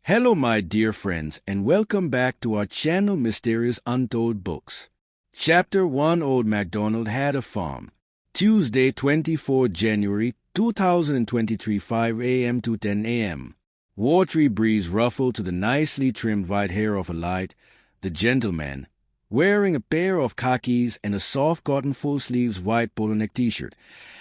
Hello, my dear friends, and welcome back to our channel Mysterious Untold Books. Chapter 1 Old MacDonald Had a Farm. Tuesday, 24 January 2023, 5 a.m. to 10 a.m. Watery breeze ruffled to the nicely trimmed white hair of a light, the gentleman, wearing a pair of khakis and a soft cotton full-sleeves white polo neck t-shirt,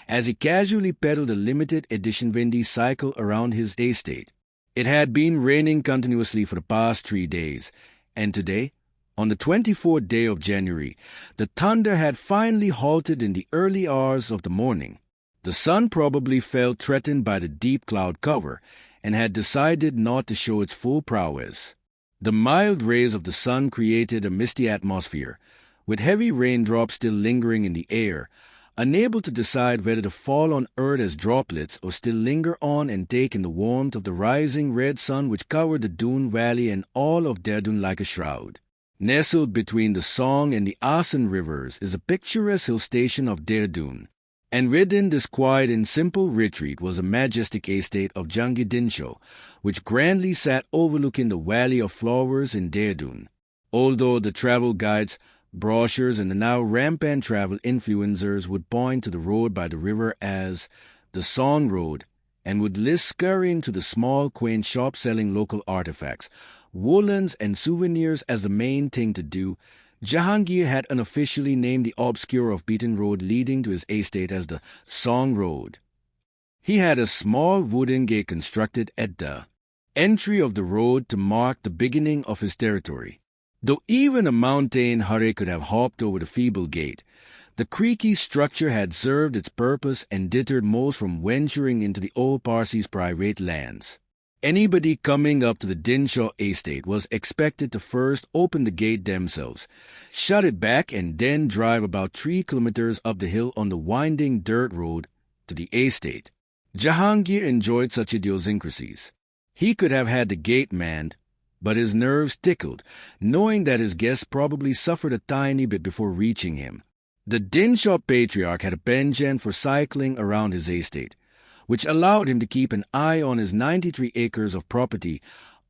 as he casually pedaled a limited edition windy cycle around his estate. It had been raining continuously for the past 3 days, and today, on the 24th day of January, the thunder had finally halted in the early hours of the morning. The sun probably felt threatened by the deep cloud cover and had decided not to show its full prowess. The mild rays of the sun created a misty atmosphere, with heavy raindrops still lingering in the air, unable to decide whether to fall on earth as droplets or still linger on and take in the warmth of the rising red sun which covered the Doon Valley and all of Dehradun like a shroud. Nestled between the Song and the Asan rivers is a picturesque hill station of Dehradun, and within this quiet and simple retreat was a majestic estate of Jangi Dinshaw, which grandly sat overlooking the Valley of Flowers in Dehradun. Although the travel guides, brochures, and the now rampant travel influencers would point to the road by the river as the Song Road and would list scurrying to the small, quaint shop selling local artifacts, woolens, and souvenirs as the main thing to do, Jahangir had unofficially named the obscure off-beaten road leading to his estate as the Song Road. He had a small wooden gate constructed at the entry of the road to mark the beginning of his territory. Though even a mountain hurry could have hopped over the feeble gate, the creaky structure had served its purpose and deterred most from venturing into the old Parsi's private lands. Anybody coming up to the Dinshaw estate was expected to first open the gate themselves, shut it back, and then drive about 3 kilometers up the hill on the winding dirt road to the estate. Jahangir enjoyed such idiosyncrasies. He could have had the gate manned, but his nerves tickled, knowing that his guests probably suffered a tiny bit before reaching him. The Dinshaw patriarch had a penchant for cycling around his estate, which allowed him to keep an eye on his 93 acres of property,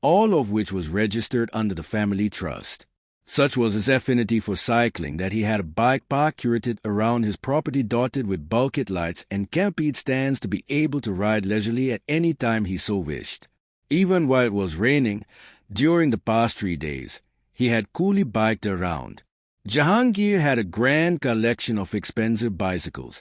all of which was registered under the family trust. Such was his affinity for cycling that he had a bike park curated around his property dotted with bulkhead lights and canopied stands to be able to ride leisurely at any time he so wished. Even while it was raining, during the past 3 days, he had coolly biked around. Jahangir had a grand collection of expensive bicycles,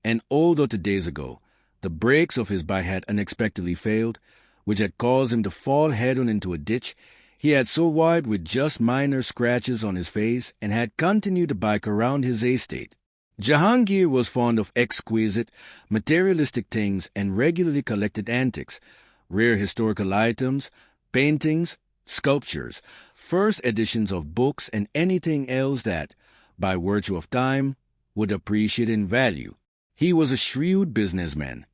and although 2 days ago, the brakes of his bike had unexpectedly failed, which had caused him to fall head-on into a ditch, he had survived with just minor scratches on his face and had continued to bike around his estate. Jahangir was fond of exquisite, materialistic things and regularly collected antiques, rare historical items, paintings, sculptures, first editions of books, and anything else that, by virtue of time, would appreciate in value. He was a shrewd businessman,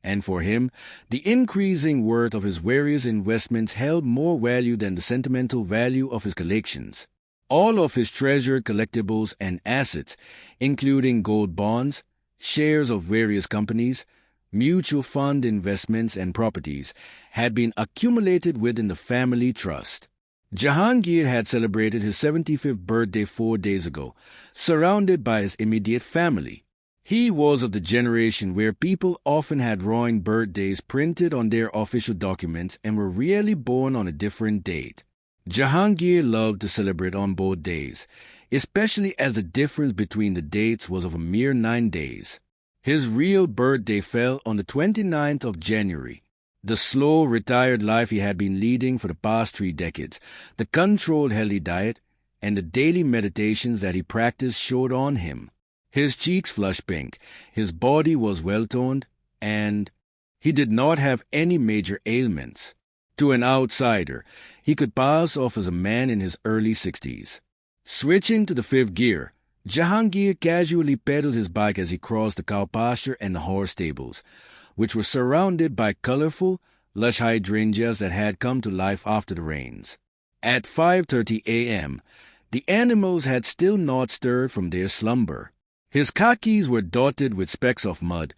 and for him, the increasing worth of his various investments held more value than the sentimental value of his collections. All of his treasured collectibles and assets, including gold bonds, shares of various companies, mutual fund investments, and properties, had been accumulated within the family trust. Jahangir had celebrated his 75th birthday 4 days ago, surrounded by his immediate family. He was of the generation where people often had drawing birthdays printed on their official documents and were rarely born on a different date. Jahangir loved to celebrate on both days, especially as the difference between the dates was of a mere 9 days. His real birthday fell on the 29th of January. The slow, retired life he had been leading for the past 3 decades, the controlled, healthy diet, and the daily meditations that he practiced showed on him. His cheeks flushed pink, his body was well-toned, and he did not have any major ailments. To an outsider, he could pass off as a man in his early 60s. Switching to the 5th gear, Jahangir casually pedaled his bike as he crossed the cow pasture and the horse stables, which were surrounded by colorful, lush hydrangeas that had come to life after the rains. At 5:30 a.m., the animals had still not stirred from their slumber. His khakis were dotted with specks of mud,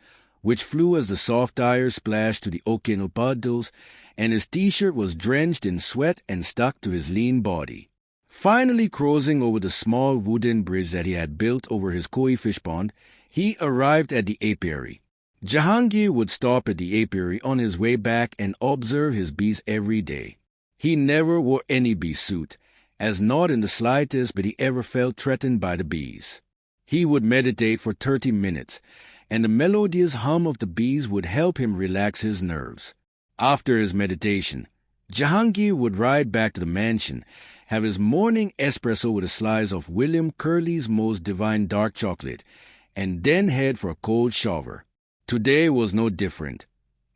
which flew as the soft tires splashed to the oaken puddles, and his t-shirt was drenched in sweat and stuck to his lean body. Finally crossing over the small wooden bridge that he had built over his koi fish pond, he arrived at the apiary. Jahangir would stop at the apiary on his way back and observe his bees every day. He never wore any bee suit, as not in the slightest but he ever felt threatened by the bees. He would meditate for 30 minutes, and the melodious hum of the bees would help him relax his nerves. After his meditation, Jahangir would ride back to the mansion, have his morning espresso with a slice of William Curley's most divine dark chocolate, and then head for a cold shower. Today was no different,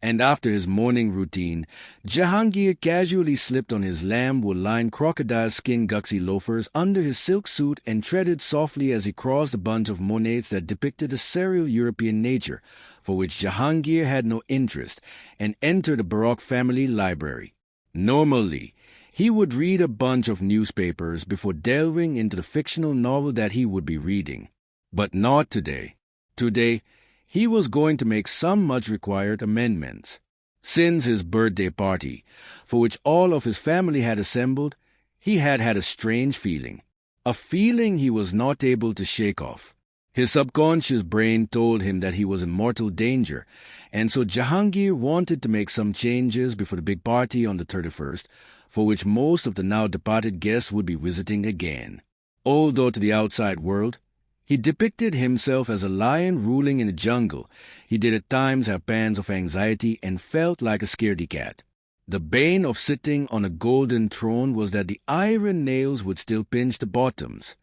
and after his morning routine, Jahangir casually slipped on his lamb-wool-lined crocodile-skin guxy loafers under his silk suit and treaded softly as he crossed a bunch of monads that depicted a surreal European nature, for which Jahangir had no interest, and entered the Baroque family library. Normally, he would read a bunch of newspapers before delving into the fictional novel that he would be reading. But not today. Today, he was going to make some much-required amendments. Since his birthday party, for which all of his family had assembled, he had had a strange feeling. A feeling he was not able to shake off. His subconscious brain told him that he was in mortal danger, and so Jahangir wanted to make some changes before the big party on the 31st, for which most of the now-departed guests would be visiting again. Although to the outside world, he depicted himself as a lion ruling in a jungle, he did at times have pangs of anxiety and felt like a scaredy cat. The bane of sitting on a golden throne was that the iron nails would still pinch the bottoms.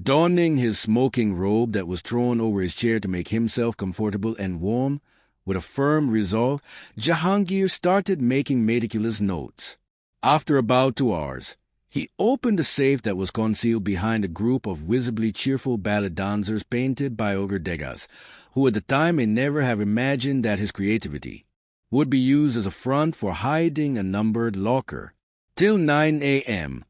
Donning his smoking robe that was thrown over his chair to make himself comfortable and warm, with a firm resolve, Jahangir started making meticulous notes. After about 2 hours, he opened the safe that was concealed behind a group of visibly cheerful ballet dancers painted by Ogre Degas, who at the time may never have imagined that his creativity would be used as a front for hiding a numbered locker. Till 9 a.m.,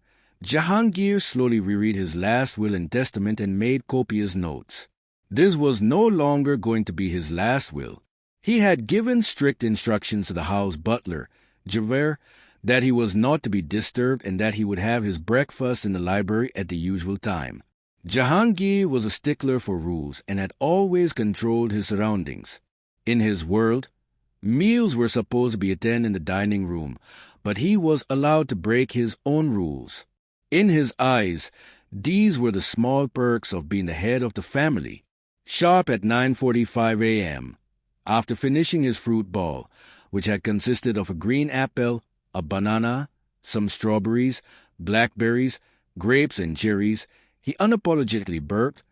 Jahangir slowly reread his last will and testament and made copious notes. This was no longer going to be his last will. He had given strict instructions to the house butler, Javert, that he was not to be disturbed and that he would have his breakfast in the library at the usual time. Jahangir was a stickler for rules and had always controlled his surroundings. In his world, meals were supposed to be eaten in the dining room, but he was allowed to break his own rules. In his eyes, these were the small perks of being the head of the family. Sharp at 9:45 a.m., after finishing his fruit ball, which had consisted of a green apple, a banana, some strawberries, blackberries, grapes, and cherries, he unapologetically burped,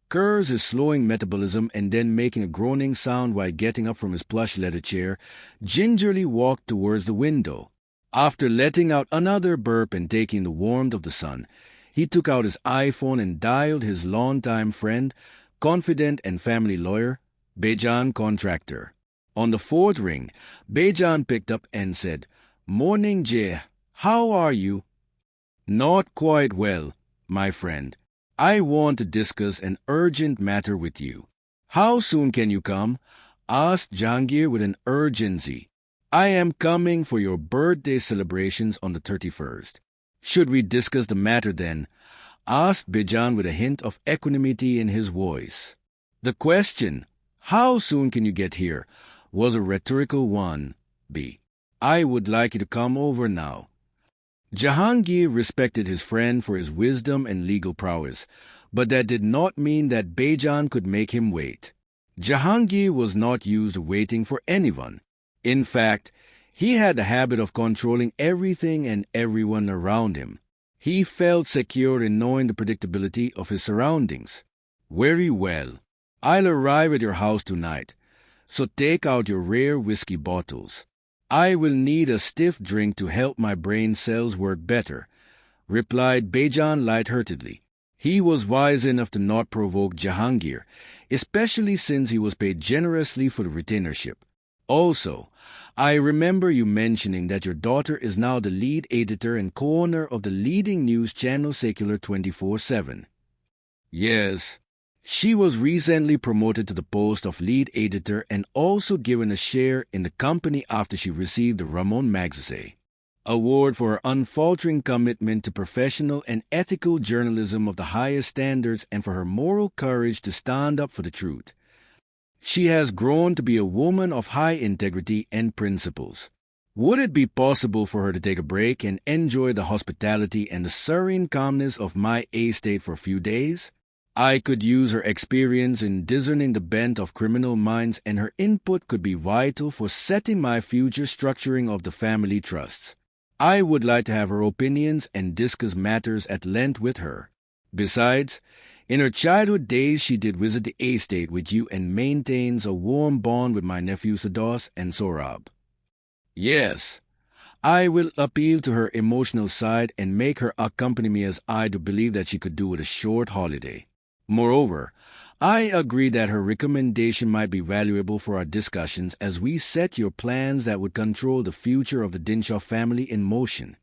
cursed his slowing metabolism, and then making a groaning sound while getting up from his plush leather chair, gingerly walked towards the window. After letting out another burp and taking the warmth of the sun, he took out his iPhone and dialed his longtime friend, confidant and family lawyer, Bejan Contractor. On the 4th ring, Bejan picked up and said, "Morning, Jay. How are you?" "Not quite well, my friend. I want to discuss an urgent matter with you." "How soon can you come?" asked Jahangir with an urgency. "I am coming for your birthday celebrations on the 31st. "Should we discuss the matter then?" asked Bejan with a hint of equanimity in his voice. The question, "How soon can you get here?" was a rhetorical one. I would like you to come over now." Jahangir respected his friend for his wisdom and legal prowess, but that did not mean that Bejan could make him wait. Jahangir was not used to waiting for anyone. In fact, he had the habit of controlling everything and everyone around him. He felt secure in knowing the predictability of his surroundings. "Very well. I'll arrive at your house tonight, so take out your rare whiskey bottles. I will need a stiff drink to help my brain cells work better," replied Bejan lightheartedly. He was wise enough to not provoke Jahangir, especially since he was paid generously for the retainership. "Also, I remember you mentioning that your daughter is now the lead editor and co-owner of the leading news channel Secular 24/7. "Yes, She was recently promoted to the post of lead editor and also given a share in the company after she received the Ramon Magsaysay Award for her unfaltering commitment to professional and ethical journalism of the highest standards and for her moral courage to stand up for the truth. She has grown to be a woman of high integrity and principles. Would it be possible for her to take a break and enjoy the hospitality and the serene calmness of my estate for a few days? I could use her experience in discerning the bent of criminal minds, and her input could be vital for setting my future structuring of the family trusts. I would like to have her opinions and discuss matters at length with her. Besides, in her childhood days she did visit the estate with you and maintains a warm bond with my nephews Firdaus and Sorab. Yes, I will appeal to her emotional side and make her accompany me as I do believe that she could do with a short holiday. Moreover, I agree that her recommendation might be valuable for our discussions as we set your plans that would control the future of the Dinshaw family in motion.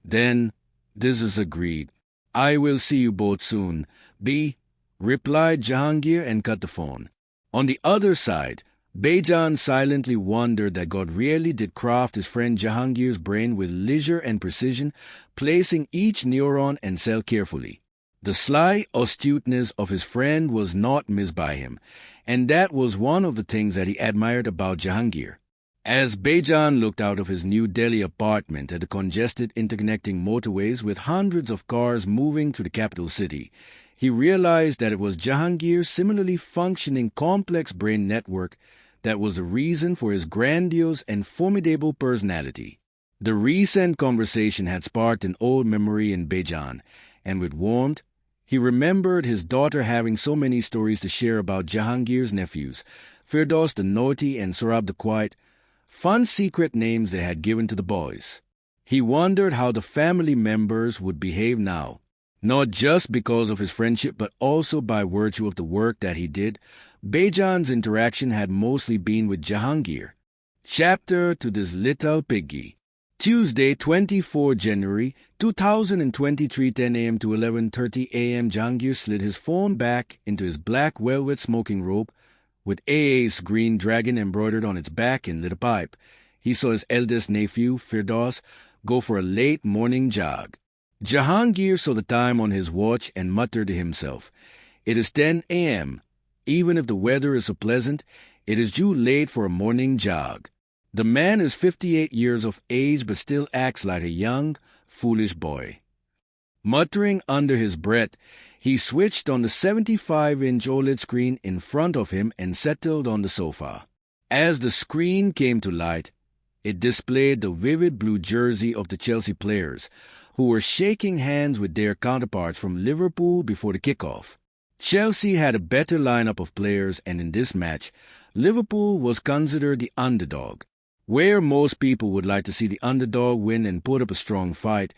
Then, this is agreed. I will see you both soon, B, replied Jahangir and cut the phone. On the other side, Bejan silently wondered that God really did craft his friend Jahangir's brain with leisure and precision, placing each neuron and cell carefully. The sly astuteness of his friend was not missed by him, and that was one of the things that he admired about Jahangir. As Bejan looked out of his New Delhi apartment at the congested interconnecting motorways with hundreds of cars moving through the capital city, he realized that it was Jahangir's similarly functioning complex brain network that was the reason for his grandiose and formidable personality. The recent conversation had sparked an old memory in Bejan, and with warmth, he remembered his daughter having so many stories to share about Jahangir's nephews, Firdaus the naughty and Sorab the quiet, fun secret names they had given to the boys. He wondered how the family members would behave now, not just because of his friendship but also by virtue of the work that he did. Bejan's interaction had mostly been with Jahangir. Chapter to this little piggy. Tuesday, 24 January 2023, 10 a.m. to 11:30 a.m. Jahangir slid his phone back into his black velvet smoking robe with AA's green dragon embroidered on its back and lit a pipe. He saw his eldest nephew, Firdaus, go for a late morning jog. Jahangir saw the time on his watch and muttered to himself, "It is 10 a.m. Even if the weather is so pleasant, it is due late for a morning jog." The man is 58 years of age but still acts like a young, foolish boy. Muttering under his breath, he switched on the 75-inch OLED screen in front of him and settled on the sofa. As the screen came to light, it displayed the vivid blue jersey of the Chelsea players, who were shaking hands with their counterparts from Liverpool before the kickoff. Chelsea had a better lineup of players, and in this match, Liverpool was considered the underdog. Where most people would like to see the underdog win and put up a strong fight,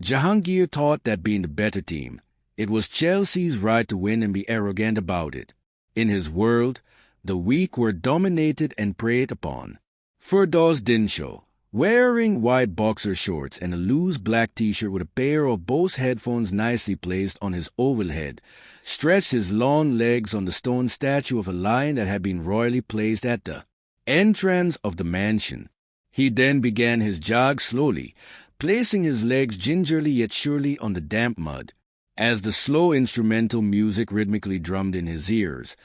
Jahangir thought that being the better team, it was Chelsea's right to win and be arrogant about it. In his world, the weak were dominated and preyed upon. Firdaus Dinshaw, wearing white boxer shorts and a loose black t-shirt with a pair of Bose headphones nicely placed on his oval head, stretched his long legs on the stone statue of a lion that had been royally placed at the entrance of the mansion. He then began his jog slowly, placing his legs gingerly yet surely on the damp mud. As the slow instrumental music rhythmically drummed in his ears,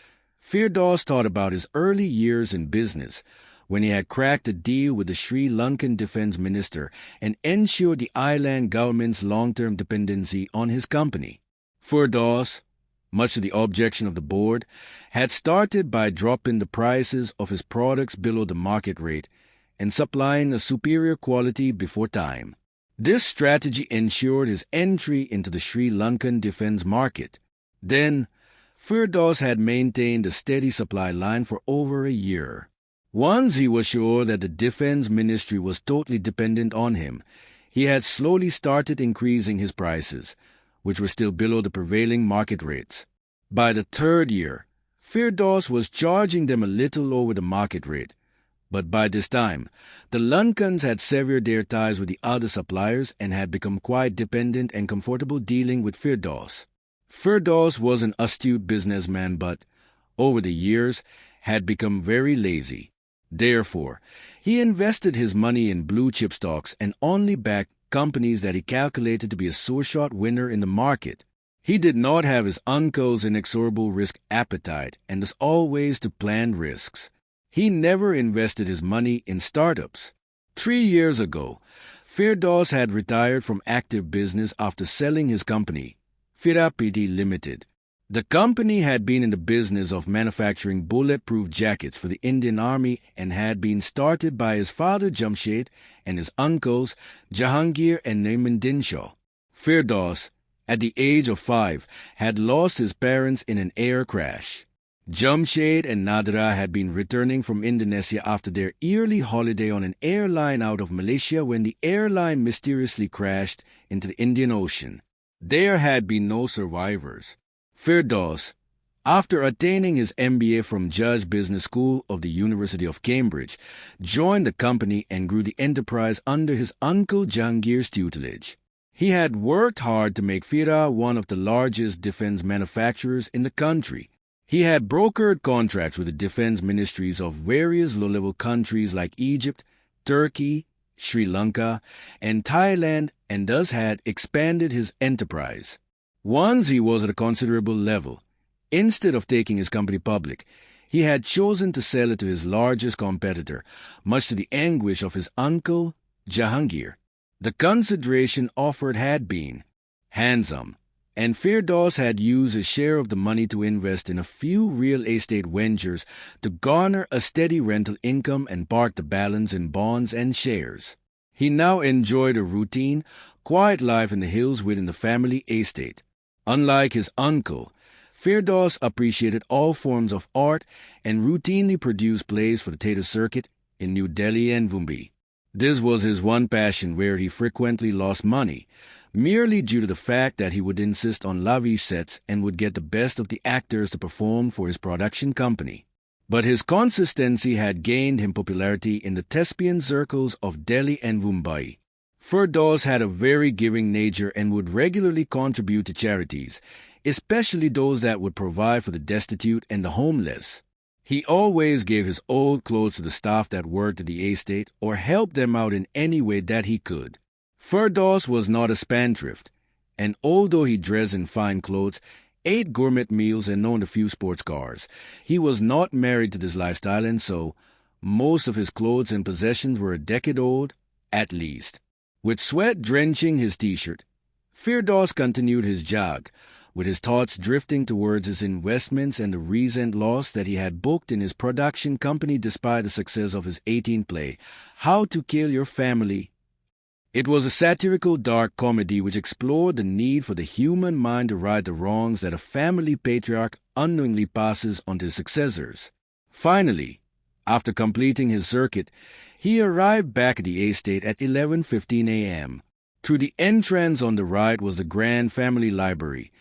Firdaus thought about his early years in business, when he had cracked a deal with the Sri Lankan defense minister and ensured the island government's long-term dependency on his company. Firdaus, much to the objection of the board, had started by dropping the prices of his products below the market rate and supplying a superior quality before time. This strategy ensured his entry into the Sri Lankan defense market. Then, Firdaus had maintained a steady supply line for over a year. Once he was sure that the defense ministry was totally dependent on him, he had slowly started increasing his prices, which were still below the prevailing market rates. By the third year, Firdaus was charging them a little over the market rate, but by this time, the Lankans had severed their ties with the other suppliers and had become quite dependent and comfortable dealing with Firdaus. Firdaus was an astute businessman but, over the years, had become very lazy. Therefore, he invested his money in blue-chip stocks and only backed companies that he calculated to be a sure-shot winner in the market. He did not have his uncle's inexorable risk appetite and thus always took planned risks. He never invested his money in startups. 3 years ago, Firdaus had retired from active business after selling his company, Firapiti Limited. The company had been in the business of manufacturing bulletproof jackets for the Indian Army and had been started by his father Jamshed and his uncles Jahangir and Naeemuddin Shah. Firdaus, at the age of 5, had lost his parents in an air crash. Jamshed and Nadra had been returning from Indonesia after their yearly holiday on an airline out of Malaysia when the airline mysteriously crashed into the Indian Ocean. There had been no survivors. Firdaus, after attaining his MBA from Judge Business School of the University of Cambridge, joined the company and grew the enterprise under his uncle Jahangir's tutelage. He had worked hard to make Fira one of the largest defense manufacturers in the country. He had brokered contracts with the defense ministries of various low-level countries like Egypt, Turkey, Sri Lanka, and Thailand, and thus had expanded his enterprise. Once he was at a considerable level, instead of taking his company public, he had chosen to sell it to his largest competitor, much to the anguish of his uncle, Jahangir. The consideration offered had been handsome, and Firdaus had used his share of the money to invest in a few real estate ventures to garner a steady rental income and park the balance in bonds and shares. He now enjoyed a routine, quiet life in the hills within the family estate. Unlike his uncle, Firdaus appreciated all forms of art and routinely produced plays for the theatre circuit in New Delhi and Mumbai. This was his one passion where he frequently lost money, merely due to the fact that he would insist on lavish sets and would get the best of the actors to perform for his production company. But his consistency had gained him popularity in the thespian circles of Delhi and Mumbai. Firdaus had a very giving nature and would regularly contribute to charities, especially those that would provide for the destitute and the homeless. He always gave his old clothes to the staff that worked at the estate or helped them out in any way that he could. Firdaus was not a spendthrift, and although he dressed in fine clothes, ate gourmet meals and owned a few sports cars, he was not married to this lifestyle, and so most of his clothes and possessions were a decade old, at least. With sweat drenching his t-shirt, Firdaus continued his jog, with his thoughts drifting towards his investments and the recent loss that he had booked in his production company despite the success of his 18th play, How to Kill Your Family. It was a satirical dark comedy which explored the need for the human mind to right the wrongs that a family patriarch unknowingly passes on to his successors. Finally, after completing his circuit, he arrived back at the estate at 11:15 a.m. Through the entrance on the right was the grand family library,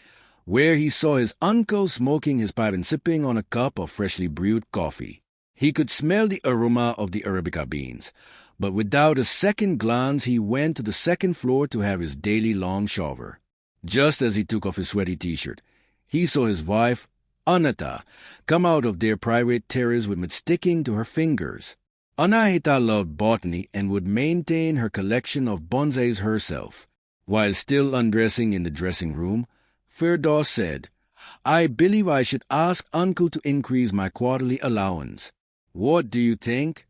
where he saw his uncle smoking his pipe and sipping on a cup of freshly brewed coffee. He could smell the aroma of the Arabica beans, but without a second glance he went to the second floor to have his daily long shower. Just as he took off his sweaty t-shirt, he saw his wife, Anata, come out of their private terrace with mud sticking to her fingers. Anahita loved botany and would maintain her collection of bonsais herself. While still undressing in the dressing room, Firdaus said, "I believe I should ask Uncle to increase my quarterly allowance. What do you think?"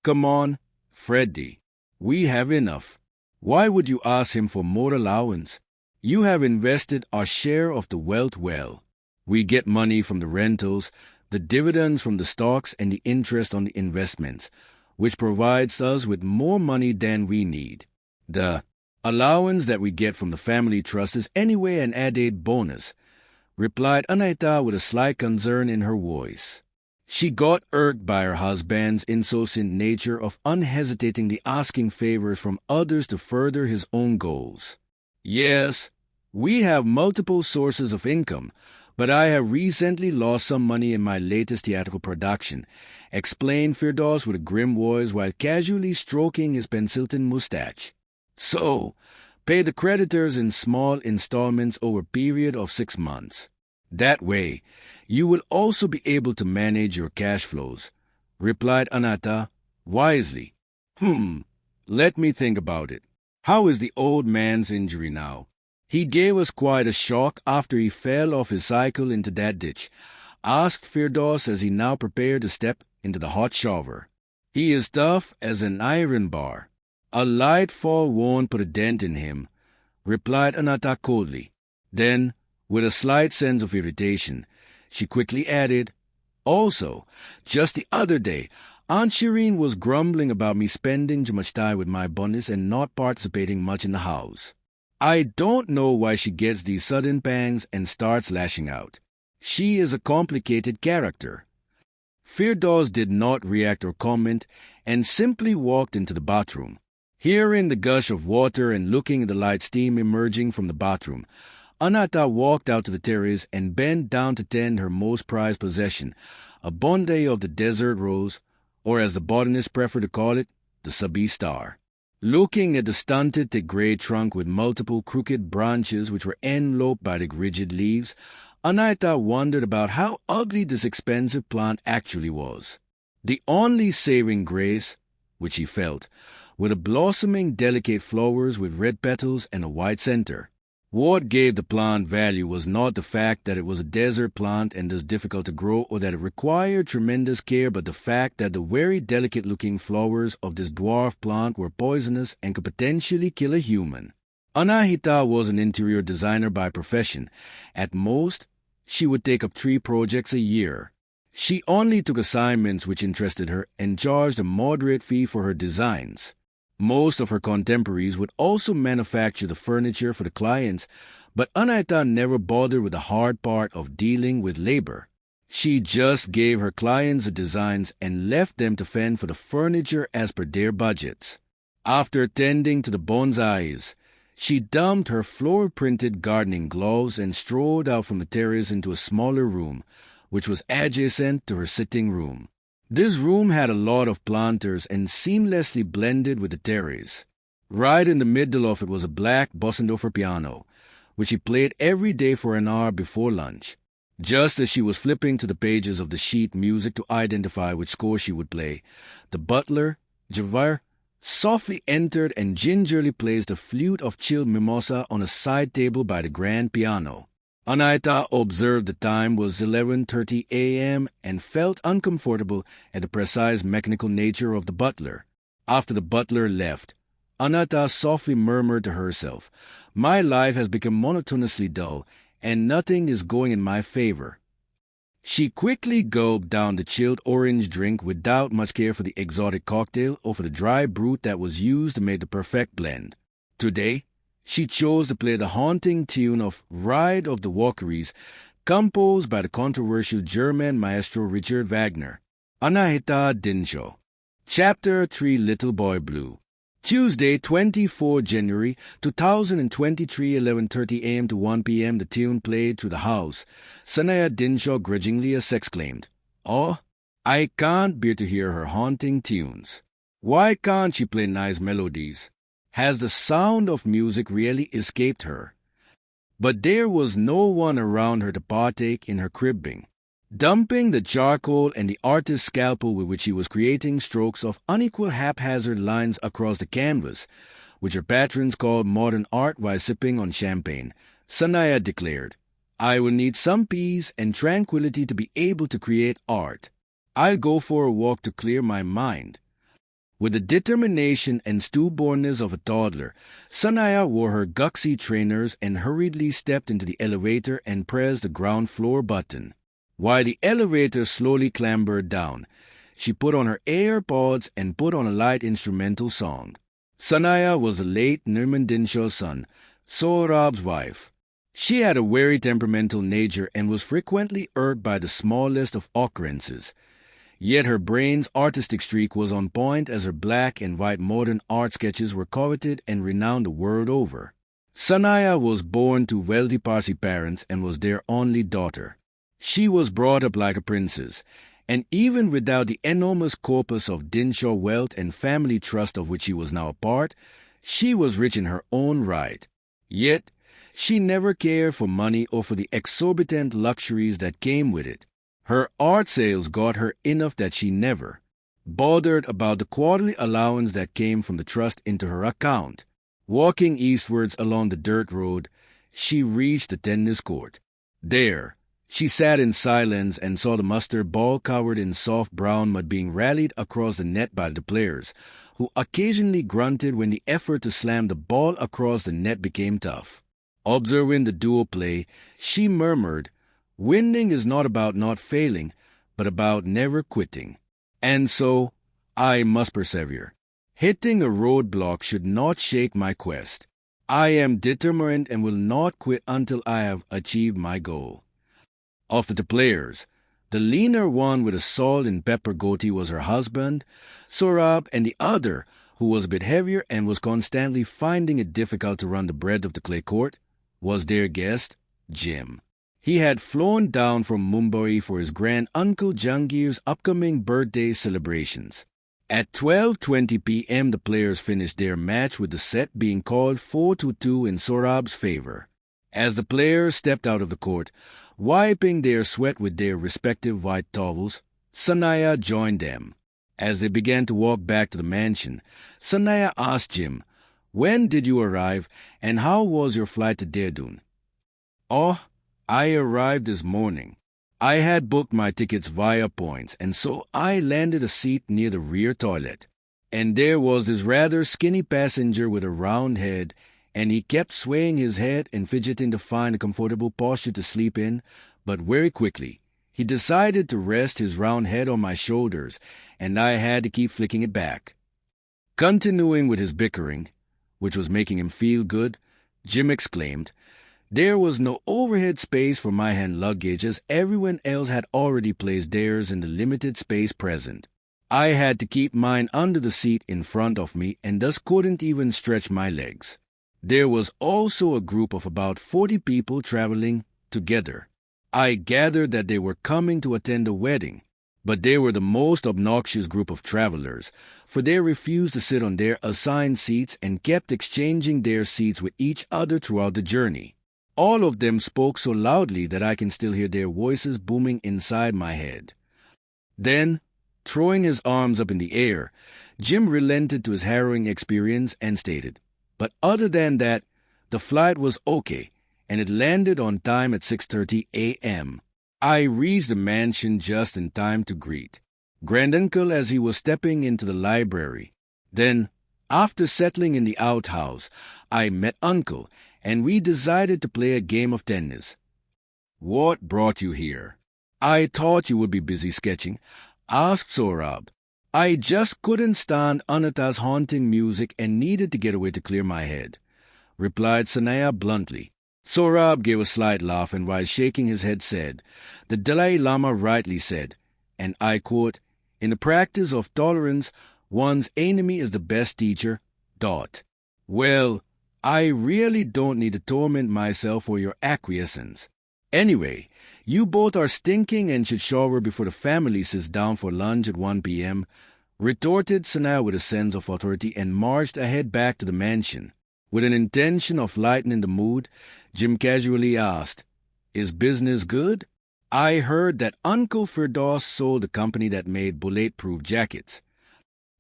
"Come on, Freddie. We have enough. Why would you ask him for more allowance? You have invested our share of the wealth well. We get money from the rentals, the dividends from the stocks, and the interest on the investments, which provides us with more money than we need. The allowance that we get from the family trust is anyway an added bonus," replied Anahita with a slight concern in her voice. She got irked by her husband's insouciant nature of unhesitatingly asking favors from others to further his own goals. "Yes, we have multiple sources of income, but I have recently lost some money in my latest theatrical production," explained Firdaus with a grim voice while casually stroking his pencilton mustache. "So, Pay the creditors in small installments over a period of 6 months. That way, you will also be able to manage your cash flows, replied Anata wisely. Let me think about it. How is the old man's injury now? He gave us quite a shock after he fell off his cycle into that ditch, asked Firdaus as he now prepared to step into the hot shower. He is tough as an iron bar. A light fall won't put a dent in him, replied Anata coldly. Then, with a slight sense of irritation, she quickly added, Also, just the other day, Aunt Shireen was grumbling about me spending too much time with my bunnies and not participating much in the house. I don't know why she gets these sudden pangs and starts lashing out. She is a complicated character. Firdaus did not react or comment and simply walked into the bathroom. Hearing the gush of water and looking at the light steam emerging from the bathroom, Anata walked out to the terrace and bent down to tend her most prized possession, a bonsai of the desert rose, or as the botanists prefer to call it, the Sabi star. Looking at the stunted thick gray trunk with multiple crooked branches which were enveloped by the rigid leaves, Anata wondered about how ugly this expensive plant actually was. The only saving grace, which he felt, were the blossoming delicate flowers with red petals and a white center. What gave the plant value was not the fact that it was a desert plant and thus difficult to grow or that it required tremendous care, but the fact that the very delicate-looking flowers of this dwarf plant were poisonous and could potentially kill a human. Anahita was an interior designer by profession. At most, she would take up 3 projects a year. She only took assignments which interested her and charged a moderate fee for her designs. Most of her contemporaries would also manufacture the furniture for the clients, but Anahita never bothered with the hard part of dealing with labor. She just gave her clients the designs and left them to fend for the furniture as per their budgets. After attending to the bonsais, she dumped her floor-printed gardening gloves and strolled out from the terrace into a smaller room, which was adjacent to her sitting room. This room had a lot of planters and seamlessly blended with the terrace. Right in the middle of it was a black bossa piano, which she played every day for an hour before lunch. Just as she was flipping to the pages of the sheet music to identify which score she would play, the butler, Javir, softly entered and gingerly placed a flute of chilled mimosa on a side table by the grand piano. Anahita observed the time was 11:30 a.m. and felt uncomfortable at the precise mechanical nature of the butler. After the butler left, Anahita softly murmured to herself, "My life has become monotonously dull, and nothing is going in my favor." She quickly gulped down the chilled orange drink without much care for the exotic cocktail or for the dry brute that was used to make the perfect blend. Today, she chose to play the haunting tune of Ride of the Valkyries, composed by the controversial German maestro Richard Wagner. Anahita Dinsho. Chapter 3, Little Boy Blue. Tuesday, 24 January 2023, 11:30 a.m. to 1 p.m. The tune played through the house. Sanaya Dinshaw grudgingly exclaimed, "Oh, I can't bear to hear her haunting tunes. Why can't she play nice melodies? Has the sound of music really escaped her?" But there was no one around her to partake in her cribbing. Dumping the charcoal and the artist's scalpel with which he was creating strokes of unequal haphazard lines across the canvas, which her patrons called modern art while sipping on champagne, Sanaya declared, "I will need some peace and tranquility to be able to create art. I'll go for a walk to clear my mind." With the determination and stillbornness of a toddler, Sanaya wore her guxy trainers and hurriedly stepped into the elevator and pressed the ground floor button. While the elevator slowly clambered down, she put on her AirPods and put on a light instrumental song. Sanaya was the late Nirman Dinshaw's son, Sohrab's wife. She had a very temperamental nature and was frequently irked by the smallest of occurrences. Yet her brain's artistic streak was on point as her black and white modern art sketches were coveted and renowned the world over. Sanaya was born to wealthy Parsi parents and was their only daughter. She was brought up like a princess, and even without the enormous corpus of Dinshaw wealth and family trust of which she was now a part, She was rich in her own right. Yet, she never cared for money or for the exorbitant luxuries that came with it. Her art sales got her enough that she never bothered about the quarterly allowance that came from the trust into her account. Walking eastwards along the dirt road, she reached the tennis court. There, she sat in silence and saw the mustard ball covered in soft brown mud being rallied across the net by the players, who occasionally grunted when the effort to slam the ball across the net became tough. Observing the duo play, she murmured, "Winning is not about not failing, but about never quitting. And so, I must persevere. Hitting a roadblock should not shake my quest. I am determined and will not quit until I have achieved my goal." Of the players, the leaner one with a salt and pepper goatee was her husband, Sohrab, and the other, who was a bit heavier and was constantly finding it difficult to run the breadth of the clay court, was their guest, Jim. He had flown down from Mumbai for his grand-uncle Jahangir's upcoming birthday celebrations. At 12:20 p.m. the players finished their match with the set being called 4-2 in Sohrab's favor. As the players stepped out of the court, wiping their sweat with their respective white towels, Sanaya joined them. As they began to walk back to the mansion, Sanaya asked Jim, "When did you arrive, and how was your flight to Dehradun?" "Oh, I arrived this morning. I had booked my tickets via points, and so I landed a seat near the rear toilet. And there was this rather skinny passenger with a round head, and he kept swaying his head and fidgeting to find a comfortable posture to sleep in, but very quickly he decided to rest his round head on my shoulders, and I had to keep flicking it back." Continuing with his bickering, which was making him feel good, Jim exclaimed, "There was no overhead space for my hand luggage, as everyone else had already placed theirs in the limited space present. I had to keep mine under the seat in front of me, and thus couldn't even stretch my legs. There was also a group of about 40 people traveling together. I gathered that they were coming to attend a wedding, but they were the most obnoxious group of travelers, for they refused to sit on their assigned seats and kept exchanging their seats with each other throughout the journey. All of them spoke so loudly that I can still hear their voices booming inside my head." Then, throwing his arms up in the air, Jim relented to his harrowing experience and stated, "But other than that, the flight was okay, and it landed on time at 6:30 a.m. I reached the mansion just in time to greet Granduncle as he was stepping into the library. Then, after settling in the outhouse, I met Uncle, and we decided to play a game of tennis." "What brought you here?" "I thought you would be busy sketching," asked Sohrab. "I just couldn't stand Anata's haunting music and needed to get away to clear my head," replied Sanaya bluntly. Sohrab gave a slight laugh and while shaking his head said, "The Dalai Lama rightly said, and I quote, 'In the practice of tolerance, one's enemy is the best teacher.' Well, I really don't need to torment myself for your acquiescence. Anyway, you both are stinking and should shower before the family sits down for lunch at 1 p.m., retorted Sanaya with a sense of authority and marched ahead back to the mansion. With an intention of lightening the mood, Jim casually asked, "Is business good? I heard that Uncle Firdaus sold a company that made bulletproof jackets."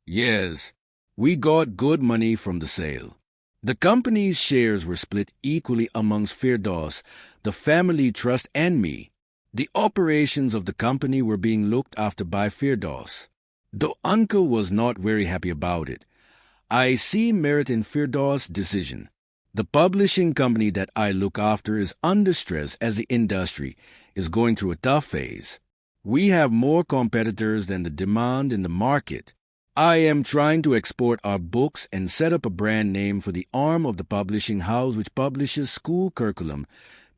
"Yes, we got good money from the sale. The company's shares were split equally amongst Firdaus, the family trust, and me. The operations of the company were being looked after by Firdaus, though Uncle was not very happy about it. I see merit in Firdaus' decision. The publishing company that I look after is under stress as the industry is going through a tough phase. We have more competitors than the demand in the market. I am trying to export our books and set up a brand name for the arm of the publishing house which publishes school curriculum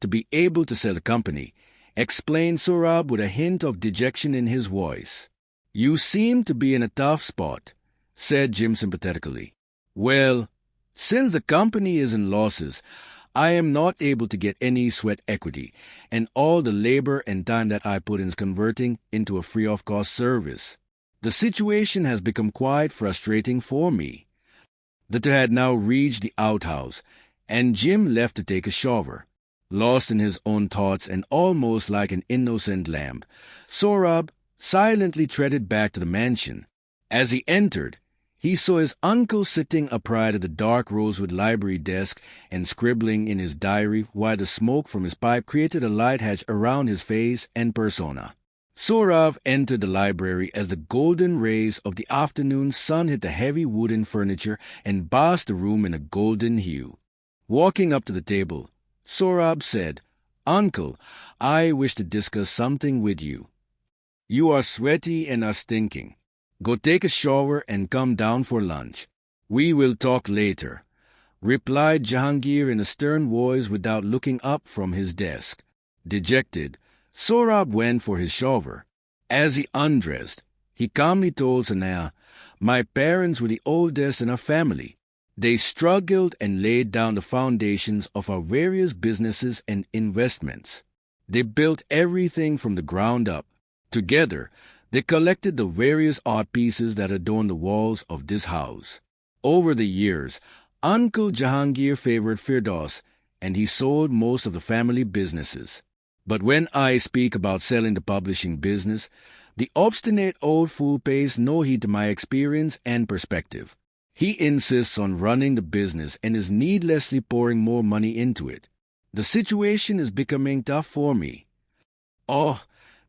to be able to sell the company," explained Sohrab with a hint of dejection in his voice. "You seem to be in a tough spot," said Jim sympathetically. "Well, since the company is in losses, I am not able to get any sweat equity, and all the labor and time that I put in is converting into a free-of-cost service. The situation has become quite frustrating for me." The two had now reached the outhouse, and Jim left to take a shower. Lost in his own thoughts and almost like an innocent lamb, Sohrab silently treaded back to the mansion. As he entered, he saw his uncle sitting upright at the dark rosewood library desk and scribbling in his diary, while the smoke from his pipe created a light hatch around his face and persona. Sohrab entered the library as the golden rays of the afternoon sun hit the heavy wooden furniture and bathed the room in a golden hue. Walking up to the table, Sohrab said, "Uncle, I wish to discuss something with you. You are sweaty and are stinking. Go take a shower and come down for lunch. We will talk later," replied Jahangir in a stern voice without looking up from his desk. Dejected, Sohrab went for his shower. As he undressed, he calmly told Sanaya, "My parents were the oldest in our family. They struggled and laid down the foundations of our various businesses and investments. They built everything from the ground up. Together, they collected the various art pieces that adorn the walls of this house. Over the years, Uncle Jahangir favored Firdaus, and he sold most of the family businesses. But when I speak about selling the publishing business, the obstinate old fool pays no heed to my experience and perspective. He insists on running the business and is needlessly pouring more money into it. The situation is becoming tough for me." "Oh,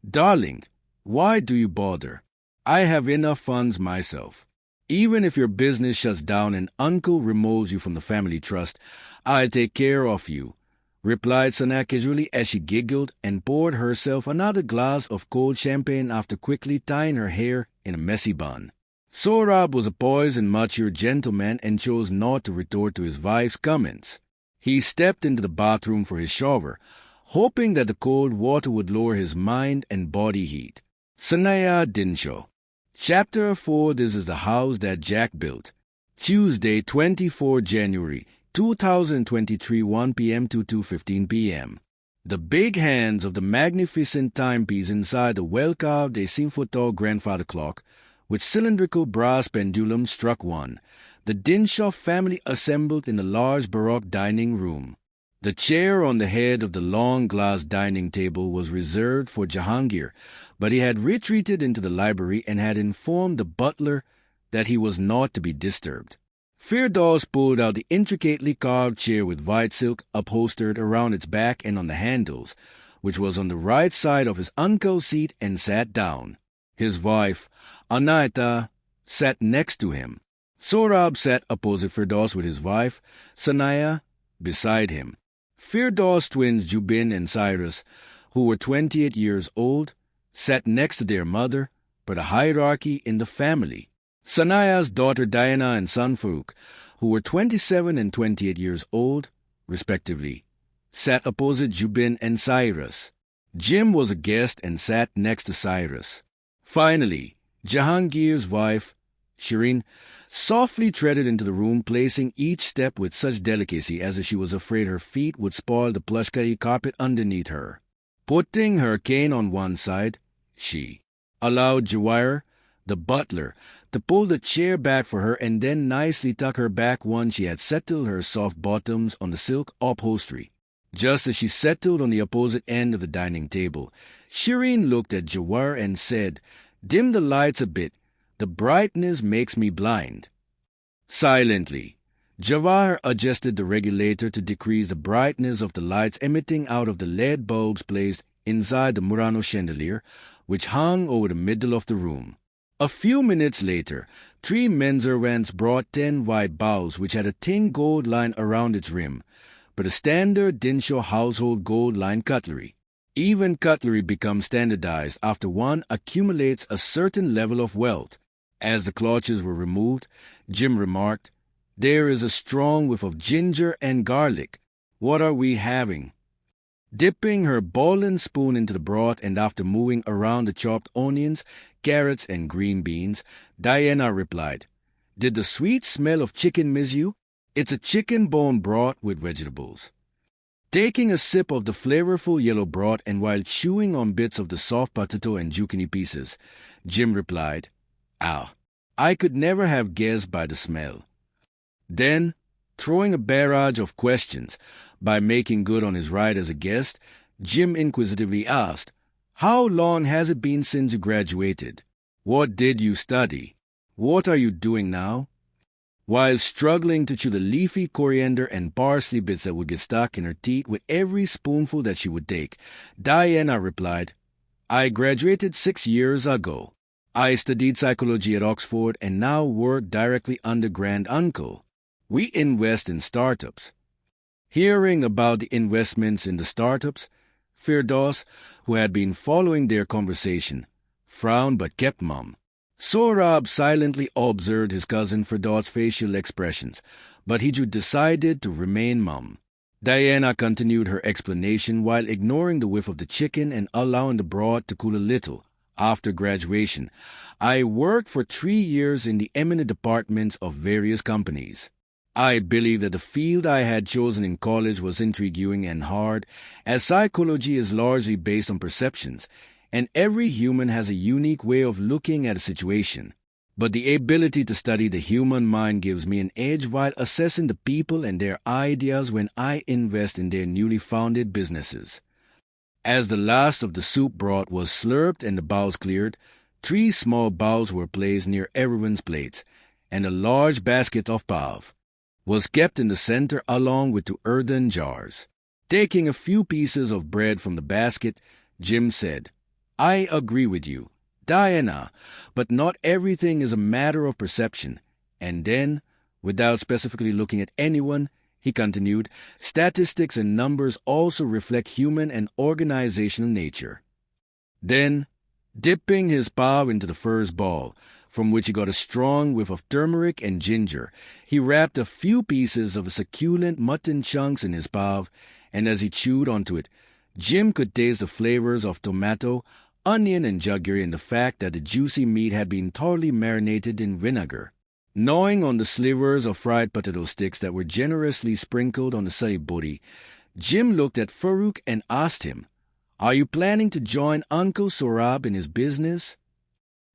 darling, why do you bother? I have enough funds myself. Even if your business shuts down and Uncle removes you from the family trust, I'll take care of you," replied Sana casually as she giggled and poured herself another glass of cold champagne after quickly tying her hair in a messy bun. Sohrab was a poised and mature gentleman and chose not to retort to his wife's comments. He stepped into the bathroom for his shower, hoping that the cold water would lower his mind and body heat. Sanaya Dinshaw. Chapter 4. This is the house that Jack built. Tuesday, 24 January 2023, 1 p.m. to 2:15 p.m. The big hands of the magnificent timepiece inside the well-carved 18-foot-tall grandfather clock with cylindrical brass pendulum struck one. The Dinshaw family assembled in the large Baroque dining room. The chair on the head of the long glass dining table was reserved for Jahangir, but he had retreated into the library and had informed the butler that he was not to be disturbed. Firdaus pulled out the intricately carved chair with white silk upholstered around its back and on the handles, which was on the right side of his uncle's seat, and sat down. His wife, Anaita, sat next to him. Sohrab sat opposite Firdaus with his wife, Sanaya, beside him. Firdaus' twins Jubin and Cyrus, who were 28 years old, sat next to their mother, but a hierarchy in the family. Sanaya's daughter Diana and son Farooq, who were 27 and 28 years old, respectively, sat opposite Jubin and Cyrus. Jim was a guest and sat next to Cyrus. Finally, Jahangir's wife, Shireen, softly treaded into the room, placing each step with such delicacy as if she was afraid her feet would spoil the plush-cutty carpet underneath her. Putting her cane on one side, she allowed Jawahir, the butler, to pull the chair back for her and then nicely tuck her back once she had settled her soft bottoms on the silk upholstery. Just as she settled on the opposite end of the dining table, Shireen looked at Jawahir and said, "Dim the lights a bit. The brightness makes me blind." Silently, Jawahir adjusted the regulator to decrease the brightness of the lights emitting out of the lead bulbs placed inside the Murano chandelier, which hung over the middle of the room. A few minutes later, 3 men servants brought 10 white bowls which had a thin gold line around its rim, but a standard Dinshaw household gold-lined cutlery. Even cutlery becomes standardized after one accumulates a certain level of wealth. As the clutches were removed, Jim remarked, "There is a strong whiff of ginger and garlic. What are we having?" Dipping her bowl and spoon into the broth and after moving around the chopped onions, carrots, and green beans, Diana replied, "Did the sweet smell of chicken miss you? It's a chicken bone broth with vegetables." Taking a sip of the flavorful yellow broth and while chewing on bits of the soft potato and zucchini pieces, Jim replied, "Ah, I could never have guessed by the smell." Then, throwing a barrage of questions by making good on his right as a guest, Jim inquisitively asked, "How long has it been since you graduated? What did you study? What are you doing now?" While struggling to chew the leafy coriander and parsley bits that would get stuck in her teeth with every spoonful that she would take, Diana replied, "I graduated 6 years ago. I studied psychology at Oxford and now work directly under Grand Uncle. We invest in startups." Hearing about the investments in the startups, Firdaus, who had been following their conversation, frowned but kept mum. Sohrab silently observed his cousin Firdaus' facial expressions, but he decided to remain mum. Diana continued her explanation while ignoring the whiff of the chicken and allowing the broth to cool a little. After graduation, I worked for 3 years in the eminent departments of various companies. I believe that the field I had chosen in college was intriguing and hard, as psychology is largely based on perceptions, and every human has a unique way of looking at a situation. But the ability to study the human mind gives me an edge while assessing the people and their ideas when I invest in their newly founded businesses. As the last of the soup broth was slurped and the bowls cleared, 3 small bowls were placed near everyone's plates, and a large basket of pav was kept in the center along with 2 earthen jars. Taking a few pieces of bread from the basket, Jim said, "I agree with you, Diana, but not everything is a matter of perception." And then, without specifically looking at anyone, he continued, "Statistics and numbers also reflect human and organizational nature." Then, dipping his pav into the first bowl, from which he got a strong whiff of turmeric and ginger, he wrapped a few pieces of succulent mutton chunks in his pav, and as he chewed onto it, Jim could taste the flavors of tomato, onion, and jaggery, and the fact that the juicy meat had been thoroughly marinated in vinegar. Gnawing on the slivers of fried potato sticks that were generously sprinkled on the sari buri, Jim looked at Farouk and asked him, "Are you planning to join Uncle Sohrab in his business?"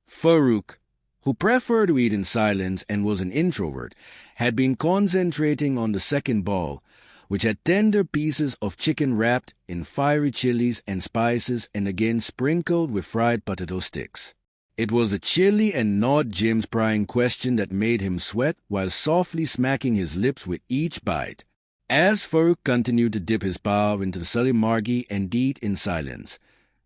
Farouk, who preferred to eat in silence and was an introvert, had been concentrating on the second bowl, which had tender pieces of chicken wrapped in fiery chilies and spices and again sprinkled with fried potato sticks. It was the chili and not Jim's prying question that made him sweat while softly smacking his lips with each bite. As Farouk continued to dip his pav into the sali margi and eat in silence,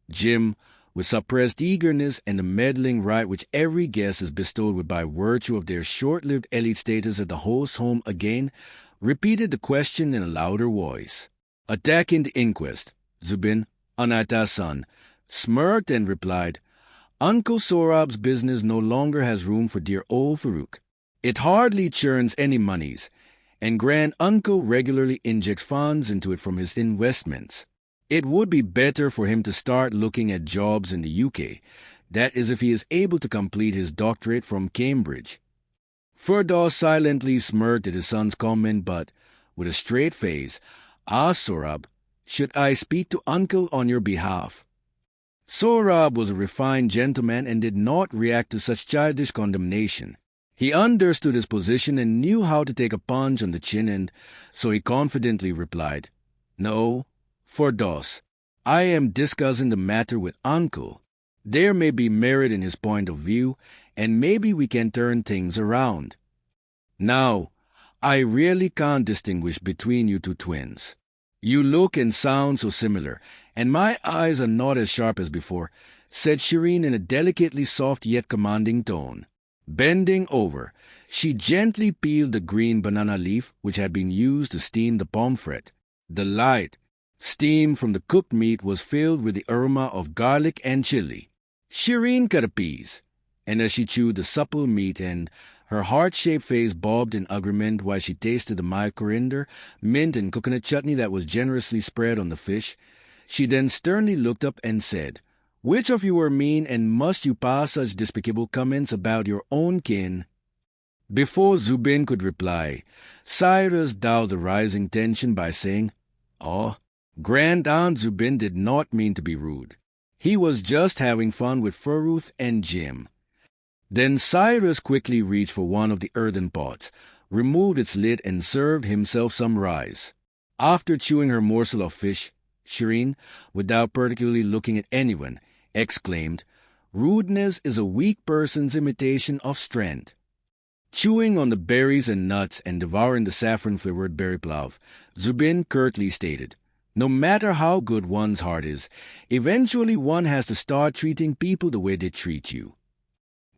Jim, with suppressed eagerness and the meddling right which every guest is bestowed with by virtue of their short-lived elite status at the host's home, again repeated the question in a louder voice. Attacking the inquest, Zubin, Anata's son, smirked and replied, "Uncle Sohrab's business no longer has room for dear old Farouk. It hardly churns any monies, and Grand Uncle regularly injects funds into it from his investments. It would be better for him to start looking at jobs in the UK, that is if he is able to complete his doctorate from Cambridge." Firdaus silently smirked at his son's comment, but, with a straight face, asked Sohrab, "Should I speak to Uncle on your behalf?" Sohrab was a refined gentleman and did not react to such childish condemnation. He understood his position and knew how to take a punch on the chin, and so he confidently replied, "No, Firdaus, I am discussing the matter with Uncle. There may be merit in his point of view, and maybe we can turn things around. Now, I really can't distinguish between you 2 twins. You look and sound so similar, and my eyes are not as sharp as before," said Shireen in a delicately soft yet commanding tone. Bending over, she gently peeled the green banana leaf which had been used to steam the pomfret. The light steam from the cooked meat was filled with the aroma of garlic and chili. Shireen cut a piece, and as she chewed the supple meat and her heart-shaped face bobbed in agreement while she tasted the mild coriander, mint, and coconut chutney that was generously spread on the fish, she then sternly looked up and said, "Which of you are mean, and must you pass such despicable comments about your own kin?" Before Zubin could reply, Cyrus dulled the rising tension by saying, "Oh, Grand Aunt Zubin did not mean to be rude. He was just having fun with Farouk and Jim." Then Cyrus quickly reached for one of the earthen pots, removed its lid and served himself some rice. After chewing her morsel of fish, Shireen, without particularly looking at anyone, exclaimed, "Rudeness is a weak person's imitation of strength." Chewing on the berries and nuts and devouring the saffron-flavored berry plough, Zubin curtly stated, "No matter how good one's heart is, eventually one has to start treating people the way they treat you."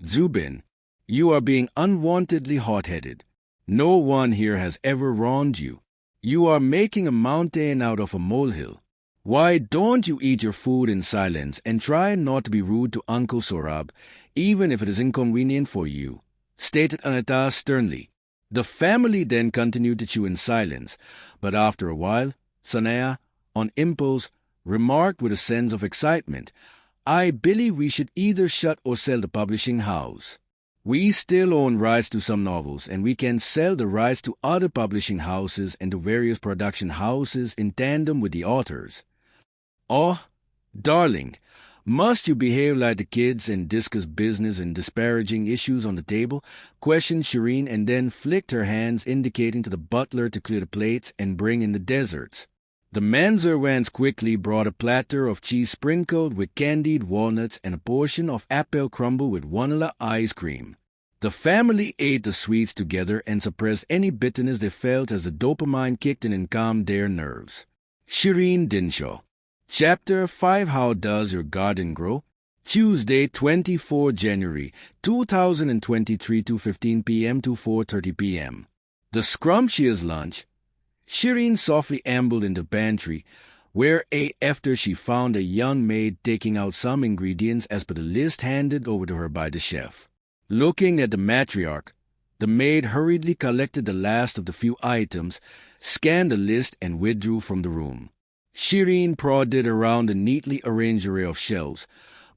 "Zubin, you are being unwantedly hot-headed. No one here has ever wronged you. You are making a mountain out of a molehill. Why don't you eat your food in silence and try not to be rude to Uncle Sorab, even if it is inconvenient for you?" stated Anita sternly. The family then continued to chew in silence, but after a while, Sanaya, on impulse, remarked with a sense of excitement, "I believe we should either shut or sell the publishing house. We still own rights to some novels, and we can sell the rights to other publishing houses and to various production houses in tandem with the authors." "Oh, darling, must you behave like the kids and discuss business and disparaging issues on the table?" questioned Shireen, and then flicked her hands, indicating to the butler to clear the plates and bring in the desserts. The manservants quickly brought a platter of cheese sprinkled with candied walnuts and a portion of apple crumble with vanilla ice cream. The family ate the sweets together and suppressed any bitterness they felt as the dopamine kicked in and calmed their nerves. Shireen Dinshaw. Chapter 5, How Does Your Garden Grow? Tuesday, 24 January 2023, 2:15 p.m. to 4:30 p.m. The scrumptious lunch. Shireen softly ambled into the pantry, where after she found a young maid taking out some ingredients as per the list handed over to her by the chef. Looking at the matriarch, the maid hurriedly collected the last of the few items, scanned the list, and withdrew from the room. Shireen prodded around the neatly arranged array of shelves,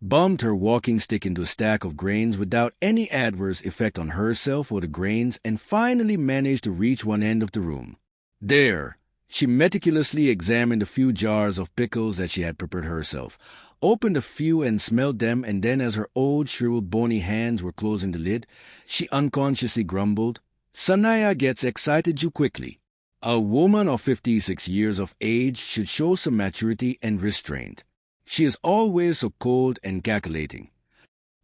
bumped her walking stick into a stack of grains without any adverse effect on herself or the grains, and finally managed to reach one end of the room. There, she meticulously examined a few jars of pickles that she had prepared herself, opened a few and smelled them, and then as her old, shriveled, bony hands were closing the lid, she unconsciously grumbled, "Sanaya gets excited too quickly. A woman of 56 years of age should show some maturity and restraint. She is always so cold and calculating."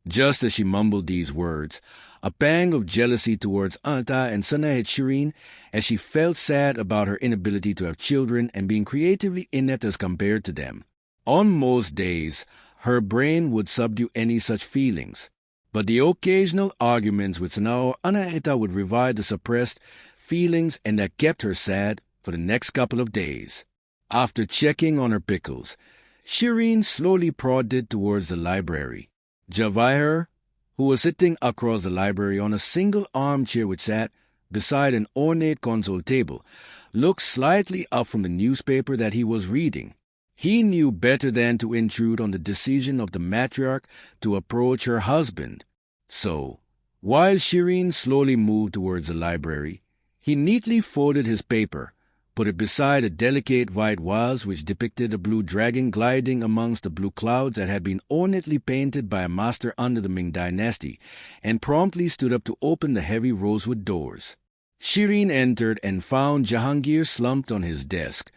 Just as she mumbled these words, a pang of jealousy towards Anita and Sanaya hit Shireen, as she felt sad about her inability to have children and being creatively inept as compared to them. On most days, her brain would subdue any such feelings, but the occasional arguments with Sanaya or Anita would revive the suppressed feelings, and that kept her sad for the next couple of days. After checking on her pickles, Shireen slowly prodded towards the library. Javahir, who was sitting across the library on a single armchair which sat beside an ornate console table, looked slightly up from the newspaper that he was reading. He knew better than to intrude on the decision of the matriarch to approach her husband. So, while Shireen slowly moved towards the library, he neatly folded his paper, put it beside a delicate white vase which depicted a blue dragon gliding amongst the blue clouds that had been ornately painted by a master under the Ming dynasty, and promptly stood up to open the heavy rosewood doors. Shireen entered and found Jahangir slumped on his desk,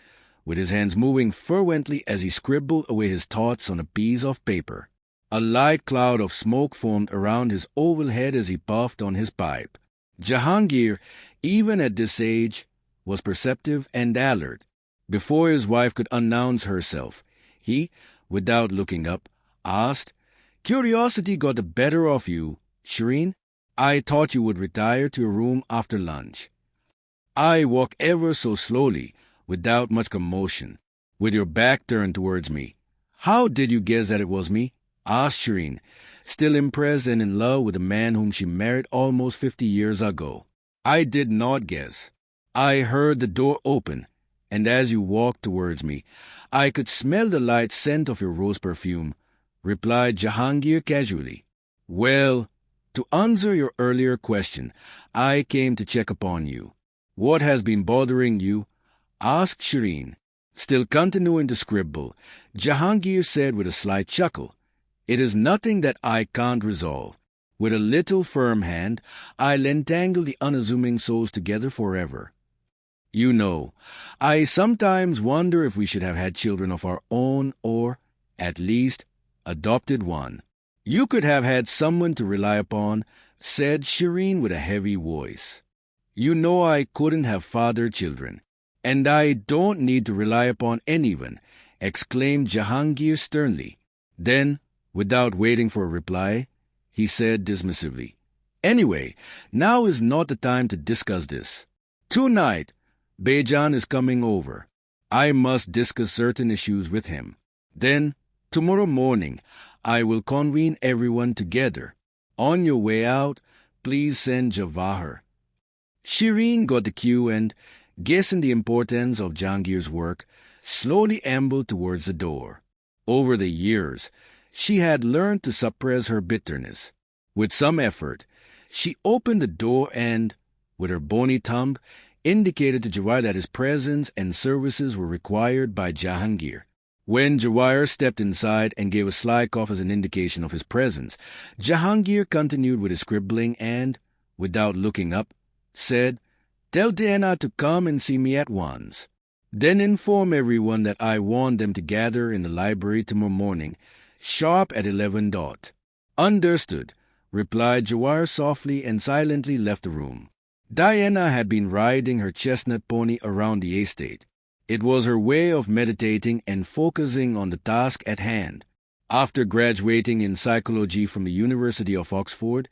with his hands moving fervently as he scribbled away his thoughts on a piece of paper. A light cloud of smoke formed around his oval head as he puffed on his pipe. Jahangir, even at this age, was perceptive and alert. Before his wife could announce herself, he, without looking up, asked, "Curiosity got the better of you, Shireen? I thought you would retire to your room after lunch." "I walk ever so slowly, without much commotion, with your back turned towards me." "How did you guess that it was me?" asked Shireen, still impressed and in love with the man whom she married almost 50 years ago. "I did not guess. I heard the door open, and as you walked towards me, I could smell the light scent of your rose perfume," replied Jahangir casually. "Well, to answer your earlier question, I came to check upon you." "What has been bothering you?" asked Shireen. Still continuing to scribble, Jahangir said with a slight chuckle, "It is nothing that I can't resolve. With a little firm hand, I'll entangle the unassuming souls together forever. You know, I sometimes wonder if we should have had children of our own or, at least, adopted one. You could have had someone to rely upon, said Shireen with a heavy voice. You know I couldn't have fathered children, and I don't need to rely upon anyone, exclaimed Jahangir sternly. Then, without waiting for a reply, he said dismissively, Anyway, now is not the time to discuss this. Tonight, Bejan is coming over. I must discuss certain issues with him. Then, tomorrow morning, I will convene everyone together. On your way out, please send Jawahar. Shireen got the cue and, guessing the importance of Jahangir's work, slowly ambled towards the door. Over the years, she had learned to suppress her bitterness. With some effort, she opened the door and, with her bony thumb, indicated to Jawahar that his presence and services were required by Jahangir. When Jawahar stepped inside and gave a sly cough as an indication of his presence, Jahangir continued with his scribbling and, without looking up, said, Tell Diana to come and see me at once. Then inform everyone that I want them to gather in the library tomorrow morning, sharp at 11 dot. Understood, replied Jawahar softly and silently left the room. Diana had been riding her chestnut pony around the estate. It was her way of meditating and focusing on the task at hand. After graduating in psychology from the University of Oxford,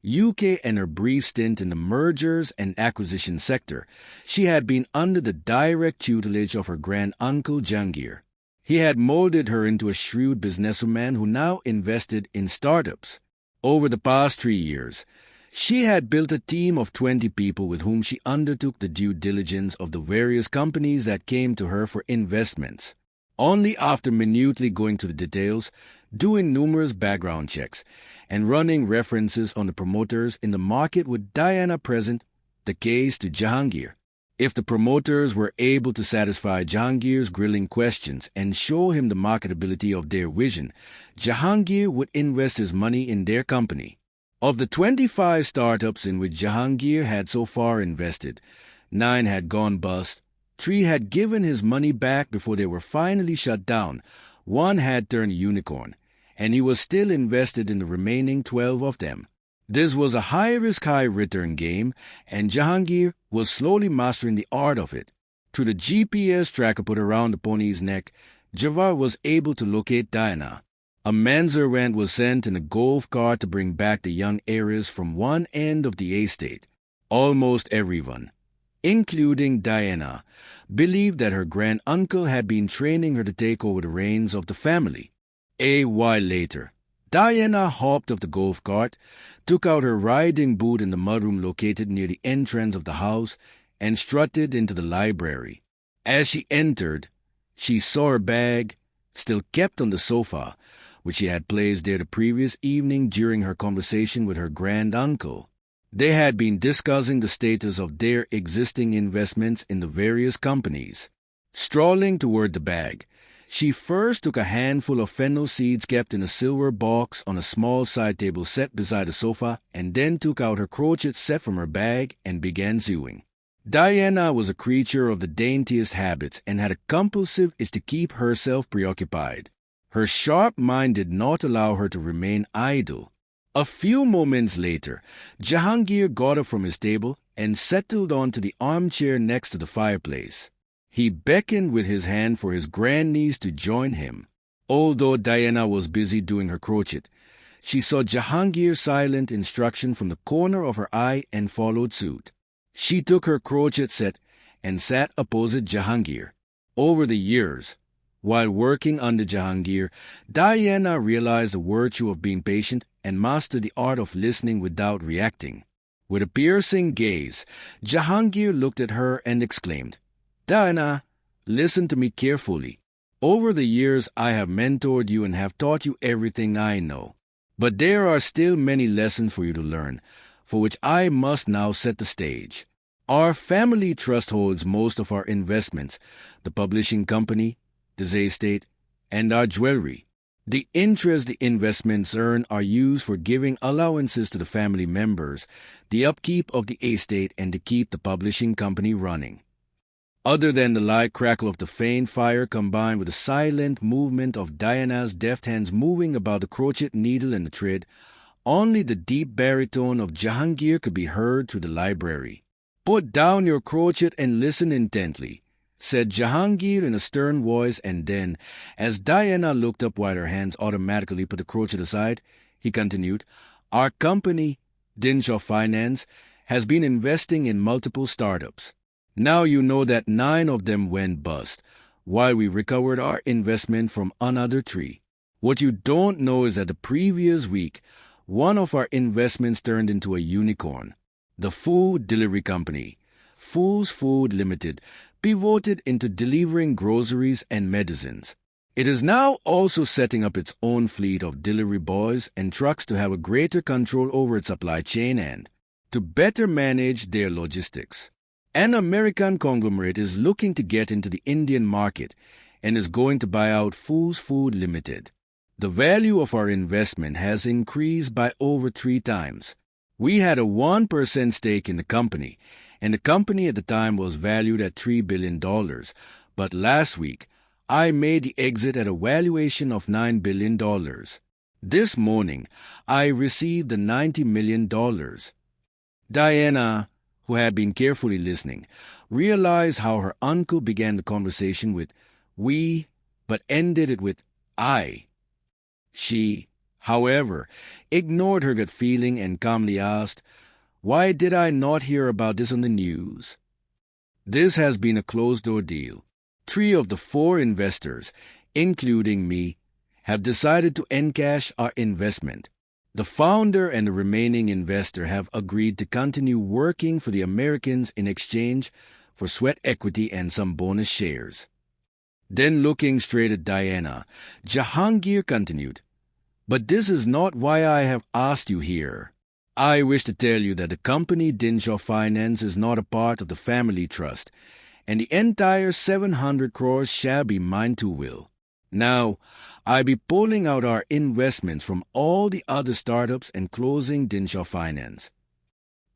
UK, and her brief stint in the mergers and acquisition sector, she had been under the direct tutelage of her grand-uncle Jahangir. He had molded her into a shrewd businesswoman who now invested in startups. Over the past 3 years, she had built a team of 20 people with whom she undertook the due diligence of the various companies that came to her for investments. Only after minutely going to the details, doing numerous background checks, and running references on the promoters in the market would Diana present the case to Jahangir. If the promoters were able to satisfy Jahangir's grilling questions and show him the marketability of their vision, Jahangir would invest his money in their company. Of the 25 startups in which Jahangir had so far invested, 9 had gone bust, 3 had given his money back before they were finally shut down, 1 had turned unicorn, and he was still invested in the remaining 12 of them. This was a high-risk, high-return game, and Jahangir was slowly mastering the art of it. Through the GPS tracker put around the pony's neck, Jawahar was able to locate Diana. A manservant was sent in a golf cart to bring back the young heiress from one end of the estate. Almost everyone, including Diana, believed that her grand-uncle had been training her to take over the reins of the family. A while later, Diana hopped off the golf cart, took out her riding boot in the mudroom located near the entrance of the house, and strutted into the library. As she entered, she saw her bag, still kept on the sofa, which she had placed there the previous evening during her conversation with her grand-uncle. They had been discussing the status of their existing investments in the various companies. Strolling toward the bag, she first took a handful of fennel seeds kept in a silver box on a small side table set beside the sofa, and then took out her crochet set from her bag and began sewing. Diana was a creature of the daintiest habits and had a compulsive itch to keep herself preoccupied. Her sharp mind did not allow her to remain idle. A few moments later, Jahangir got up from his table and settled onto the armchair next to the fireplace. He beckoned with his hand for his grandniece to join him. Although Diana was busy doing her crochet, she saw Jahangir's silent instruction from the corner of her eye and followed suit. She took her crochet set and sat opposite Jahangir. Over the years, while working under Jahangir, Diana realized the virtue of being patient and mastered the art of listening without reacting. With a piercing gaze, Jahangir looked at her and exclaimed, Diana, listen to me carefully. Over the years, I have mentored you and have taught you everything I know. But there are still many lessons for you to learn, for which I must now set the stage. Our family trust holds most of our investments, the publishing company, the estate, and our jewelry. The interest the investments earn are used for giving allowances to the family members, the upkeep of the estate, and to keep the publishing company running. Other than the light crackle of the faint fire combined with the silent movement of Diana's deft hands moving about the crochet needle and the thread, only the deep baritone of Jahangir could be heard through the library. "Put down your crochet and listen intently," said Jahangir in a stern voice, and then, as Diana looked up while her hands automatically put the crochet aside, he continued, "Our company, Dinshaw Finance, has been investing in multiple startups. Now you know that 9 of them went bust, while we recovered our investment from another 3. What you don't know is that the previous week, one of our investments turned into a unicorn. The food delivery company, Fool's Food Limited, pivoted into delivering groceries and medicines. It is now also setting up its own fleet of delivery boys and trucks to have a greater control over its supply chain and to better manage their logistics. An American conglomerate is looking to get into the Indian market and is going to buy out Fool's Food Limited. The value of our investment has increased by over 3 times. We had a 1% stake in the company, and the company at the time was valued at $3 billion. But last week, I made the exit at a valuation of $9 billion. This morning, I received the $90 million. Diana, who had been carefully listening, realized how her uncle began the conversation with "we," but ended it with "I." She, however, ignored her gut feeling and calmly asked, "Why did I not hear about this on the news?" This has been a closed-door deal. 3 of the 4 investors, including me, have decided to encash our investment. The founder and the remaining investor have agreed to continue working for the Americans in exchange for sweat equity and some bonus shares. Then, looking straight at Diana, Jahangir continued, "But this is not why I have asked you here. I wish to tell you that the company Dinshaw Finance is not a part of the family trust, and the entire 700 crores shall be mine to will. Now, I be pulling out our investments from all the other startups and closing Dinshaw Finance.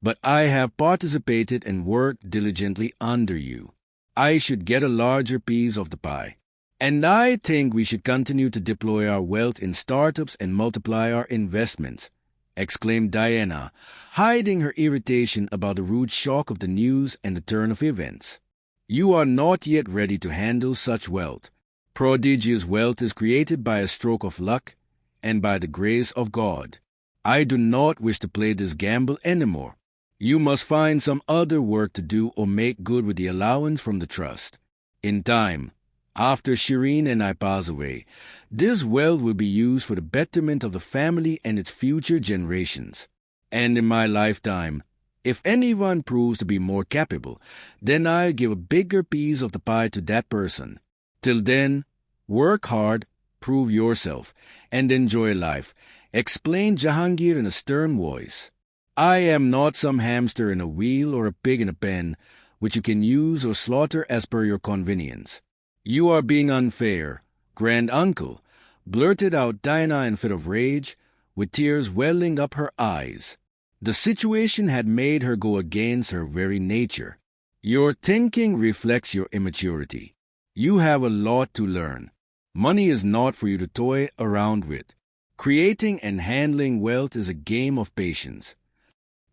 But I have participated and worked diligently under you. I should get a larger piece of the pie. And I think we should continue to deploy our wealth in startups and multiply our investments," exclaimed Diana, hiding her irritation about the rude shock of the news and the turn of events. "You are not yet ready to handle such wealth. Prodigious wealth is created by a stroke of luck and by the grace of God. I do not wish to play this gamble anymore. You must find some other work to do or make good with the allowance from the trust. In time, after Shireen and I pass away, this wealth will be used for the betterment of the family and its future generations. And in my lifetime, if anyone proves to be more capable, then I'll give a bigger piece of the pie to that person. Till then, work hard, prove yourself, and enjoy life," explained Jahangir in a stern voice. "I am not some hamster in a wheel or a pig in a pen, which you can use or slaughter as per your convenience." "You are being unfair, grand uncle," blurted out Diana in a fit of rage, with tears welling up her eyes. The situation had made her go against her very nature. "Your thinking reflects your immaturity. You have a lot to learn. Money is not for you to toy around with. Creating and handling wealth is a game of patience."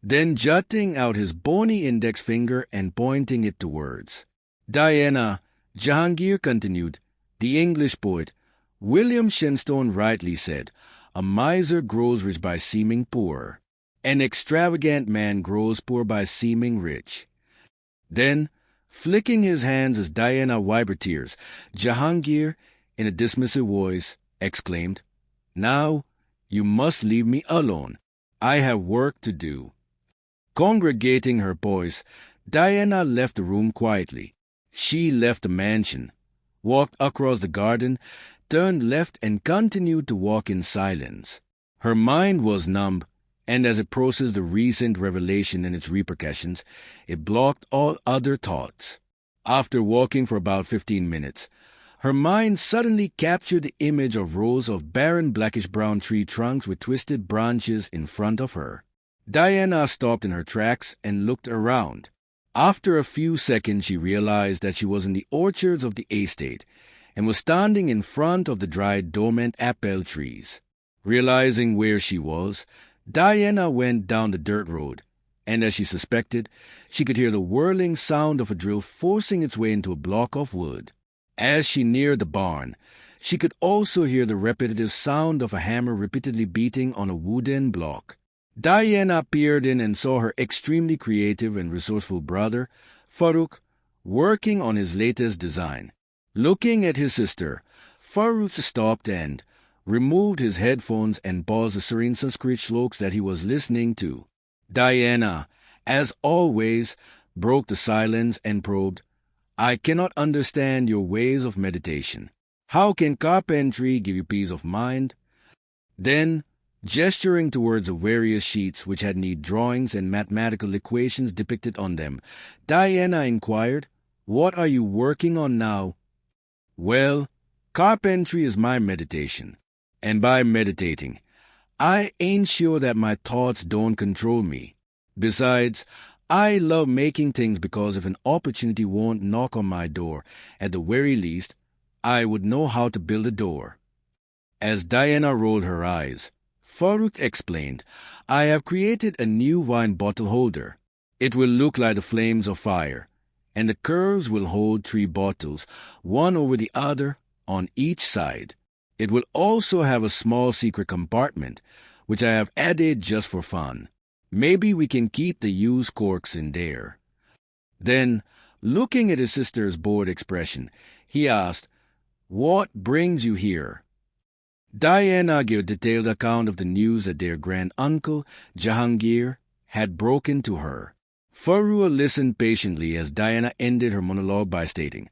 Then jutting out his bony index finger and pointing it towards Diana, Jahangir continued, "The English poet William Shenstone rightly said, 'A miser grows rich by seeming poor. An extravagant man grows poor by seeming rich.'" Then, flicking his hands as Diana wiped her tears, Jahangir, in a dismissive voice, exclaimed, "Now you must leave me alone. I have work to do." Congregating her boys, Diana left the room quietly. She left the mansion, walked across the garden, turned left, and continued to walk in silence. Her mind was numb, and as it processed the recent revelation and its repercussions, it blocked all other thoughts. After walking for about 15 minutes, Her mind suddenly captured the image of rows of barren blackish-brown tree trunks with twisted branches in front of her. Diana stopped in her tracks and looked around. After a few seconds, she realized that she was in the orchards of the estate and was standing in front of the dried dormant apple trees. Realizing where she was, Diana went down the dirt road, and as she suspected, she could hear the whirling sound of a drill forcing its way into a block of wood. As she neared the barn, she could also hear the repetitive sound of a hammer repeatedly beating on a wooden block. Diana peered in and saw her extremely creative and resourceful brother, Farooq, working on his latest design. Looking at his sister, Farooq stopped and removed his headphones and paused the serene Sanskrit shlokas that he was listening to. Diana, as always, broke the silence and probed, "I cannot understand your ways of meditation. How can carpentry give you peace of mind?" Then, gesturing towards the various sheets which had neat drawings and mathematical equations depicted on them, Diana inquired, "What are you working on now?" "Well, carpentry is my meditation. And by meditating, I ain't sure that my thoughts don't control me. Besides, I love making things because if an opportunity won't knock on my door, at the very least, I would know how to build a door." As Diana rolled her eyes, Farooq explained, "I have created a new wine bottle holder. It will look like the flames of fire, and the curves will hold 3 bottles, one over the other, on each side. It will also have a small secret compartment, which I have added just for fun. Maybe we can keep the used corks in there." Then, looking at his sister's bored expression, he asked, "What brings you here?" Diana gave a detailed account of the news that their grand-uncle, Jahangir, had broken to her. Farooq listened patiently as Diana ended her monologue by stating,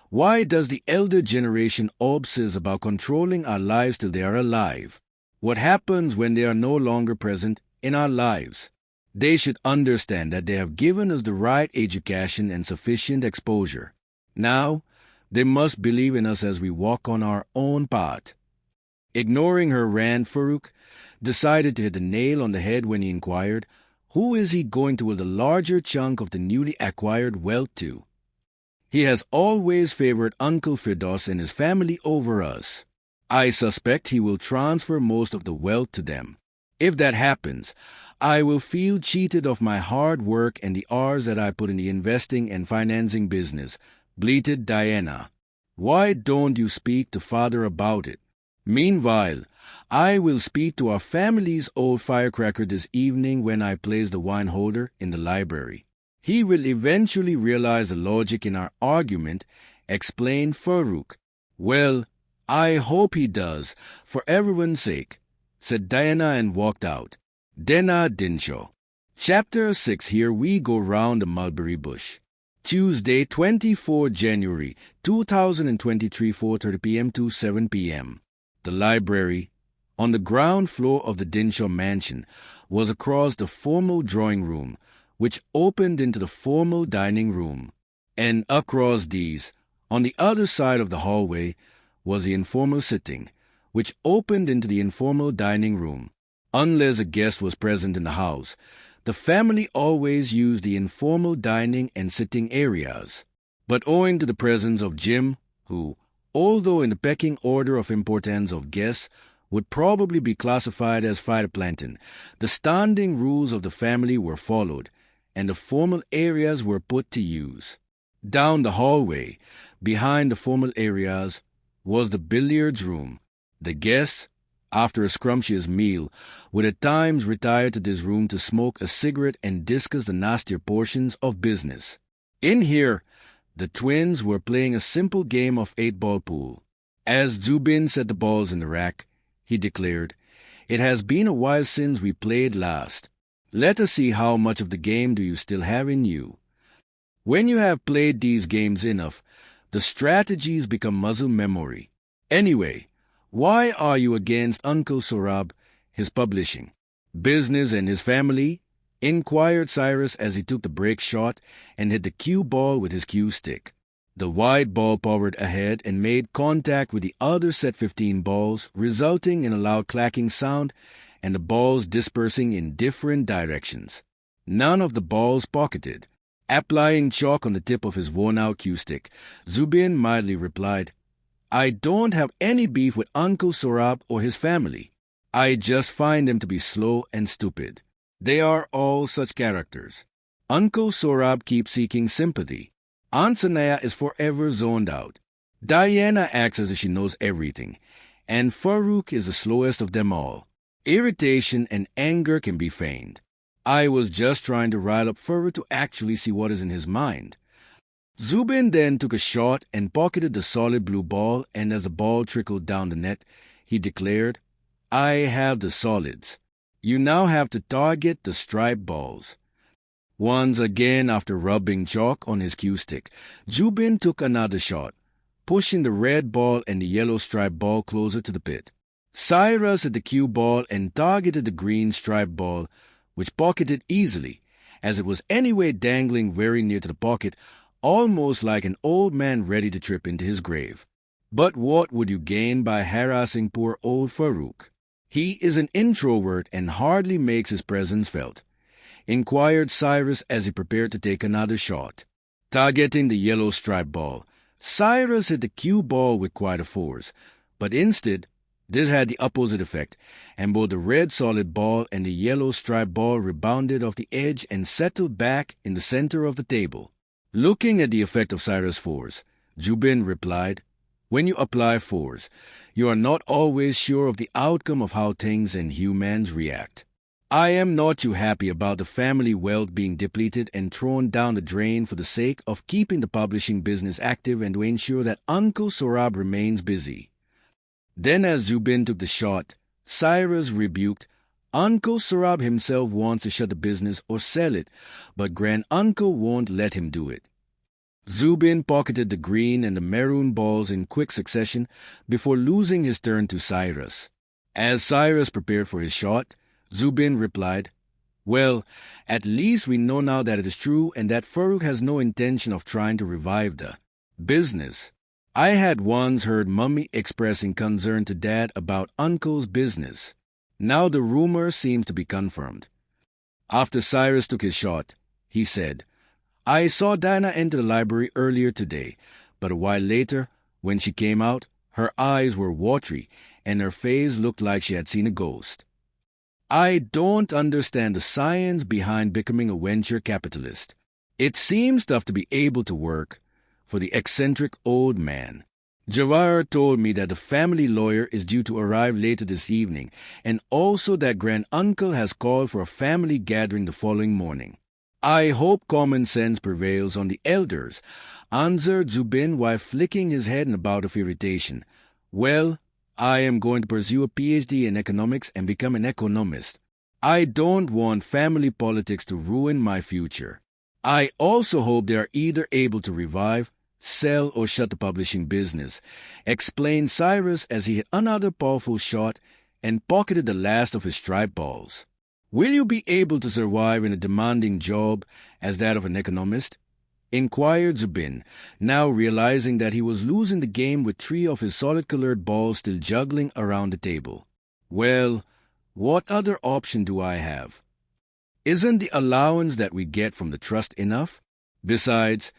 "Why does the elder generation obsess about controlling our lives till they are alive? What happens when they are no longer present in our lives? They should understand that they have given us the right education and sufficient exposure. Now, they must believe in us as we walk on our own path." Ignoring her rant, Farooq decided to hit the nail on the head when he inquired, "Who is he going to will the larger chunk of the newly acquired wealth to?" "He has always favored Uncle Firdaus and his family over us. I suspect he will transfer most of the wealth to them. If that happens, I will feel cheated of my hard work and the hours that I put in the investing and financing business," bleated Diana. "Why don't you speak to father about it? Meanwhile, I will speak to our family's old firecracker this evening when I place the wine holder in the library. He will eventually realize the logic in our argument," explained Farooq. "Well, I hope he does, for everyone's sake," said Diana and walked out. Dena Dinshaw. Chapter 6. Here we go round the mulberry bush. Tuesday, 24 January 2023, 4:30 p.m. to 7 p.m. The library, on the ground floor of the Dinshaw mansion, was across the formal drawing room, which opened into the formal dining room. And across these, on the other side of the hallway, was the informal sitting, which opened into the informal dining room. Unless a guest was present in the house, the family always used the informal dining and sitting areas. But owing to the presence of Jim, who, although in the pecking order of importance of guests, would probably be classified as phytoplankton, the standing rules of the family were followed, and the formal areas were put to use. Down the hallway, behind the formal areas, was the billiards room. The guests, after a scrumptious meal, would at times retire to this room to smoke a cigarette and discuss the nastier portions of business. In here, the twins were playing a simple game of 8-ball pool. As Zubin set the balls in the rack, he declared, "It has been a while since we played last. Let us see how much of the game do you still have in you. When you have played these games enough, the strategies become muscle memory. Anyway, why are you against Uncle Sorab, his publishing? Business and his family?" inquired Cyrus as he took the break shot and hit the cue ball with his cue stick. The white ball powered ahead and made contact with the other set 15 balls, resulting in a loud clacking sound and the balls dispersing in different directions. None of the balls pocketed. Applying chalk on the tip of his worn-out cue stick, Zubin mildly replied, "I don't have any beef with Uncle Sorab or his family. I just find them to be slow and stupid. They are all such characters. Uncle Sorab keeps seeking sympathy. Aunt Sanaya is forever zoned out. Diana acts as if she knows everything. And Farouk is the slowest of them all. Irritation and anger can be feigned. I was just trying to rile up Farouk to actually see what is in his mind." Zubin then took a shot and pocketed the solid blue ball, and as the ball trickled down the net, he declared, "I have the solids. You now have to target the striped balls." Once again, after rubbing chalk on his cue stick, Zubin took another shot, pushing the red ball and the yellow striped ball closer to the pit. Cyrus hit the cue ball and targeted the green striped ball, which pocketed easily, as it was anyway dangling very near to the pocket, almost like an old man ready to trip into his grave. But what would you gain by harassing poor old Farouk? He is an introvert and hardly makes his presence felt, inquired Cyrus as he prepared to take another shot. Targeting the yellow striped ball, Cyrus hit the cue ball with quite a force, but instead, this had the opposite effect, and both the red solid ball and the yellow striped ball rebounded off the edge and settled back in the center of the table. Looking at the effect of Cyrus' force, Zubin replied, "When you apply force, you are not always sure of the outcome of how things and humans react. I am not too happy about the family wealth being depleted and thrown down the drain for the sake of keeping the publishing business active and to ensure that Uncle Sorab remains busy." Then as Zubin took the shot, Cyrus rebuked, "Uncle Sorab himself wants to shut the business or sell it, but Grand-Uncle won't let him do it." Zubin pocketed the green and the maroon balls in quick succession before losing his turn to Cyrus. As Cyrus prepared for his shot, Zubin replied, "Well, at least we know now that it is true and that Farouk has no intention of trying to revive the business. I had once heard Mummy expressing concern to Dad about Uncle's business. Now the rumor seems to be confirmed." After Cyrus took his shot, he said, "I saw Dinah enter the library earlier today, but a while later, when she came out, her eyes were watery and her face looked like she had seen a ghost. I don't understand the science behind becoming a venture capitalist. It seems tough to be able to work for the eccentric old man. Jawahar told me that the family lawyer is due to arrive later this evening, and also that Grand-Uncle has called for a family gathering the following morning. I hope common sense prevails on the elders," answered Zubin while flicking his head in a bout of irritation. "Well, I am going to pursue a PhD in economics and become an economist. I don't want family politics to ruin my future. I also hope they are either able to revive, sell, or shut the publishing business," explained Cyrus as he hit another powerful shot and pocketed the last of his striped balls. "Will you be able to survive in a demanding job as that of an economist?" inquired Zubin, now realizing that he was losing the game with 3 of his solid-colored balls still juggling around the table. "Well, what other option do I have? Isn't the allowance that we get from the trust enough? Besides,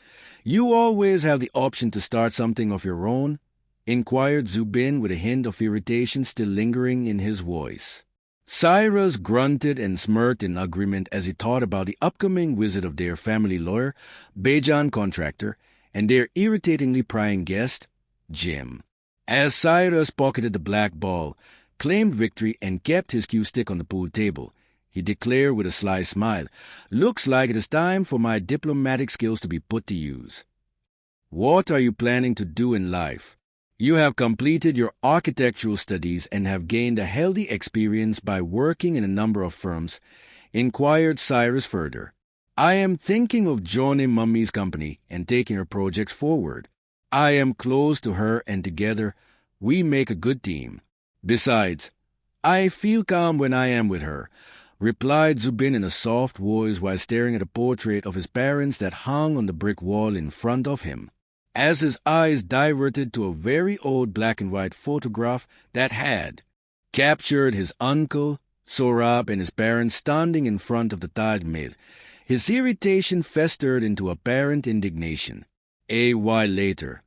you always have the option to start something of your own," inquired Zubin with a hint of irritation still lingering in his voice. Cyrus grunted and smirked in agreement as he thought about the upcoming visit of their family lawyer, Bejan contractor, and their irritatingly prying guest, Jim. As Cyrus pocketed the black ball, claimed victory, and kept his cue stick on the pool table, he declared with a sly smile, "Looks like it is time for my diplomatic skills to be put to use. What are you planning to do in life? You have completed your architectural studies and have gained a healthy experience by working in a number of firms," inquired Cyrus further. "I am thinking of joining Mummy's company and taking her projects forward. I am close to her and together we make a good team. Besides, I feel calm when I am with her," replied Zubin in a soft voice while staring at a portrait of his parents that hung on the brick wall in front of him. as his eyes diverted to a very old black-and-white photograph that had captured his uncle, Sohrab, and his parents standing in front of the Taj Mahal. His irritation festered into apparent indignation. A while later,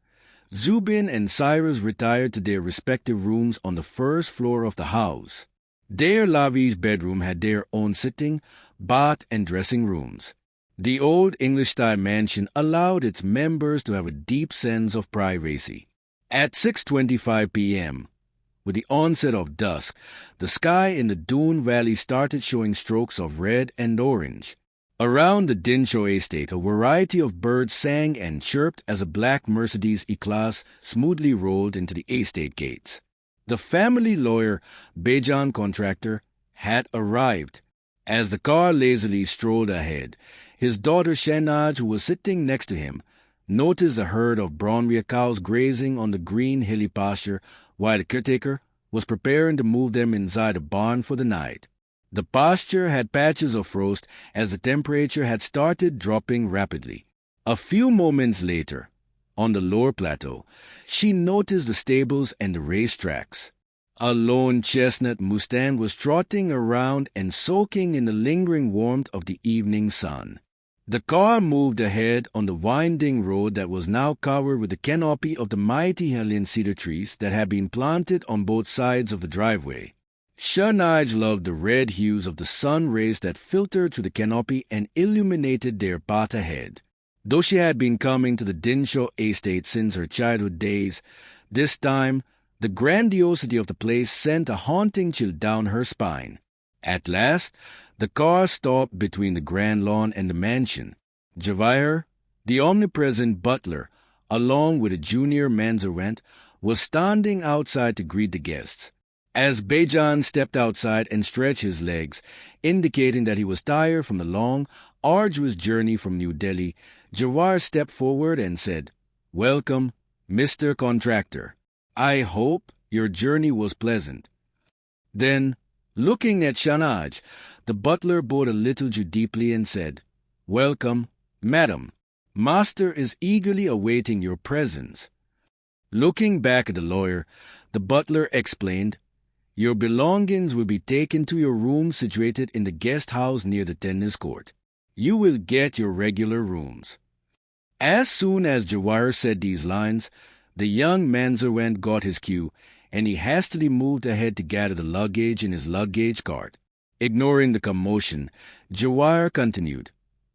Zubin and Cyrus retired to their respective rooms on the first floor of the house. Their lavish bedroom had their own sitting, bath, and dressing rooms. The old English-style mansion allowed its members to have a deep sense of privacy. At 6:25 p.m., with the onset of dusk, the sky in the Doon Valley started showing strokes of red and orange. Around the Dinshaw estate, a variety of birds sang and chirped as a black Mercedes E-Class smoothly rolled into the estate gates. The family lawyer, Bejan Contractor, had arrived. As the car lazily strolled ahead, his daughter Shehnaz, who was sitting next to him, noticed a herd of Brownrigg cows grazing on the green hilly pasture while the caretaker was preparing to move them inside a barn for the night. The pasture had patches of frost as the temperature had started dropping rapidly. A few moments later, on the lower plateau, she noticed the stables and the racetracks. A lone chestnut Mustang was trotting around and soaking in the lingering warmth of the evening sun. The car moved ahead on the winding road that was now covered with the canopy of the mighty Himalayan cedar trees that had been planted on both sides of the driveway. Shehnaz loved the red hues of the sun rays that filtered through the canopy and illuminated their path ahead. Though she had been coming to the Dinshaw estate since her childhood days, this time the grandiosity of the place sent a haunting chill down her spine. At last, the car stopped between the grand lawn and the mansion. Jawahir, the omnipresent butler, along with a junior manservant, was standing outside to greet the guests. As Bejan stepped outside and stretched his legs, indicating that he was tired from the long, arduous journey from New Delhi, Jawahir stepped forward and said, "Welcome, Mr. Contractor. I hope your journey was pleasant." Then, looking at Shehnaz, the butler bowed a little too deeply and said, "Welcome, madam. Master is eagerly awaiting your presence." Looking back at the lawyer, the butler explained, "Your belongings will be taken to your room situated in the guest house near the tennis court. You will get your regular rooms." As soon as Jawahir said these lines, the young manservant got his cue, and he hastily moved ahead to gather the luggage in his luggage cart. Ignoring the commotion, Jawahir continued,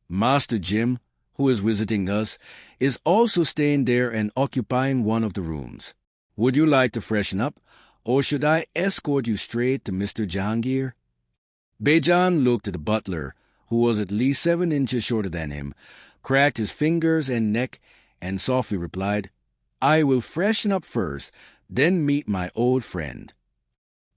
"Master Jim, who is visiting us, is also staying there and occupying one of the rooms. Would you like to freshen up, or should I escort you straight to Mr. Jahangir?" Bejan looked at the butler, who was at least 7 inches shorter than him, cracked his fingers and neck, and softly replied, "I will freshen up first, then meet my old friend."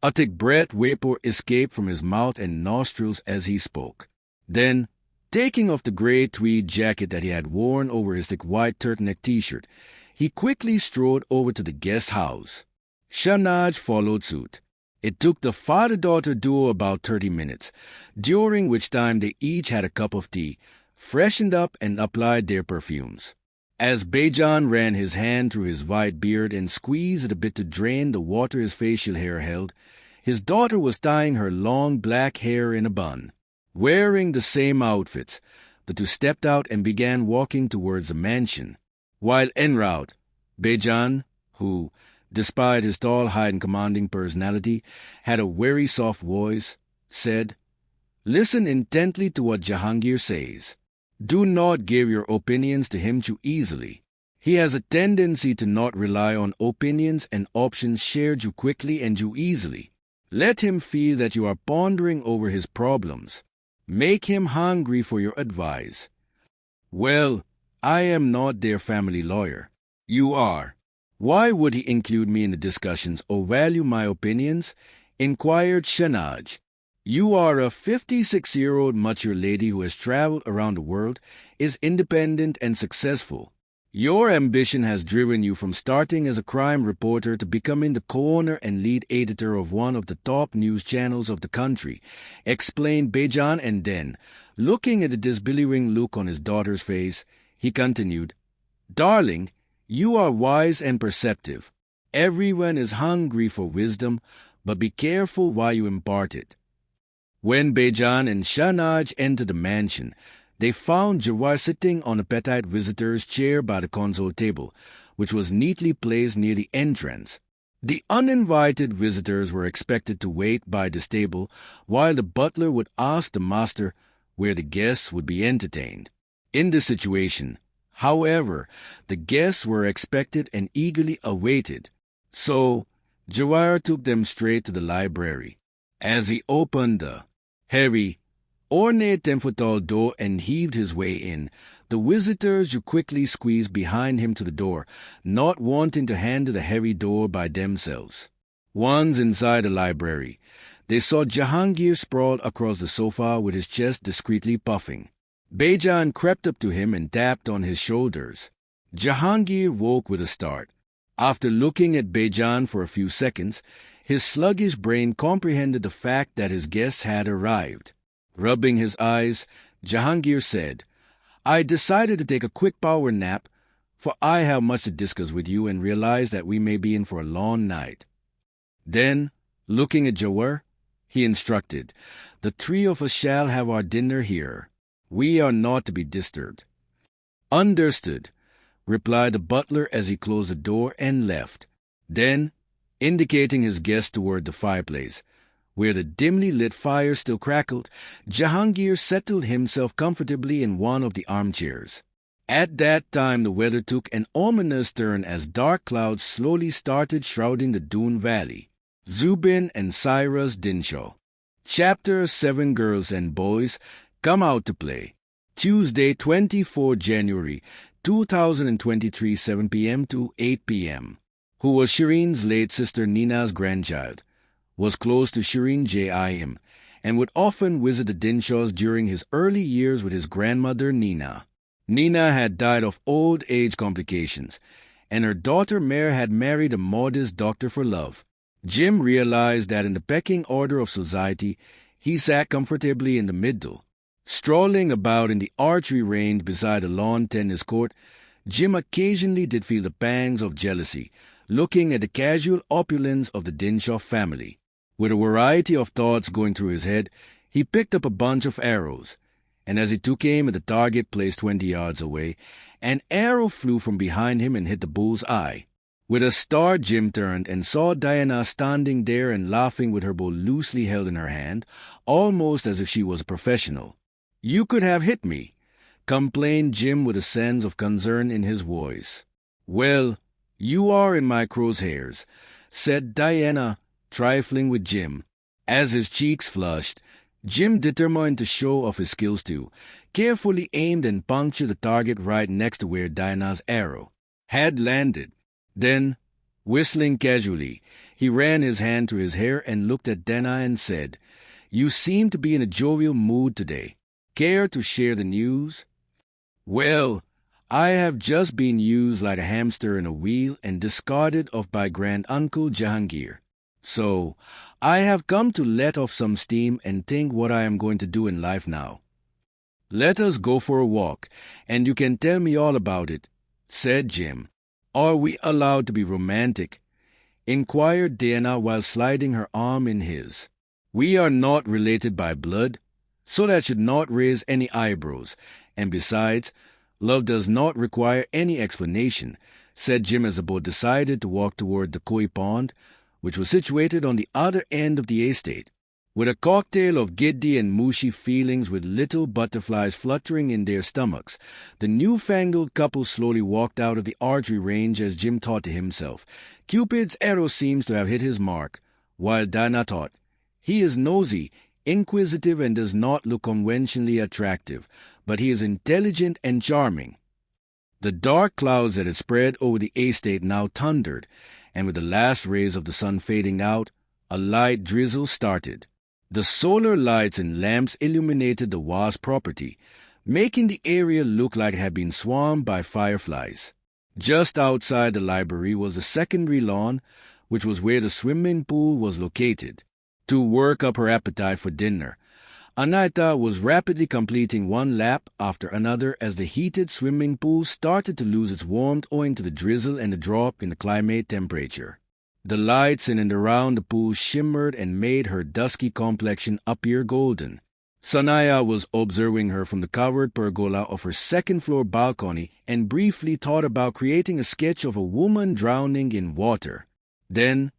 A thick breath vapor escaped from his mouth and nostrils as he spoke. Then, taking off the gray tweed jacket that he had worn over his thick white turtleneck t-shirt, he quickly strode over to the guest house. Shehnaz followed suit. It took the father-daughter duo about 30 minutes, during which time they each had a cup of tea, freshened up, and applied their perfumes. As Bejan ran his hand through his white beard and squeezed it a bit to drain the water his facial hair held, his daughter was tying her long black hair in a bun. Wearing the same outfits, the two stepped out and began walking towards the mansion. While en route, Bejan, who, despite his tall height and commanding personality, had a very soft voice, said, "Listen intently to what Jahangir says. Do not give your opinions to him too easily. He has a tendency to not rely on opinions and options shared too quickly and too easily. Let him feel that you are pondering over his problems. Make him hungry for your advice." "Well, I am not their family lawyer. You are. Why would he include me in the discussions or value my opinions?" inquired Shehnaz. "You are a 56-year-old mature lady who has traveled around the world, is independent and successful. Your ambition has driven you from starting as a crime reporter to becoming the co-owner and lead editor of one of the top news channels of the country," explained Bejan, and then, looking at the disbelieving look on his daughter's face, he continued, "Darling, You are wise and perceptive. Everyone is hungry for wisdom, but be careful while you impart it. When Bejan and Shahnaj entered the mansion, they found Jawar sitting on a petite visitor's chair by the console table, which was neatly placed near the entrance. The uninvited visitors were expected to wait by this table, while the butler would ask the master where the guests would be entertained. In this situation, however, the guests were expected and eagerly awaited. So, Jawar took them straight to the library. As he opened the heavy, ornate 10-foot-tall door and heaved his way in, the visitors quickly squeezed behind him to the door, not wanting to handle the heavy door by themselves. Once inside the library, they saw Jahangir sprawled across the sofa with his chest discreetly puffing. Bejan crept up to him and tapped on his shoulders. Jahangir woke with a start. After looking at Bejan for a few seconds, his sluggish brain comprehended the fact that his guests had arrived. Rubbing his eyes, Jahangir said, "I decided to take a quick power nap, for I have much to discuss with you and realize that we may be in for a long night." Then, looking at Jawar, he instructed, "The three of us shall have our dinner here. We are not to be disturbed." "Understood," replied the butler as he closed the door and left. Then, indicating his guest toward the fireplace, where the dimly lit fire still crackled, Jahangir settled himself comfortably in one of the armchairs. At that time the weather took an ominous turn as dark clouds slowly started shrouding the Doon Valley. Zubin and Cyrus Dinshaw. Chapter 7 Girls and Boys Come Out to Play. Tuesday, 24 January 2023, 7 p.m. to 8 p.m. Who was Shireen's late sister Nina's grandchild, was close to Shireen J.I.M., and would often visit the Dinshaws during his early years with his grandmother Nina. Nina had died of old age complications, and her daughter Mare had married a modest doctor for love. Jim realized that in the pecking order of society, he sat comfortably in the middle. Strolling about in the archery range beside a lawn tennis court, Jim occasionally did feel the pangs of jealousy, looking at the casual opulence of the Dinshaw family. With a variety of thoughts going through his head, he picked up a bunch of arrows, and as he took aim at the target placed 20 yards away, an arrow flew from behind him and hit the bull's eye. With a start, Jim turned and saw Diana standing there and laughing with her bow loosely held in her hand, almost as if she was a professional. "You could have hit me," complained Jim with a sense of concern in his voice. "Well, you are in my crosshairs," said Diana, trifling with Jim. As his cheeks flushed, Jim, determined to show off his skills too, carefully aimed and punctured the target right next to where Diana's arrow had landed. Then, whistling casually, he ran his hand through his hair and looked at Diana and said, "You seem to be in a jovial mood today. Care to share the news?" "Well, I have just been used like a hamster in a wheel and discarded of by grand-uncle Jahangir. So, I have come to let off some steam and think what I am going to do in life now." "Let us go for a walk, and you can tell me all about it," said Jim. "Are we allowed to be romantic?" inquired Diana while sliding her arm in his. "We are not related by blood, so that should not raise any eyebrows, and besides, love does not require any explanation," said Jim as the boat decided to walk toward the koi pond, which was situated on the other end of the estate. With a cocktail of giddy and mushy feelings with little butterflies fluttering in their stomachs, the newfangled couple slowly walked out of the archery range as Jim thought to himself, "Cupid's arrow seems to have hit his mark," while Diana thought, "He is nosy, inquisitive, and does not look conventionally attractive, but he is intelligent and charming." The dark clouds that had spread over the estate now thundered, and with the last rays of the sun fading out, a light drizzle started. The solar lights and lamps illuminated the vast property, making the area look like it had been swarmed by fireflies. Just outside the library was the secondary lawn, which was where the swimming pool was located. To work up her appetite for dinner, Anaita was rapidly completing one lap after another as the heated swimming pool started to lose its warmth owing to the drizzle and the drop in the climate temperature. The lights in and around the pool shimmered and made her dusky complexion appear golden. Sanaya was observing her from the covered pergola of her second-floor balcony and briefly thought about creating a sketch of a woman drowning in water. Then,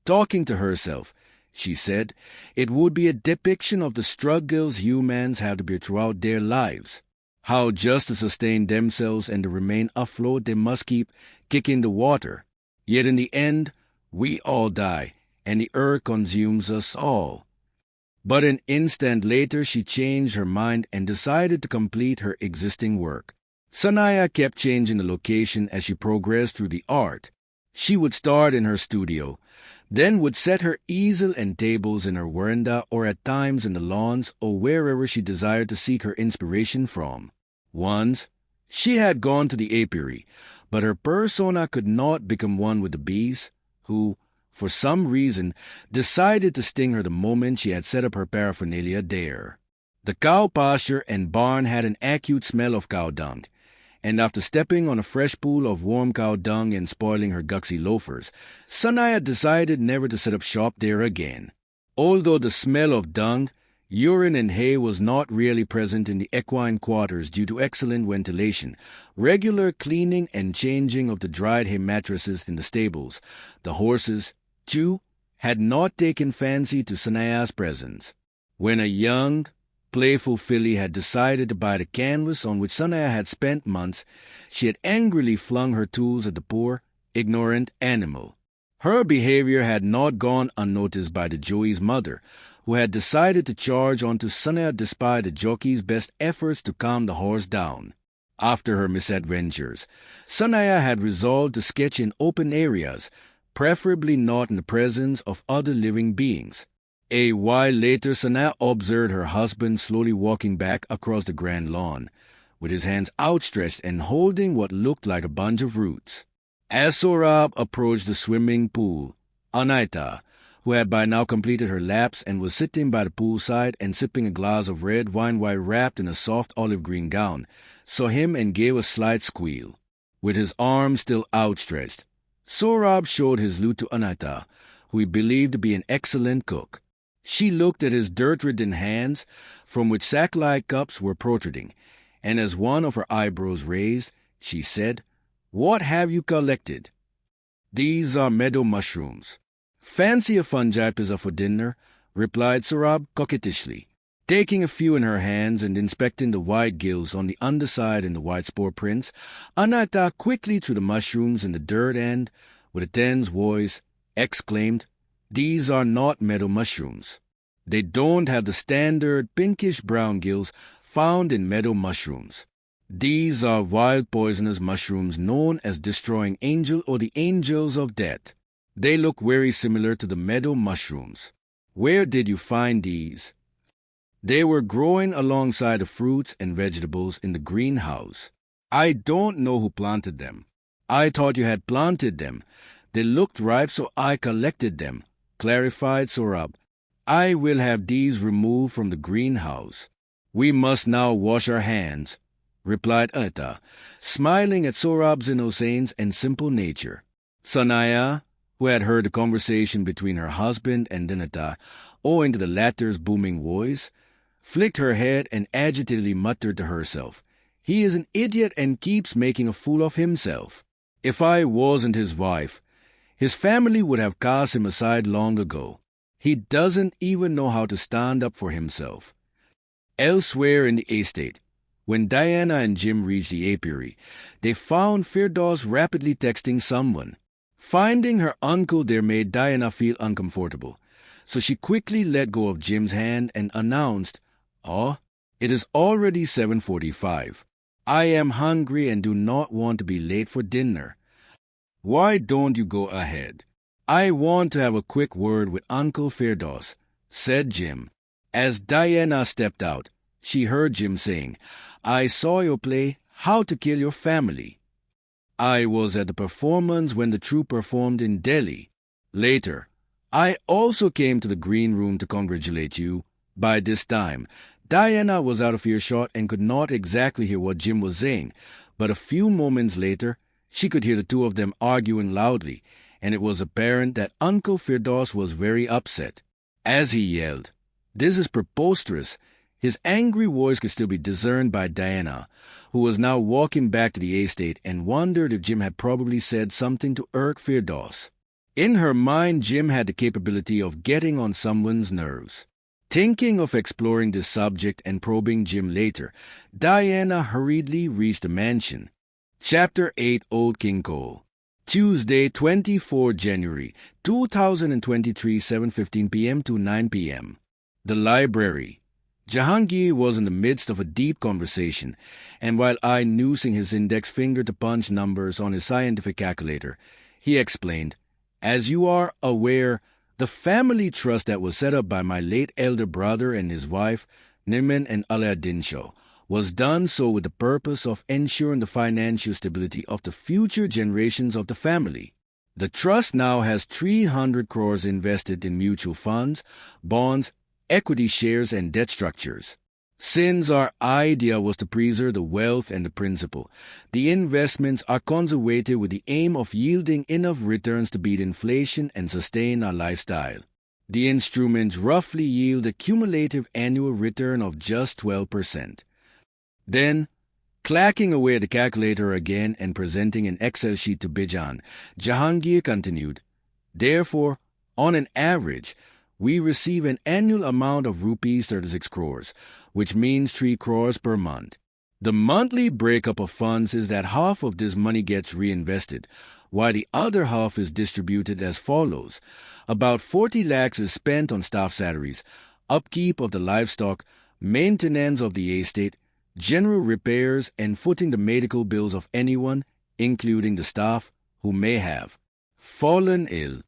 talking to herself, she said, it would be a depiction of the struggles humans have to bear throughout their lives. How just to sustain themselves and to remain afloat they must keep kicking the water. Yet in the end, we all die, and the earth consumes us all. But an instant later she changed her mind and decided to complete her existing work. Sanaya kept changing the location as she progressed through the art. She would start in her studio, then would set her easel and tables in her veranda or at times in the lawns or wherever she desired to seek her inspiration from. Once, she had gone to the apiary, but her persona could not become one with the bees, who, for some reason, decided to sting her the moment she had set up her paraphernalia there. The cow pasture and barn had an acute smell of cow dung, and after stepping on a fresh pool of warm cow dung and spoiling her guxy loafers, Sanaya decided never to set up shop there again. Although the smell of dung, urine and hay was not really present in the equine quarters due to excellent ventilation, regular cleaning and changing of the dried hay mattresses in the stables, the horses, too, had not taken fancy to Sanaya's presence. When a young, playful filly had decided to buy the canvas on which Sanaya had spent months, she had angrily flung her tools at the poor, ignorant animal. Her behavior had not gone unnoticed by the joey's mother, who had decided to charge onto Sanaya despite the jockey's best efforts to calm the horse down. After her misadventures, Sanaya had resolved to sketch in open areas, preferably not in the presence of other living beings. A while later, Sanaya observed her husband slowly walking back across the grand lawn, with his hands outstretched and holding what looked like a bunch of roots. As Sorab approached the swimming pool, Anaita, who had by now completed her laps and was sitting by the poolside and sipping a glass of red wine while wrapped in a soft olive-green gown, saw him and gave a slight squeal. With his arms still outstretched, Sorab showed his lute to Anaita, who he believed to be an excellent cook. She looked at his dirt-ridden hands, from which sack-like cups were protruding, and as one of her eyebrows raised, she said, "What have you collected?" "These are meadow mushrooms." "Fancy a fungi pizza for dinner," replied Sorab coquettishly, taking a few in her hands and inspecting the white gills on the underside and the white spore prints. Anaita quickly threw the mushrooms in the dirt and, with a tense voice, exclaimed, "These are not meadow mushrooms. They don't have the standard pinkish-brown gills found in meadow mushrooms. These are wild poisonous mushrooms known as destroying angel or the angels of death. They look very similar to the meadow mushrooms. Where did you find these?" "They were growing alongside the fruits and vegetables in the greenhouse. I don't know who planted them. I thought you had planted them. They looked ripe, so I collected them," clarified Sorab. "I will have these removed from the greenhouse." "We must now wash our hands," replied Anaita, smiling at Sorab's innocence and simple nature. Sanaya, who had heard the conversation between her husband and Anaita, owing to the latter's booming voice, flicked her head and agitatedly muttered to herself, "He is an idiot and keeps making a fool of himself. If I wasn't his wife, his family would have cast him aside long ago. He doesn't even know how to stand up for himself." Elsewhere in the estate, when Diana and Jim reached the apiary, they found Firdaus rapidly texting someone. Finding her uncle there made Diana feel uncomfortable, so she quickly let go of Jim's hand and announced, "Oh, it is already 7:45. I am hungry and do not want to be late for dinner." "Why don't you go ahead? I want to have a quick word with Uncle Firdaus," said Jim. As Diana stepped out, she heard Jim saying, "I saw your play, How to Kill Your Family. I was at the performance when the troupe performed in Delhi. Later, I also came to the green room to congratulate you. By this time, Diana was out of earshot and could not exactly hear what Jim was saying, but a few moments later, she could hear the two of them arguing loudly, and it was apparent that Uncle Firdaus was very upset. As he yelled, "This is preposterous!" his angry voice could still be discerned by Diana, who was now walking back to the estate and wondered if Jim had probably said something to irk Firdaus. In her mind, Jim had the capability of getting on someone's nerves. Thinking of exploring this subject and probing Jim later, Diana hurriedly reached the mansion. Chapter 8, Old King Cole. Tuesday, 24 January, 2023, 7:15 p.m. to 9 p.m. The library. Jahangir was in the midst of a deep conversation, and while I using his index finger to punch numbers on his scientific calculator, he explained, "As you are aware, the family trust that was set up by my late elder brother and his wife, Niman and Aladdin Shah, was done so with the purpose of ensuring the financial stability of the future generations of the family. The trust now has 300 crores invested in mutual funds, bonds, equity shares, and debt structures. Since our idea was to preserve the wealth and the principal, the investments are conservative with the aim of yielding enough returns to beat inflation and sustain our lifestyle. The instruments roughly yield a cumulative annual return of just 12%. Then, clacking away at the calculator again and presenting an Excel sheet to Bijan, Jahangir continued, "Therefore, on an average, we receive an annual amount of rupees 36 crores, which means 3 crores per month. The monthly breakup of funds is that half of this money gets reinvested, while the other half is distributed as follows. About 40 lakhs is spent on staff salaries, upkeep of the livestock, maintenance of the estate, general repairs, and footing the medical bills of anyone, including the staff, who may have fallen ill.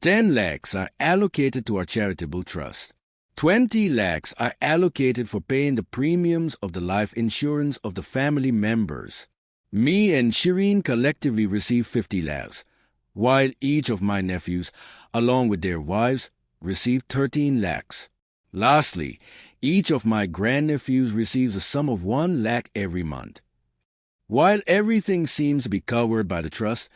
10 lakhs are allocated to our charitable trust. 20 lakhs are allocated for paying the premiums of the life insurance of the family members. Me and Shireen collectively receive 50 lakhs, while each of my nephews, along with their wives, receive 13 lakhs. Lastly, each of my grandnephews receives a sum of 1 lakh every month. While everything seems to be covered by the trust,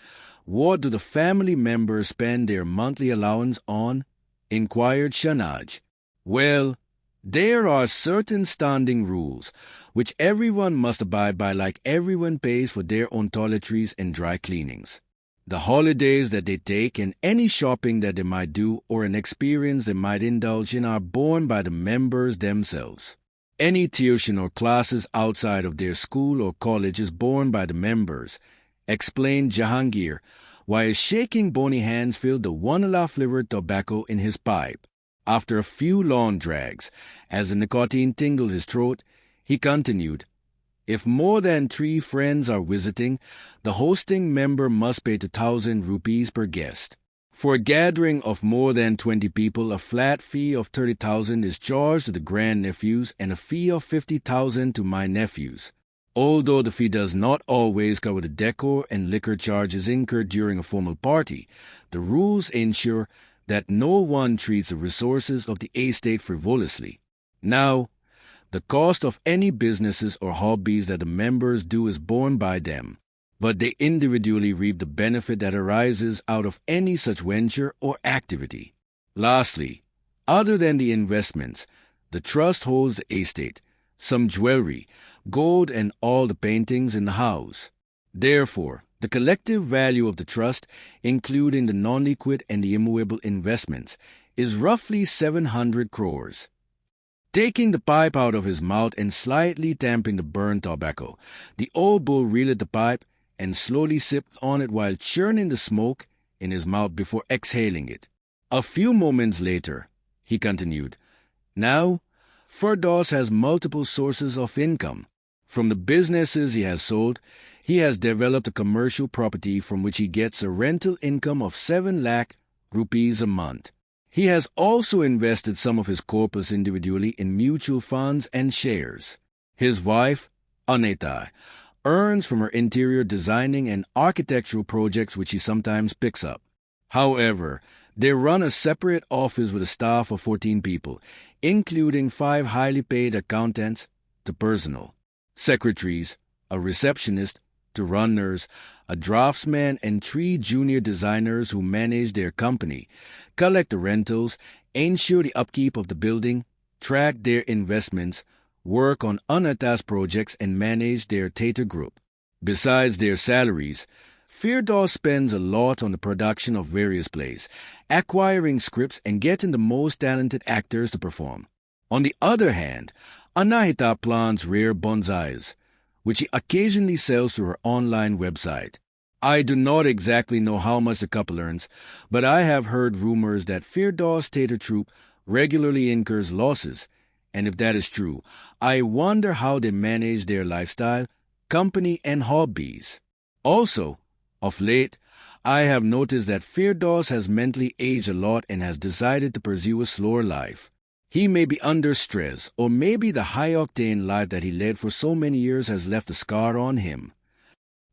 what do the family members spend their monthly allowance on?" inquired Shanaj. "Well, there are certain standing rules, which everyone must abide by, like everyone pays for their own toiletries and dry cleanings. The holidays that they take and any shopping that they might do or an experience they might indulge in are borne by the members themselves. Any tuition or classes outside of their school or college is borne by the members," explained Jahangir, while his shaking bony hands filled the vanilla-flavored tobacco in his pipe. After a few long drags, as the nicotine tingled his throat, he continued, "If more than 3 friends are visiting, the hosting member must pay 2,000 rupees per guest. For a gathering of more than 20 people, a flat fee of 30,000 is charged to the grandnephews and a fee of 50,000 to my nephews. Although the fee does not always cover the decor and liquor charges incurred during a formal party, the rules ensure that no one treats the resources of the estate frivolously. Now, the cost of any businesses or hobbies that the members do is borne by them, but they individually reap the benefit that arises out of any such venture or activity. Lastly, other than the investments, the trust holds the estate, some jewelry, gold, and all the paintings in the house. Therefore, the collective value of the trust, including the non-liquid and the immovable investments, is roughly 700 crores. Taking the pipe out of his mouth and slightly tamping the burned tobacco, the old bull relit the pipe and slowly sipped on it while churning the smoke in his mouth before exhaling it. A few moments later, he continued, "Now, Firdaus has multiple sources of income. From the businesses he has sold, he has developed a commercial property from which he gets a rental income of 7 lakh rupees a month. He has also invested some of his corpus individually in mutual funds and shares. His wife, Aneta, earns from her interior designing and architectural projects which she sometimes picks up. However, they run a separate office with a staff of 14 people, including 5 highly paid accountants to personal, secretaries, a receptionist to runners, a draftsman, and 3 junior designers who manage their company, collect the rentals, ensure the upkeep of the building, track their investments, work on unattached projects, and manage their theater group. Besides their salaries, Firdaus spends a lot on the production of various plays, acquiring scripts and getting the most talented actors to perform. On the other hand, Anahita plants rare bonsais, which he occasionally sells through her online website. I do not exactly know how much the couple earns, but I have heard rumors that Firdaus' theater troupe regularly incurs losses, and if that is true, I wonder how they manage their lifestyle, company, and hobbies. Also, of late, I have noticed that Firdaus has mentally aged a lot and has decided to pursue a slower life. He may be under stress, or maybe the high-octane life that he led for so many years has left a scar on him.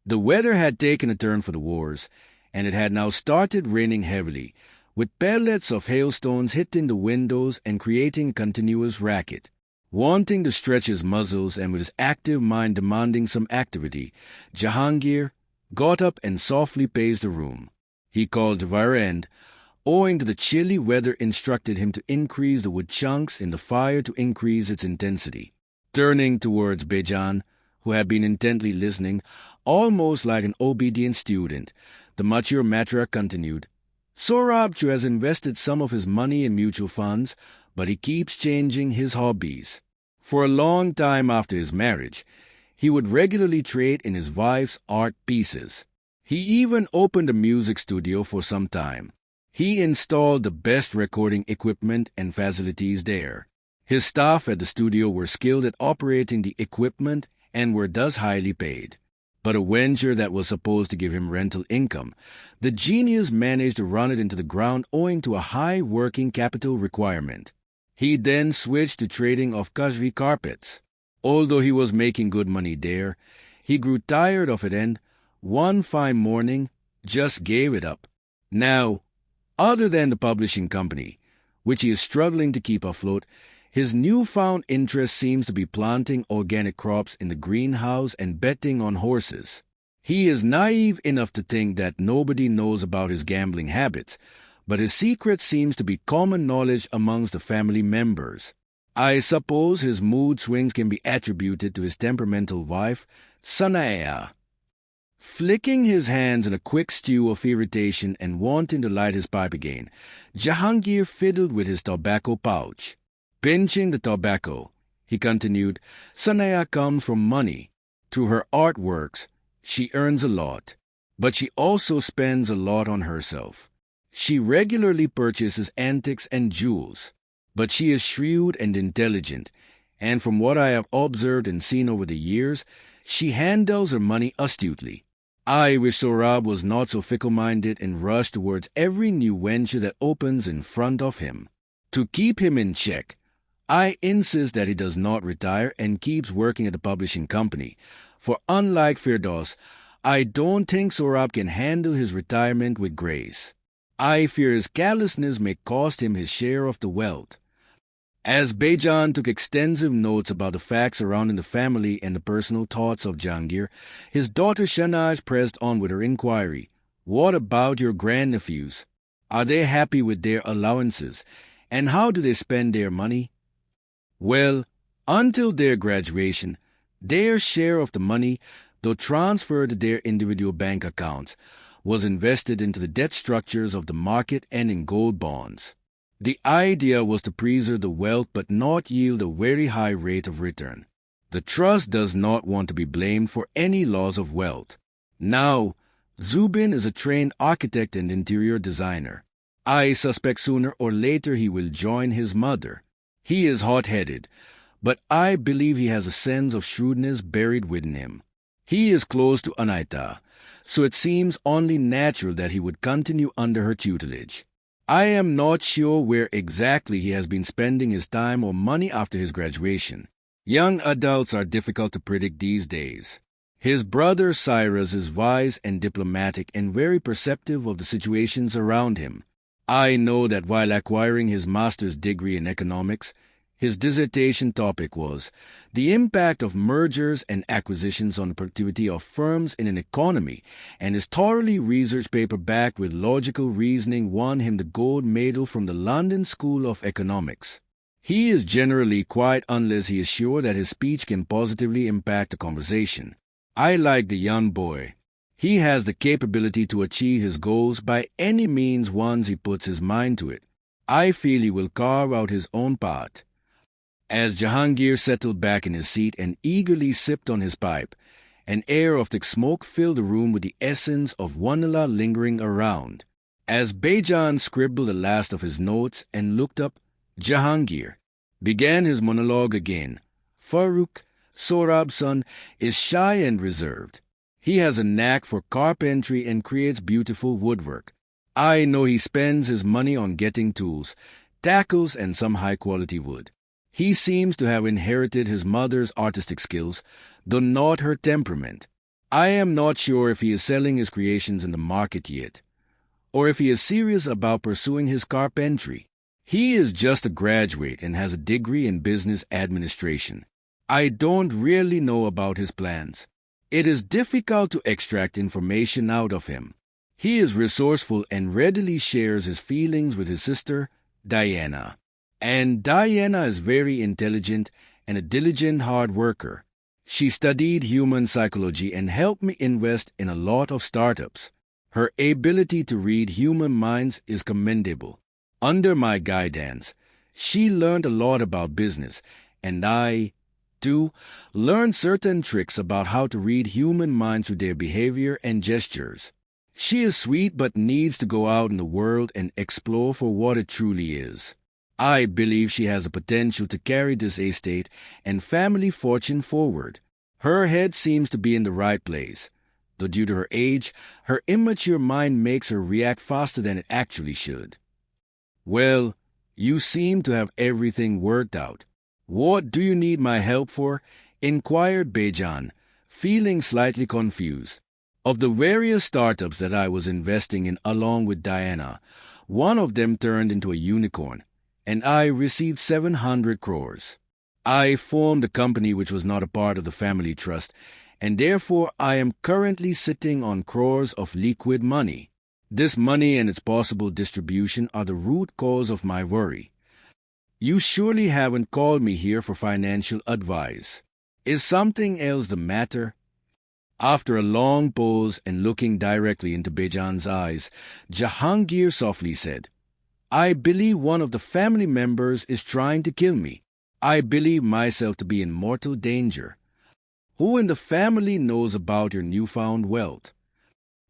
The weather had taken a turn for the worse, and it had now started raining heavily, with pellets of hailstones hitting the windows and creating continuous racket. Wanting to stretch his muscles and with his active mind demanding some activity, Jahangir got up and softly paced the room. He called Virend, owing to the chilly weather, instructed him to increase the wood chunks in the fire to increase its intensity. Turning towards Bejan, who had been intently listening, almost like an obedient student, the mature matriarch continued, Sorabchu has invested some of his money in mutual funds, but he keeps changing his hobbies. For a long time after his marriage, he would regularly trade in his wife's art pieces. He even opened a music studio for some time. He installed the best recording equipment and facilities there. His staff at the studio were skilled at operating the equipment and were thus highly paid. But a venture that was supposed to give him rental income, the genius managed to run it into the ground owing to a high working capital requirement. He then switched to trading of Kashvi carpets. Although he was making good money there, he grew tired of it and, one fine morning, just gave it up. Now, other than the publishing company, which he is struggling to keep afloat, his newfound interest seems to be planting organic crops in the greenhouse and betting on horses. He is naive enough to think that nobody knows about his gambling habits, but his secret seems to be common knowledge amongst the family members. I suppose his mood swings can be attributed to his temperamental wife, Sanaya. Flicking his hands in a quick stew of irritation and wanting to light his pipe again, Jahangir fiddled with his tobacco pouch. Pinching the tobacco, he continued, Sanaya comes from money. Through her artworks, she earns a lot, but she also spends a lot on herself. She regularly purchases antiques and jewels, but she is shrewd and intelligent, and from what I have observed and seen over the years, she handles her money astutely. I wish Sorab was not so fickle-minded and rushed towards every new venture that opens in front of him. To keep him in check, I insist that he does not retire and keeps working at the publishing company, for unlike Firdaus, I don't think Sorab can handle his retirement with grace. I fear his callousness may cost him his share of the wealth. As Bejan took extensive notes about the facts surrounding the family and the personal thoughts of Jahangir, his daughter Shanaj pressed on with her inquiry. What about your grandnephews? Are they happy with their allowances? And how do they spend their money? Well, until their graduation, their share of the money, though transferred to their individual bank accounts, was invested into the debt structures of the market and in gold bonds. The idea was to preserve the wealth but not yield a very high rate of return. The trust does not want to be blamed for any loss of wealth. Now, Zubin is a trained architect and interior designer. I suspect sooner or later he will join his mother. He is hot-headed, but I believe he has a sense of shrewdness buried within him. He is close to Anaita, so it seems only natural that he would continue under her tutelage. I am not sure where exactly he has been spending his time or money after his graduation. Young adults are difficult to predict these days. His brother Cyrus is wise and diplomatic and very perceptive of the situations around him. I know that while acquiring his master's degree in economics, his dissertation topic was the impact of mergers and acquisitions on the productivity of firms in an economy, and his thoroughly researched paper backed with logical reasoning won him the gold medal from the London School of Economics. He is generally quiet unless he is sure that his speech can positively impact the conversation. I like the young boy. He has the capability to achieve his goals by any means once he puts his mind to it. I feel he will carve out his own path. As Jahangir settled back in his seat and eagerly sipped on his pipe, an air of thick smoke filled the room with the essence of vanilla lingering around. As Baijan scribbled the last of his notes and looked up, Jahangir began his monologue again. Farooq, Sohrab's son, is shy and reserved. He has a knack for carpentry and creates beautiful woodwork. I know he spends his money on getting tools, tackles, and some high-quality wood. He seems to have inherited his mother's artistic skills, though not her temperament. I am not sure if he is selling his creations in the market yet, or if he is serious about pursuing his carpentry. He is just a graduate and has a degree in business administration. I don't really know about his plans. It is difficult to extract information out of him. He is resourceful and readily shares his feelings with his sister, Diana. And Diana is very intelligent and a diligent hard worker. She studied human psychology and helped me invest in a lot of startups. Her ability to read human minds is commendable. Under my guidance, she learned a lot about business, and I, too, learned certain tricks about how to read human minds through their behavior and gestures. She is sweet but needs to go out in the world and explore for what it truly is. I believe she has the potential to carry this estate and family fortune forward. Her head seems to be in the right place, though due to her age, her immature mind makes her react faster than it actually should. Well, you seem to have everything worked out. What do you need my help for? Inquired Baijan, feeling slightly confused. Of the various startups that I was investing in along with Diana, one of them turned into a unicorn, and I received 700 crores. I formed a company which was not a part of the family trust, and therefore I am currently sitting on crores of liquid money. This money and its possible distribution are the root cause of my worry. You surely haven't called me here for financial advice. Is something else the matter? After a long pause and looking directly into Baijan's eyes, Jahangir softly said, I believe one of the family members is trying to kill me. I believe myself to be in mortal danger. Who in the family knows about your newfound wealth?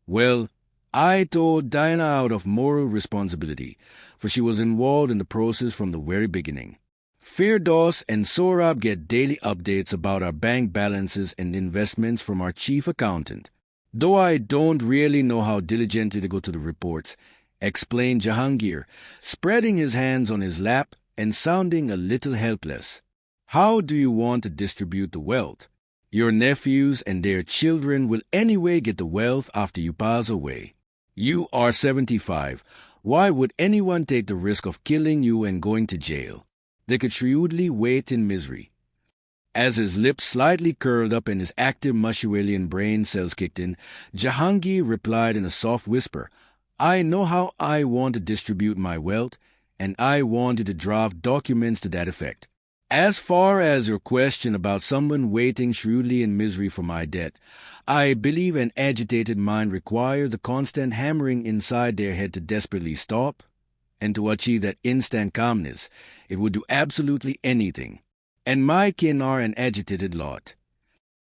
Well, I told Diana out of moral responsibility, for she was involved in the process from the very beginning. Firdaus and Sohrab get daily updates about our bank balances and investments from our chief accountant. Though I don't really know how diligently to go to the reports, explained Jahangir, spreading his hands on his lap and sounding a little helpless. How do you want to distribute the wealth? Your nephews and their children will anyway get the wealth after you pass away. You are 75. Why would anyone take the risk of killing you and going to jail? They could shrewdly wait in misery. As his lips slightly curled up and his active Machiavellian brain cells kicked in, Jahangir replied in a soft whisper, I know how I want to distribute my wealth, and I wanted to draft documents to that effect. As far as your question about someone waiting shrewdly in misery for my debt, I believe an agitated mind requires the constant hammering inside their head to desperately stop, and to achieve that instant calmness, it would do absolutely anything. And my kin are an agitated lot.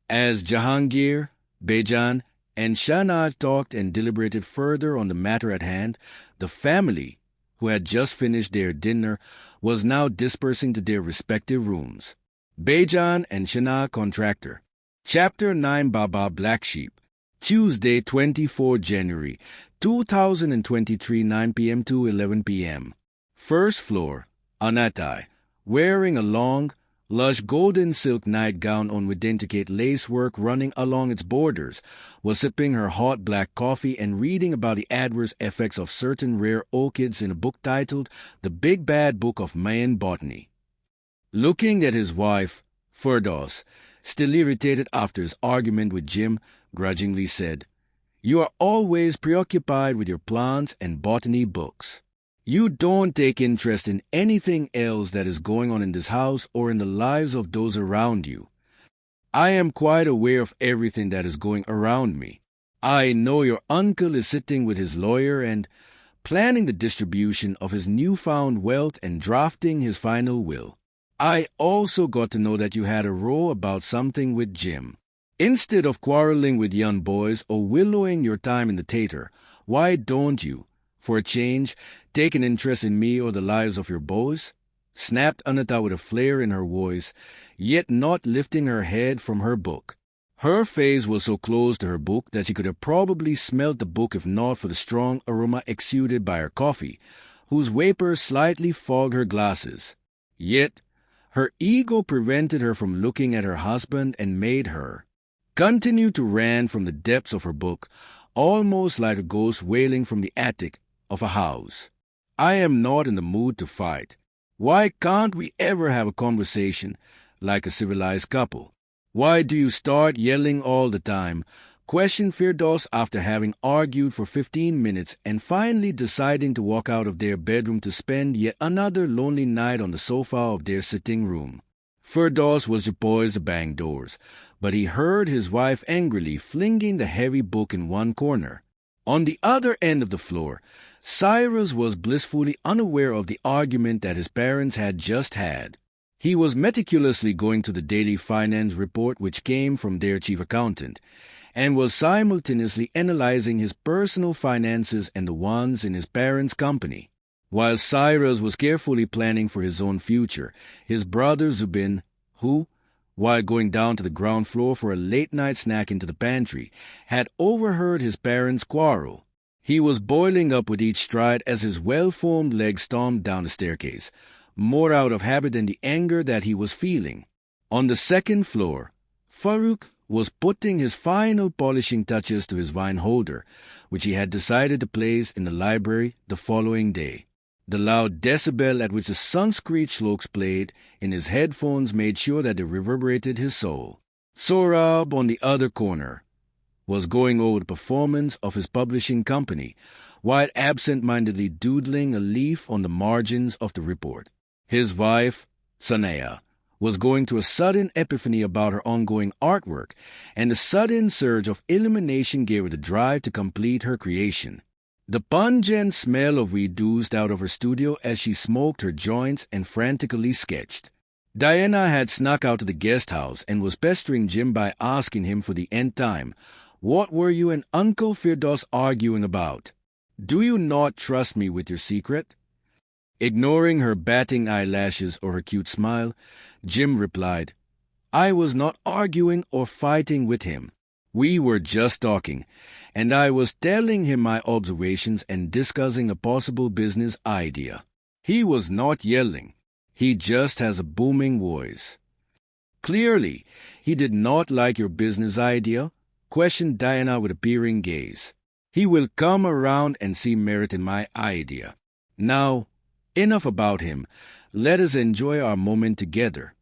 As Jahangir, Baijan, and Shahnaz talked and deliberated further on the matter at hand, the family, who had just finished their dinner, was now dispersing to their respective rooms. Baijan and Shahnaz Contractor. Chapter 9 Baba Black Sheep. Tuesday, 24 January, 2023, 9 p.m. to 11 p.m. First floor, Anatai, wearing a long, lush golden silk nightgown on with intricate lacework running along its borders, was sipping her hot black coffee and reading about the adverse effects of certain rare orchids in a book titled The Big Bad Book of Mayan Botany. Looking at his wife, Firdaus, still irritated after his argument with Jim, grudgingly said, "You are always preoccupied with your plants and botany books. You don't take interest in anything else that is going on in this house or in the lives of those around you. I am quite aware of everything that is going around me. I know your uncle is sitting with his lawyer and planning the distribution of his newfound wealth and drafting his final will. I also got to know that you had a row about something with Jim. Instead of quarreling with young boys or willowing your time in the tater, why don't you, for a change, take an interest in me or the lives of your boys?" snapped Anata with a flare in her voice, yet not lifting her head from her book. Her face was so close to her book that she could have probably smelled the book if not for the strong aroma exuded by her coffee, whose vapors slightly fogged her glasses. Yet her ego prevented her from looking at her husband and made her continue to rant from the depths of her book, almost like a ghost wailing from the attic of a house. "I am not in the mood to fight. Why can't we ever have a conversation like a civilized couple? Why do you start yelling all the time?" questioned Firdaus after having argued for 15 minutes and finally deciding to walk out of their bedroom to spend yet another lonely night on the sofa of their sitting room. Firdaus was poised to bang doors, but he heard his wife angrily flinging the heavy book in one corner. On the other end of the floor, Cyrus was blissfully unaware of the argument that his parents had just had. He was meticulously going through the daily finance report which came from their chief accountant, and was simultaneously analyzing his personal finances and the ones in his parents' company. While Cyrus was carefully planning for his own future, his brother Zubin, who, while going down to the ground floor for a late-night snack into the pantry, had overheard his parents' quarrel. He was boiling up with each stride as his well-formed legs stomped down the staircase, more out of habit than the anger that he was feeling. On the second floor, Farouk was putting his final polishing touches to his wine holder, which he had decided to place in the library the following day. The loud decibel at which the sun-screeched slokes played in his headphones made sure that they reverberated his soul. Sohrab, on the other corner, was going over the performance of his publishing company, while absent-mindedly doodling a leaf on the margins of the report. His wife, Sanaya, was going through a sudden epiphany about her ongoing artwork, and the sudden surge of illumination gave her the drive to complete her creation. The pungent smell of weed oozed out of her studio as she smoked her joints and frantically sketched. Diana had snuck out to the guest house and was pestering Jim by asking him for the nth time, "What were you and Uncle Firdaus arguing about? Do you not trust me with your secret?" Ignoring her batting eyelashes or her cute smile, Jim replied, "I was not arguing or fighting with him. We were just talking, and I was telling him my observations and discussing a possible business idea. He was not yelling. He just has a booming voice." "Clearly, he did not like your business idea?" questioned Diana with a peering gaze. "He will come around and see merit in my idea. Now, enough about him. Let us enjoy our moment together."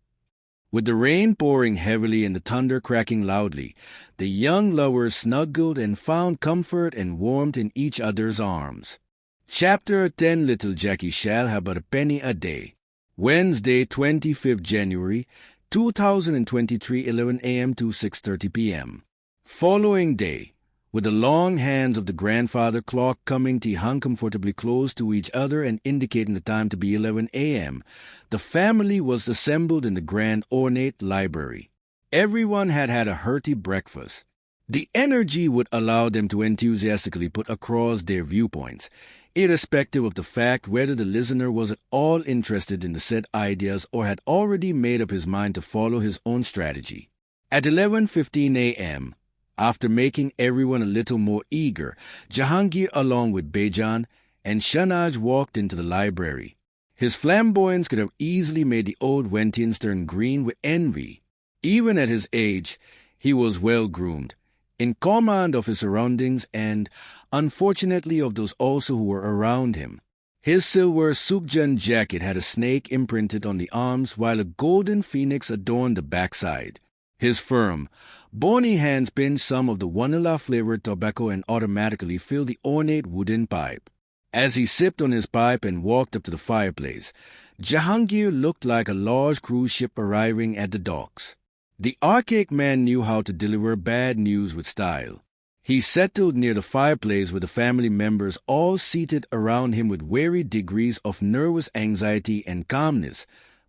With the rain pouring heavily and the thunder cracking loudly, the young lovers snuggled and found comfort and warmth in each other's arms. Chapter 10. Little Jackie shall have but a penny a day. Wednesday, 25th January, 2023, 11 a.m. to 6:30 p.m. Following day, with the long hands of the grandfather clock coming to uncomfortably close to each other and indicating the time to be 11 a.m., the family was assembled in the grand ornate library. Everyone had had a hearty breakfast. The energy would allow them to enthusiastically put across their viewpoints, irrespective of the fact whether the listener was at all interested in the said ideas or had already made up his mind to follow his own strategy. At 11:15 a.m., after making everyone a little more eager, Jahangir, along with Bejan and Shanaj, walked into the library. His flamboyance could have easily made the old Wentians turn green with envy. Even at his age, he was well-groomed, in command of his surroundings and, unfortunately, of those also who were around him. His silver Sukjan jacket had a snake imprinted on the arms, while a golden phoenix adorned the backside. His firm, bony hands pinched some of the vanilla-flavored tobacco and automatically filled the ornate wooden pipe. As he sipped on his pipe and walked up to the fireplace, Jahangir looked like a large cruise ship arriving at the docks. The archaic man knew how to deliver bad news with style. He settled near the fireplace with the family members all seated around him with varied degrees of nervous anxiety and calmness,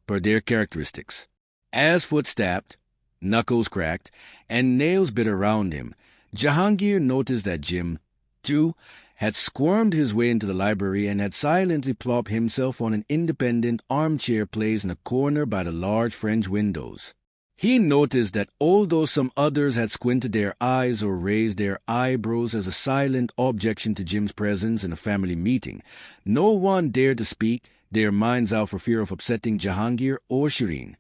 per their characteristics. As foot tapped, knuckles cracked, and nails bit around him, Jahangir noticed that Jim, too, had squirmed his way into the library and had silently plopped himself on an independent armchair placed in a corner by the large French windows. He noticed that although some others had squinted their eyes or raised their eyebrows as a silent objection to Jim's presence in a family meeting, no one dared to speak their minds out for fear of upsetting Jahangir or Shireen.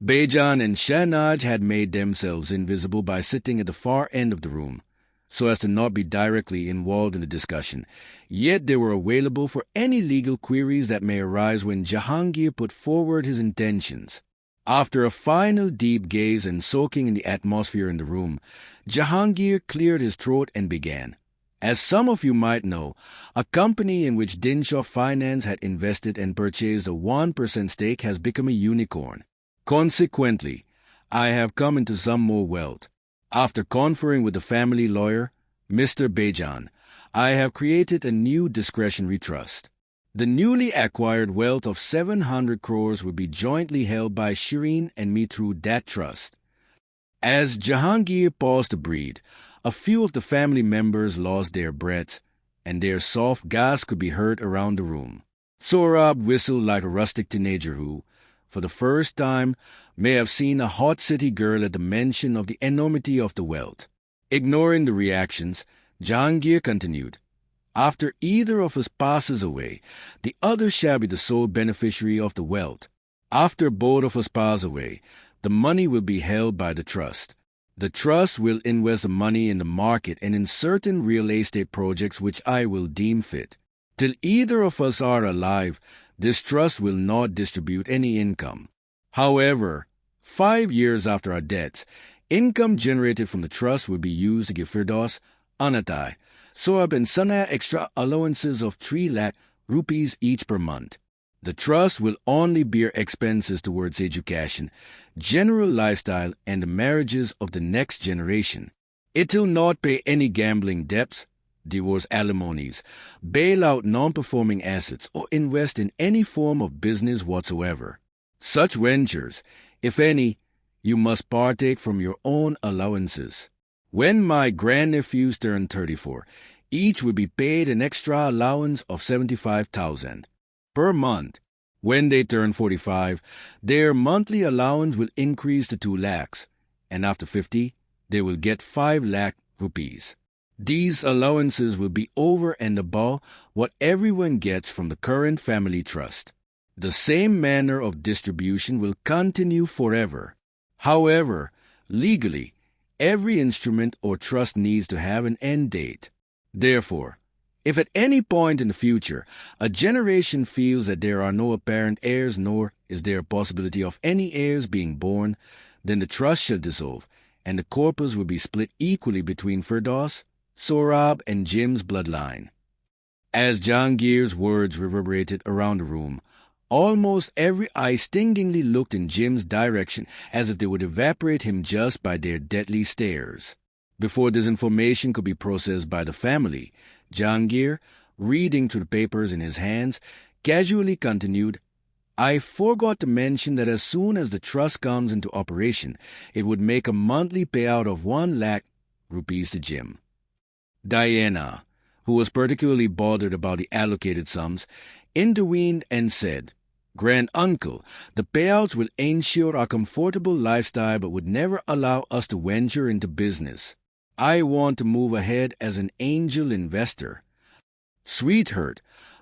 Bejan and Shahnaj had made themselves invisible by sitting at the far end of the room, so as to not be directly involved in the discussion, yet they were available for any legal queries that may arise when Jahangir put forward his intentions. After a final deep gaze and soaking in the atmosphere in the room, Jahangir cleared his throat and began. As some of you might know, a company in which Dinshaw Finance had invested and purchased a 1% stake has become a unicorn. Consequently, I have come into some more wealth. After conferring with the family lawyer, Mr. Bejan, I have created a new discretionary trust. The newly acquired wealth of 700 crores will be jointly held by Shireen and me through that trust. As Jahangir paused to breathe, a few of the family members lost their breaths, and their soft gasps could be heard around the room. Sohrab whistled like a rustic teenager who, for the first time, may have seen a hot city girl at the mention of the enormity of the wealth. Ignoring the reactions, Jahangir continued, After either of us passes away, the other shall be the sole beneficiary of the wealth. After both of us pass away, the money will be held by the trust. The trust will invest the money in the market and in certain real estate projects which I will deem fit. Till either of us are alive, this trust will not distribute any income. However, 5 years after our deaths, income generated from the trust will be used to give Firdaus, Anatai, Sohab and Sana extra allowances of 3 lakh rupees each per month. The trust will only bear expenses towards education, general lifestyle, and the marriages of the next generation. It will not pay any gambling debts, divorce alimonies, bail out non-performing assets, or invest in any form of business whatsoever. Such ventures, if any, you must partake from your own allowances. When my grandnephews turn 34, each will be paid an extra allowance of 75,000 per month. When they turn 45, their monthly allowance will increase to 2 lakhs, and after 50, they will get 5 lakh rupees. These allowances will be over and above what everyone gets from the current family trust. The same manner of distribution will continue forever. However, legally, every instrument or trust needs to have an end date. Therefore, if at any point in the future a generation feels that there are no apparent heirs nor is there a possibility of any heirs being born, then the trust shall dissolve, and the corpus will be split equally between Firdaus, Sohrab, and Jim's bloodline. As Jahangir's words reverberated around the room, almost every eye stingingly looked in Jim's direction as if they would evaporate him just by their deadly stares. Before this information could be processed by the family, Jahangir, reading through the papers in his hands, casually continued, I forgot to mention that as soon as the trust comes into operation, it would make a monthly payout of 1 lakh rupees to Jim. Diana, who was particularly bothered about the allocated sums, intervened and said, Grand Uncle, the payouts will ensure a comfortable lifestyle but would never allow us to venture into business. I want to move ahead as an angel investor. Sweetheart,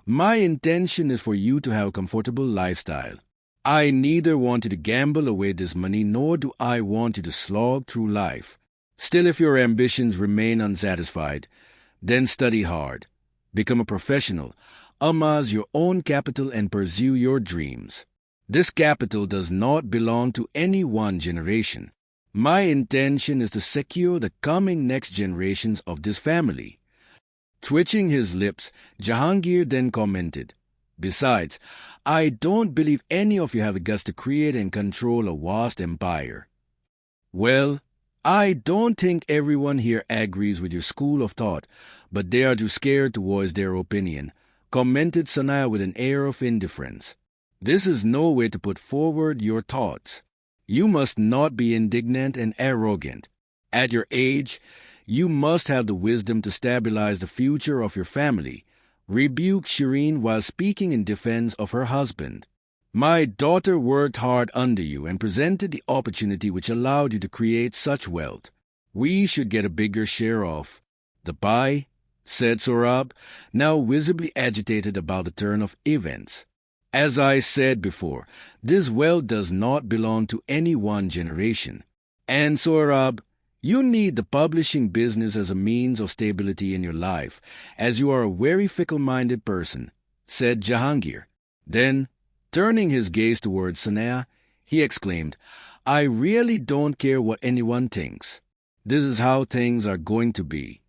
My intention is for you to have a comfortable lifestyle. I neither want you to gamble away this money nor do I want you to slog through life. Still, if your ambitions remain unsatisfied, then study hard. Become a professional, amass your own capital and pursue your dreams. This capital does not belong to any one generation. My intention is to secure the coming next generations of this family. Twitching his lips, Jahangir then commented, "Besides, I don't believe any of you have the guts to create and control a vast empire." "Well, I don't think everyone here agrees with your school of thought, but they are too scared to voice their opinion," commented Sanaya with an air of indifference. "This is no way to put forward your thoughts. You must not be indignant and arrogant. At your age, you must have the wisdom to stabilize the future of your family," rebuked Shireen while speaking in defense of her husband. "My daughter worked hard under you and presented the opportunity which allowed you to create such wealth. We should get a bigger share of the pie," said Sohrab, now visibly agitated about the turn of events. "As I said before, this wealth does not belong to any one generation. And Sohrab, you need the publishing business as a means of stability in your life, as you are a very fickle-minded person," said Jahangir. Then, turning his gaze towards Sanaya, he exclaimed, "I really don't care what anyone thinks. This is how things are going to be."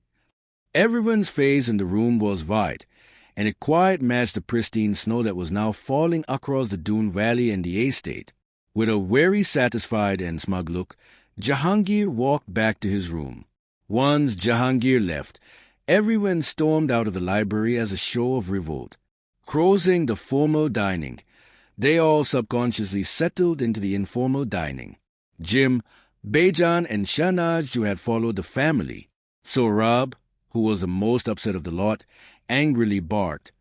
Everyone's face in the room was white, and it quite matched the pristine snow that was now falling across the Doon Valley and the estate. With a very satisfied and smug look, Jahangir walked back to his room. Once Jahangir left, everyone stormed out of the library as a show of revolt. Crossing the formal dining, they all subconsciously settled into the informal dining. Jim, Bejan, and Shanaj, who had followed the family. Sohrab, who was the most upset of the lot, angrily barked.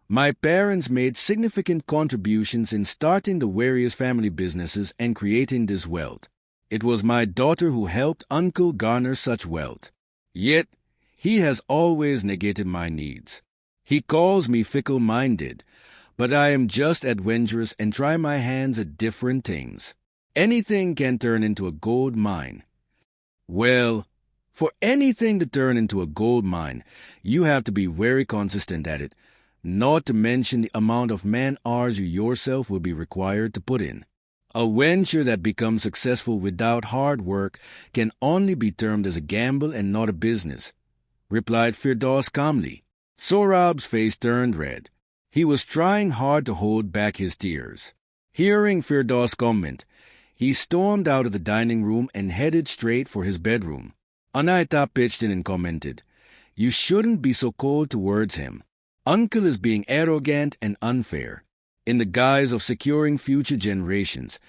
"My parents made significant contributions in starting the various family businesses and creating this wealth. It was my daughter who helped Uncle garner such wealth. Yet, he has always negated my needs. He calls me fickle-minded, but I am just adventurous and try my hands at different things. Anything can turn into a gold mine." "Well, for anything to turn into a gold mine, you have to be very consistent at it, not to mention the amount of man-hours you yourself will be required to put in. A venture that becomes successful without hard work can only be termed as a gamble and not a business," replied Firdaus calmly. Sohrab's face turned red. He was trying hard to hold back his tears. Hearing Firdaus' comment, he stormed out of the dining room and headed straight for his bedroom. Anaita pitched in and commented, "You shouldn't be so cold towards him. Uncle is being arrogant and unfair. In the guise of securing future generations,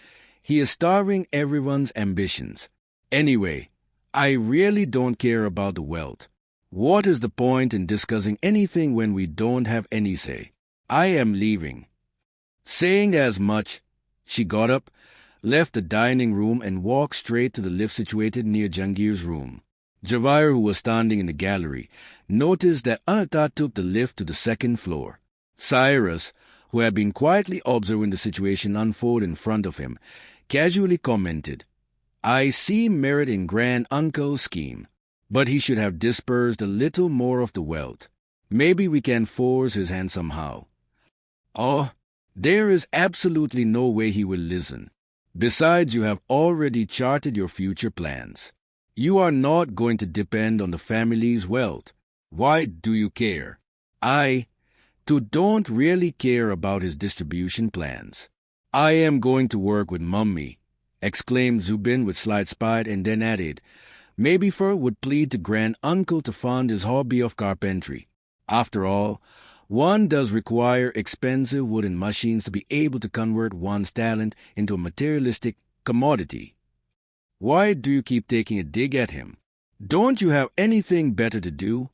he is starving everyone's ambitions. Anyway, I really don't care about the wealth. What is the point in discussing anything when we don't have any say? I am leaving." Saying as much, she got up, left the dining room and walked straight to the lift situated near Jahangir's room. Jawahir, who was standing in the gallery, noticed that Anata took the lift to the second floor. Cyrus, who had been quietly observing the situation unfold in front of him, casually commented, "I see merit in Grand Uncle's scheme, but he should have dispersed a little more of the wealth. Maybe we can force his hand somehow." "Oh, there is absolutely no way he will listen. Besides, you have already charted your future plans. You are not going to depend on the family's wealth. Why do you care?" "I, too, don't really care about his distribution plans. I am going to work with Mummy," exclaimed Zubin with slight spite, and then added, "Maybe Fur would plead to Grand Uncle to fund his hobby of carpentry. After all, one does require expensive wooden machines to be able to convert one's talent into a materialistic commodity." "Why do you keep taking a dig at him? Don't you have anything better to do?"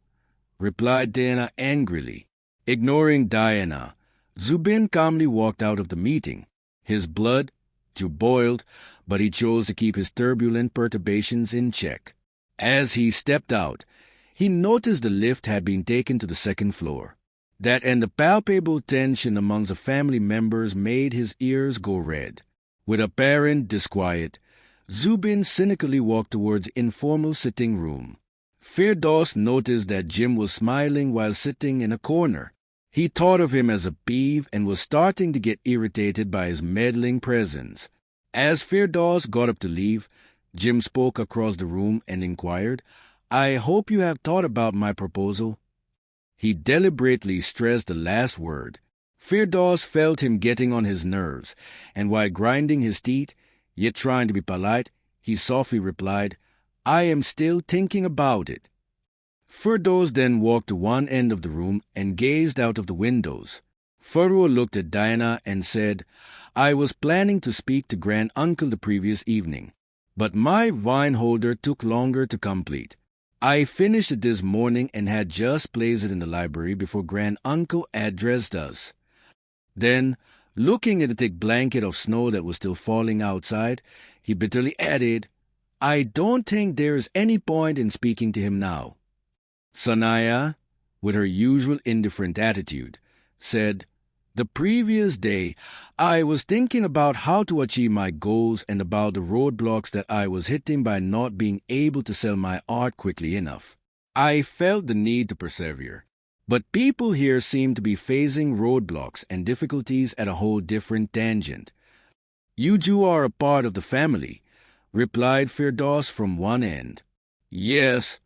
replied Diana angrily. Ignoring Diana, Zubin calmly walked out of the meeting. His blood boiled, but he chose to keep his turbulent perturbations in check. As he stepped out, he noticed the lift had been taken to the second floor. That and the palpable tension amongst the family members made his ears go red. With apparent disquiet, Zubin cynically walked towards the informal sitting room. Firdaus noticed that Jim was smiling while sitting in a corner. He thought of him as a peeve and was starting to get irritated by his meddling presence. As Firdaus got up to leave, Jim spoke across the room and inquired, "I hope you have thought about my proposal." He deliberately stressed the last word. Firdaus felt him getting on his nerves, and while grinding his teeth, yet trying to be polite, he softly replied, "I am still thinking about it." Firdaus then walked to one end of the room and gazed out of the windows. Farua looked at Diana and said, "I was planning to speak to Grand-Uncle the previous evening, but my wine holder took longer to complete. I finished it this morning and had just placed it in the library before Grand-Uncle addressed us." Then, looking at the thick blanket of snow that was still falling outside, he bitterly added, "I don't think there is any point in speaking to him now." Sanaya, with her usual indifferent attitude, said, "The previous day, I was thinking about how to achieve my goals and about the roadblocks that I was hitting by not being able to sell my art quickly enough. I felt the need to persevere. But people here seem to be facing roadblocks and difficulties at a whole different tangent." "You two are a part of the family," replied Firdaus from one end. "Yes,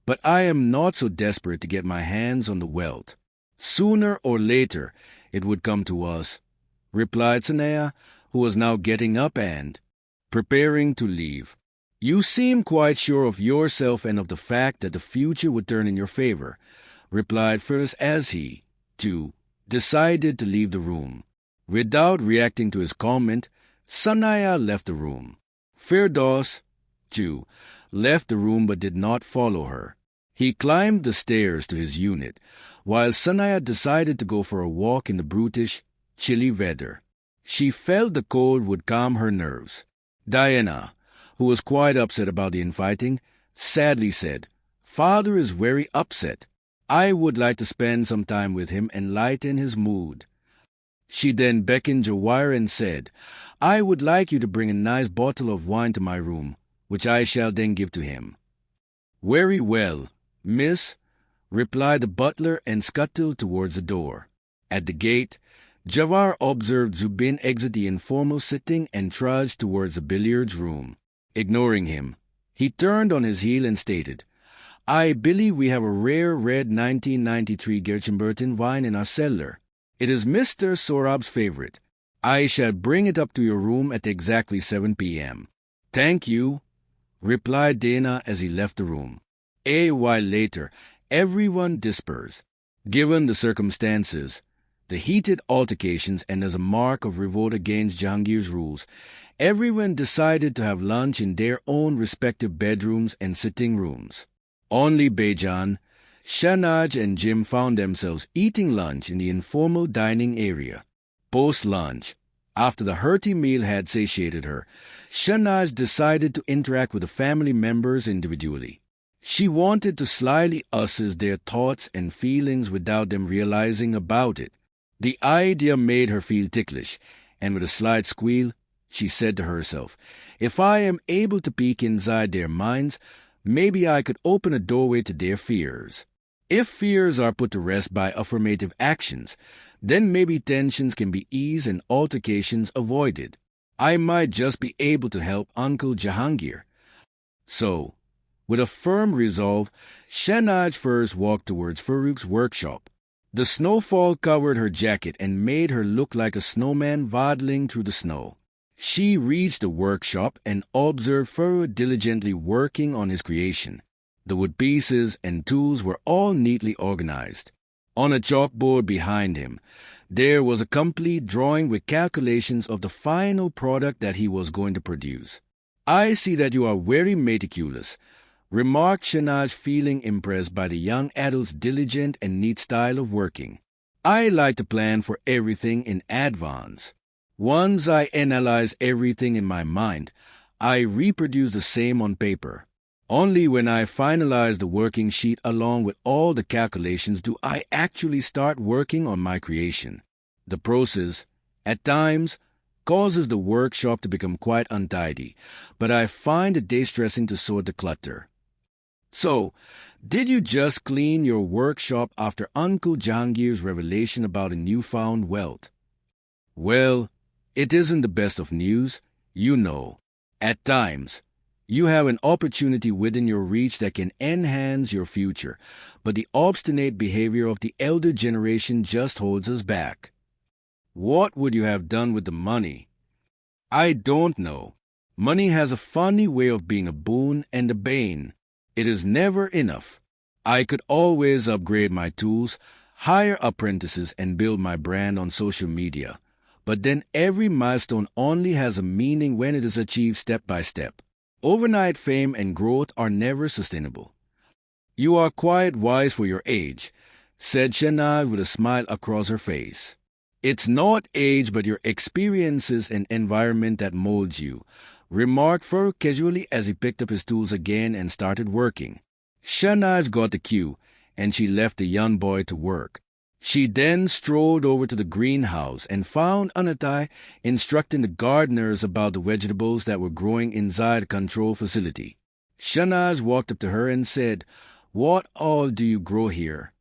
but I am not so desperate to get my hands on the wealth. Sooner or later it would come to us," replied Sanaya, who was now getting up and preparing to leave. "You seem quite sure of yourself and of the fact that the future would turn in your favor," replied Firdaus as he, too, decided to leave the room. Without reacting to his comment, Sanaya left the room. Firdaus, too, left the room but did not follow her. He climbed the stairs to his unit, while Sanaya decided to go for a walk in the brutish, chilly weather. She felt the cold would calm her nerves. Diana, who was quite upset about the infighting, sadly said, "Father is very upset. I would like to spend some time with him and lighten his mood." She then beckoned Jawahir and said, "I would like you to bring a nice bottle of wine to my room, which I shall then give to him." "Very well, miss," replied the butler and scuttled towards the door. At the gate, Jawahir observed Zubin exit the informal sitting and trudged towards the billiards room. Ignoring him, he turned on his heel and stated, "I believe we have a rare red 1993 Gerchenbertin wine in our cellar. It is Mr. Sorab's favorite. I shall bring it up to your room at exactly 7 p.m. "Thank you," replied Dana as he left the room. A while later, everyone dispersed. Given the circumstances, the heated altercations, and as a mark of revolt against Jahangir's rules, everyone decided to have lunch in their own respective bedrooms and sitting rooms. Only Bejan, Shahnaz and Jim found themselves eating lunch in the informal dining area. Post-lunch, after the hearty meal had satiated her, Shahnaz decided to interact with the family members individually. She wanted to slyly assess their thoughts and feelings without them realizing about it. The idea made her feel ticklish, and with a slight squeal, she said to herself, "If I am able to peek inside their minds, maybe I could open a doorway to their fears. If fears are put to rest by affirmative actions, then maybe tensions can be eased and altercations avoided. I might just be able to help Uncle Jahangir." So, with a firm resolve, Shahnaz first walked towards Farooq's workshop. The snowfall covered her jacket and made her look like a snowman waddling through the snow. She reached the workshop and observed Farooq diligently working on his creation. The wood pieces and tools were all neatly organized. On a chalkboard behind him, there was a complete drawing with calculations of the final product that he was going to produce. "I see that you are very meticulous," remarked Shahnaz, feeling impressed by the young adult's diligent and neat style of working. "I like to plan for everything in advance. Once I analyze everything in my mind, I reproduce the same on paper. Only when I finalize the working sheet along with all the calculations do I actually start working on my creation. The process, at times, causes the workshop to become quite untidy, but I find it distressing to sort the clutter. So, did you just clean your workshop after Uncle Jahangir's revelation about a newfound wealth? Well, it isn't the best of news, you know. At times, you have an opportunity within your reach that can enhance your future, but the obstinate behavior of the elder generation just holds us back. What would you have done with the money? I don't know. Money has a funny way of being a boon and a bane. It is never enough. I could always upgrade my tools, hire apprentices, and build my brand on social media. But then every milestone only has a meaning when it is achieved step by step. Overnight fame and growth are never sustainable. You are quite wise for your age, said Shanad with a smile across her face. It's not age but your experiences and environment that molds you, remarked Farooq casually as he picked up his tools again and started working. Shanad got the cue, and she left the young boy to work. She then strolled over to the greenhouse and found Anatai instructing the gardeners about the vegetables that were growing inside the control facility. Shanaz walked up to her and said, "What all do you grow here?"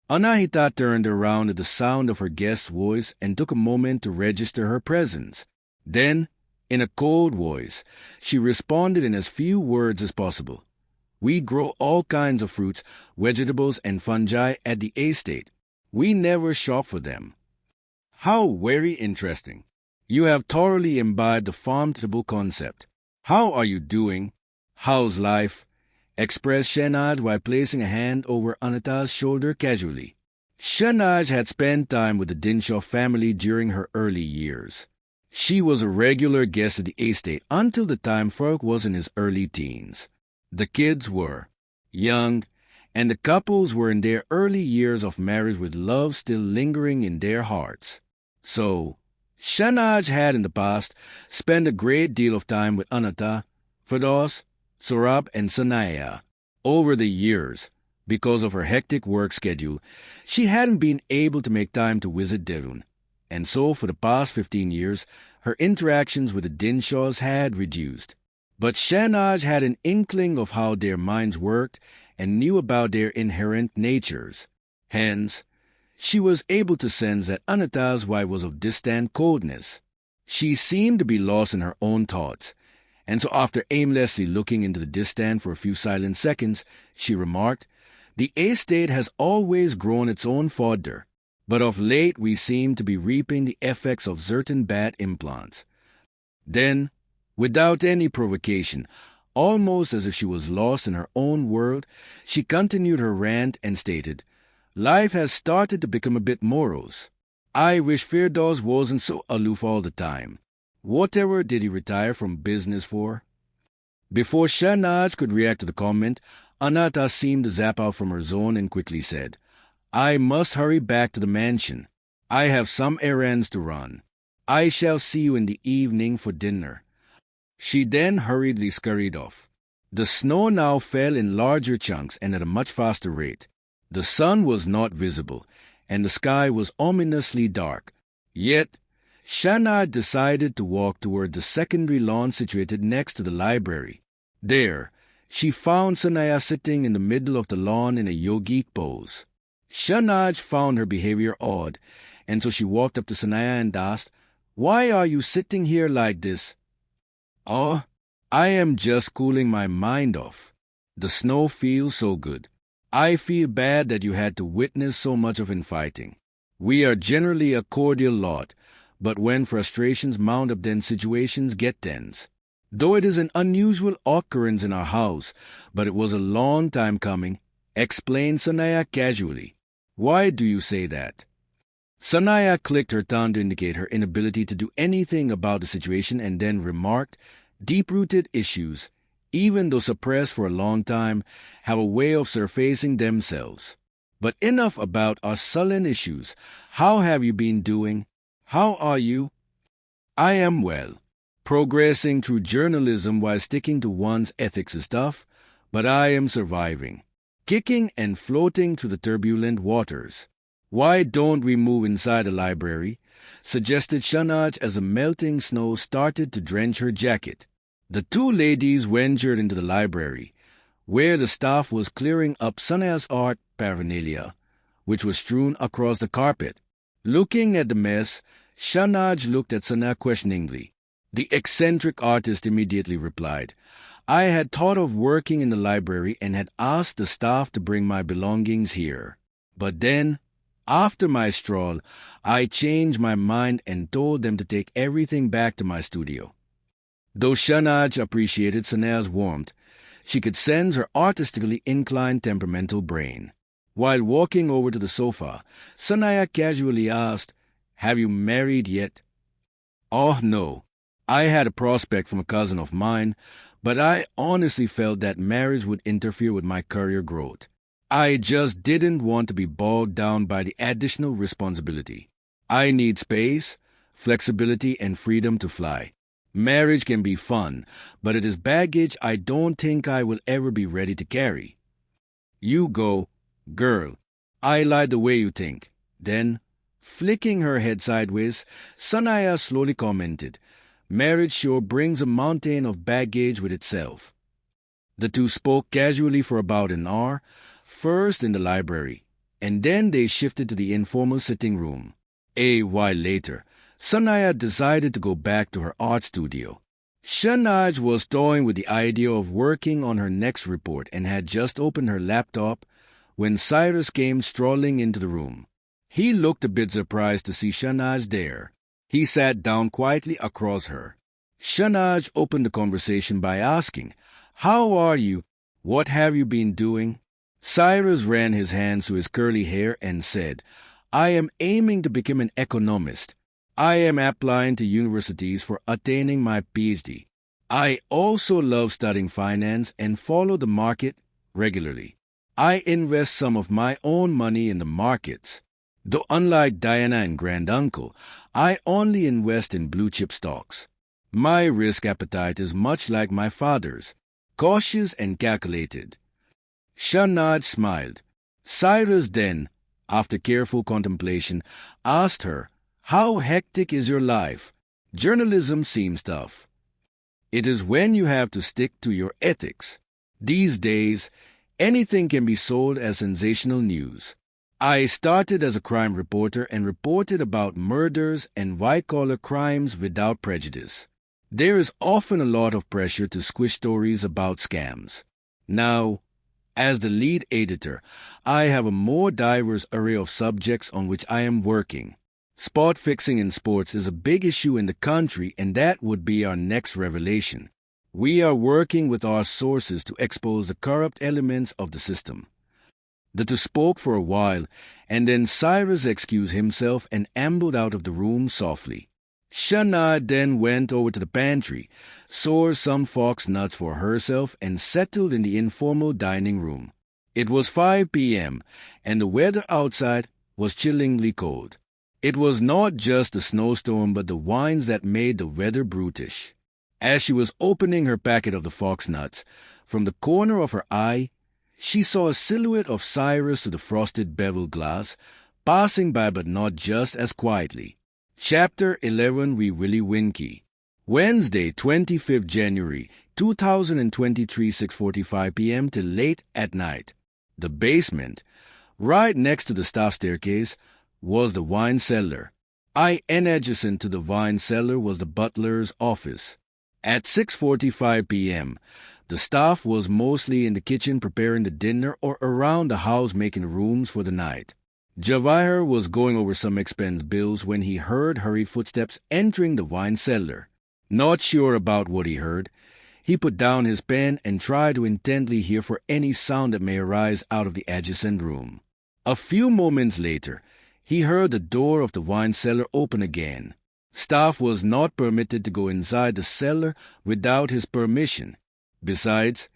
Anahita turned around at the sound of her guest's voice and took a moment to register her presence. Then, in a cold voice, she responded in as few words as possible. "We grow all kinds of fruits, vegetables, and fungi at the estate. We never shop for them." How very interesting. You have thoroughly imbibed the farm-to-table concept. How are you doing? How's life? Expressed Shanaj while placing a hand over Anata's shoulder casually. Shanaj had spent time with the Dinshaw family during her early years. She was a regular guest at the estate until the time Farooq was in his early teens. The kids were young, and the couples were in their early years of marriage with love still lingering in their hearts. So, Shanaj had in the past spent a great deal of time with Anata, Firdaus, Sorab, and Sanaya. Over the years, because of her hectic work schedule, she hadn't been able to make time to visit Dehradun, and so for the past 15 years, her interactions with the Dinshaws had reduced. But Shanaj had an inkling of how their minds worked and knew about their inherent natures. Hence, she was able to sense that Anata's wife was of distant coldness. She seemed to be lost in her own thoughts, and so after aimlessly looking into the distance for a few silent seconds, she remarked, "The estate has always grown its own fodder, but of late we seem to be reaping the effects of certain bad implants." Then, without any provocation, almost as if she was lost in her own world, she continued her rant and stated, "Life has started to become a bit morose. I wish Firdaus wasn't so aloof all the time. Whatever did he retire from business for?" Before Shahnaz could react to the comment, Anata seemed to zap out from her zone and quickly said, "I must hurry back to the mansion. I have some errands to run. I shall see you in the evening for dinner." She then hurriedly scurried off. The snow now fell in larger chunks and at a much faster rate. The sun was not visible, and the sky was ominously dark. Yet, Shanad decided to walk toward the secondary lawn situated next to the library. There, she found Sanaya sitting in the middle of the lawn in a yogic pose. Shanaj found her behavior odd, and so she walked up to Sanaya and asked, "Why are you sitting here like this?" "Oh, I am just cooling my mind off. The snow feels so good. I feel bad that you had to witness so much of infighting. We are generally a cordial lot, but when frustrations mount up then situations get tense. Though it is an unusual occurrence in our house, but it was a long time coming," explained Sanaya casually. "Why do you say that?" Sanaya clicked her tongue to indicate her inability to do anything about the situation and then remarked, "Deep-rooted issues, even though suppressed for a long time, have a way of surfacing themselves. But enough about our sullen issues. How have you been doing? How are you?" "I am well. Progressing through journalism while sticking to one's ethics is tough, but I am surviving, kicking and floating through the turbulent waters. Why don't we move inside the library? Suggested Shanaj as the melting snow started to drench her jacket. The two ladies ventured into the library, where the staff was clearing up Sanaya's art paraphernalia, which was strewn across the carpet. Looking at the mess, Shanaj looked at Sanaya questioningly. The eccentric artist immediately replied, I had thought of working in the library and had asked the staff to bring my belongings here. But then, after my stroll, I changed my mind and told them to take everything back to my studio. Though Shanaj appreciated Sanaya's warmth, she could sense her artistically inclined temperamental brain. While walking over to the sofa, Sanaya casually asked, Have you married yet? Oh, no. I had a prospect from a cousin of mine, but I honestly felt that marriage would interfere with my career growth. I just didn't want to be bogged down by the additional responsibility. I need space, flexibility, and freedom to fly. Marriage can be fun, but it is baggage I don't think I will ever be ready to carry. You go, girl. I like the way you think. Then, flicking her head sideways, Sanaya slowly commented, Marriage sure brings a mountain of baggage with itself. The two spoke casually for about an hour, first in the library, and then they shifted to the informal sitting room. A while later, Sanaya decided to go back to her art studio. Shanaj was toying with the idea of working on her next report and had just opened her laptop when Cyrus came strolling into the room. He looked a bit surprised to see Shanaj there. He sat down quietly across her. Shanaj opened the conversation by asking, How are you? What have you been doing? Cyrus ran his hands through his curly hair and said, I am aiming to become an economist. I am applying to universities for attaining my PhD. I also love studying finance and follow the market regularly. I invest some of my own money in the markets. Though unlike Diana and Granduncle, I only invest in blue-chip stocks. My risk appetite is much like my father's, cautious and calculated. Shanaj smiled. Cyrus then, after careful contemplation, asked her, How hectic is your life? Journalism seems tough. It is when you have to stick to your ethics. These days, anything can be sold as sensational news. I started as a crime reporter and reported about murders and white-collar crimes without prejudice. There is often a lot of pressure to squish stories about scams. Now, as the lead editor, I have a more diverse array of subjects on which I am working. Spot fixing in sports is a big issue in the country, and that would be our next revelation. We are working with our sources to expose the corrupt elements of the system. The two spoke for a while, and then Cyrus excused himself and ambled out of the room softly. Shanaj then went over to the pantry, sourced some fox nuts for herself, and settled in the informal dining room. It was 5 p.m., and the weather outside was chillingly cold. It was not just the snowstorm but the winds that made the weather brutish. As she was opening her packet of the fox nuts, from the corner of her eye, she saw a silhouette of Cyrus through the frosted bevel glass, passing by but not just as quietly. Chapter 11 Wee Willie Winkie. Wednesday, 25th January, 2023, 6:45 p.m. till late at night. The basement, right next to the staff staircase, was the wine cellar. Adjacent to the wine cellar was the butler's office. At 6:45 p.m., the staff was mostly in the kitchen preparing the dinner or around the house making rooms for the night. Jawahir was going over some expense bills when he heard hurried footsteps entering the wine cellar. Not sure about what he heard, he put down his pen and tried to intently hear for any sound that may arise out of the adjacent room. A few moments later, he heard the door of the wine cellar open again. Staff was not permitted to go inside the cellar without his permission. Besides,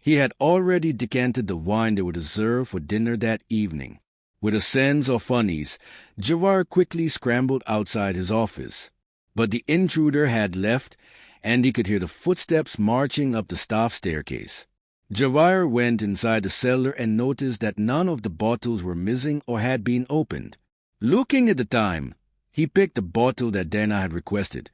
he had already decanted the wine they would serve for dinner that evening. With a sense of unease, Jawahir quickly scrambled outside his office. But the intruder had left, and he could hear the footsteps marching up the staff staircase. Jawahir went inside the cellar and noticed that none of the bottles were missing or had been opened. Looking at the time, he picked the bottle that Dana had requested,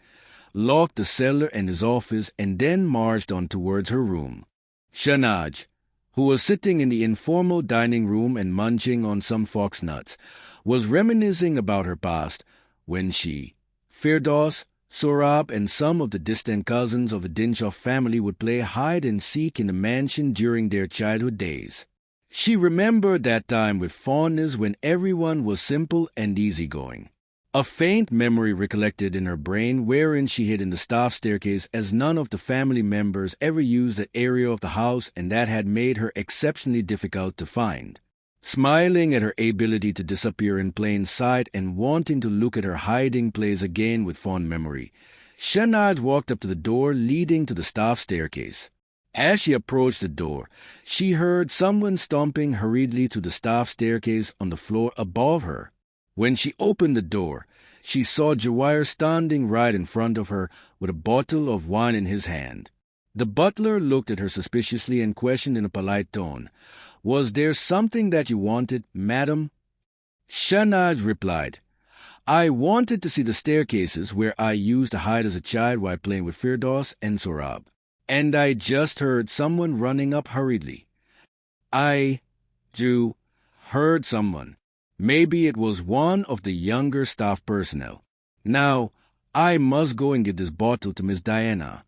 locked the cellar and his office, and then marched on towards her room. Shahnaz, who was sitting in the informal dining room and munching on some fox nuts, was reminiscing about her past when she, Firdaus, Sohrab, and some of the distant cousins of the Dinshaw family would play hide-and-seek in the mansion during their childhood days. She remembered that time with fondness when everyone was simple and easygoing. A faint memory recollected in her brain wherein she hid in the staff staircase, as none of the family members ever used that area of the house, and that had made her exceptionally difficult to find. Smiling at her ability to disappear in plain sight and wanting to look at her hiding place again with fond memory, Shahnaz walked up to the door leading to the staff staircase. As she approached the door, she heard someone stomping hurriedly to the staff staircase on the floor above her. When she opened the door, she saw Jawahir standing right in front of her with a bottle of wine in his hand. The butler looked at her suspiciously and questioned in a polite tone, "Was there something that you wanted, madam?" Shahnaz replied, "I wanted to see the staircases where I used to hide as a child while playing with Firdaus and Sohrab, and I just heard someone running up hurriedly." "I, too, heard someone. Maybe it was one of the younger staff personnel. Now, I must go and give this bottle to Miss Diana."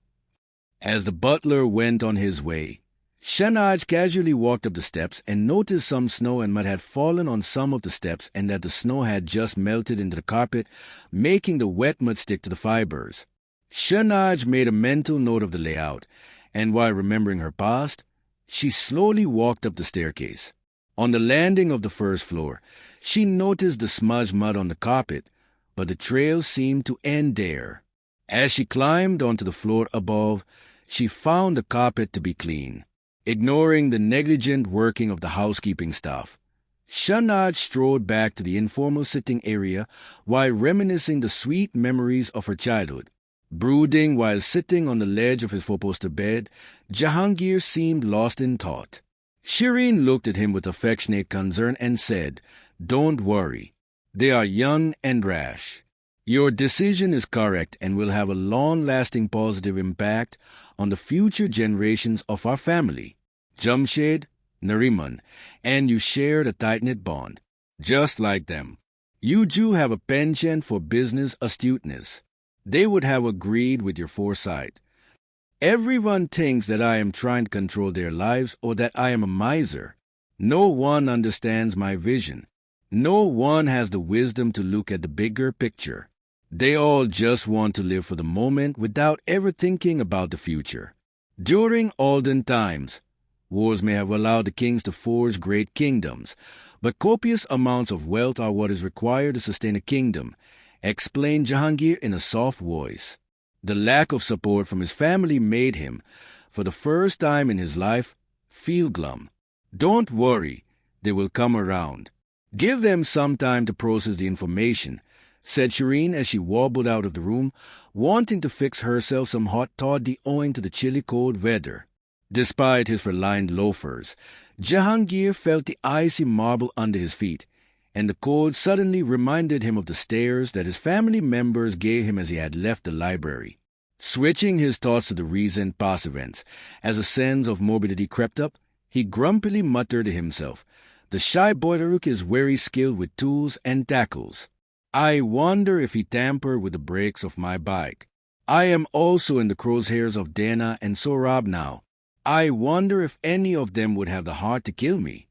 As the butler went on his way, Shahnaz casually walked up the steps and noticed some snow and mud had fallen on some of the steps, and that the snow had just melted into the carpet, making the wet mud stick to the fibers. Shahnaz made a mental note of the layout, and while remembering her past, she slowly walked up the staircase. On the landing of the first floor, she noticed the smudged mud on the carpet, but the trail seemed to end there. As she climbed onto the floor above, she found the carpet to be clean. Ignoring the negligent working of the housekeeping staff, Shahnaz strode back to the informal sitting area while reminiscing the sweet memories of her childhood. Brooding while sitting on the ledge of his four-poster bed, Jahangir seemed lost in thought. Shireen looked at him with affectionate concern and said, "Don't worry. They are young and rash. Your decision is correct and will have a long-lasting positive impact on the future generations of our family. Jamshed, Nariman, and you shared a tight-knit bond, just like them. You do have a penchant for business astuteness. They would have agreed with your foresight. Everyone thinks that I am trying to control their lives or that I am a miser. No one understands my vision. No one has the wisdom to look at the bigger picture. They all just want to live for the moment without ever thinking about the future. During olden times, wars may have allowed the kings to forge great kingdoms, but copious amounts of wealth are what is required to sustain a kingdom," explained Jahangir in a soft voice. The lack of support from his family made him, for the first time in his life, feel glum. "Don't worry, they will come around. Give them some time to process the information," said Shireen as she wobbled out of the room, wanting to fix herself some hot toddy owing to the chilly cold weather. Despite his fur-lined loafers, Jahangir felt the icy marble under his feet, and the cold suddenly reminded him of the stares that his family members gave him as he had left the library. Switching his thoughts to the recent past events, as a sense of morbidity crept up, he grumpily muttered to himself, "The shy Boyaruk is very skilled with tools and tackles. I wonder if he tampered with the brakes of my bike. I am also in the crosshairs of Dana and Sohrab now. I wonder if any of them would have the heart to kill me."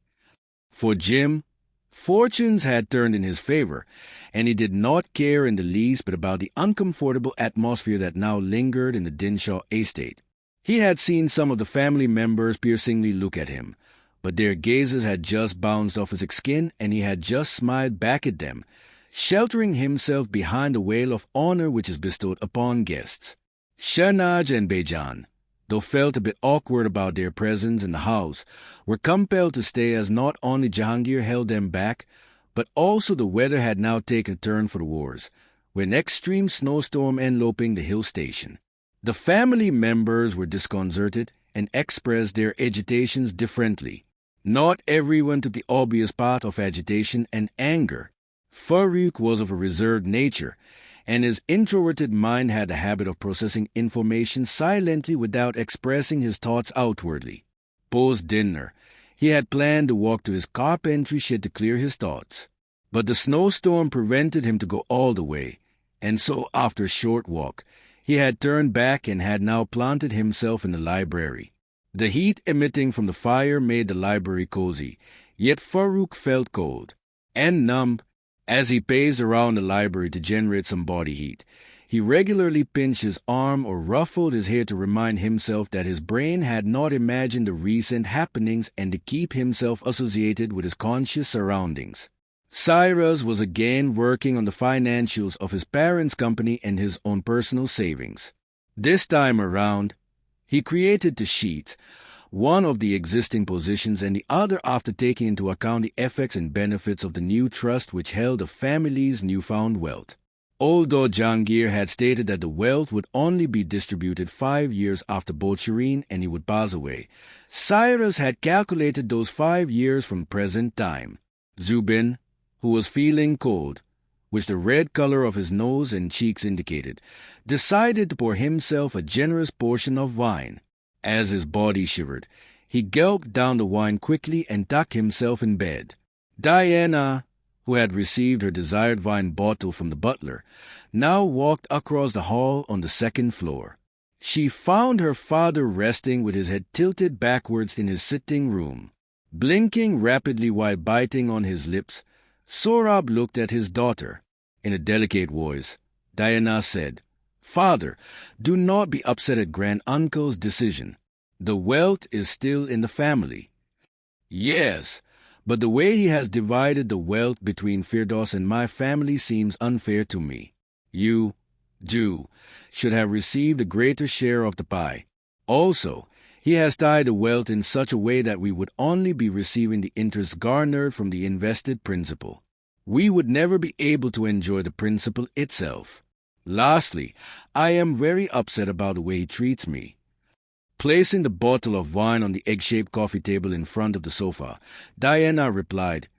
For Jim, fortunes had turned in his favor, and he did not care in the least bit about the uncomfortable atmosphere that now lingered in the Dinshaw estate. He had seen some of the family members piercingly look at him, but their gazes had just bounced off his skin, and he had just smiled back at them, sheltering himself behind the veil of honor which is bestowed upon guests. Shahnaz and Bejan, though felt a bit awkward about their presence in the house, were compelled to stay, as not only Jahangir held them back, but also the weather had now taken a turn for the worse, with an extreme snowstorm enveloping the hill station. The family members were disconcerted and expressed their agitations differently. Not everyone took the obvious path of agitation and anger. Farouk was of a reserved nature, and his introverted mind had the habit of processing information silently without expressing his thoughts outwardly. Post-dinner, he had planned to walk to his carpentry shed to clear his thoughts. But the snowstorm prevented him to go all the way, and so after a short walk, he had turned back and had now planted himself in the library. The heat emitting from the fire made the library cozy, yet Farouk felt cold and numb as he paced around the library to generate some body heat. He regularly pinched his arm or ruffled his hair to remind himself that his brain had not imagined the recent happenings and to keep himself associated with his conscious surroundings. Cyrus was again working on the financials of his parents' company and his own personal savings. This time around, he created two sheets, one of the existing positions and the other after taking into account the effects and benefits of the new trust which held the family's newfound wealth. Although Jahangir had stated that the wealth would only be distributed 5 years after Bochireen and he would pass away, Cyrus had calculated those 5 years from present time. Zubin, who was feeling cold, which the red color of his nose and cheeks indicated, decided to pour himself a generous portion of wine. As his body shivered, he gulped down the wine quickly and tucked himself in bed. Diana, who had received her desired wine bottle from the butler, now walked across the hall on the second floor. She found her father resting with his head tilted backwards in his sitting room. Blinking rapidly while biting on his lips, Sohrab looked at his daughter. In a delicate voice, Diana said, "Father, do not be upset at grand-uncle's decision. The wealth is still in the family." "Yes, but the way he has divided the wealth between Firdaus and my family seems unfair to me. You, Jew, should have received a greater share of the pie. Also, he has tied the wealth in such a way that we would only be receiving the interest garnered from the invested principal. We would never be able to enjoy the principal itself. Lastly, I am very upset about the way he treats me." Placing the bottle of wine on the egg-shaped coffee table in front of the sofa, Diana replied,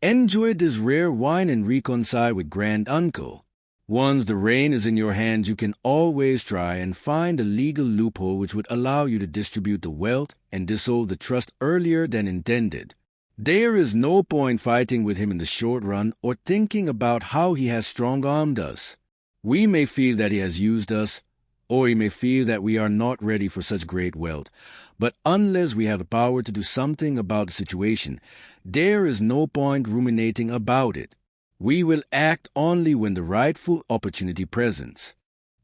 "Enjoy this rare wine and reconcile with grand-uncle. Once the rein is in your hands, you can always try and find a legal loophole which would allow you to distribute the wealth and dissolve the trust earlier than intended. There is no point fighting with him in the short run or thinking about how he has strong-armed us. We may feel that he has used us, or he may feel that we are not ready for such great wealth, but unless we have the power to do something about the situation, there is no point ruminating about it. We will act only when the rightful opportunity presents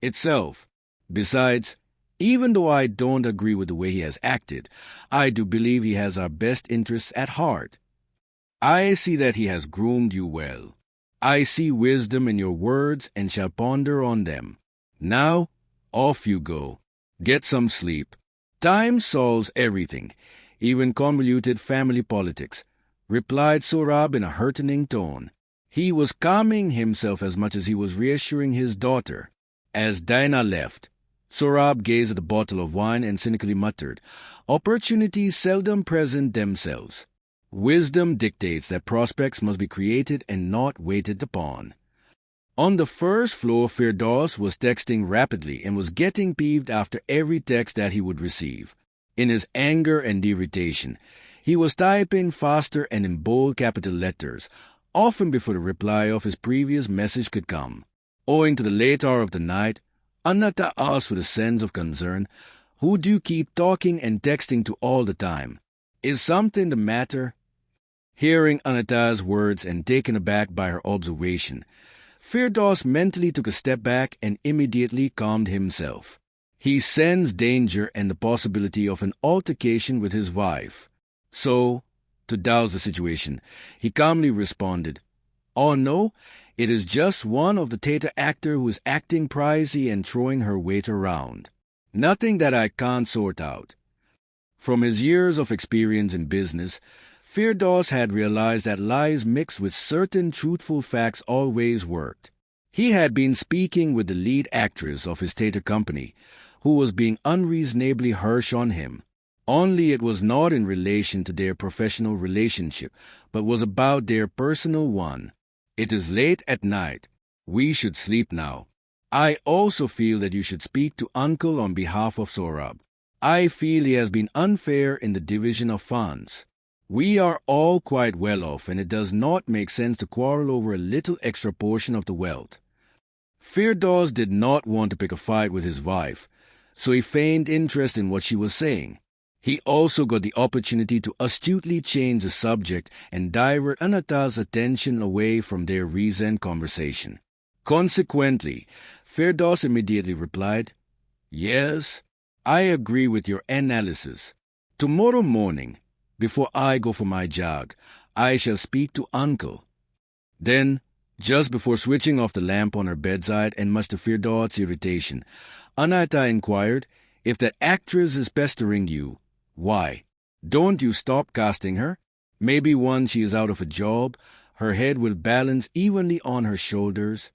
itself. Besides, even though I don't agree with the way he has acted, I do believe he has our best interests at heart. I see that he has groomed you well. I see wisdom in your words and shall ponder on them. Now, off you go. Get some sleep. Time solves everything, even convoluted family politics," replied Sohrab in a heartening tone. He was calming himself as much as he was reassuring his daughter. As Diana left, Sohrab gazed at the bottle of wine and cynically muttered, "Opportunities seldom present themselves. Wisdom dictates that prospects must be created and not waited upon." On the first floor, Firdaus was texting rapidly and was getting peeved after every text that he would receive. In his anger and irritation, he was typing faster and in bold capital letters, often before the reply of his previous message could come. Owing to the late hour of the night, Anata asked with a sense of concern, "Who do you keep talking and texting to all the time? Is something the matter?" Hearing Anata's words and taken aback by her observation, Firdaus mentally took a step back and immediately calmed himself. He sensed danger and the possibility of an altercation with his wife. So, to douse the situation, he calmly responded, "Oh no, it is just one of the theater actor who is acting prisy and throwing her weight around. Nothing that I can't sort out." From his years of experience in business, Firdaus had realized that lies mixed with certain truthful facts always worked. He had been speaking with the lead actress of his theater company, who was being unreasonably harsh on him. Only it was not in relation to their professional relationship, but was about their personal one. It is late at night. We should sleep now. I also feel that you should speak to Uncle on behalf of Sohrab. I feel he has been unfair in the division of funds. We are all quite well off, and it does not make sense to quarrel over a little extra portion of the wealth. Firdaus did not want to pick a fight with his wife, so he feigned interest in what she was saying. He also got the opportunity to astutely change the subject and divert Anata's attention away from their recent conversation. Consequently, Firdaus immediately replied, "Yes, I agree with your analysis. Tomorrow morning, before I go for my jog, I shall speak to Uncle." Then, just before switching off the lamp on her bedside, and much to Firdaus' irritation, Anata inquired, "If that actress is pestering you, why don't you stop casting her? Maybe once she is out of a job, her head will balance evenly on her shoulders."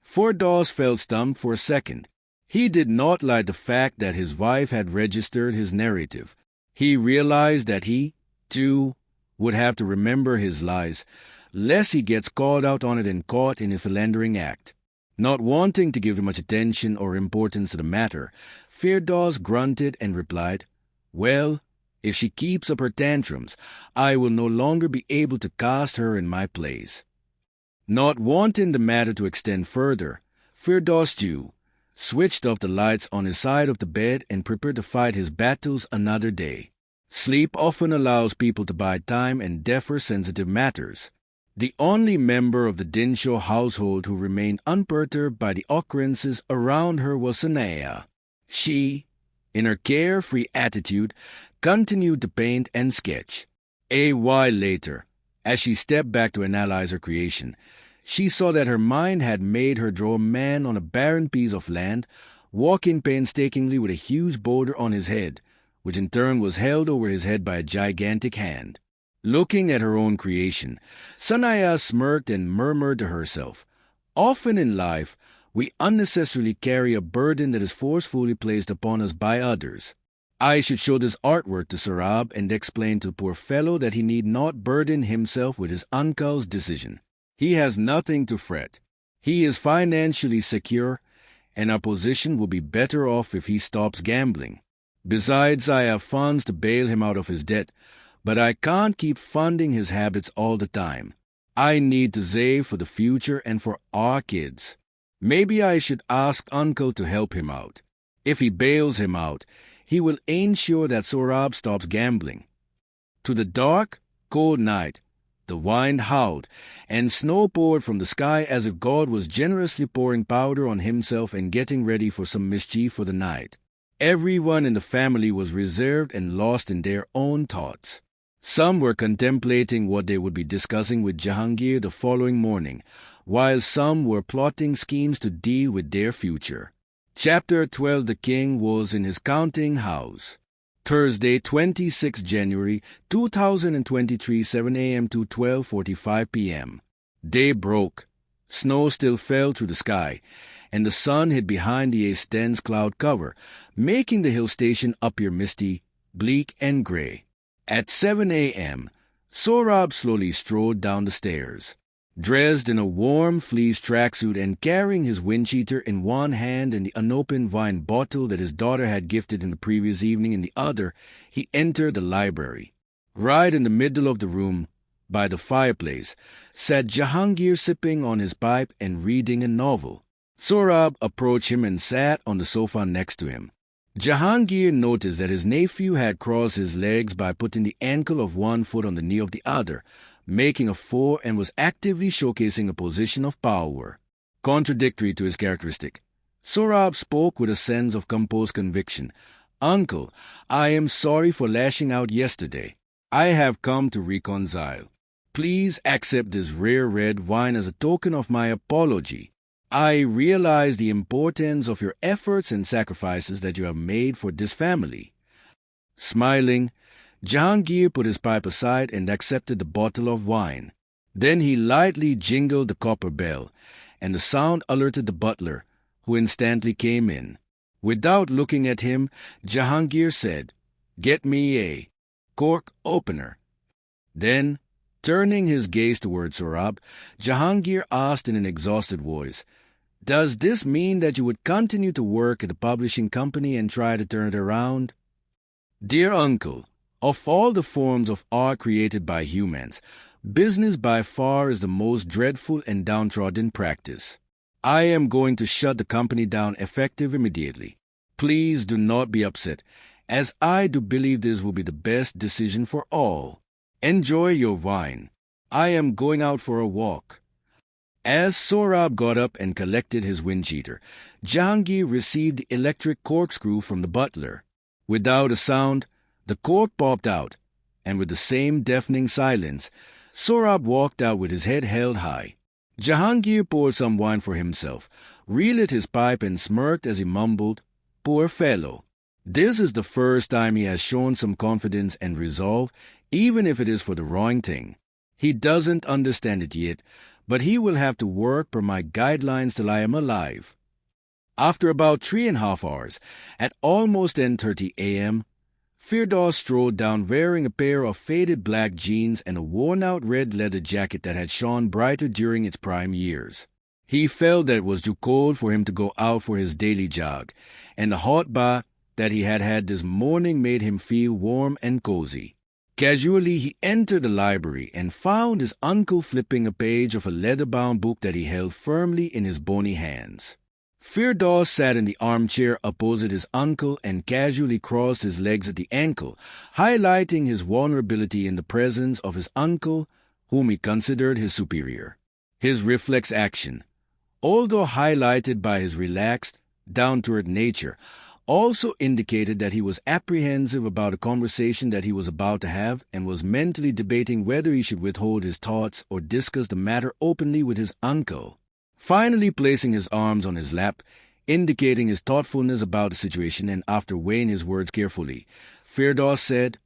Firdaus felt stumped for a second. He did not like the fact that his wife had registered his narrative. He realized that he, too, would have to remember his lies, lest he gets called out on it and caught in a philandering act. Not wanting to give much attention or importance to the matter, Firdaus grunted and replied, "Well, if she keeps up her tantrums, I will no longer be able to cast her in my place." Not wanting the matter to extend further, Firdaus too switched off the lights on his side of the bed and prepared to fight his battles another day. Sleep often allows people to buy time and defer sensitive matters. The only member of the Dinshaw household who remained unperturbed by the occurrences around her was Sanaya. She, in her carefree attitude, continued to paint and sketch. A while later, as she stepped back to analyze her creation, she saw that her mind had made her draw a man on a barren piece of land, walking painstakingly with a huge boulder on his head, which in turn was held over his head by a gigantic hand. Looking at her own creation, Sanaya smirked and murmured to herself, "Often in life, we unnecessarily carry a burden that is forcefully placed upon us by others. I should show this artwork to Sohrab and explain to the poor fellow that he need not burden himself with his uncle's decision. He has nothing to fret. He is financially secure, and our position will be better off if he stops gambling. Besides, I have funds to bail him out of his debt, but I can't keep funding his habits all the time. I need to save for the future and for our kids. Maybe I should ask Uncle to help him out. If he bails him out, he will ensure that Sohrab stops gambling." To the dark, cold night, the wind howled, and snow poured from the sky as if God was generously pouring powder on himself and getting ready for some mischief for the night. Everyone in the family was reserved and lost in their own thoughts. Some were contemplating what they would be discussing with Jahangir the following morning, while some were plotting schemes to deal with their future. Chapter 12. The king was in his counting house. Thursday, 26 January 2023, 7 a.m. to 12:45 p.m. Day broke. Snow still fell through the sky, and the sun hid behind the dense cloud cover, making the hill station appear misty, bleak, and gray. At 7 a.m., Sohrab slowly strode down the stairs. Dressed in a warm fleece tracksuit and carrying his wind cheater in one hand and the unopened wine bottle that his daughter had gifted him the previous evening in the other, he entered the library. Right in the middle of the room, by the fireplace, sat Jahangir sipping on his pipe and reading a novel. Sohrab approached him and sat on the sofa next to him. Jahangir noticed that his nephew had crossed his legs by putting the ankle of one foot on the knee of the other, making a 4, and was actively showcasing a position of power. Contradictory to his characteristic, Sohrab spoke with a sense of composed conviction. "Uncle, I am sorry for lashing out yesterday. I have come to reconcile. Please accept this rare red wine as a token of my apology. I realize the importance of your efforts and sacrifices that you have made for this family." Smiling, Jahangir put his pipe aside and accepted the bottle of wine. Then he lightly jingled the copper bell, and the sound alerted the butler, who instantly came in. Without looking at him, Jahangir said, Get me a cork opener." Then, turning his gaze toward Sohrab, Jahangir asked in an exhausted voice, "Does this mean that you would continue to work at the publishing company and try to turn it around?" "Dear uncle, of all the forms of art created by humans, business by far is the most dreadful and downtrodden practice. I am going to shut the company down effective immediately. Please do not be upset, as I do believe this will be the best decision for all. Enjoy your wine. I am going out for a walk." As Sohrab got up and collected his wind-cheater, Jahangir received the electric corkscrew from the butler. Without a sound, the cork popped out, and with the same deafening silence, Sohrab walked out with his head held high. Jahangir poured some wine for himself, relit his pipe, and smirked as he mumbled, "Poor fellow. This is the first time he has shown some confidence and resolve, even if it is for the wrong thing. He doesn't understand it yet, but he will have to work per my guidelines till I am alive." After about 3.5 hours, at almost 10:30 a.m., Firdaus strolled down wearing a pair of faded black jeans and a worn-out red leather jacket that had shone brighter during its prime years. He felt that it was too cold for him to go out for his daily jog, and the hot bath that he had had this morning made him feel warm and cozy. Casually, he entered the library and found his uncle flipping a page of a leather-bound book that he held firmly in his bony hands. Firdaus sat in the armchair opposite his uncle and casually crossed his legs at the ankle, highlighting his vulnerability in the presence of his uncle, whom he considered his superior. His reflex action, although highlighted by his relaxed, down-to-earth nature, also indicated that he was apprehensive about a conversation that he was about to have and was mentally debating whether he should withhold his thoughts or discuss the matter openly with his uncle. Finally placing his arms on his lap, indicating his thoughtfulness about the situation, and after weighing his words carefully, Firdaus said,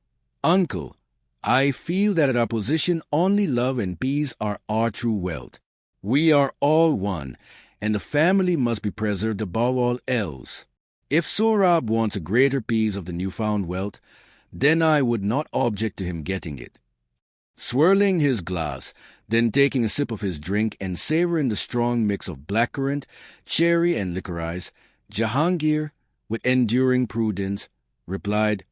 "Uncle, I feel that at our position only love and peace are our true wealth. We are all one, and the family must be preserved above all else. If Sohrab wants a greater piece of the newfound wealth, then I would not object to him getting it." Swirling his glass, then taking a sip of his drink and savoring the strong mix of blackcurrant, cherry, and licorice, Jahangir, with enduring prudence, replied,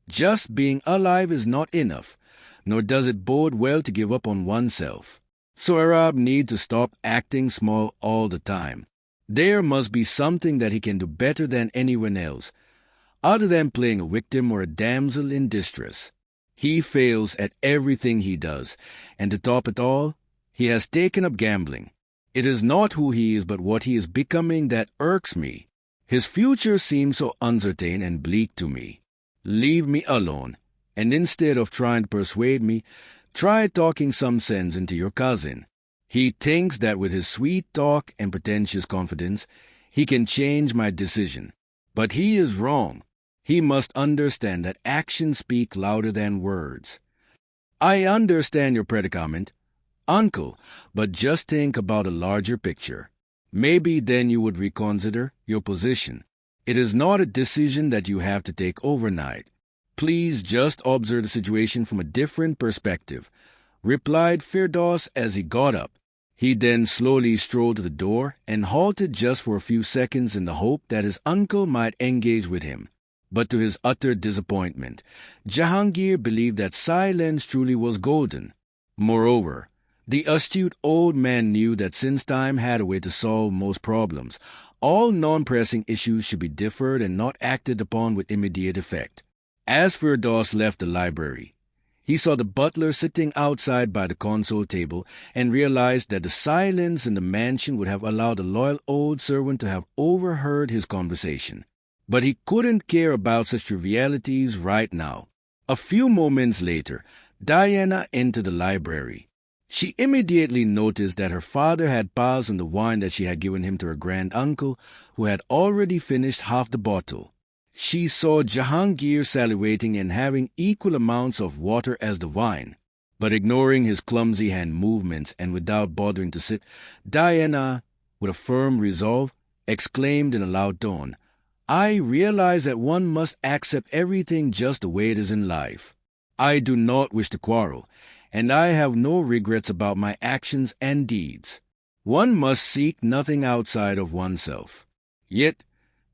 "Just being alive is not enough, nor does it bode well to give up on oneself. Sohrab needs to stop acting small all the time. There must be something that he can do better than anyone else, other than playing a victim or a damsel in distress. He fails at everything he does, and to top it all, he has taken up gambling. It is not who he is but what he is becoming that irks me. His future seems so uncertain and bleak to me. Leave me alone, and instead of trying to persuade me, try talking some sense into your cousin. He thinks that with his sweet talk and pretentious confidence, he can change my decision. But he is wrong. He must understand that actions speak louder than words. I understand your predicament, uncle, but just think about a larger picture. Maybe then you would reconsider your position. It is not a decision that you have to take overnight. Please just observe the situation from a different perspective," replied Firdaus as he got up. He then slowly strolled to the door and halted just for a few seconds in the hope that his uncle might engage with him. But to his utter disappointment, Jahangir believed that silence truly was golden. Moreover, the astute old man knew that since time had a way to solve most problems, all non-pressing issues should be deferred and not acted upon with immediate effect. As Firdaus left the library, he saw the butler sitting outside by the console table and realized that the silence in the mansion would have allowed the loyal old servant to have overheard his conversation. But he couldn't care about such trivialities right now. A few moments later, Diana entered the library. She immediately noticed that her father had passed on the wine that she had given him to her grand-uncle, who had already finished half the bottle. She saw Jahangir salivating and having equal amounts of water as the wine. But ignoring his clumsy hand movements and without bothering to sit, Diana, with a firm resolve, exclaimed in a loud tone, I realize that one must accept everything just the way it is in life. I do not wish to quarrel, and I have no regrets about my actions and deeds. One must seek nothing outside of oneself. Yet,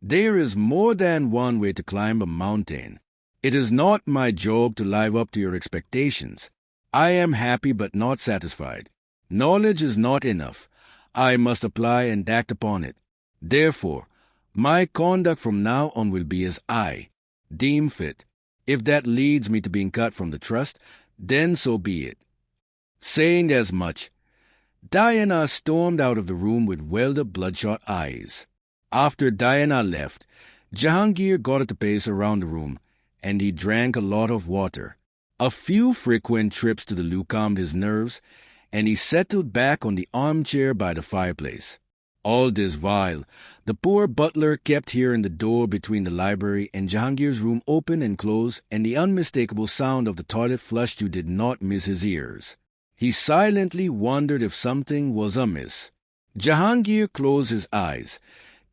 there is more than one way to climb a mountain. It is not my job to live up to your expectations. I am happy but not satisfied. Knowledge is not enough. I must apply and act upon it. Therefore, my conduct from now on will be as I deem fit. If that leads me to being cut from the trust, then so be it. Saying as much, Diana stormed out of the room with welled-up bloodshot eyes. After Diana left, Jahangir got at the pace around the room, and he drank a lot of water. A few frequent trips to the loo calmed his nerves, and he settled back on the armchair by the fireplace. All this while, the poor butler kept hearing the door between the library and Jahangir's room open and close, and the unmistakable sound of the toilet flush did not miss his ears. He silently wondered if something was amiss. Jahangir closed his eyes,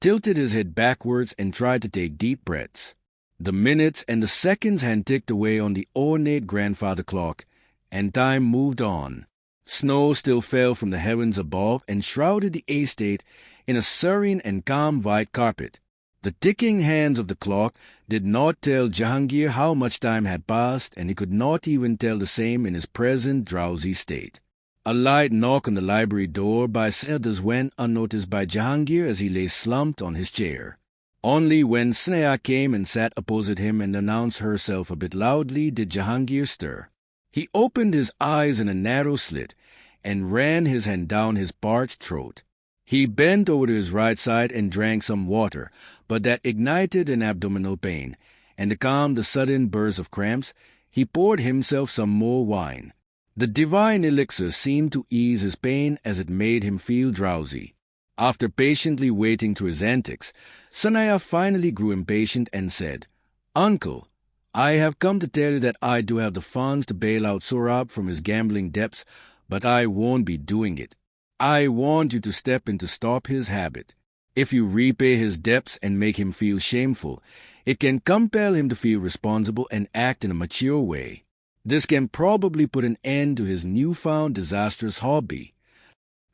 tilted his head backwards, and tried to take deep breaths. The minutes and the seconds had ticked away on the ornate grandfather clock, and time moved on. Snow still fell from the heavens above and shrouded the estate in a serene and calm white carpet. The ticking hands of the clock did not tell Jahangir how much time had passed, and he could not even tell the same in his present drowsy state. A light knock on the library door by others went unnoticed by Jahangir as he lay slumped on his chair. Only when Sneha came and sat opposite him and announced herself a bit loudly did Jahangir stir. He opened his eyes in a narrow slit and ran his hand down his parched throat. He bent over to his right side and drank some water, but that ignited an abdominal pain, and to calm the sudden burst of cramps, he poured himself some more wine. The divine elixir seemed to ease his pain as it made him feel drowsy. After patiently waiting through his antics, Sanaya finally grew impatient and said, "Uncle, I have come to tell you that I do have the funds to bail out Saurabh from his gambling debts, but I won't be doing it. I want you to step in to stop his habit. If you repay his debts and make him feel shameful, it can compel him to feel responsible and act in a mature way. This can probably put an end to his newfound disastrous hobby."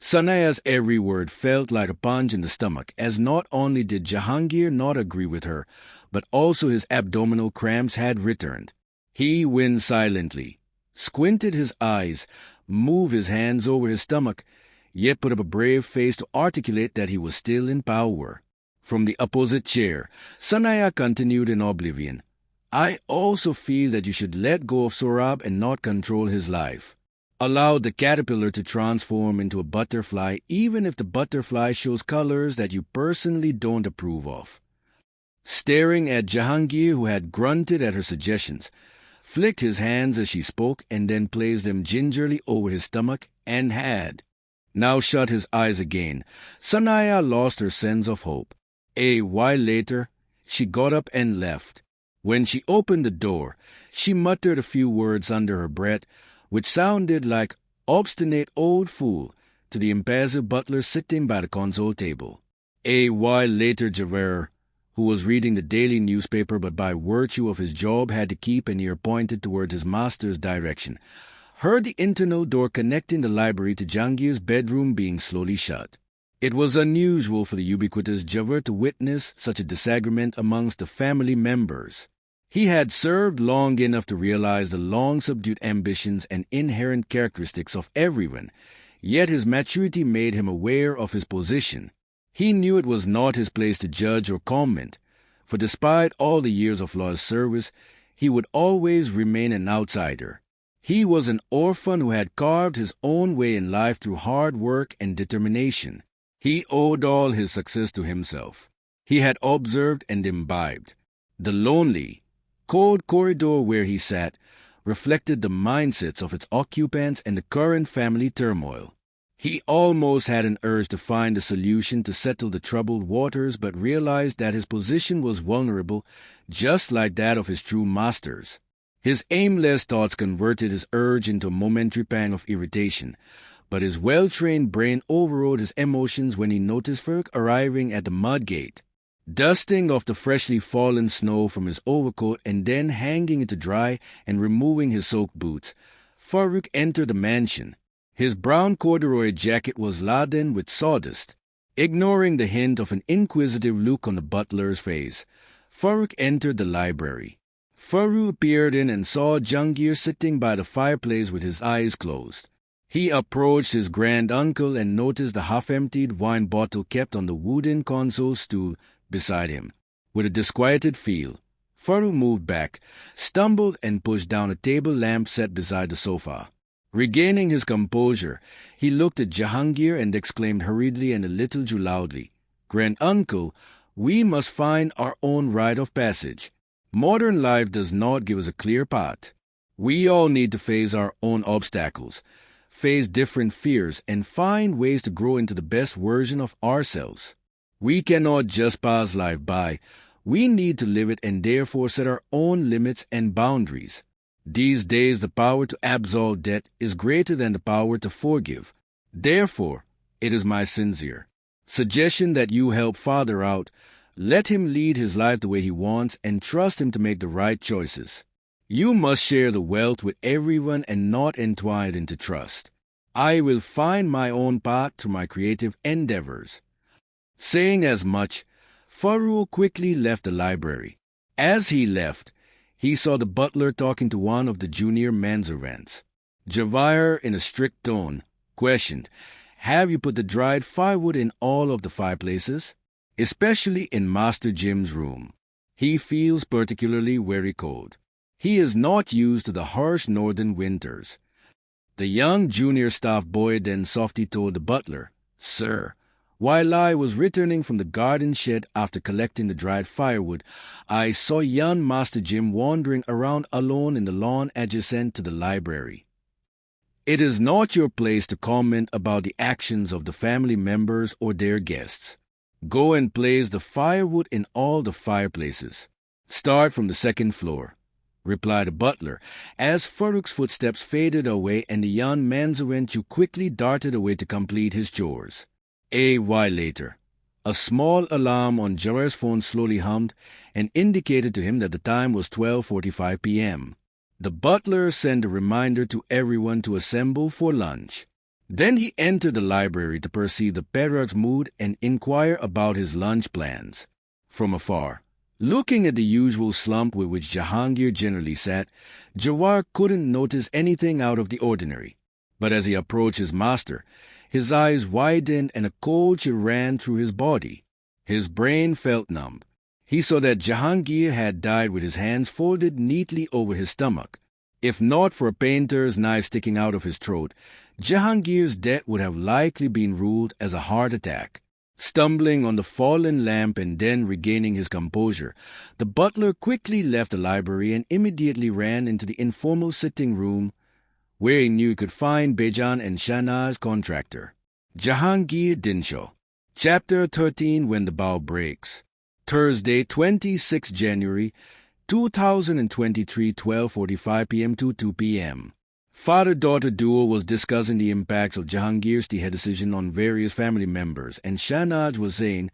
Sanaya's every word felt like a punch in the stomach, as not only did Jahangir not agree with her, but also his abdominal cramps had returned. He winced silently, squinted his eyes, moved his hands over his stomach, yet put up a brave face to articulate that he was still in power. From the opposite chair, Sanaya continued in oblivion. "I also feel that you should let go of Saurabh and not control his life. Allow the caterpillar to transform into a butterfly, even if the butterfly shows colors that you personally don't approve of." Staring at Jahangir, who had grunted at her suggestions, flicked his hands as she spoke and then placed them gingerly over his stomach and now shut his eyes again. Sanaya lost her sense of hope. A while later, she got up and left. When she opened the door, she muttered a few words under her breath, which sounded like "obstinate old fool" to the impassive butler sitting by the console table. A while later, Javert, who was reading the daily newspaper but by virtue of his job had to keep an ear pointed towards his master's direction, heard the internal door connecting the library to Jahangir's bedroom being slowly shut. It was unusual for the ubiquitous Javert to witness such a disagreement amongst the family members. He had served long enough to realize the long-subdued ambitions and inherent characteristics of everyone, yet his maturity made him aware of his position. He knew it was not his place to judge or comment, for despite all the years of loyal service, he would always remain an outsider. He was an orphan who had carved his own way in life through hard work and determination. He owed all his success to himself. He had observed and imbibed. The lonely, cold corridor where he sat reflected the mindsets of its occupants and the current family turmoil. He almost had an urge to find a solution to settle the troubled waters, but realized that his position was vulnerable, just like that of his true masters. His aimless thoughts converted his urge into a momentary pang of irritation, but his well-trained brain overrode his emotions when he noticed Ferg arriving at the mud gate. Dusting off the freshly fallen snow from his overcoat and then hanging it to dry and removing his soaked boots, Farooq entered the mansion. His brown corduroy jacket was laden with sawdust. Ignoring the hint of an inquisitive look on the butler's face, Farooq entered the library. Farooq peered in and saw Jahangir sitting by the fireplace with his eyes closed. He approached his grand-uncle and noticed the half-emptied wine bottle kept on the wooden console stool beside him. With a disquieted feel, Farooq moved back, stumbled and pushed down a table lamp set beside the sofa. Regaining his composure, he looked at Jahangir and exclaimed hurriedly and a little too loudly, "Grand-uncle, we must find our own rite of passage. Modern life does not give us a clear path. We all need to face our own obstacles, face different fears, and find ways to grow into the best version of ourselves. We cannot just pass life by. We need to live it and therefore set our own limits and boundaries. These days the power to absolve debt is greater than the power to forgive. Therefore, it is my sincere suggestion that you help Father out. Let him lead his life the way he wants and trust him to make the right choices. You must share the wealth with everyone and not entwine it into trust. I will find my own path through my creative endeavors." Saying as much, Farooq quickly left the library. As he left, he saw the butler talking to one of the junior manservants. Jawahir, in a strict tone, questioned, "Have you put the dried firewood in all of the fireplaces?" "Especially in Master Jim's room. He feels particularly very cold. He is not used to the harsh northern winters." The young junior staff boy then softly told the butler, "Sir, while I was returning from the garden shed after collecting the dried firewood, I saw young Master Jim wandering around alone in the lawn adjacent to the library." It is not your place to comment about the actions of the family members or their guests. Go and place the firewood in all the fireplaces. Start from the second floor, replied the butler, as Farooq's footsteps faded away and the young manservant quickly darted away to complete his chores. A while later, a small alarm on Jawahir's phone slowly hummed and indicated to him that the time was 12:45 p.m. The butler sent a reminder to everyone to assemble for lunch. Then he entered the library to perceive the Perak's mood and inquire about his lunch plans. From afar, looking at the usual slump with which Jahangir generally sat, Jawahir couldn't notice anything out of the ordinary. But as he approached his master, his eyes widened and a cold chill ran through his body. His brain felt numb. He saw that Jahangir had died with his hands folded neatly over his stomach. If not for a painter's knife sticking out of his throat, Jahangir's death would have likely been ruled as a heart attack. Stumbling on the fallen lamp and then regaining his composure, the butler quickly left the library and immediately ran into the informal sitting room where he knew he could find Bejan and Shahnaz contractor. Jahangir Dinshaw. Chapter 13, When the Bough Breaks. Thursday, 26 January, 2023, 12:45 p.m. to 2 p.m. Father-daughter duo was discussing the impacts of Jahangir's death decision on various family members, and Shahnaz was saying,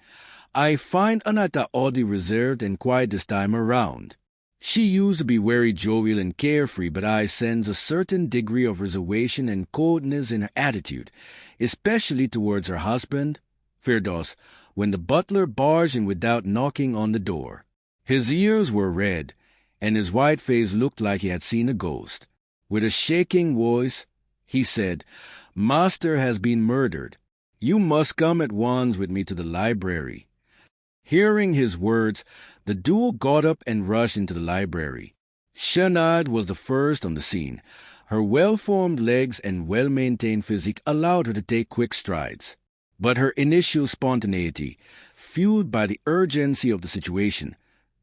"I find Anata oddly reserved and quiet this time around. She used to be very jovial and carefree, but I sense a certain degree of reservation and coldness in her attitude, especially towards her husband, Firdaus, when the butler barged in without knocking on the door. His ears were red, and his white face looked like he had seen a ghost. With a shaking voice, he said, 'Master has been murdered. You must come at once with me to the library.' Hearing his words, the duo got up and rushed into the library. Shahnaz was the first on the scene. Her well-formed legs and well-maintained physique allowed her to take quick strides. But her initial spontaneity, fueled by the urgency of the situation,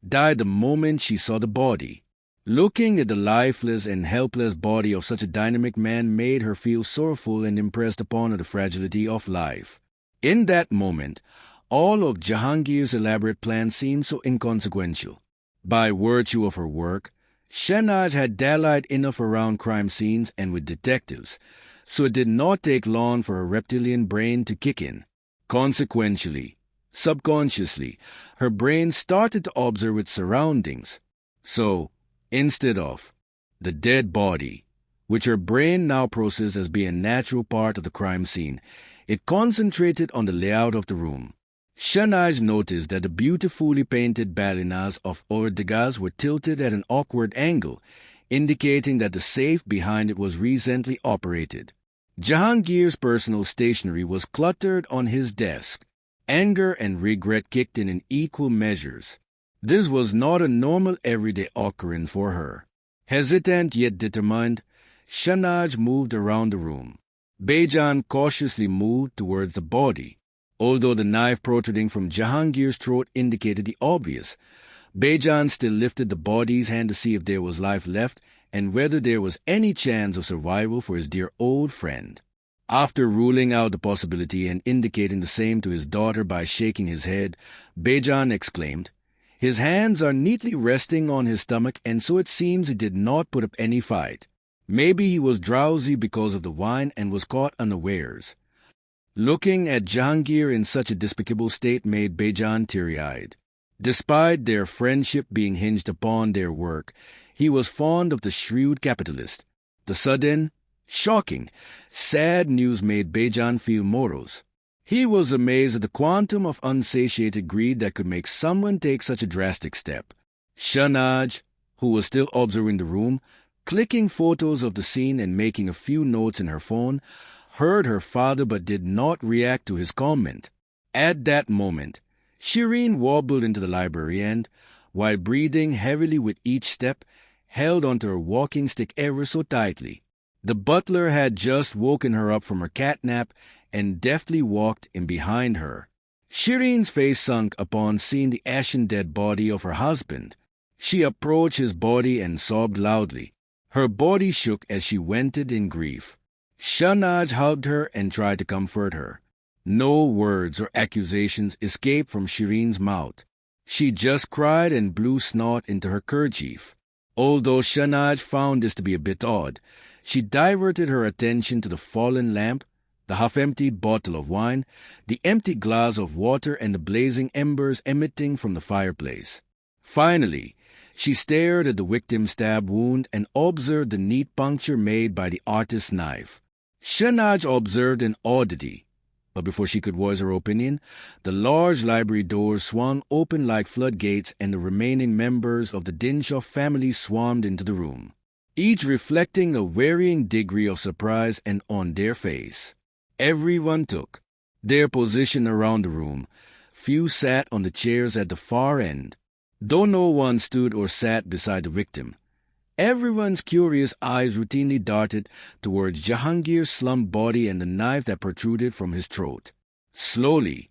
died the moment she saw the body. Looking at the lifeless and helpless body of such a dynamic man made her feel sorrowful and impressed upon her the fragility of life. In that moment, all of Jahangir's elaborate plans seemed so inconsequential. By virtue of her work, Shahnaz had dallied enough around crime scenes and with detectives, so it did not take long for her reptilian brain to kick in. Consequently, Subconsciously, her brain started to observe its surroundings. So, instead of the dead body, which her brain now processed as being a natural part of the crime scene, it concentrated on the layout of the room. Shanaj noticed that the beautifully painted balinas of Ordegas were tilted at an awkward angle, indicating that the safe behind it was recently operated. Jahangir's personal stationery was cluttered on his desk. Anger and regret kicked in equal measures. This was not a normal everyday occurrence for her. Hesitant yet determined, Shanaj moved around the room. Bejan cautiously moved towards the body. Although the knife protruding from Jahangir's throat indicated the obvious, Bejan still lifted the body's hand to see if there was life left and whether there was any chance of survival for his dear old friend. After ruling out the possibility and indicating the same to his daughter by shaking his head, Bejan exclaimed, "His hands are neatly resting on his stomach, and so it seems he did not put up any fight. Maybe he was drowsy because of the wine and was caught unawares." Looking at Jahangir in such a despicable state made Bejan teary-eyed. Despite their friendship being hinged upon their work, he was fond of the shrewd capitalist. The sudden, shocking, sad news made Bejan feel morose. He was amazed at the quantum of unsatiated greed that could make someone take such a drastic step. Shanaj, who was still observing the room, clicking photos of the scene and making a few notes in her phone, heard her father but did not react to his comment. At that moment, Shireen wobbled into the library and, while breathing heavily with each step, held onto her walking stick ever so tightly. The butler had just woken her up from her cat nap and deftly walked in behind her. Shireen's face sunk upon seeing the ashen dead body of her husband. She approached his body and sobbed loudly. Her body shook as she vented in grief. Shanaj hugged her and tried to comfort her. No words or accusations escaped from Shireen's mouth. She just cried and blew snot into her kerchief. Although Shanaj found this to be a bit odd, she diverted her attention to the fallen lamp, the half-emptied bottle of wine, the empty glass of water, and the blazing embers emitting from the fireplace. Finally, she stared at the victim's stab wound and observed the neat puncture made by the artist's knife. Shanaj observed an oddity, but before she could voice her opinion, the large library doors swung open like floodgates and the remaining members of the Dinshaw family swarmed into the room, each reflecting a varying degree of surprise and on their face. Everyone took their position around the room. Few sat on the chairs at the far end, though no one stood or sat beside the victim. Everyone's curious eyes routinely darted towards Jahangir's slumped body and the knife that protruded from his throat. Slowly,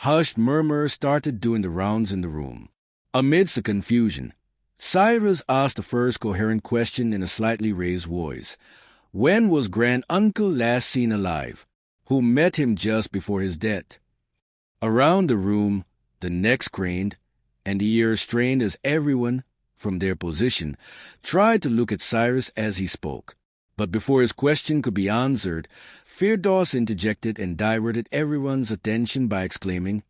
hushed murmurs started doing the rounds in the room. Amidst the confusion, Cyrus asked the first coherent question in a slightly raised voice. When was Grand-Uncle last seen alive? Who met him just before his death? Around the room, the necks craned, and the ears strained as everyone, from their position, tried to look at Cyrus as he spoke. But before his question could be answered, Firdaus interjected and diverted everyone's attention by exclaiming,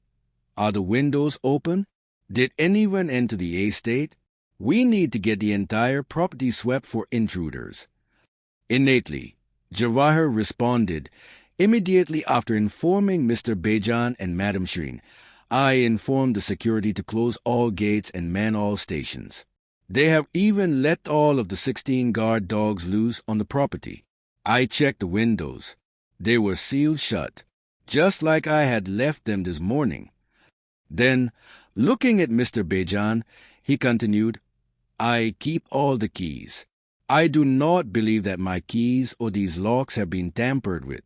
"Are the windows open? Did anyone enter the estate? We need to get the entire property swept for intruders." Innately, Jawahar responded, "Immediately after informing Mr. Bejan and Madam Shireen, I informed the security to close all gates and man all stations. They have even let all of the 16 guard dogs loose on the property. I checked the windows. They were sealed shut, just like I had left them this morning." Then, looking at Mr. Bejan, he continued, "I keep all the keys. I do not believe that my keys or these locks have been tampered with."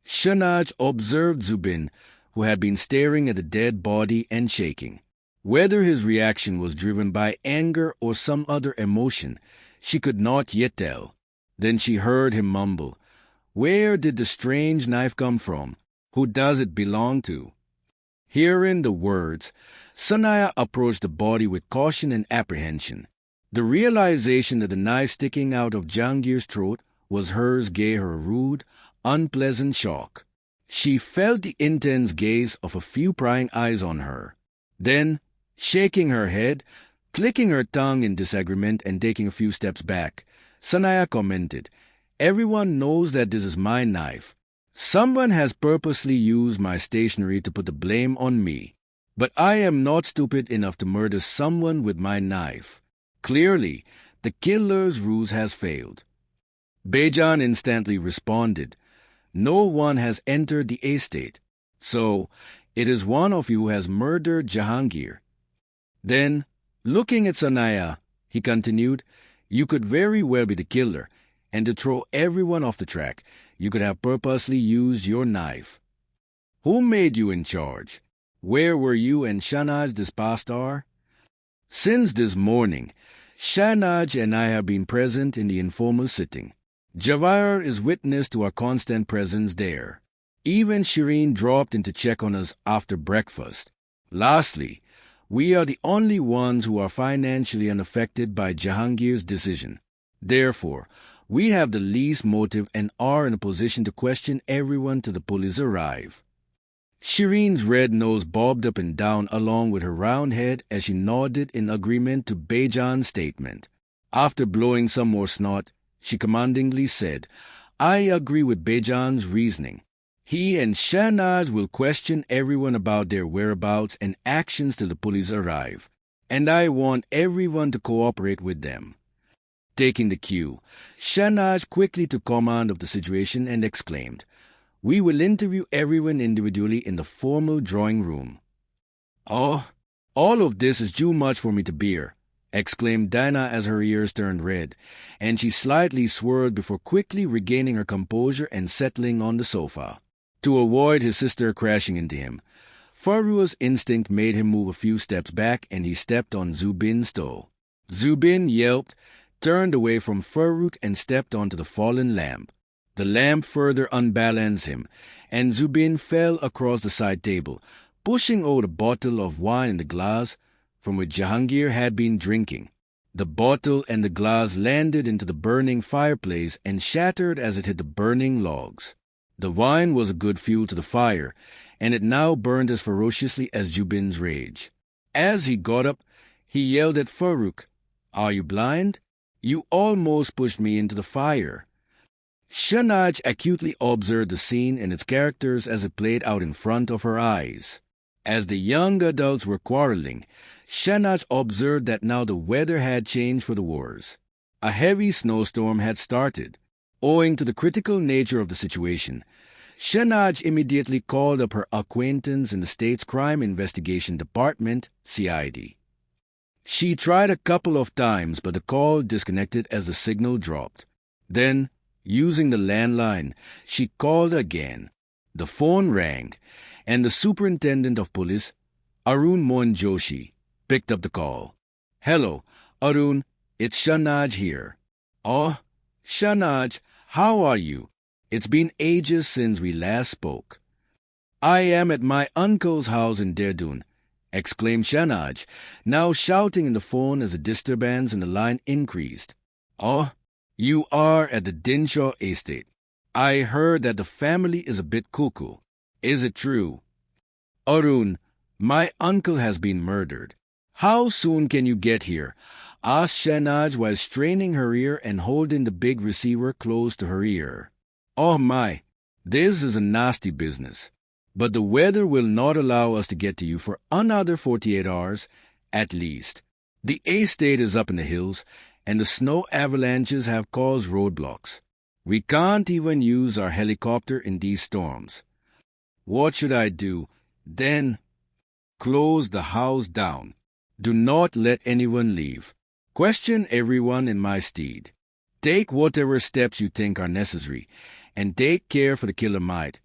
Shanaj observed Zubin, who had been staring at the dead body and shaking. Whether his reaction was driven by anger or some other emotion, she could not yet tell. Then she heard him mumble, "Where did the strange knife come from? Who does it belong to?" Hearing the words, Sanaya approached the body with caution and apprehension. The realization that the knife sticking out of Jahangir's throat was hers gave her a rude, unpleasant shock. She felt the intense gaze of a few prying eyes on her. Then, shaking her head, clicking her tongue in disagreement and taking a few steps back, Sanaya commented, "Everyone knows that this is my knife. Someone has purposely used my stationery to put the blame on me. But I am not stupid enough to murder someone with my knife. Clearly, the killer's ruse has failed." Bejan instantly responded, "No one has entered the estate, so it is one of you who has murdered Jahangir." Then, looking at Sanaya, he continued, "You could very well be the killer, and to throw everyone off the track, you could have purposely used your knife. Who made you in charge? Where were you and Shahnaj this past hour?" "Since this morning, Shahnaj and I have been present in the informal sitting. Jawahar is witness to our constant presence there. Even Shireen dropped in to check on us after breakfast. Lastly, we are the only ones who are financially unaffected by Jahangir's decision. Therefore, we have the least motive and are in a position to question everyone till the police arrive." Shireen's red nose bobbed up and down along with her round head as she nodded in agreement to Bejan's statement. After blowing some more snot, she commandingly said, "I agree with Bejan's reasoning. He and Shahnaj will question everyone about their whereabouts and actions till the police arrive, and I want everyone to cooperate with them." Taking the cue, Shahnaj quickly took command of the situation and exclaimed, "We will interview everyone individually in the formal drawing room." "Oh, all of this is too much for me to bear," exclaimed Dinah as her ears turned red, and she slightly swirled before quickly regaining her composure and settling on the sofa. To avoid his sister crashing into him, Farrua's instinct made him move a few steps back and he stepped on Zubin's toe. Zubin yelped, turned away from Farooq and stepped onto the fallen lamp. The lamp further unbalanced him, and Zubin fell across the side table, pushing over the bottle of wine in the glass from which Jahangir had been drinking. The bottle and the glass landed into the burning fireplace and shattered as it hit the burning logs. The wine was a good fuel to the fire, and it now burned as ferociously as Zubin's rage. As he got up, he yelled at Farooq, "Are you blind? You almost pushed me into the fire." Shahnaj acutely observed the scene and its characters as it played out in front of her eyes. As the young adults were quarreling, Shahnaj observed that now the weather had changed for the worse. A heavy snowstorm had started. Owing to the critical nature of the situation, Shahnaj immediately called up her acquaintance in the state's Crime Investigation Department, CID. She tried a couple of times, but the call disconnected as the signal dropped. Then, using the landline, she called again. The phone rang, and the superintendent of police, Arun Mohan Joshi, picked up the call. "Hello, Arun, it's Shahnaj here." "Oh, Shahnaj, how are you? It's been ages since we last spoke." "I am at my uncle's house in Dehradun," exclaimed Shahnaj, now shouting in the phone as the disturbance in the line increased. "Oh, you are at the Dinshaw estate. I heard that the family is a bit cuckoo. Is it true?" "Arun, my uncle has been murdered. How soon can you get here?" asked Shahnaj while straining her ear and holding the big receiver close to her ear. "Oh my, this is a nasty business. But the weather will not allow us to get to you for another 48 hours, at least. The estate is up in the hills, and the snow avalanches have caused roadblocks. We can't even use our helicopter in these storms. What should I do? Then close the house down. Do not let anyone leave. Question everyone in my stead. Take whatever steps you think are necessary, and take care for the killer might."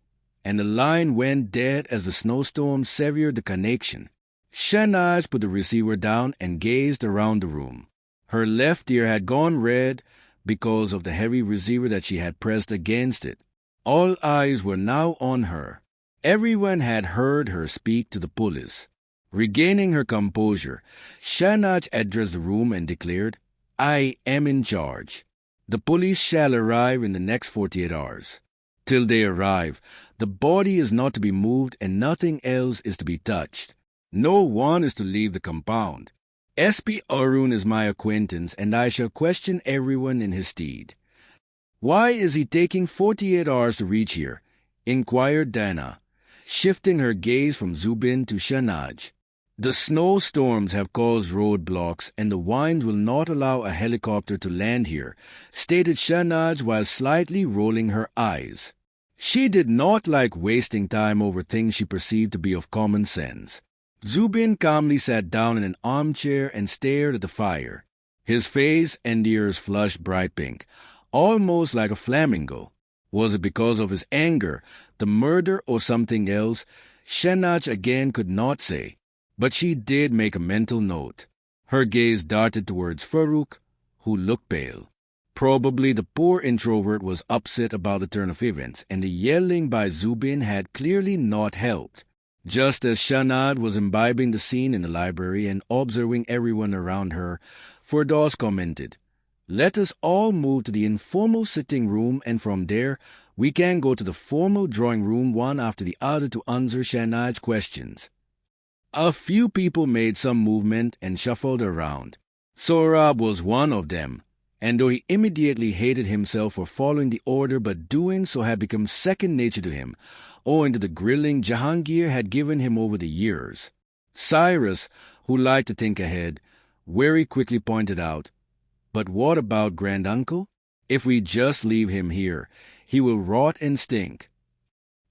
And the line went dead as the snowstorm severed the connection. Shahnaj put the receiver down and gazed around the room. Her left ear had gone red because of the heavy receiver that she had pressed against it. All eyes were now on her. Everyone had heard her speak to the police. Regaining her composure, Shahnaj addressed the room and declared, "I am in charge. The police shall arrive in the next 48 hours. Till they arrive, the body is not to be moved and nothing else is to be touched. No one is to leave the compound. S.P. Arun is my acquaintance, and I shall question everyone in his stead. Why is he taking 48 hours to reach here? Inquired Dana, shifting her gaze from Zubin to Shahnaz. The snowstorms have caused roadblocks, and the winds will not allow a helicopter to land here, stated Shahnaz while slightly rolling her eyes. She did not like wasting time over things she perceived to be of common sense. Zubin calmly sat down in an armchair and stared at the fire. His face and ears flushed bright pink, almost like a flamingo. Was it because of his anger, the murder, or something else? Shahnaz again could not say, but she did make a mental note. Her gaze darted towards Farooq, who looked pale. Probably the poor introvert was upset about the turn of events, and the yelling by Zubin had clearly not helped. Just as Shahnaz was imbibing the scene in the library and observing everyone around her, Firdaus commented, "Let us all move to the informal sitting room, and from there we can go to the formal drawing room one after the other to answer Shahnaz's questions." A few people made some movement and shuffled around. Sohrab was one of them, and though he immediately hated himself for following the order, but doing so had become second nature to him, owing to the grilling Jahangir had given him over the years. Cyrus, who liked to think ahead, very quickly pointed out, "But what about Granduncle? If we just leave him here, he will rot and stink."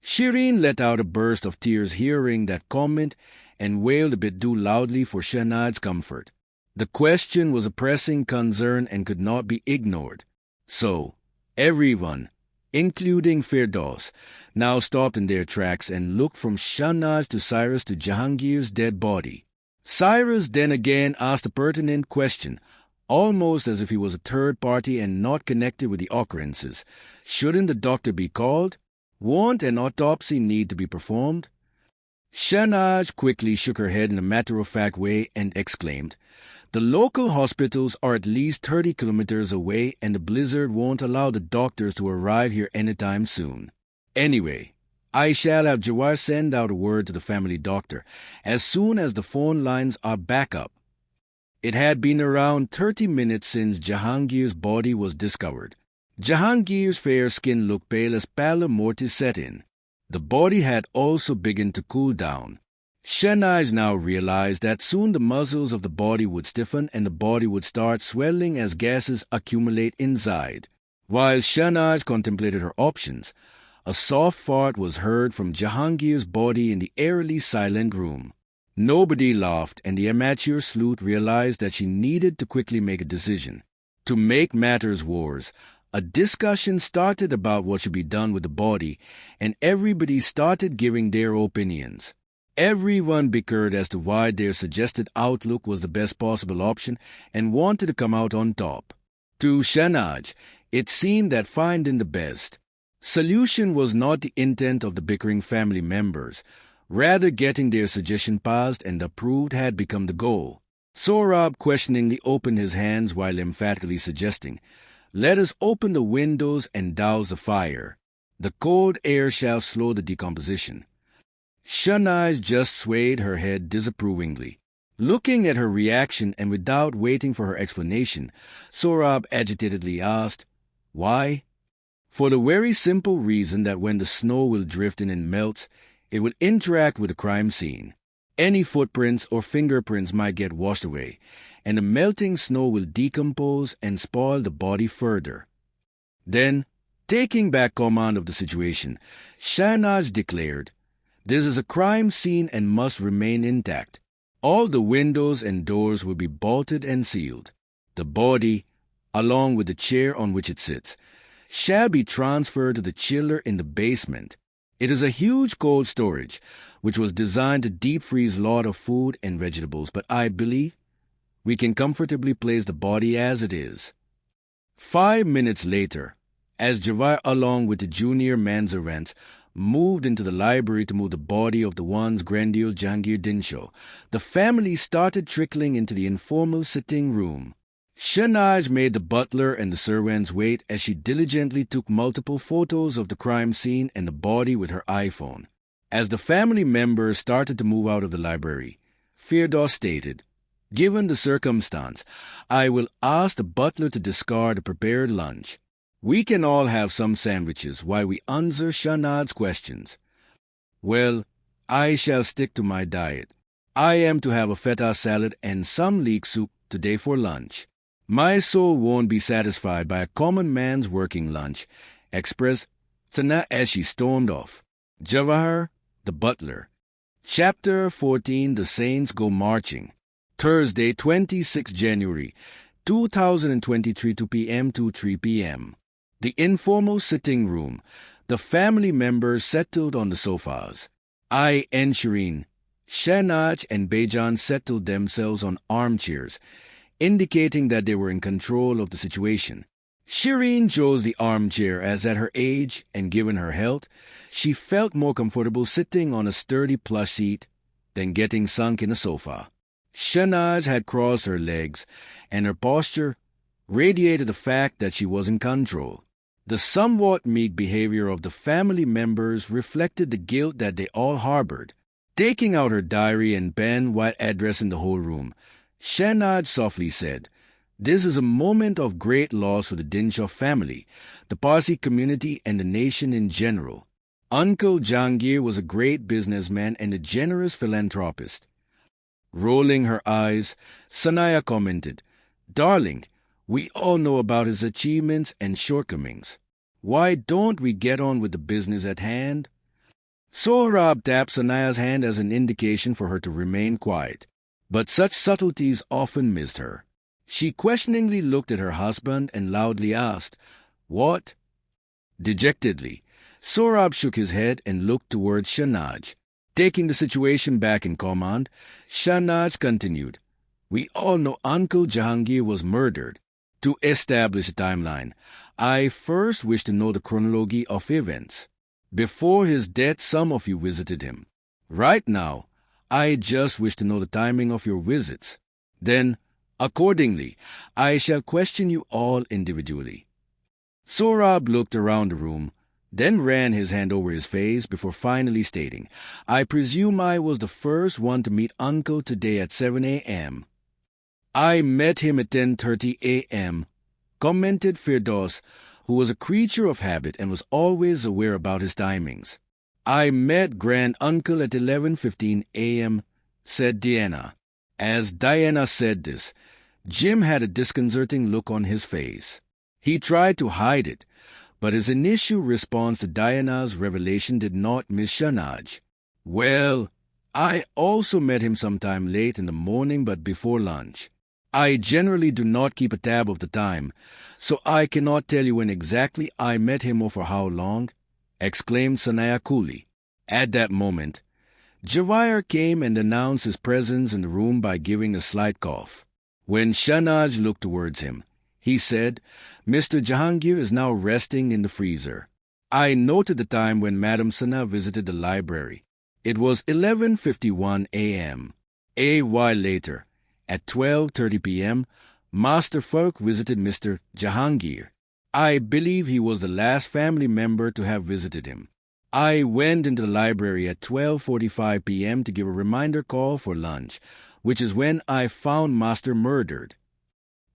Shireen let out a burst of tears hearing that comment and wailed a bit too loudly for Shahnaz's comfort. The question was a pressing concern and could not be ignored. So, everyone, including Firdaus, now stopped in their tracks and looked from Shahnaz to Cyrus to Jahangir's dead body. Cyrus then again asked a pertinent question, almost as if he was a third party and not connected with the occurrences. Shouldn't the doctor be called? Won't an autopsy need to be performed? Shahnaz quickly shook her head in a matter-of-fact way and exclaimed, "The local hospitals are at least 30 kilometers away, and the blizzard won't allow the doctors to arrive here anytime soon. Anyway, I shall have Jawar send out a word to the family doctor as soon as the phone lines are back up." It had been around 30 minutes since Jahangir's body was discovered. Jahangir's fair skin looked pale as pallor mortis set in. The body had also begun to cool down. Shahnaz now realized that soon the muscles of the body would stiffen and the body would start swelling as gases accumulate inside. While Shahnaz contemplated her options, a soft fart was heard from Jahangir's body in the eerily silent room. Nobody laughed, and the amateur sleuth realized that she needed to quickly make a decision. To make matters worse, a discussion started about what should be done with the body, and everybody started giving their opinions. Everyone bickered as to why their suggested outlook was the best possible option and wanted to come out on top. To Shahnaz, it seemed that finding the best solution was not the intent of the bickering family members. Rather, getting their suggestion passed and approved had become the goal. Sohrab questioningly opened his hands while emphatically suggesting, "Let us open the windows and douse the fire. The cold air shall slow the decomposition." Shahnaz just swayed her head disapprovingly. Looking at her reaction and without waiting for her explanation, Sohrab agitatedly asked, "Why?" "For the very simple reason that when the snow will drift in and melts, it will interact with the crime scene. Any footprints or fingerprints might get washed away, and the melting snow will decompose and spoil the body further." Then, taking back command of the situation, Shahnaz declared, "This is a crime scene and must remain intact. All the windows and doors will be bolted and sealed. The body, along with the chair on which it sits, shall be transferred to the chiller in the basement. It is a huge cold storage, which was designed to deep freeze a lot of food and vegetables, but I believe we can comfortably place the body as it is." 5 minutes later, as Jawar along with the junior manservants moved into the library to move the body of the once grandiose Jahangir Dinshaw, the family started trickling into the informal sitting room. Shanaj made the butler and the servants wait as she diligently took multiple photos of the crime scene and the body with her iPhone. As the family members started to move out of the library, Firdaus stated, "Given the circumstance, I will ask the butler to discard a prepared lunch. We can all have some sandwiches while we answer Shanaj's questions." "Well, I shall stick to my diet. I am to have a feta salad and some leek soup today for lunch. My soul won't be satisfied by a common man's working lunch," expressed Tana as she stormed off. Jawahar, the butler. Chapter 14. The Saints Go Marching. Thursday, 26 January, 2023, 2 p.m. to 3 p.m. The informal sitting room. The family members settled on the sofas. I and Shireen, Shanaj and Bejan settled themselves on armchairs, indicating that they were in control of the situation. Shireen chose the armchair as at her age and given her health, she felt more comfortable sitting on a sturdy plush seat than getting sunk in a sofa. Shanaj had crossed her legs, and her posture radiated the fact that she was in control. The somewhat meek behavior of the family members reflected the guilt that they all harbored. Taking out her diary and pen while addressing the whole room, Shanaj softly said, "This is a moment of great loss for the Dinshaw family, the Parsi community, and the nation in general. Uncle Jahangir was a great businessman and a generous philanthropist." Rolling her eyes, Sanaya commented, "Darling, we all know about his achievements and shortcomings. Why don't we get on with the business at hand?" Sohrab tapped Sanaya's hand as an indication for her to remain quiet, but such subtleties often missed her. She questioningly looked at her husband and loudly asked, "What?" Dejectedly, Sohrab shook his head and looked towards Shanaj. Taking the situation back in command, Shanaj continued, "We all know Uncle Jahangir was murdered. To establish a timeline, I first wish to know the chronology of events. Before his death, some of you visited him. Right now, I just wish to know the timing of your visits. Then, accordingly, I shall question you all individually." Sohrab looked around the room, then ran his hand over his face before finally stating, "I presume I was the first one to meet Uncle today at 7 a.m. "I met him at 10:30 a.m., commented Firdaus, who was a creature of habit and was always aware about his timings. "I met Grand-Uncle at 11:15 a.m., said Diana. As Diana said this, Jim had a disconcerting look on his face. He tried to hide it, but his initial response to Diana's revelation did not miss Shanaj. "Well, I also met him sometime late in the morning but before lunch. I generally do not keep a tab of the time, so I cannot tell you when exactly I met him or for how long," exclaimed Sanaya coolly. At that moment, Jawahar came and announced his presence in the room by giving a slight cough. When Shanaj looked towards him, he said, "Mr. Jahangir is now resting in the freezer. I noted the time when Madam Sana visited the library. It was 11:51 a.m. A while later, at 12:30 p.m., Master Farooq visited Mr. Jahangir. I believe he was the last family member to have visited him. I went into the library at 12:45 p.m. to give a reminder call for lunch, which is when I found Master murdered."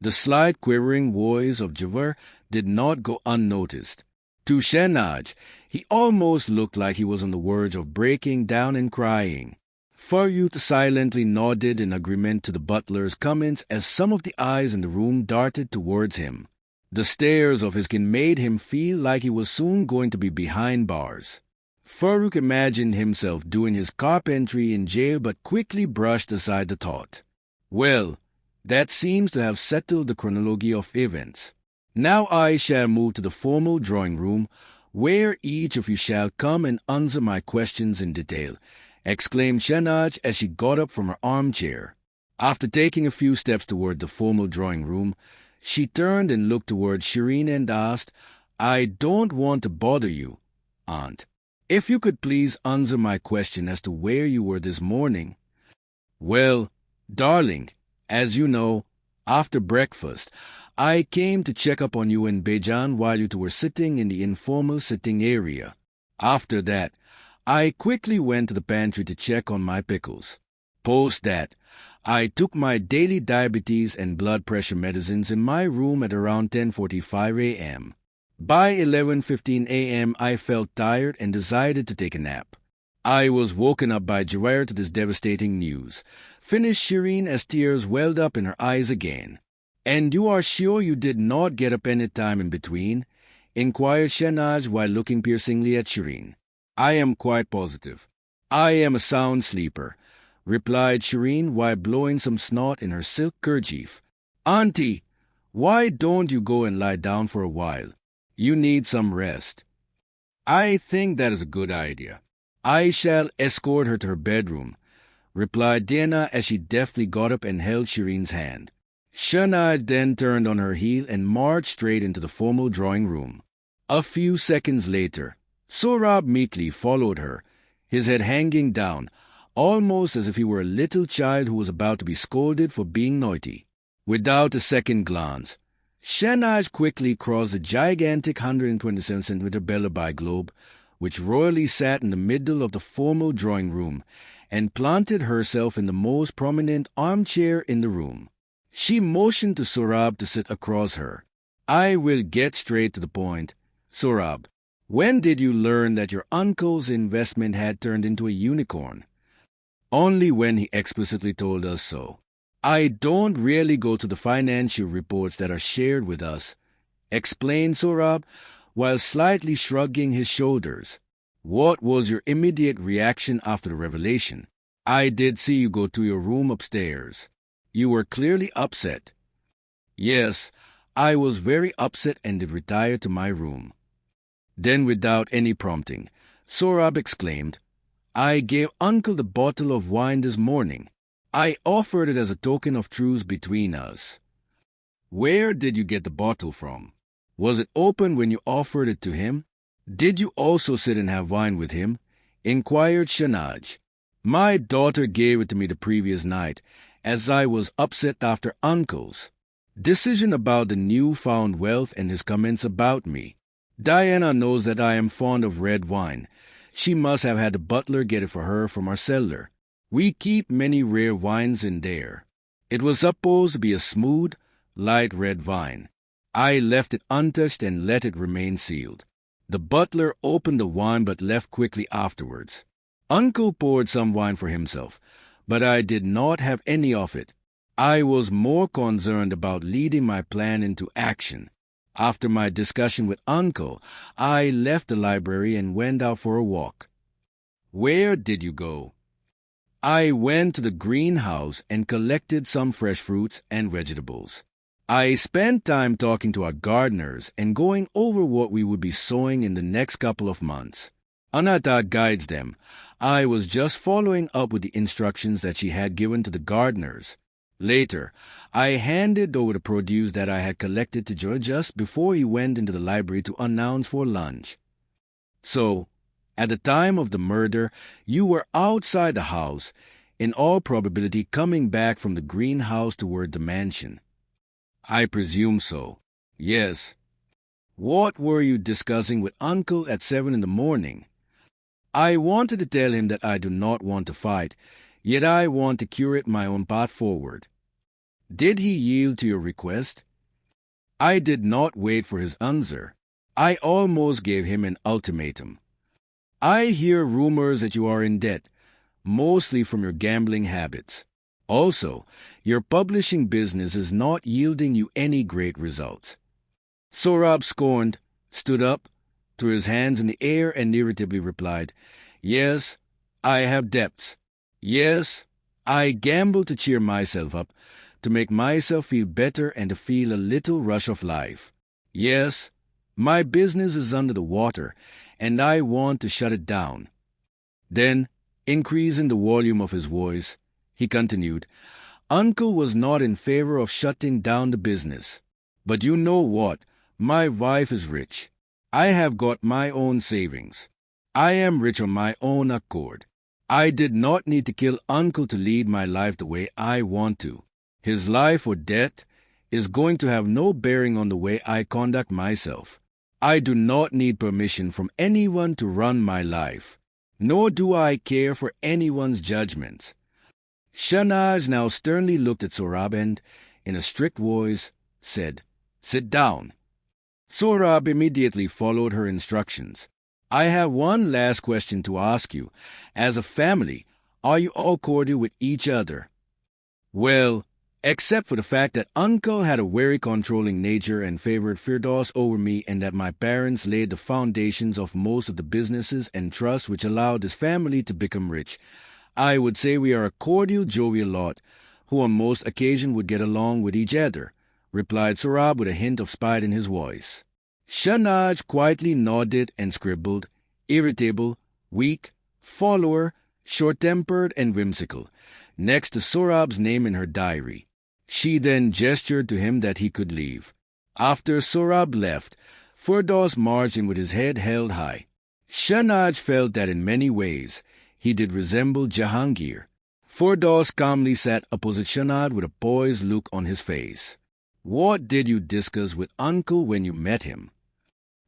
The slight quivering voice of Jawahar did not go unnoticed. To Shanaj, he almost looked like he was on the verge of breaking down and crying. Farooq silently nodded in agreement to the butler's comments as some of the eyes in the room darted towards him. The stares of his kin made him feel like he was soon going to be behind bars. Farooq imagined himself doing his carpentry in jail but quickly brushed aside the thought. Well, that seems to have settled the chronology of events. Now I shall move to the formal drawing room, where each of you shall come and answer my questions in detail, exclaimed Shanaj as she got up from her armchair. After taking a few steps toward the formal drawing room, she turned and looked toward Shireen and asked, "I don't want to bother you, Aunt. If you could please answer my question as to where you were this morning." "Well, darling, as you know, After breakfast, I came to check up on you and Bejan while you two were sitting in the informal sitting area. After that, I quickly went to the pantry to check on my pickles. Post that, I took my daily diabetes and blood pressure medicines in my room at around 10:45 a.m. By 11:15 a.m., I felt tired and decided to take a nap. I was woken up by Gerard to this devastating news. Finished Shireen as tears welled up in her eyes again. "And you are sure you did not get up any time in between?" inquired Shanaj while looking piercingly at Shireen. "I am quite positive. I am a sound sleeper," replied Shireen while blowing some snot in her silk kerchief. "Auntie, why don't you go and lie down for a while? You need some rest." "I think that is a good idea. I shall escort her to her bedroom," replied Diana as she deftly got up and held Shireen's hand. Shanaj then turned on her heel and marched straight into the formal drawing room. A few seconds later, Sohrab meekly followed her, his head hanging down, almost as if he were a little child who was about to be scolded for being naughty. Without a second glance, Shanaj quickly crossed the gigantic 127-centimeter Bellaby globe, which royally sat in the middle of the formal drawing room, and planted herself in the most prominent armchair in the room. She motioned to Sohrab to sit across her. "I will get straight to the point. Sohrab, when did you learn that your uncle's investment had turned into a unicorn?" "Only when he explicitly told us so. I don't really go to the financial reports that are shared with us," explained Sohrab, while slightly shrugging his shoulders. "What was your immediate reaction after the revelation? I did see you go to your room upstairs. You were clearly upset." "Yes, I was very upset and did retire to my room." Then, without any prompting, Sohrab exclaimed, "I gave Uncle the bottle of wine this morning. I offered it as a token of truce between us." "Where did you get the bottle from? Was it open when you offered it to him? Did you also sit and have wine with him?" inquired Shanaj. "My daughter gave it to me the previous night, as I was upset after Uncle's decision about the newfound wealth and his comments about me. Diana knows that I am fond of red wine. She must have had the butler get it for her from our cellar. We keep many rare wines in there. It was supposed to be a smooth, light red wine. I left it untouched and let it remain sealed. The butler opened the wine but left quickly afterwards. Uncle poured some wine for himself, but I did not have any of it. I was more concerned about leading my plan into action. After my discussion with Uncle, I left the library and went out for a walk." "Where did you go?" "I went to the greenhouse and collected some fresh fruits and vegetables. I spent time talking to our gardeners and going over what we would be sowing in the next couple of months. Anata guides them. I was just following up with the instructions that she had given to the gardeners. Later, I handed over the produce that I had collected to Joe just before he went into the library to announce for lunch." "So, at the time of the murder, you were outside the house, in all probability coming back from the greenhouse toward the mansion." "I presume so. Yes." "What were you discussing with Uncle at 7 in the morning?" "I wanted to tell him that I do not want to fight, yet I want to curate my own path forward." "Did he yield to your request?" "I did not wait for his answer. I almost gave him an ultimatum. I hear rumors that you are in debt, mostly from your gambling habits. Also, your publishing business is not yielding you any great results." Sohrab scorned, stood up, threw his hands in the air, and irritably replied, "Yes, I have debts. Yes, I gamble to cheer myself up, to make myself feel better and to feel a little rush of life. Yes, my business is under the water, and I want to shut it down." Then, increasing the volume of his voice, he continued, "Uncle was not in favor of shutting down the business. But you know what? My wife is rich. I have got my own savings. I am rich on my own accord. I did not need to kill Uncle to lead my life the way I want to. His life or death, is going to have no bearing on the way I conduct myself. I do not need permission from anyone to run my life, nor do I care for anyone's judgments. Shahnaz now sternly looked at Sohrab and, in a strict voice, said, "Sit down." Sohrab immediately followed her instructions. "I have one last question to ask you. As a family, are you all cordial with each other?" "Well, except for the fact that Uncle had a very controlling nature and favored Firdaus over me, and that my parents laid the foundations of most of the businesses and trusts which allowed this family to become rich, I would say we are a cordial, jovial lot, who on most occasions would get along with each other," replied Sohrab with a hint of spite in his voice. Shahnaz quietly nodded and scribbled, "Irritable, weak, follower, short-tempered, and whimsical," next to Sohrab's name in her diary. She then gestured to him that he could leave. After Sohrab left, Firdaus marched in with his head held high. Shahnaz felt that in many ways he did resemble Jahangir. Firdaus calmly sat opposite Shahnaz with a poised look on his face. "What did you discuss with Uncle when you met him?"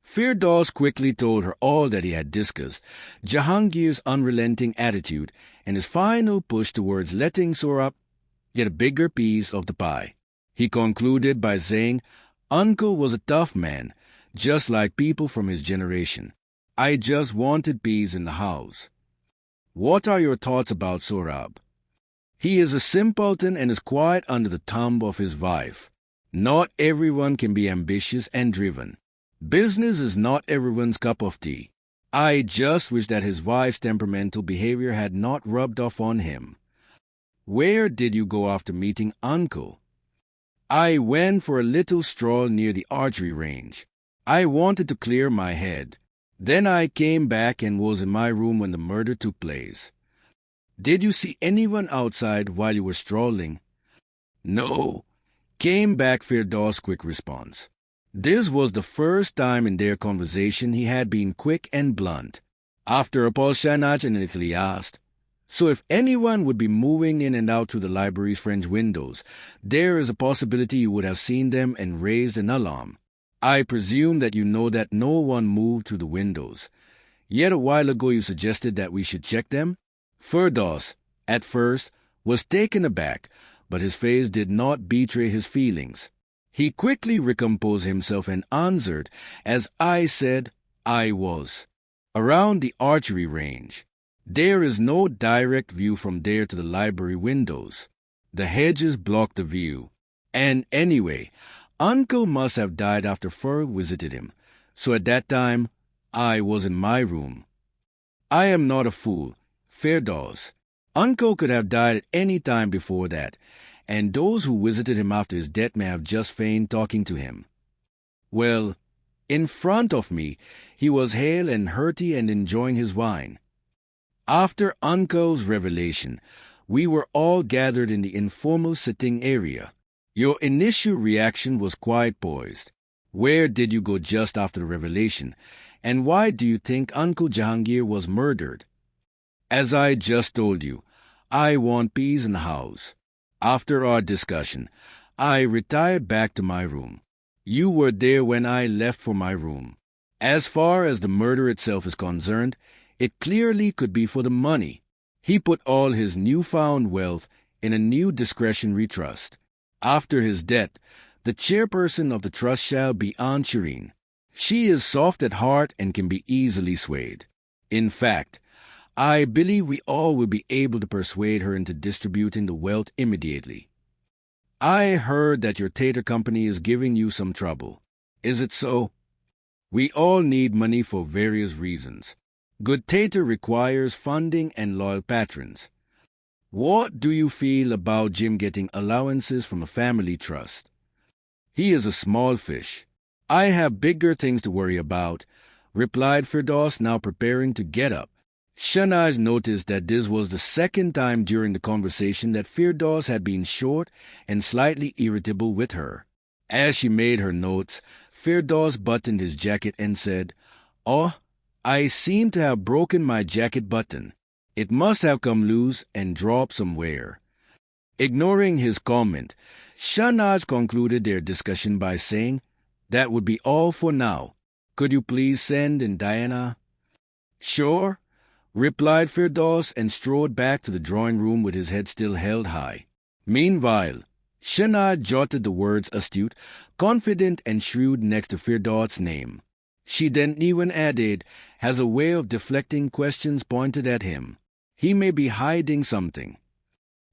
Firdaus quickly told her all that he had discussed, Jahangir's unrelenting attitude, and his final push towards letting Sohrab get a bigger piece of the pie. He concluded by saying, "Uncle was a tough man, just like people from his generation. I just wanted peace in the house." "What are your thoughts about Sohrab?" "He is a simpleton and is quite under the thumb of his wife. Not everyone can be ambitious and driven. Business is not everyone's cup of tea. I just wish that his wife's temperamental behavior had not rubbed off on him." "Where did you go after meeting Uncle?" "I went for a little stroll near the archery range. I wanted to clear my head. Then I came back and was in my room when the murder took place." "Did you see anyone outside while you were strolling?" "No." Came back Firdaus' quick response. This was the first time in their conversation he had been quick and blunt. After a pause, Shahnaz analytically asked, "So if anyone would be moving in and out through the library's French windows, there is a possibility you would have seen them and raised an alarm. I presume that you know that no one moved through the windows. Yet a while ago you suggested that we should check them?" Firdaus, at first, was taken aback, but his face did not betray his feelings. He quickly recomposed himself and answered, "As I said, I was. Around the archery range. There is no direct view from there to the library windows. The hedges block the view. And anyway, Uncle must have died after Fur visited him, so at that time I was in my room. I am not a fool, Firdaus. Uncle could have died at any time before that, and those who visited him after his death may have just feigned talking to him. Well, in front of me, he was hale and hearty and enjoying his wine. After Uncle's revelation, we were all gathered in the informal sitting area. Your initial reaction was quite poised. Where did you go just after the revelation, and why do you think Uncle Jahangir was murdered?" "As I just told you, I want peace in the house. After our discussion, I retired back to my room. You were there when I left for my room. As far as the murder itself is concerned, it clearly could be for the money. He put all his newfound wealth in a new discretionary trust. After his death, the chairperson of the trust shall be Aunt Shireen. She is soft at heart and can be easily swayed. In fact, I believe we all will be able to persuade her into distributing the wealth immediately. I heard that your theater company is giving you some trouble. Is it so? We all need money for various reasons. Good theater requires funding and loyal patrons. What do you feel about Jim getting allowances from a family trust? He is a small fish. I have bigger things to worry about," replied Firdaus, now preparing to get up. Shahnaz noticed that this was the second time during the conversation that Firdaus had been short and slightly irritable with her. As she made her notes, Firdaus buttoned his jacket and said, "Oh, I seem to have broken my jacket button. It must have come loose and dropped somewhere." Ignoring his comment, Shahnaz concluded their discussion by saying, "That would be all for now. Could you please send in Diana?" "Sure," replied Firdaus and strode back to the drawing room with his head still held high. Meanwhile, Shahnaz jotted the words astute, confident and shrewd next to Firdaus' name. She then even added, "has a way of deflecting questions pointed at him. He may be hiding something."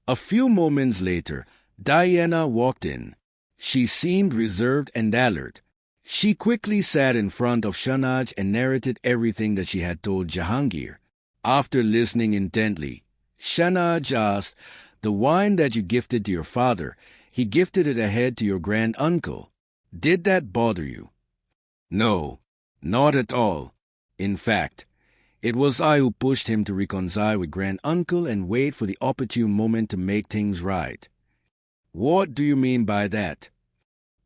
A few moments later, Diana walked in. She seemed reserved and alert. She quickly sat in front of Shahnaz and narrated everything that she had told Jahangir. After listening intently, Shahnaz asked, "The wine that you gifted to your father, he gifted it ahead to your grand-uncle. Did that bother you?" "No, not at all. In fact, it was I who pushed him to reconcile with grand-uncle and wait for the opportune moment to make things right." "What do you mean by that?"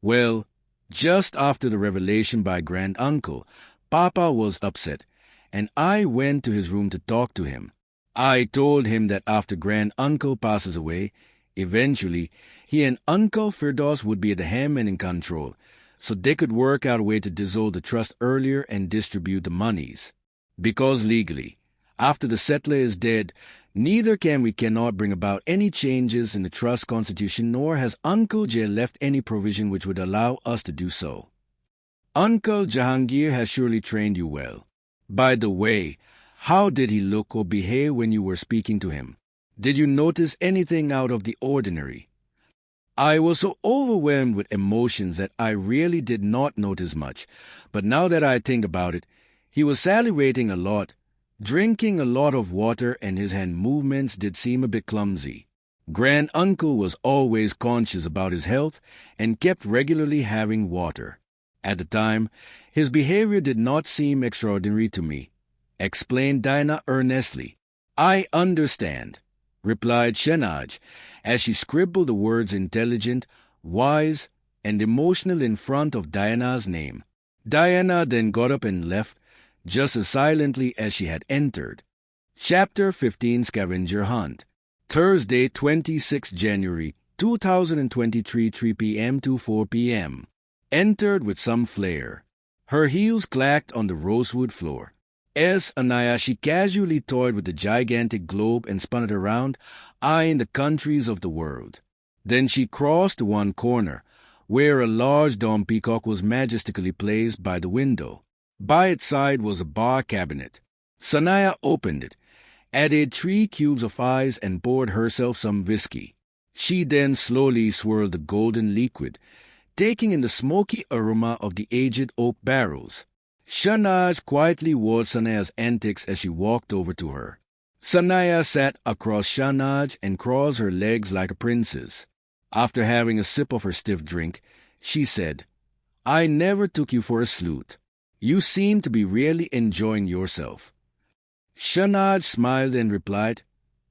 "Well, just after the revelation by grand-uncle, Papa was upset, and I went to his room to talk to him. I told him that after grand-uncle passes away, eventually, he and Uncle Firdaus would be at the helm and in control, so they could work out a way to dissolve the trust earlier and distribute the monies. Because legally, after the settler is dead, neither cannot bring about any changes in the trust constitution, nor has Uncle Jay left any provision which would allow us to do so. Uncle Jahangir has surely trained you well. By the way, how did he look or behave when you were speaking to him? Did you notice anything out of the ordinary?" I was so overwhelmed with emotions that I really did not notice much, but now that I think about it, he was salivating a lot, drinking a lot of water, and his hand movements did seem a bit clumsy. Grand-uncle was always conscious about his health and kept regularly having water. At the time, his behavior did not seem extraordinary to me," explained Dinah earnestly. "I understand," replied Shahnaz, as she scribbled the words intelligent, wise, and emotional in front of Diana's name. Diana then got up and left, just as silently as she had entered. Chapter 15, Scavenger Hunt. Thursday, 26 January 2023, 3 p.m. to 4 p.m. Entered with some flair. Her heels clacked on the rosewood floor. As Anaya, she casually toyed with the gigantic globe and spun it around, eyeing the countries of the world. Then she crossed to one corner, where a large dome peacock was majestically placed by the window. By its side was a bar cabinet. Sanaya opened it, added 3 cubes of ice, and poured herself some whiskey. She then slowly swirled the golden liquid, taking in the smoky aroma of the aged oak barrels. Shahnaz quietly watched Sanaya's antics as she walked over to her. Sanaya sat across Shahnaz and crossed her legs like a princess. After having a sip of her stiff drink, she said, "I never took you for a sleuth. You seem to be really enjoying yourself." Shahnaz smiled and replied,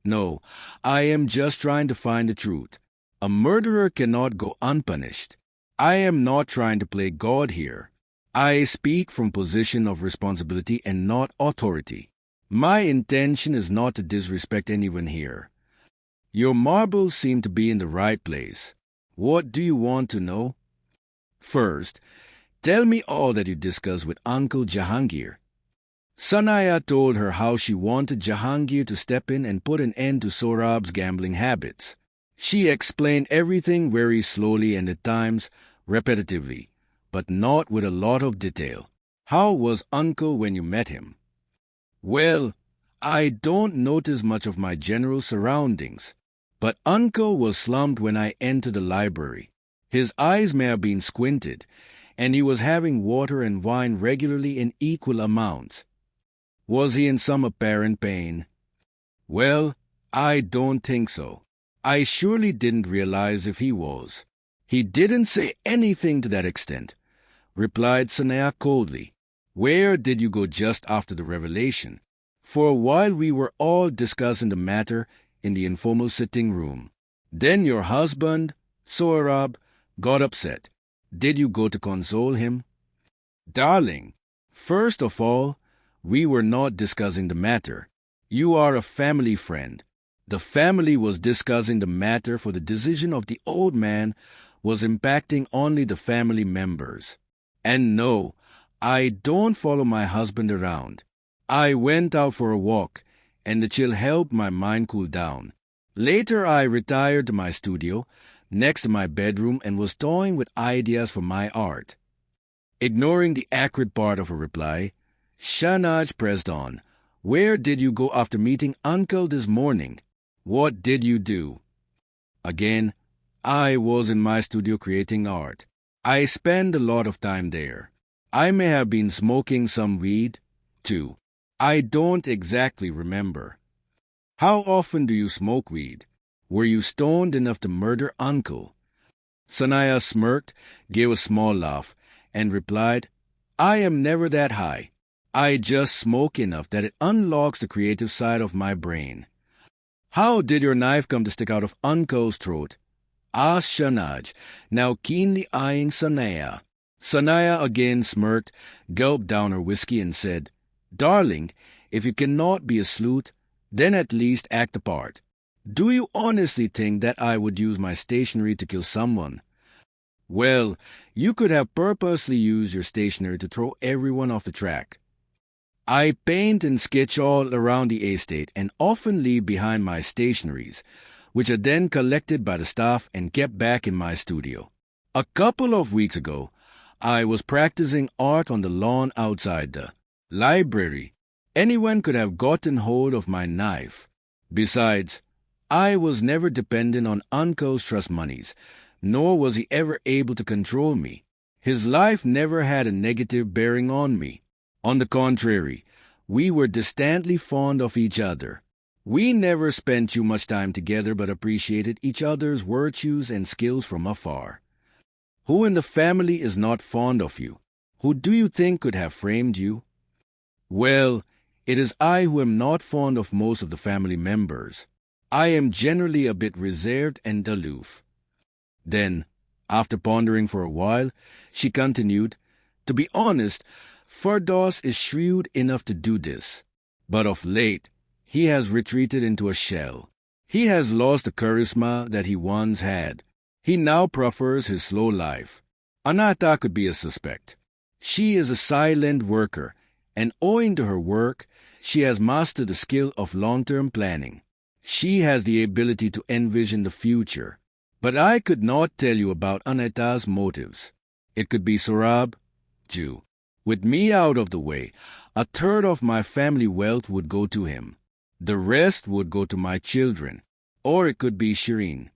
"No, I am just trying to find the truth. A murderer cannot go unpunished. I am not trying to play God here. I speak from position of responsibility and not authority. My intention is not to disrespect anyone here. Your marbles seem to be in the right place. What do you want to know?" "First, tell me all that you discussed with Uncle Jahangir." Sanaya told her how she wanted Jahangir to step in and put an end to Sohrab's gambling habits. She explained everything very slowly and at times repetitively, but not with a lot of detail. "How was Uncle when you met him?" "Well, I don't notice much of my general surroundings, but Uncle was slumped when I entered the library. His eyes may have been squinted, and he was having water and wine regularly in equal amounts." "Was he in some apparent pain?" "Well, I don't think so. I surely didn't realize if he was." "He didn't say anything to that extent," replied Sanaya coldly. "Where did you go just after the revelation?" "For a while we were all discussing the matter in the informal sitting room. Then your husband, Sohrab, got upset. Did you go to console him?" "Darling, first of all, we were not discussing the matter. You are a family friend. The family was discussing the matter, for the decision of the old man was impacting only the family members. And no, I don't follow my husband around. I went out for a walk, and the chill helped my mind cool down. Later I retired to my studio, next to my bedroom, and was toying with ideas for my art. Ignoring the acrid part of her reply, Shahnaz pressed on. Where did you go after meeting Uncle this morning? What did you do? Again, I was in my studio creating art. I spent a lot of time there. I may have been smoking some weed, too. I don't exactly remember. How often do you smoke weed? Were you stoned enough to murder Uncle? Sanaya smirked, gave a small laugh, and replied, I am never that high. I just smoke enough that it unlocks the creative side of my brain. How did your knife come to stick out of Uncle's throat? Asked Shahnaz, now keenly eyeing Sanaya. Sanaya again smirked, gulped down her whiskey, and said, Darling, if you cannot be a sleuth, then at least act the part. Do you honestly think that I would use my stationery to kill someone? Well, you could have purposely used your stationery to throw everyone off the track. I paint and sketch all around the estate and often leave behind my stationeries, which are then collected by the staff and kept back in my studio. A couple of weeks ago, I was practicing art on the lawn outside the library. Anyone could have gotten hold of my knife. Besides, I was never dependent on Uncle's trust monies, nor was he ever able to control me. His life never had a negative bearing on me. On the contrary, we were distantly fond of each other. We never spent too much time together, but appreciated each other's virtues and skills from afar. Who in the family is not fond of you? Who do you think could have framed you? Well, it is I who am not fond of most of the family members. I am generally a bit reserved and aloof. Then, after pondering for a while, she continued, To be honest, Firdaus is shrewd enough to do this, but of late he has retreated into a shell. He has lost the charisma that he once had. He now prefers his slow life. Anata could be a suspect. She is a silent worker, and owing to her work, she has mastered the skill of long-term planning. She has the ability to envision the future. But I could not tell you about Anata's motives. It could be Sorab, Jew. With me out of the way, a third of my family wealth would go to him. The rest would go to my children. Or it could be Shireen.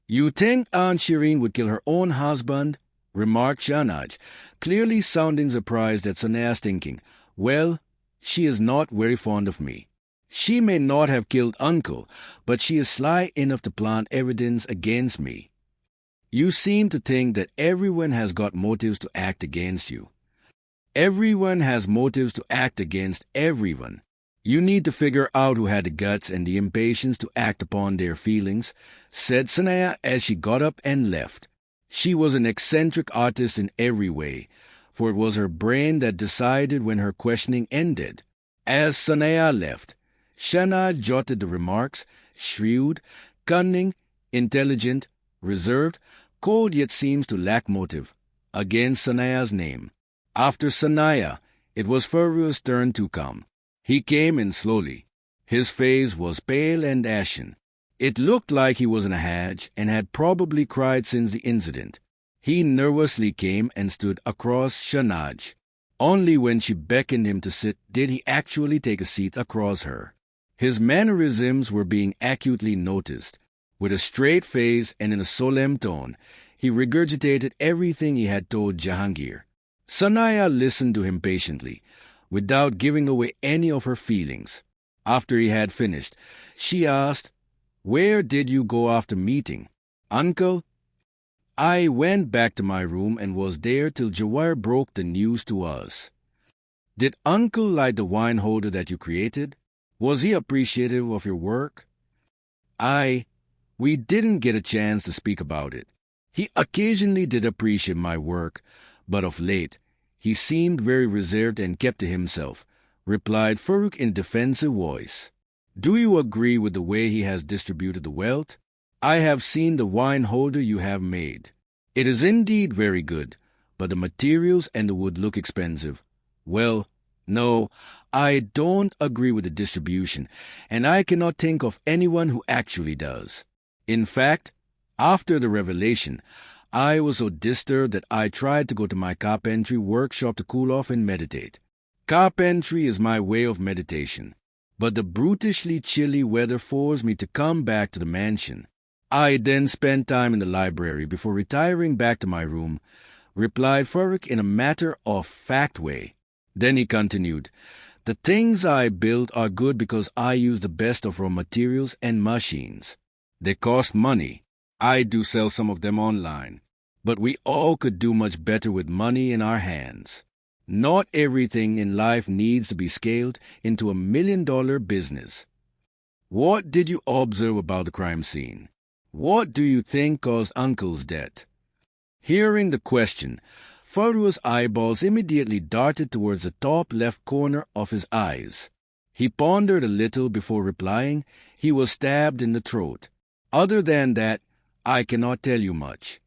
You think Aunt Shireen would kill her own husband? Remarked Shahnaz, clearly sounding surprised at Sanaya's thinking. Well, she is not very fond of me. She may not have killed Uncle, but she is sly enough to plant evidence against me. You seem to think that everyone has got motives to act against you. Everyone has motives to act against everyone. You need to figure out who had the guts and the impatience to act upon their feelings, said Sanaya as she got up and left. She was an eccentric artist in every way, for it was her brain that decided when her questioning ended. As Sanaya left, Shahnaz jotted the remarks: shrewd, cunning, intelligent, reserved, cold yet seems to lack motive, against Sanaya's name. After Sanaya, it was Ferru's turn to come. He came in slowly. His face was pale and ashen. It looked like he was in a hajj and had probably cried since the incident. He nervously came and stood across Shahnaz. Only when she beckoned him to sit did he actually take a seat across her. His mannerisms were being acutely noticed. With a straight face and in a solemn tone, he regurgitated everything he had told Jahangir. Sanaya listened to him patiently, without giving away any of her feelings. After he had finished, she asked, Where did you go after meeting Uncle? I went back to my room and was there till Jawahir broke the news to us. Did Uncle like the wine holder that you created? Was he appreciative of your work? We didn't get a chance to speak about it. He occasionally did appreciate my work, but of late, he seemed very reserved and kept to himself, replied Farooq in defensive voice. Do you agree with the way he has distributed the wealth? I have seen the wine holder you have made. It is indeed very good, but the materials and the wood look expensive. Well, no, I don't agree with the distribution, and I cannot think of anyone who actually does. In fact, after the revelation, I was so disturbed that I tried to go to my carpentry workshop to cool off and meditate. Carpentry is my way of meditation, but the brutishly chilly weather forced me to come back to the mansion. I then spent time in the library before retiring back to my room, replied Farouk in a matter-of-fact way. Then he continued, "The things I build are good because I use the best of raw materials and machines. They cost money. I do sell some of them online. But we all could do much better with money in our hands. Not everything in life needs to be scaled into $1 million business." What did you observe about the crime scene? What do you think caused Uncle's death? Hearing the question, Farou's eyeballs immediately darted towards the top left corner of his eyes. He pondered a little before replying. He was stabbed in the throat. Other than that, I cannot tell you much.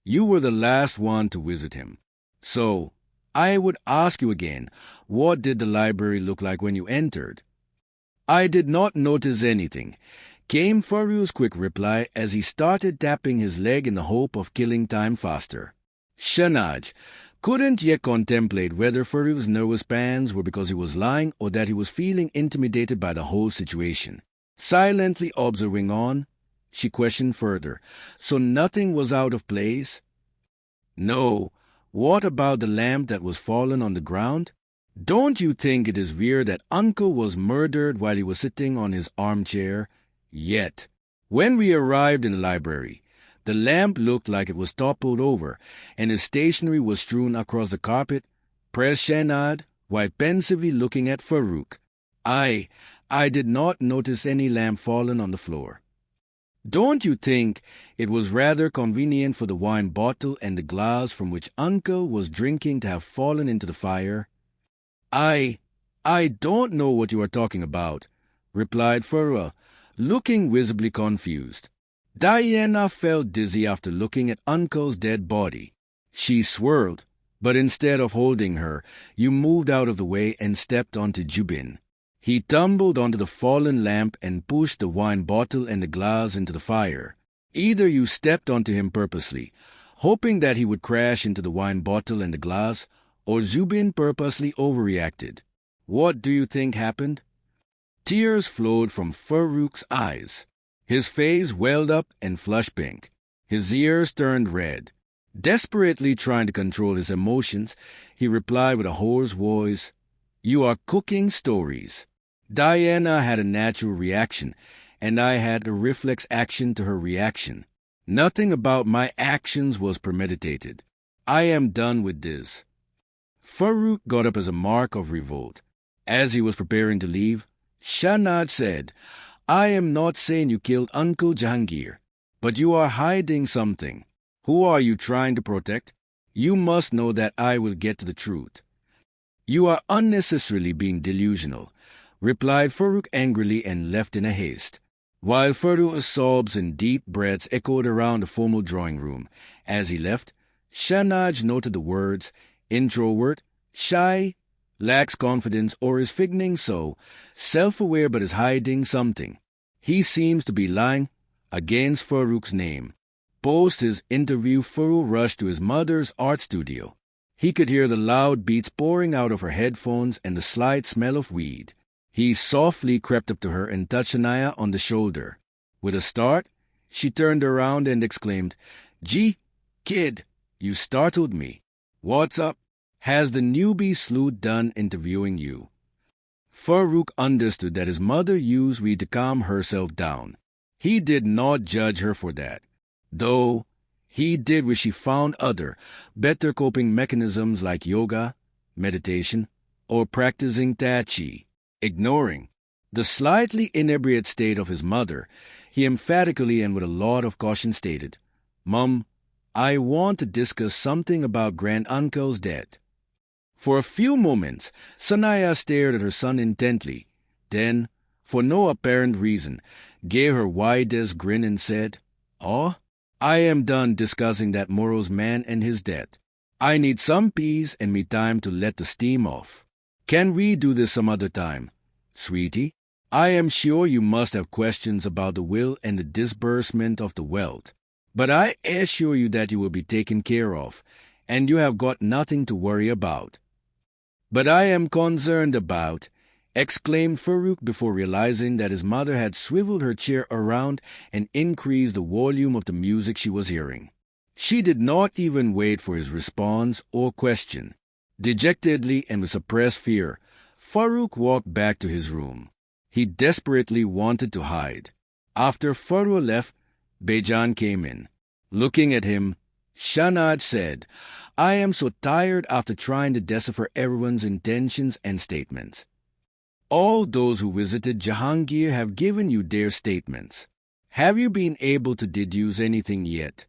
You were the last one to visit him. So, I would ask you again, what did the library look like when you entered? I did not notice anything, came Farou's quick reply as he started tapping his leg in the hope of killing time faster. Shahnaj couldn't yet contemplate whether Farou's nervous pans were because he was lying or that he was feeling intimidated by the whole situation. Silently observing on, she questioned further, "So nothing was out of place?" "No. What about the lamp that was fallen on the ground? Don't you think it is weird that Uncle was murdered while he was sitting on his armchair? Yet, when we arrived in the library, the lamp looked like it was toppled over, and his stationery was strewn across the carpet," pressed Shahnaj, while pensively looking at Farouk. I did not notice any lamp fallen on the floor." Don't you think it was rather convenient for the wine bottle and the glass from which Uncle was drinking to have fallen into the fire? I don't know what you are talking about," replied Farua, looking visibly confused. "Diana felt dizzy after looking at Uncle's dead body. She swirled, but instead of holding her, you moved out of the way and stepped onto Jubin. He tumbled onto the fallen lamp and pushed the wine bottle and the glass into the fire. Either you stepped onto him purposely, hoping that he would crash into the wine bottle and the glass, or Zubin purposely overreacted. What do you think happened?" Tears flowed from Farouk's eyes. His face welled up and flushed pink. His ears turned red. Desperately trying to control his emotions, he replied with a hoarse voice, "You are cooking stories." Diana had a natural reaction, and I had a reflex action to her reaction. Nothing about my actions was premeditated. I am done with this. Farouk got up as a mark of revolt. As he was preparing to leave, Shahnaj said, "I am not saying you killed Uncle Jahangir, but you are hiding something. Who are you trying to protect? You must know that I will get to the truth." "You are unnecessarily being delusional," replied Farouk angrily and left in a haste. While Farouk's sobs and deep breaths echoed around the formal drawing room, as he left, Shahnaj noted the words, "introvert, shy, lacks confidence, or is feigned so, self-aware but is hiding something. He seems to be lying," against Farouk's name. Post his interview, Farouk rushed to his mother's art studio. He could hear the loud beats pouring out of her headphones and the slight smell of weed. He softly crept up to her and touched Anaya on the shoulder. With a start, she turned around and exclaimed, "Gee, kid, you startled me. What's up? Has the newbie sleuth done interviewing you?" Farouk understood that his mother used weed to calm herself down. He did not judge her for that, though he did wish she found other, better coping mechanisms like yoga, meditation, or practicing Tai Chi. Ignoring the slightly inebriate state of his mother, he emphatically and with a lot of caution stated, "Mum, I want to discuss something about Granduncle's death." For a few moments, Sanaya stared at her son intently. Then, for no apparent reason, gave her widest grin and said, "Oh, I am done discussing that morose man and his debt. I need some peace and me time to let the steam off. Can we do this some other time? Sweetie, I am sure you must have questions about the will and the disbursement of the wealth, but I assure you that you will be taken care of, and you have got nothing to worry about." "But I am concerned about," exclaimed Farouk before realizing that his mother had swiveled her chair around and increased the volume of the music she was hearing. She did not even wait for his response or question. Dejectedly and with suppressed fear, Farouk walked back to his room. He desperately wanted to hide. After Farouk left, Bejan came in. Looking at him, Shahnaz said, "I am so tired after trying to decipher everyone's intentions and statements. All those who visited Jahangir have given you their statements. Have you been able to deduce anything yet?"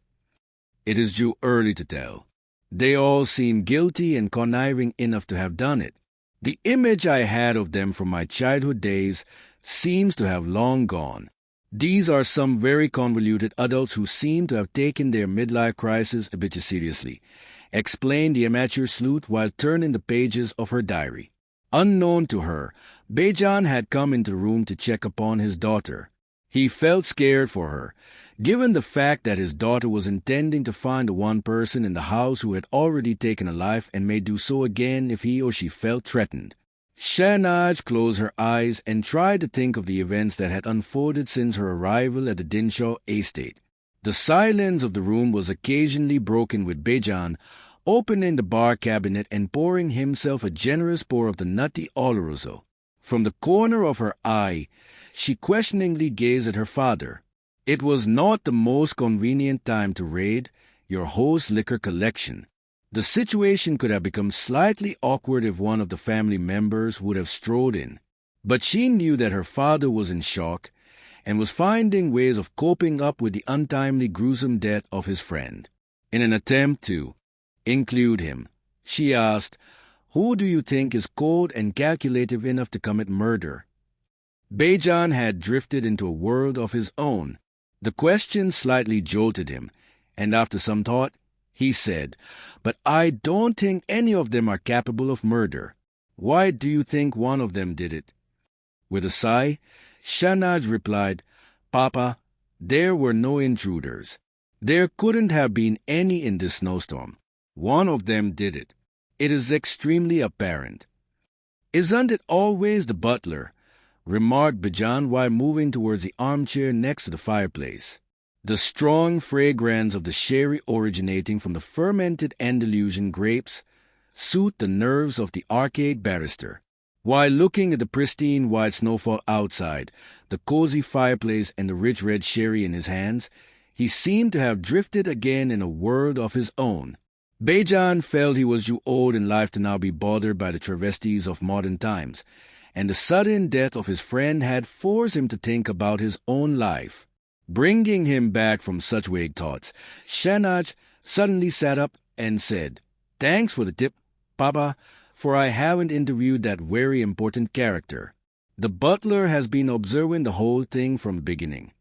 "It is too early to tell. They all seem guilty and conniving enough to have done it. The image I had of them from my childhood days seems to have long gone. These are some very convoluted adults who seem to have taken their midlife crisis a bit too seriously," explained the amateur sleuth while turning the pages of her diary. Unknown to her, Bejan had come into the room to check upon his daughter. He felt scared for her, given the fact that his daughter was intending to find the one person in the house who had already taken a life and may do so again if he or she felt threatened. Shahnaz closed her eyes and tried to think of the events that had unfolded since her arrival at the Dinshaw estate. The silence of the room was occasionally broken with Bejan opening the bar cabinet and pouring himself a generous pour of the nutty Oloroso. From the corner of her eye, she questioningly gazed at her father. It was not the most convenient time to raid your host's liquor collection. The situation could have become slightly awkward if one of the family members would have strolled in. But she knew that her father was in shock and was finding ways of coping up with the untimely gruesome death of his friend. In an attempt to include him, she asked, "Who do you think is cold and calculative enough to commit murder?" Bejan had drifted into a world of his own. The question slightly jolted him, and after some thought, he said, "But I don't think any of them are capable of murder. Why do you think one of them did it?" With a sigh, Shahnaz replied, "Papa, there were no intruders. There couldn't have been any in this snowstorm. One of them did it. It is extremely apparent." "Isn't it always the butler?" remarked Bejan while moving towards the armchair next to the fireplace. The strong fragrance of the sherry originating from the fermented Andalusian grapes soothed the nerves of the arcade barrister. While looking at the pristine white snowfall outside, the cozy fireplace and the rich red sherry in his hands, he seemed to have drifted again in a world of his own. Bejan felt he was too old in life to now be bothered by the travesties of modern times, and the sudden death of his friend had forced him to think about his own life. Bringing him back from such vague thoughts, Shahnaz suddenly sat up and said, "Thanks for the tip, Papa, for I haven't interviewed that very important character. The butler has been observing the whole thing from the beginning."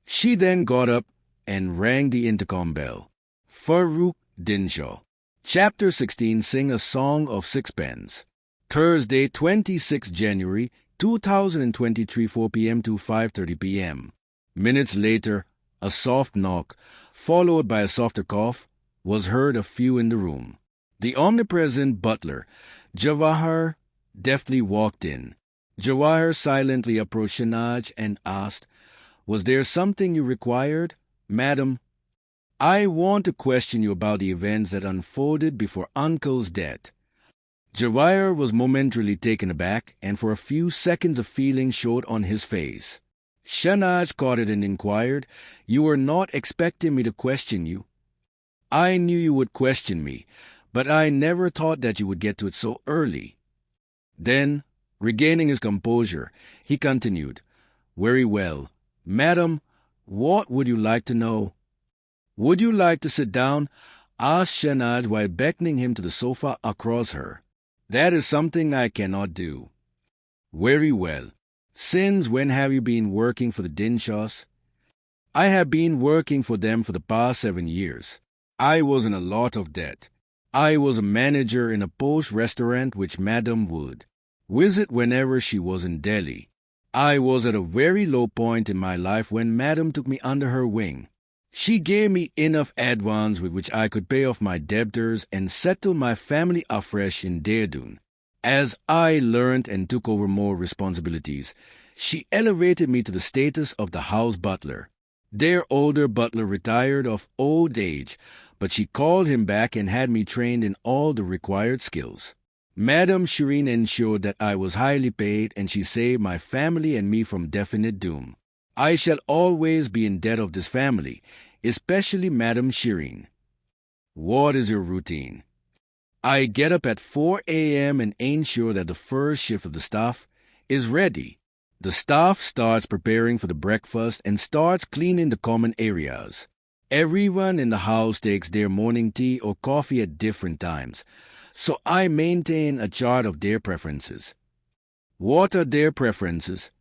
She then got up and rang the intercom bell. Farouk Dinshaw. Chapter 16, Sing a Song of Sixpence. Thursday, 26 January 2023, 4 p.m. to 5:30 p.m. Minutes later, a soft knock, followed by a softer cough, was heard a few in the room. The omnipresent butler, Jawahar, deftly walked in. Jawahar silently approached Shahnaz and asked, "Was there something you required, madam?" "I want to question you about the events that unfolded before Uncle's death." Jawahar was momentarily taken aback, and for a few seconds a feeling showed on his face. Shahnaz caught it and inquired, "You were not expecting me to question you?" "I knew you would question me, but I never thought that you would get to it so early." Then, regaining his composure, he continued, "Very well. Madam, what would you like to know?" "Would you like to sit down?" asked Shahnaz while beckoning him to the sofa across her. "That is something I cannot do." "Very well. Since when have you been working for the Dinshaws? I have been working for them for the past 7 years. I was in a lot of debt. I was a manager in a posh restaurant which Madam would visit whenever she was in Delhi. I was at a very low point in my life when Madam took me under her wing. She gave me enough advance with which I could pay off my debtors and settle my family afresh in Dehradun. As I learned and took over more responsibilities, she elevated me to the status of the house butler. Their older butler retired of old age, but she called him back and had me trained in all the required skills. Madam Shireen ensured that I was highly paid, and she saved my family and me from definite doom. I shall always be in debt of this family, especially Madam Shireen. What is your routine? I get up at 4 a.m. and ensure that the first shift of the staff is ready. The staff starts preparing for the breakfast and starts cleaning the common areas. Everyone in the house takes their morning tea or coffee at different times, so I maintain a chart of their preferences. What are their preferences?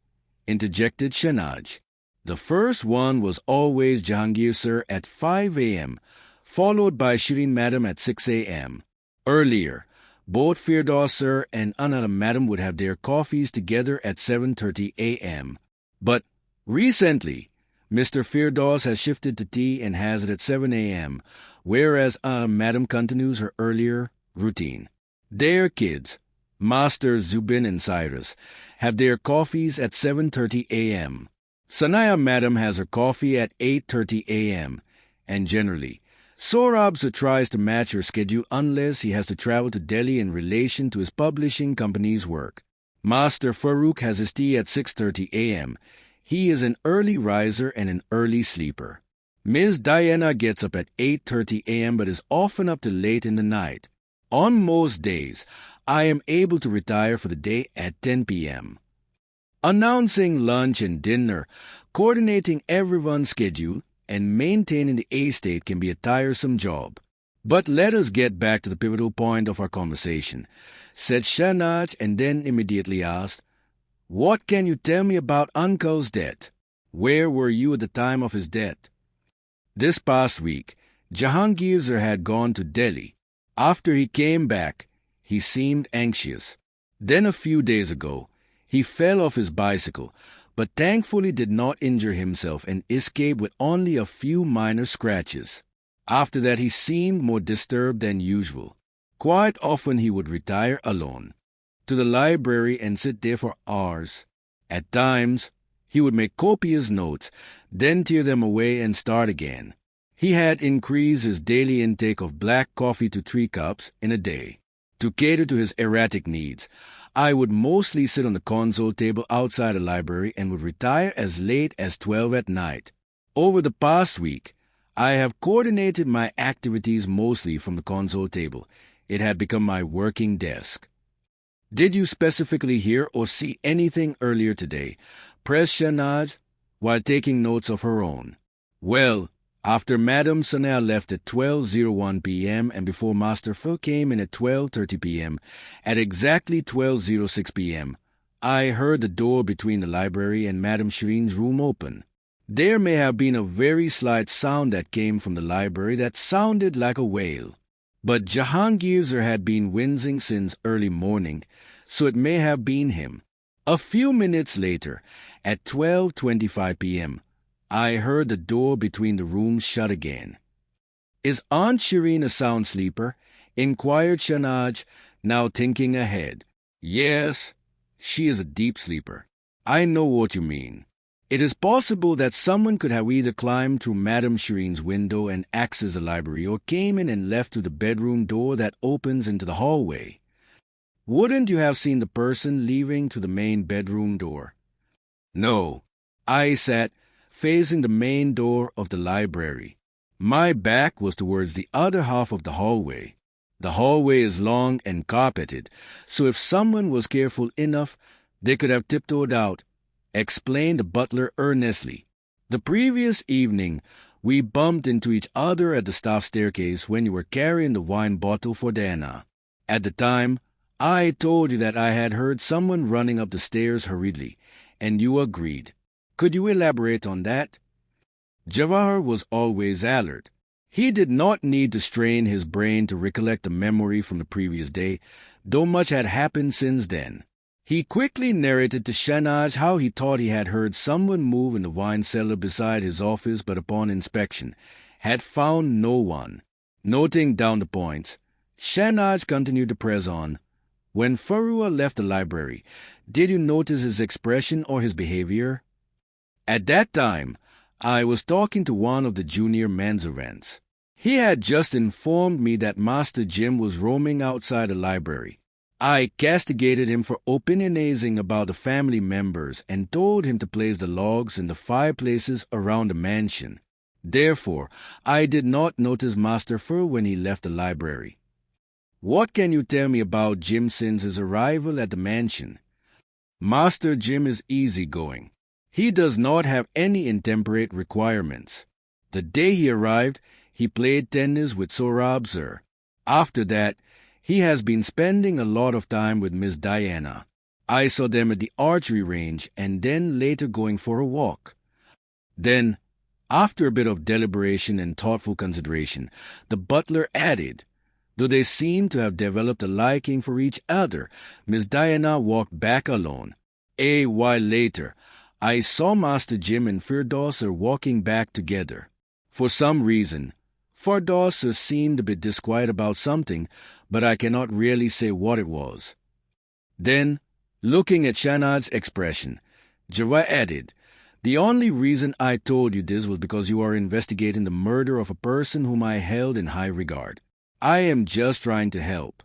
Interjected Shanaj. The first one was always Jahangir sir at 5 a.m., followed by Shireen madam at 6 a.m. Earlier, both Firdaus sir and Anala madam would have their coffees together at 7:30 a.m. But recently, Mr. Firdaus has shifted to tea and has it at 7 a.m., whereas madam continues her earlier routine. Their kids, Master Zubin and Cyrus, have their coffees at 7:30 a.m. Sanaya madam has her coffee at 8:30 a.m. And generally, Sorab tries to match her schedule unless he has to travel to Delhi in relation to his publishing company's work. Master Farooq has his tea at 6:30 a.m. He is an early riser and an early sleeper. Ms. Diana gets up at 8:30 a.m. but is often up till late in the night. On most days, I am able to retire for the day at 10 p.m. Announcing lunch and dinner, coordinating everyone's schedule, and maintaining the estate can be a tiresome job. But let us get back to the pivotal point of our conversation, said Shanaj, and then immediately asked, "What can you tell me about Uncle's death? Where were you at the time of his death?" This past week, Jahangir had gone to Delhi. After he came back, he seemed anxious. Then a few days ago, he fell off his bicycle, but thankfully did not injure himself and escaped with only a few minor scratches. After that, he seemed more disturbed than usual. Quite often he would retire alone to the library and sit there for hours. At times, he would make copious notes, then tear them away and start again. He had increased his daily intake of black coffee to 3 cups in a day. To cater to his erratic needs, I would mostly sit on the console table outside the library and would retire as late as 12 at night. Over the past week, I have coordinated my activities mostly from the console table. It had become my working desk. Did you specifically hear or see anything earlier today? Pressed Shanaj, while taking notes of her own. Well, after Madam Sanel left at 12:01 p.m. and before Master Phil came in at 12:30 p.m., at exactly 12:06 p.m., I heard the door between the library and Madam Shireen's room open. There may have been a very slight sound that came from the library that sounded like a wail. But Jahangir had been wincing since early morning, so it may have been him. A few minutes later, at 12:25 p.m., I heard the door between the rooms shut again. "Is Aunt Shireen a sound sleeper?" inquired Shanaj, now thinking ahead. "Yes, she is a deep sleeper. I know what you mean. It is possible that someone could have either climbed through Madam Shireen's window and accessed the library or came in and left through the bedroom door that opens into the hallway. Wouldn't you have seen the person leaving through the main bedroom door?" "No. I sat facing the main door of the library. My back was towards the other half of the hallway. The hallway is long and carpeted, so if someone was careful enough, they could have tiptoed out," explained the butler earnestly. "The previous evening, we bumped into each other at the staff staircase when you were carrying the wine bottle for Diana. At the time, I told you that I had heard someone running up the stairs hurriedly, and you agreed. Could you elaborate on that? Jawahar was always alert. He did not need to strain his brain to recollect a memory from the previous day, though much had happened since then. He quickly narrated to Shahnaz how he thought he had heard someone move in the wine cellar beside his office, but upon inspection had found no one. Noting down the points, Shahnaz continued to press on. When Farua left the library, did you notice his expression or his behavior? At that time, I was talking to one of the junior manservants. He had just informed me that Master Jim was roaming outside the library. I castigated him for opinionizing about the family members and told him to place the logs in the fireplaces around the mansion. Therefore, I did not notice Master Fur when he left the library. What can you tell me about Jim since his arrival at the mansion? Master Jim is easygoing. He does not have any intemperate requirements. The day he arrived, he played tennis with Sohrab Sir. After that, he has been spending a lot of time with Miss Diana. I saw them at the archery range and then later going for a walk. Then, after a bit of deliberation and thoughtful consideration, the butler added, though they seemed to have developed a liking for each other, Miss Diana walked back alone. A while later, I saw Master Jim and Firdauser walking back together. For some reason, Firdauser seemed a bit disquiet about something, but I cannot really say what it was. Then, looking at Shahnaz's expression, Jawahar added, the only reason I told you this was because you are investigating the murder of a person whom I held in high regard. I am just trying to help.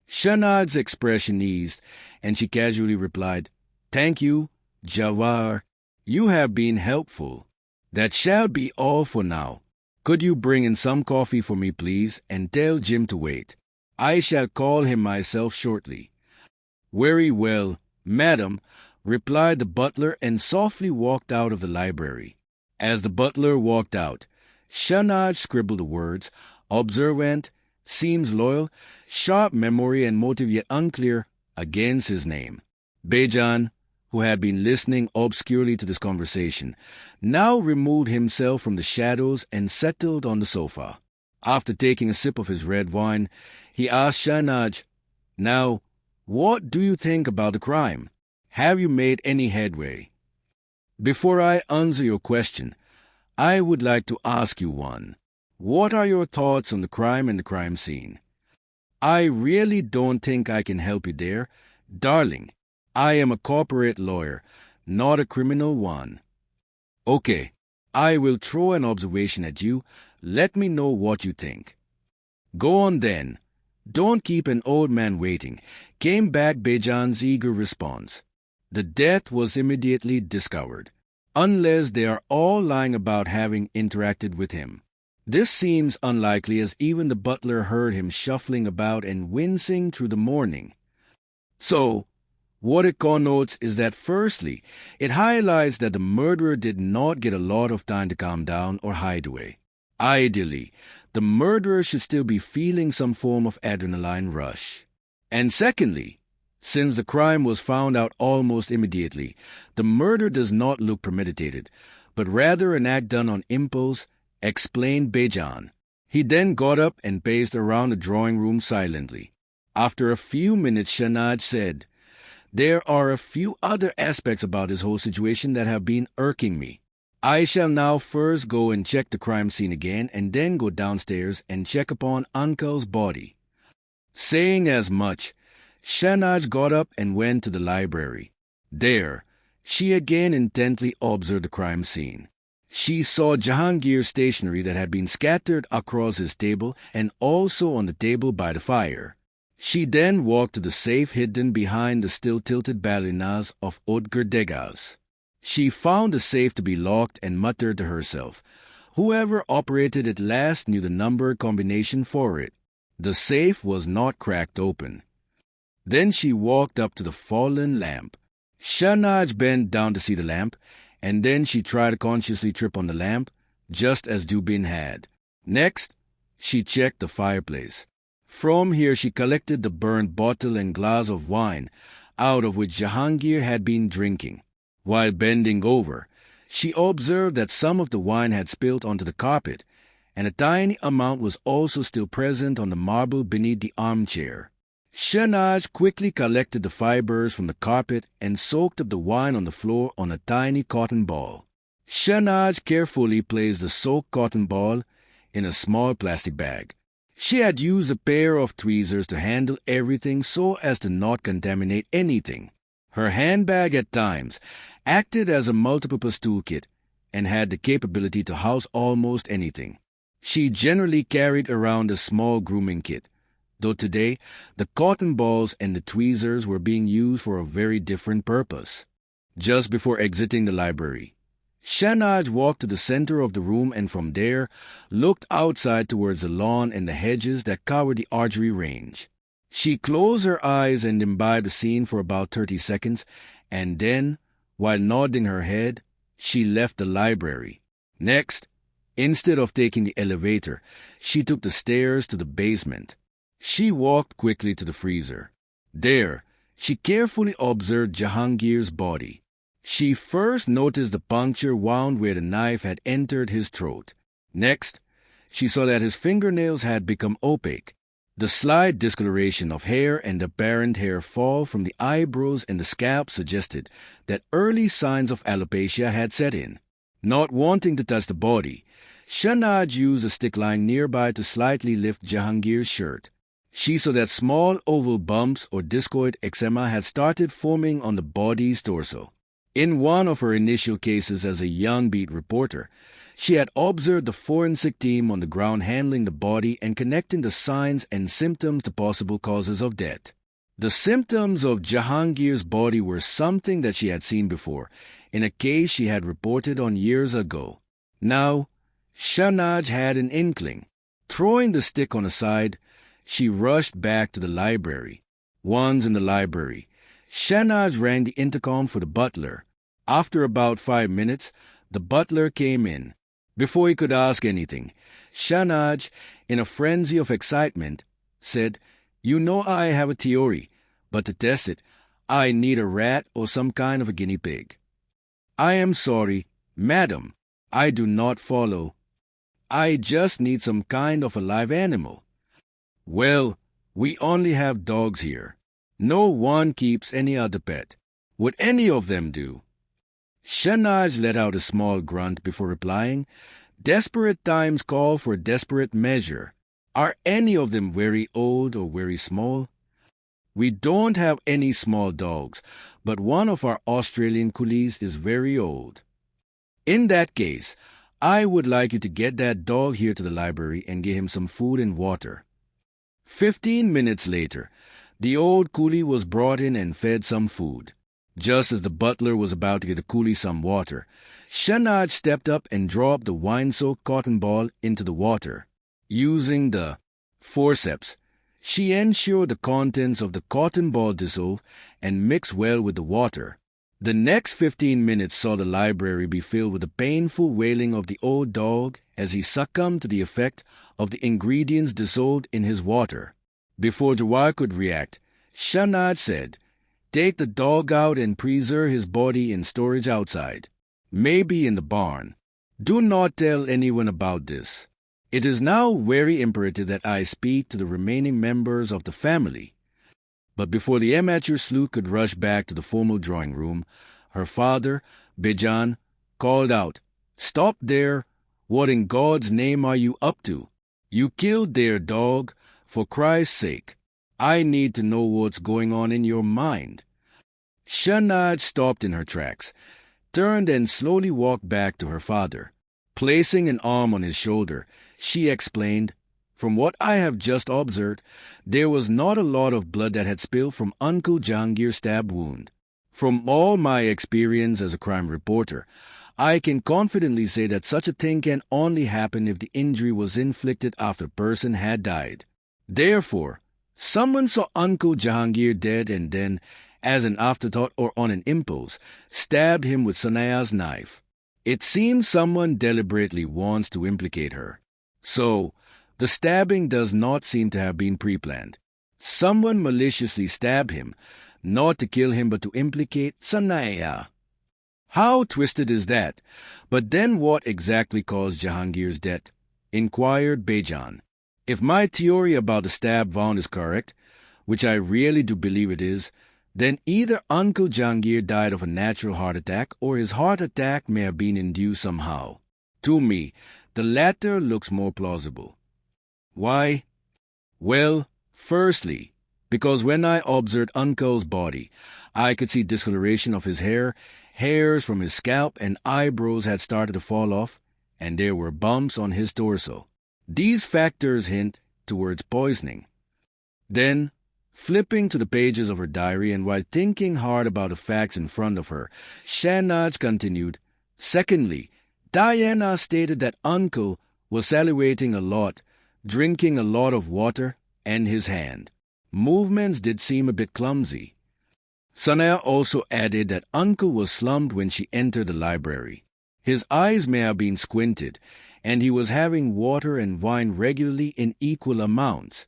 Shahnaz's expression eased, and she casually replied, Thank you, Jawahar. You have been helpful. That shall be all for now. Could you bring in some coffee for me, please, and tell Jim to wait? I shall call him myself shortly. Very well, madam, replied the butler and softly walked out of the library. As the butler walked out, Shahnaz scribbled the words, observant, seems loyal, sharp memory and motive yet unclear, against his name. Bejan, who had been listening obscurely to this conversation, now removed himself from the shadows and settled on the sofa. After taking a sip of his red wine, he asked Shahnaz, Now, what do you think about the crime? Have you made any headway? Before I answer your question, I would like to ask you one. What are your thoughts on the crime and the crime scene? I really don't think I can help you there. Darling, I am a corporate lawyer, not a criminal one. Okay, I will throw an observation at you. Let me know what you think. Go on then. Don't keep an old man waiting, came back Bejan's eager response. The death was immediately discovered, unless they are all lying about having interacted with him. This seems unlikely, as even the butler heard him shuffling about and wincing through the morning. So, what it connotes is that firstly, it highlights that the murderer did not get a lot of time to calm down or hide away. Ideally, the murderer should still be feeling some form of adrenaline rush. And secondly, since the crime was found out almost immediately, the murder does not look premeditated, but rather an act done on impulse, explained Bejan. He then got up and paced around the drawing room silently. After a few minutes, Shahnaz said, There are a few other aspects about this whole situation that have been irking me. I shall now first go and check the crime scene again and then go downstairs and check upon Uncle's body. Saying as much, Shahnaz got up and went to the library. There, she again intently observed the crime scene. She saw Jahangir's stationery that had been scattered across his table and also on the table by the fire. She then walked to the safe hidden behind the still-tilted balinas of Odger Degas. She found the safe to be locked and muttered to herself, Whoever operated it last knew the number combination for it. The safe was not cracked open. Then she walked up to the fallen lamp. Shahnaz bent down to see the lamp, and then she tried to consciously trip on the lamp, just as Dubin had. Next, she checked the fireplace. From here she collected the burned bottle and glass of wine, out of which Jahangir had been drinking. While bending over, she observed that some of the wine had spilled onto the carpet, and a tiny amount was also still present on the marble beneath the armchair. Shahnaz quickly collected the fibers from the carpet and soaked up the wine on the floor on a tiny cotton ball. Shahnaz carefully placed the soaked cotton ball in a small plastic bag. She had used a pair of tweezers to handle everything so as to not contaminate anything. Her handbag at times acted as a multipurpose toolkit and had the capability to house almost anything. She generally carried around a small grooming kit, though today the cotton balls and the tweezers were being used for a very different purpose. Just before exiting the library, Shahnaz walked to the center of the room and from there looked outside towards the lawn and the hedges that covered the archery range. She closed her eyes and imbibed the scene for about 30 seconds, and then, while nodding her head, she left the library. Next, instead of taking the elevator, she took the stairs to the basement. She walked quickly to the freezer. There, she carefully observed Jahangir's body. She first noticed the puncture wound where the knife had entered his throat. Next, she saw that his fingernails had become opaque. The slight discoloration of hair and apparent hair fall from the eyebrows and the scalp suggested that early signs of alopecia had set in. Not wanting to touch the body, Shahnaz used a stick lying nearby to slightly lift Jahangir's shirt. She saw that small oval bumps or discoid eczema had started forming on the body's torso. In one of her initial cases as a young beat reporter, she had observed the forensic team on the ground handling the body and connecting the signs and symptoms to possible causes of death. The symptoms of Jahangir's body were something that she had seen before, in a case she had reported on years ago. Now, Shahnaz had an inkling. Throwing the stick on the side, she rushed back to the library. Once in the library, Shahnaz rang the intercom for the butler. After about 5 minutes, the butler came in. Before he could ask anything, Shahnaz, in a frenzy of excitement, said, "You know I have a theory, but to test it, I need a rat or some kind of a guinea pig." "I am sorry, madam, I do not follow. I just need some kind of a live animal." "Well, we only have dogs here. No one keeps any other pet. Would any of them do?" Shahnaz let out a small grunt before replying, "Desperate times call for desperate measure. Are any of them very old or very small?" "We don't have any small dogs, but one of our Australian coolies is very old." "In that case, I would like you to get that dog here to the library and give him some food and water." 15 minutes later, the old coolie was brought in and fed some food. Just as the butler was about to get the coolie some water, Shahnaz stepped up and dropped the wine-soaked cotton ball into the water. Using the forceps, she ensured the contents of the cotton ball dissolved and mixed well with the water. The next 15 minutes saw the library be filled with the painful wailing of the old dog as he succumbed to the effect of the ingredients dissolved in his water. Before Jawar could react, Shahnaz said, "Take the dog out and preserve his body in storage outside, maybe in the barn. Do not tell anyone about this. It is now very imperative that I speak to the remaining members of the family." But before the amateur sleuth could rush back to the formal drawing room, her father, Bijan, called out, "Stop there! What in God's name are you up to? You killed their dog. For Christ's sake, I need to know what's going on in your mind." Shahnaz stopped in her tracks, turned and slowly walked back to her father. Placing an arm on his shoulder, she explained, "From what I have just observed, there was not a lot of blood that had spilled from Uncle Jahangir's stab wound. From all my experience as a crime reporter, I can confidently say that such a thing can only happen if the injury was inflicted after the person had died. Therefore, someone saw Uncle Jahangir dead and then, as an afterthought or on an impulse, stabbed him with Sanaya's knife. It seems someone deliberately wants to implicate her. So, the stabbing does not seem to have been pre-planned. Someone maliciously stabbed him, not to kill him but to implicate Sanaya." How twisted is that? But then what exactly caused Jahangir's death? Inquired Bejan. If my theory about the stab wound is correct, which I really do believe it is, then either Uncle Jahangir died of a natural heart attack or his heart attack may have been induced somehow. To me, the latter looks more plausible. Why? Well, firstly, because when I observed Uncle's body, I could see discoloration of his hair, hairs from his scalp and eyebrows had started to fall off, and there were bumps on his torso. These factors hint towards poisoning. Then, flipping to the pages of her diary and while thinking hard about the facts in front of her, Shahnaz continued, secondly, Diana stated that Uncle was salivating a lot, drinking a lot of water, and his hand movements did seem a bit clumsy. Sanaya also added that Uncle was slumped when she entered the library. His eyes may have been squinted, and he was having water and wine regularly in equal amounts.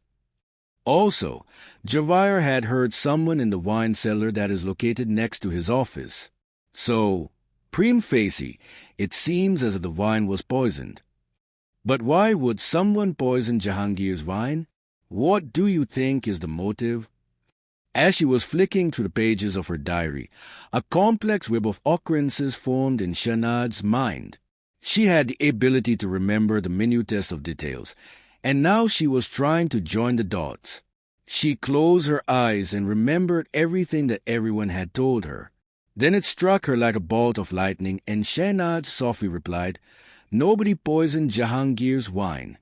Also, Javahir had heard someone in the wine cellar that is located next to his office. So, prima facie, it seems as if the wine was poisoned. But why would someone poison Jahangir's wine? What do you think is the motive? As she was flicking through the pages of her diary, a complex web of occurrences formed in Shahnaz's mind. She had the ability to remember the minutest of details, and now she was trying to join the dots. She closed her eyes and remembered everything that everyone had told her. Then it struck her like a bolt of lightning, and Shahnaz softly replied, "Nobody poisoned Jahangir's wine."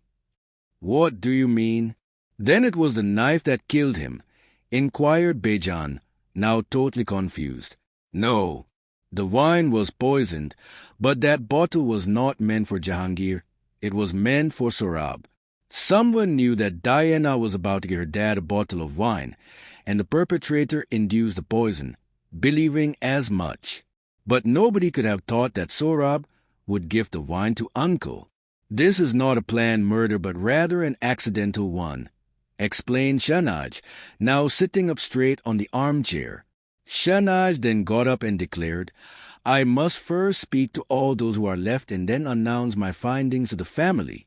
"What do you mean?" "Then it was the knife that killed him," inquired Bejan, now totally confused. "No, the wine was poisoned, but that bottle was not meant for Jahangir. It was meant for Sohrab. Someone knew that Diana was about to give her dad a bottle of wine, and the perpetrator induced the poison, believing as much. But nobody could have thought that Sohrab would give the wine to Uncle. This is not a planned murder, but rather an accidental one," explained Shahnaz, now sitting up straight on the armchair. Shahnaz then got up and declared, "I must first speak to all those who are left and then announce my findings to the family."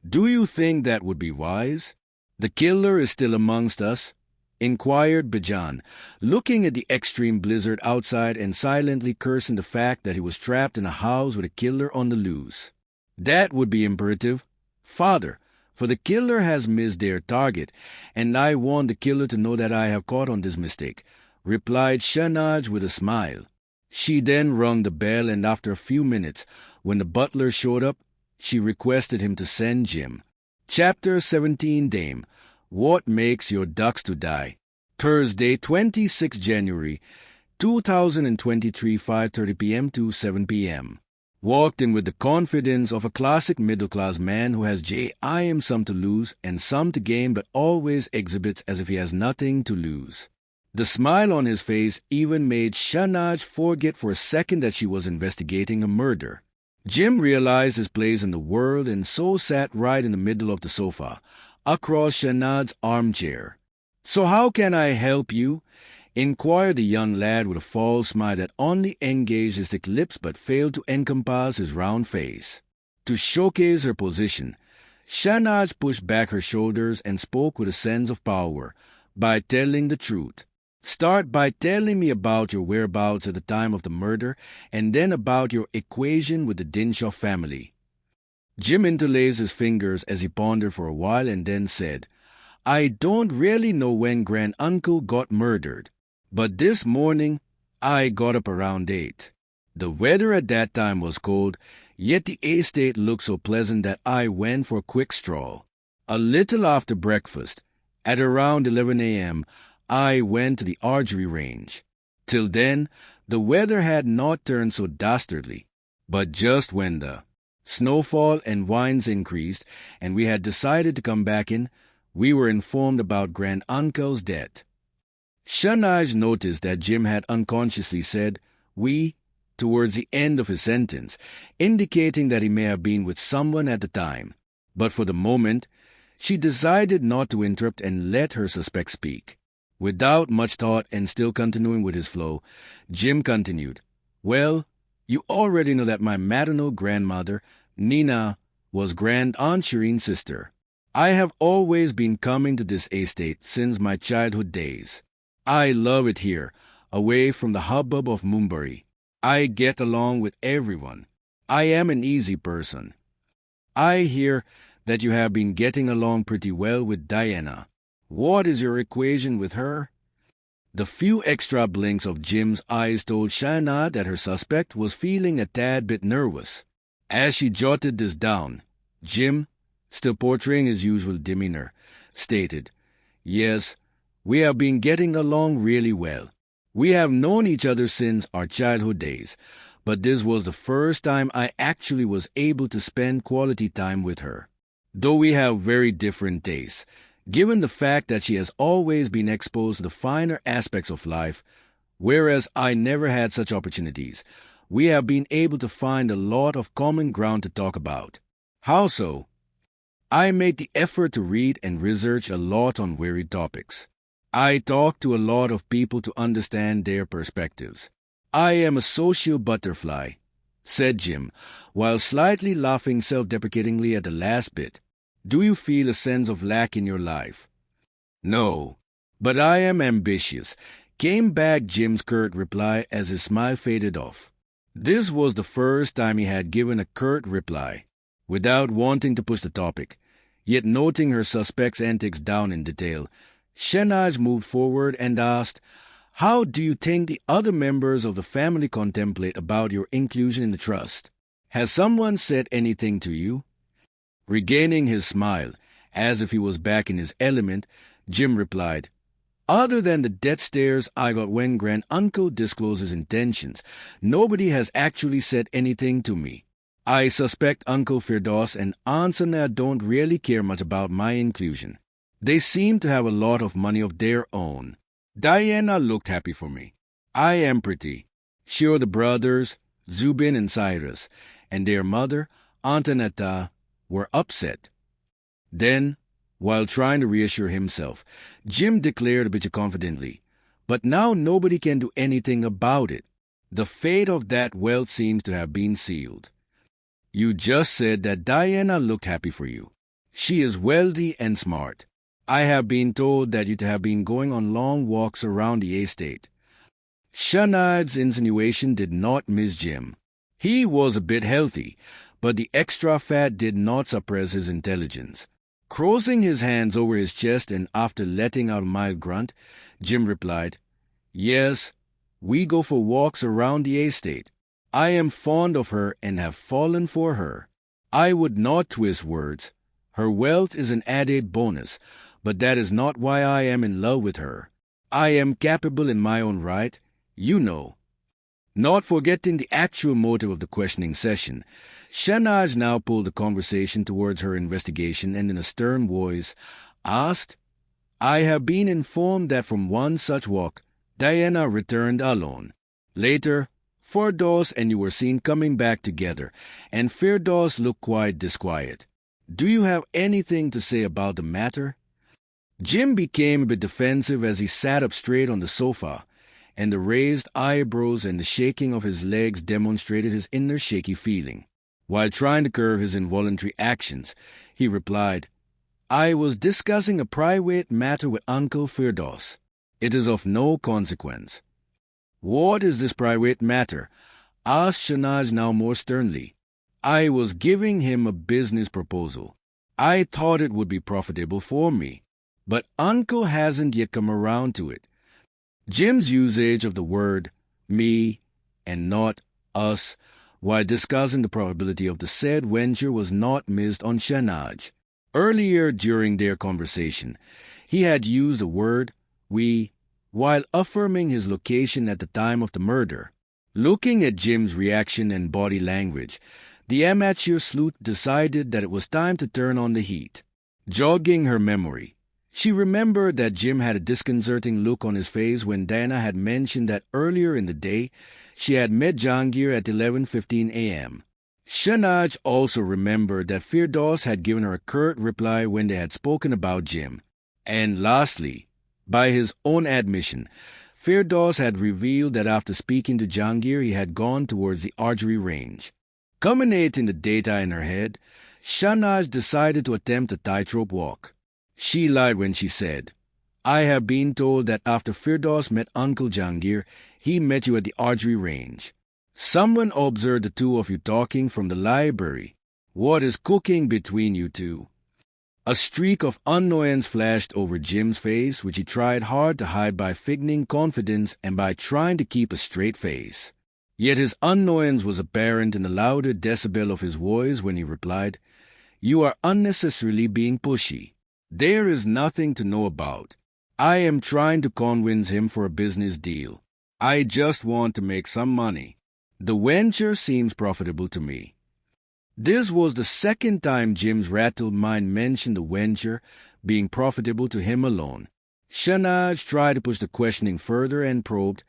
"Do you think that would be wise? The killer is still amongst us?" inquired Bejan, looking at the extreme blizzard outside and silently cursing the fact that he was trapped in a house with a killer on the loose. "That would be imperative, father, for the killer has missed their target, and I want the killer to know that I have caught on this mistake," replied Shahnaz with a smile. She then rung the bell, and after a few minutes, when the butler showed up, she requested him to send Jim. Chapter 17, Dame. What Makes Your Ducks to Die? Thursday, 26 January, 2023, 5:30 p.m. to 7 p.m. Walked in with the confidence of a classic middle-class man who has some to lose and some to gain, but always exhibits as if he has nothing to lose. The smile on his face even made Shahnaz forget for a second that she was investigating a murder. Jim realized his place in the world and so sat right in the middle of the sofa, across Shahnaz's armchair. "So how can I help you?" inquired the young lad with a false smile that only engaged his thick lips but failed to encompass his round face. To showcase her position, Shahnaz pushed back her shoulders and spoke with a sense of power, by telling the truth. "Start by telling me about your whereabouts at the time of the murder, and then about your equation with the Dinshaw family." Jim interlaced his fingers as he pondered for a while and then said, "I don't really know when Granduncle got murdered, but this morning I got up around 8. The weather at that time was cold, yet the estate looked so pleasant that I went for a quick stroll. A little after breakfast, at around 11 a.m., I went to the archery range. Till then, the weather had not turned so dastardly, but just when the snowfall and winds increased, and we had decided to come back in, we were informed about Granduncle's death." Shahnaz noticed that Jim had unconsciously said "we" towards the end of his sentence, indicating that he may have been with someone at the time. But for the moment, she decided not to interrupt and let her suspect speak. Without much thought and still continuing with his flow, Jim continued, Well, you already know that my maternal grandmother, Nina, was Grand Aunt Shireen's sister. I have always been coming to this estate since my childhood days. I love it here, away from the hubbub of Mumbai. I get along with everyone. I am an easy person. I hear that you have been getting along pretty well with Diana. What is your equation with her? The few extra blinks of Jim's eyes told Shana that her suspect was feeling a tad bit nervous. As she jotted this down, Jim, still portraying his usual demeanor, stated, "Yes, we have been getting along really well. We have known each other since our childhood days, but this was the first time I actually was able to spend quality time with her. Though we have very different tastes, given the fact that she has always been exposed to the finer aspects of life, whereas I never had such opportunities, we have been able to find a lot of common ground to talk about." How so? I made the effort to read and research a lot on varied topics. I talked to a lot of people to understand their perspectives. I am a social butterfly, said Jim, while slightly laughing self-deprecatingly at the last bit. Do you feel a sense of lack in your life? No, but I am ambitious, came back Jim's curt reply as his smile faded off. This was the first time he had given a curt reply, without wanting to push the topic. Yet noting her suspect's antics down in detail, Shehnaz moved forward and asked, "How do you think the other members of the family contemplate about your inclusion in the trust? Has someone said anything to you?" Regaining his smile, as if he was back in his element, Jim replied, "Other than the death stares I got when Grand-Uncle disclosed his intentions, nobody has actually said anything to me. I suspect Uncle Firdaus and Aunt Sana don't really care much about my inclusion. They seem to have a lot of money of their own. Diana looked happy for me. I am pretty. Sure, the brothers, Zubin and Cyrus, and their mother, Aunt Aneta, were upset." Then, while trying to reassure himself, Jim declared a bit confidently, "But now nobody can do anything about it. The fate of that wealth seems to have been sealed. You just said that Diana looked happy for you. She is wealthy and smart. I have been told that you have been going on long walks around the estate." Shanad's insinuation did not miss Jim. He was a bit healthy, but the extra fat did not suppress his intelligence. Crossing his hands over his chest and after letting out a mild grunt, Jim replied, "Yes, we go for walks around the estate. I am fond of her and have fallen for her. I would not twist words. Her wealth is an added bonus, but that is not why I am in love with her. I am capable in my own right, you know." Not forgetting the actual motive of the questioning session, Shehnaz now pulled the conversation towards her investigation and in a stern voice asked, "I have been informed that from one such walk, Diana returned alone. Later, Firdaus and you were seen coming back together, and Firdaus looked quite disquiet. Do you have anything to say about the matter?" Jim became a bit defensive as he sat up straight on the sofa, and the raised eyebrows and the shaking of his legs demonstrated his inner shaky feeling. While trying to curb his involuntary actions, he replied, "I was discussing a private matter with Uncle Firdaus. It is of no consequence." "What is this private matter?" asked Shehnaz now more sternly. "I was giving him a business proposal. I thought it would be profitable for me, but Uncle hasn't yet come around to it." Jim's usage of the word me and not us while discussing the probability of the said venture was not missed on Shehnaz. Earlier during their conversation, he had used the word we while affirming his location at the time of the murder. Looking at Jim's reaction and body language, the amateur sleuth decided that it was time to turn on the heat. Jogging her memory, she remembered that Jim had a disconcerting look on his face when Diana had mentioned that earlier in the day she had met Jahangir at 11:15 a.m. Shehnaz also remembered that Firdaus had given her a curt reply when they had spoken about Jim. And lastly, by his own admission, Firdaus had revealed that after speaking to Jahangir, he had gone towards the archery range. Culminating the data in her head, Shahnaz decided to attempt a tightrope walk. She lied when she said, "I have been told that after Firdaus met Uncle Jahangir, he met you at the archery range. Someone observed the two of you talking from the library. What is cooking between you two?" A streak of annoyance flashed over Jim's face, which he tried hard to hide by feigning confidence and by trying to keep a straight face. Yet his annoyance was apparent in the louder decibel of his voice when he replied, "You are unnecessarily being pushy. There is nothing to know about. I am trying to convince him for a business deal. I just want to make some money. The venture seems profitable to me." This was the second time Jim's rattled mind mentioned the venture being profitable to him alone. Shahnaz tried to push the questioning further and probed,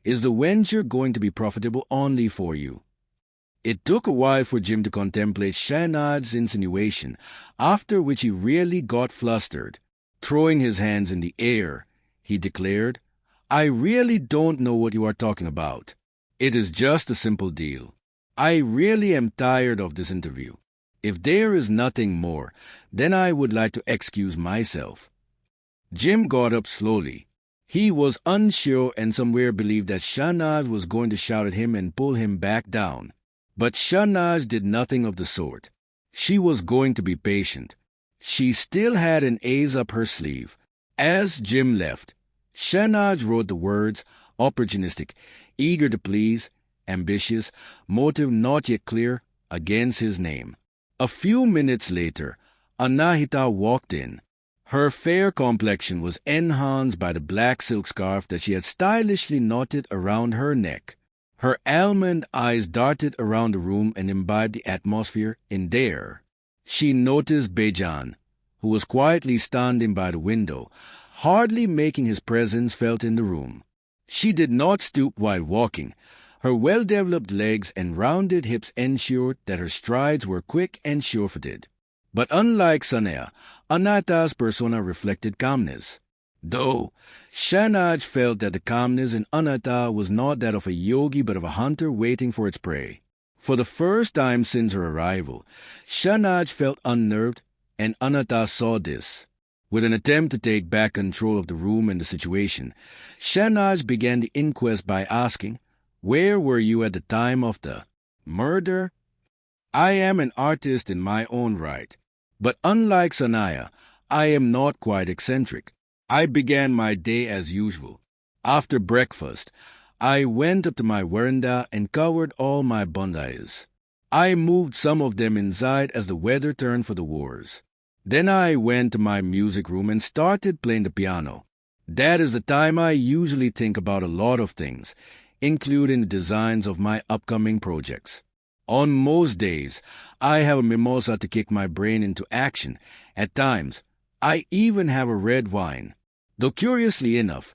"Is the venture going to be profitable only for you?" It took a while for Jim to contemplate Shahnaz's insinuation, after which he really got flustered. Throwing his hands in the air, he declared, "I really don't know what you are talking about. It is just a simple deal. I really am tired of this interview. If there is nothing more, then I would like to excuse myself." Jim got up slowly. He was unsure and somewhere believed that Shahnaz was going to shout at him and pull him back down. But Shahnaz did nothing of the sort. She was going to be patient. She still had an ace up her sleeve. As Jim left, Shahnaz wrote the words, "opportunistic, eager to please, ambitious, motive not yet clear," against his name. A few minutes later, Anahita walked in. Her fair complexion was enhanced by the black silk scarf that she had stylishly knotted around her neck. Her almond eyes darted around the room and imbibed the atmosphere in there. She noticed Bejan, who was quietly standing by the window, hardly making his presence felt in the room. She did not stoop while walking. Her well-developed legs and rounded hips ensured that her strides were quick and sure-footed. But unlike Sanaya, Anahita's persona reflected calmness. Though Shahnaz felt that the calmness in Anahita was not that of a yogi but of a hunter waiting for its prey. For the first time since her arrival, Shahnaz felt unnerved, and Anahita saw this. With an attempt to take back control of the room and the situation, Shahnaz began the inquest by asking, "Where were you at the time of the murder?" "I am an artist in my own right, but unlike Sanaya, I am not quite eccentric. I began my day as usual. After breakfast, I went up to my veranda and covered all my bonsais. I moved some of them inside as the weather turned for the wars. Then I went to my music room and started playing the piano. That is the time I usually think about a lot of things, including the designs of my upcoming projects. On most days, I have a mimosa to kick my brain into action. At times, I even have a red wine. Though curiously enough,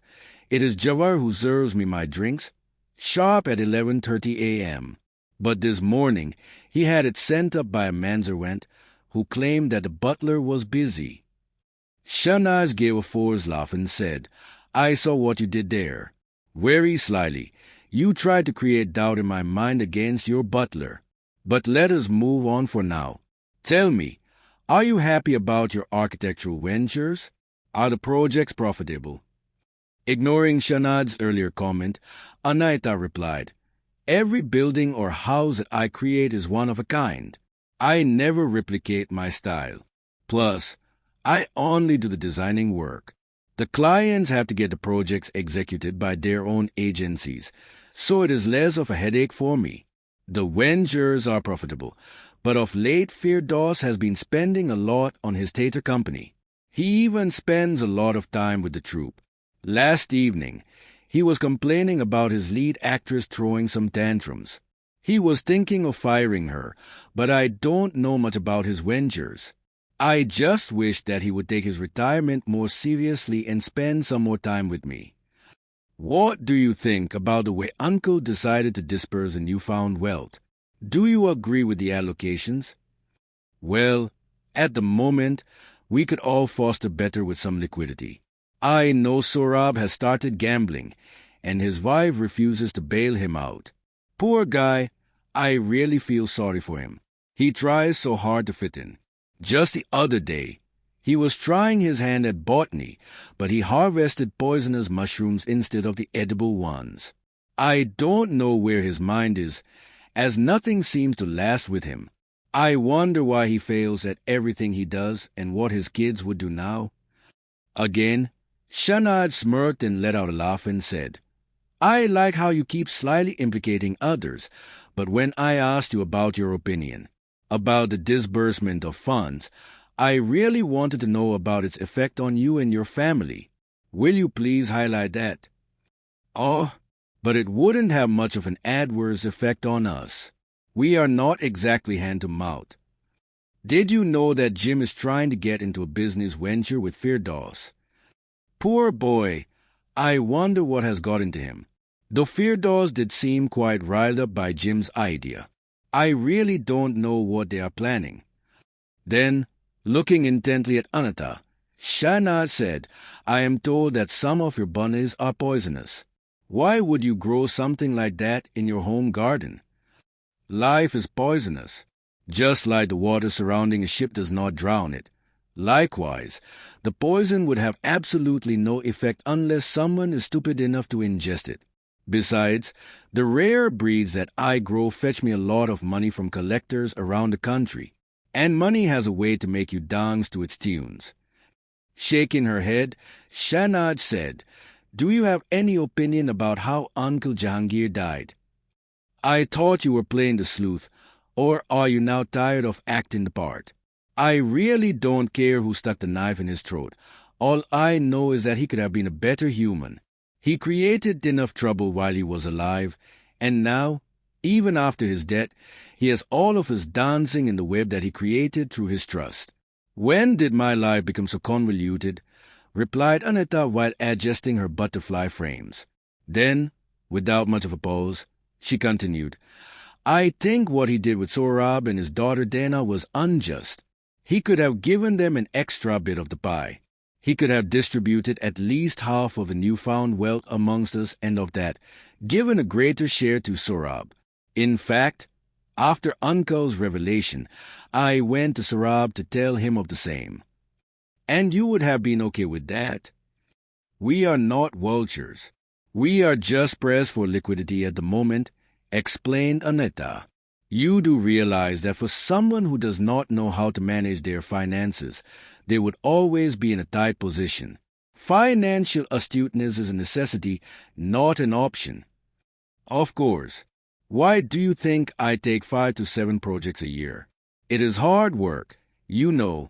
it is Jawar who serves me my drinks, sharp at 11:30 a.m. But this morning, he had it sent up by a manservant who claimed that the butler was busy. Shahnaz gave a forced laugh and said, "I saw what you did there." Very slyly, you tried to create doubt in my mind against your butler. But let us move on for now. Tell me, are you happy about your architectural ventures? Are the projects profitable? Ignoring Shahnaz's earlier comment, Anahita replied, "Every building or house that I create is one of a kind. I never replicate my style. Plus, I only do the designing work. The clients have to get the projects executed by their own agencies, so it is less of a headache for me. The ventures are profitable, but of late Firdaus has been spending a lot on his theater company. He even spends a lot of time with the troupe. Last evening, he was complaining about his lead actress throwing some tantrums. He was thinking of firing her, but I don't know much about his ventures. I just wish that he would take his retirement more seriously and spend some more time with me. What do you think about the way Uncle decided to disperse the newfound wealth? Do you agree with the allocations?" "Well, at the moment, we could all foster better with some liquidity. I know Sohrab has started gambling, and his wife refuses to bail him out. Poor guy, I really feel sorry for him. He tries so hard to fit in. Just the other day, he was trying his hand at botany, but he harvested poisonous mushrooms instead of the edible ones. I don't know where his mind is, as nothing seems to last with him. I wonder why he fails at everything he does and what his kids would do now. Again, Shahnaz smirked and let out a laugh and said, I like how you keep slyly implicating others, but when I asked you about your opinion, about the disbursement of funds, I really wanted to know about its effect on you and your family. Will you please highlight that? Oh, but it wouldn't have much of an adverse effect on us. We are not exactly hand-to-mouth. Did you know that Jim is trying to get into a business venture with Firdaus? Poor boy, I wonder what has got into him. Though Firdaus did seem quite riled up by Jim's idea, I really don't know what they are planning. Then, looking intently at Ananta, Shahnaz said, I am told that some of your bunnies are poisonous. Why would you grow something like that in your home garden? Life is poisonous, just like the water surrounding a ship does not drown it. Likewise, the poison would have absolutely no effect unless someone is stupid enough to ingest it. Besides, the rare breeds that I grow fetch me a lot of money from collectors around the country, and money has a way to make you dance to its tunes. Shaking her head, Shahnaz said, Do you have any opinion about how Uncle Jahangir died? I thought you were playing the sleuth, or are you now tired of acting the part? I really don't care who stuck the knife in his throat. All I know is that he could have been a better human. He created enough trouble while he was alive, and now, even after his death, he has all of us dancing in the web that he created through his trust. When did my life become so convoluted? Replied Anita while adjusting her butterfly frames. Then, without much of a pause, she continued, I think what he did with Sohrab and his daughter Dana was unjust. He could have given them an extra bit of the pie. He could have distributed at least half of the newfound wealth amongst us, and of that, given a greater share to Sohrab. In fact, after Uncle's revelation, I went to Sohrab to tell him of the same. And you would have been okay with that? We are not vultures. We are just pressed for liquidity at the moment, explained Aneta. You do realize that for someone who does not know how to manage their finances, they would always be in a tight position. Financial astuteness is a necessity, not an option. Of course. Why do you think I take 5 to 7 projects a year? It is hard work, you know.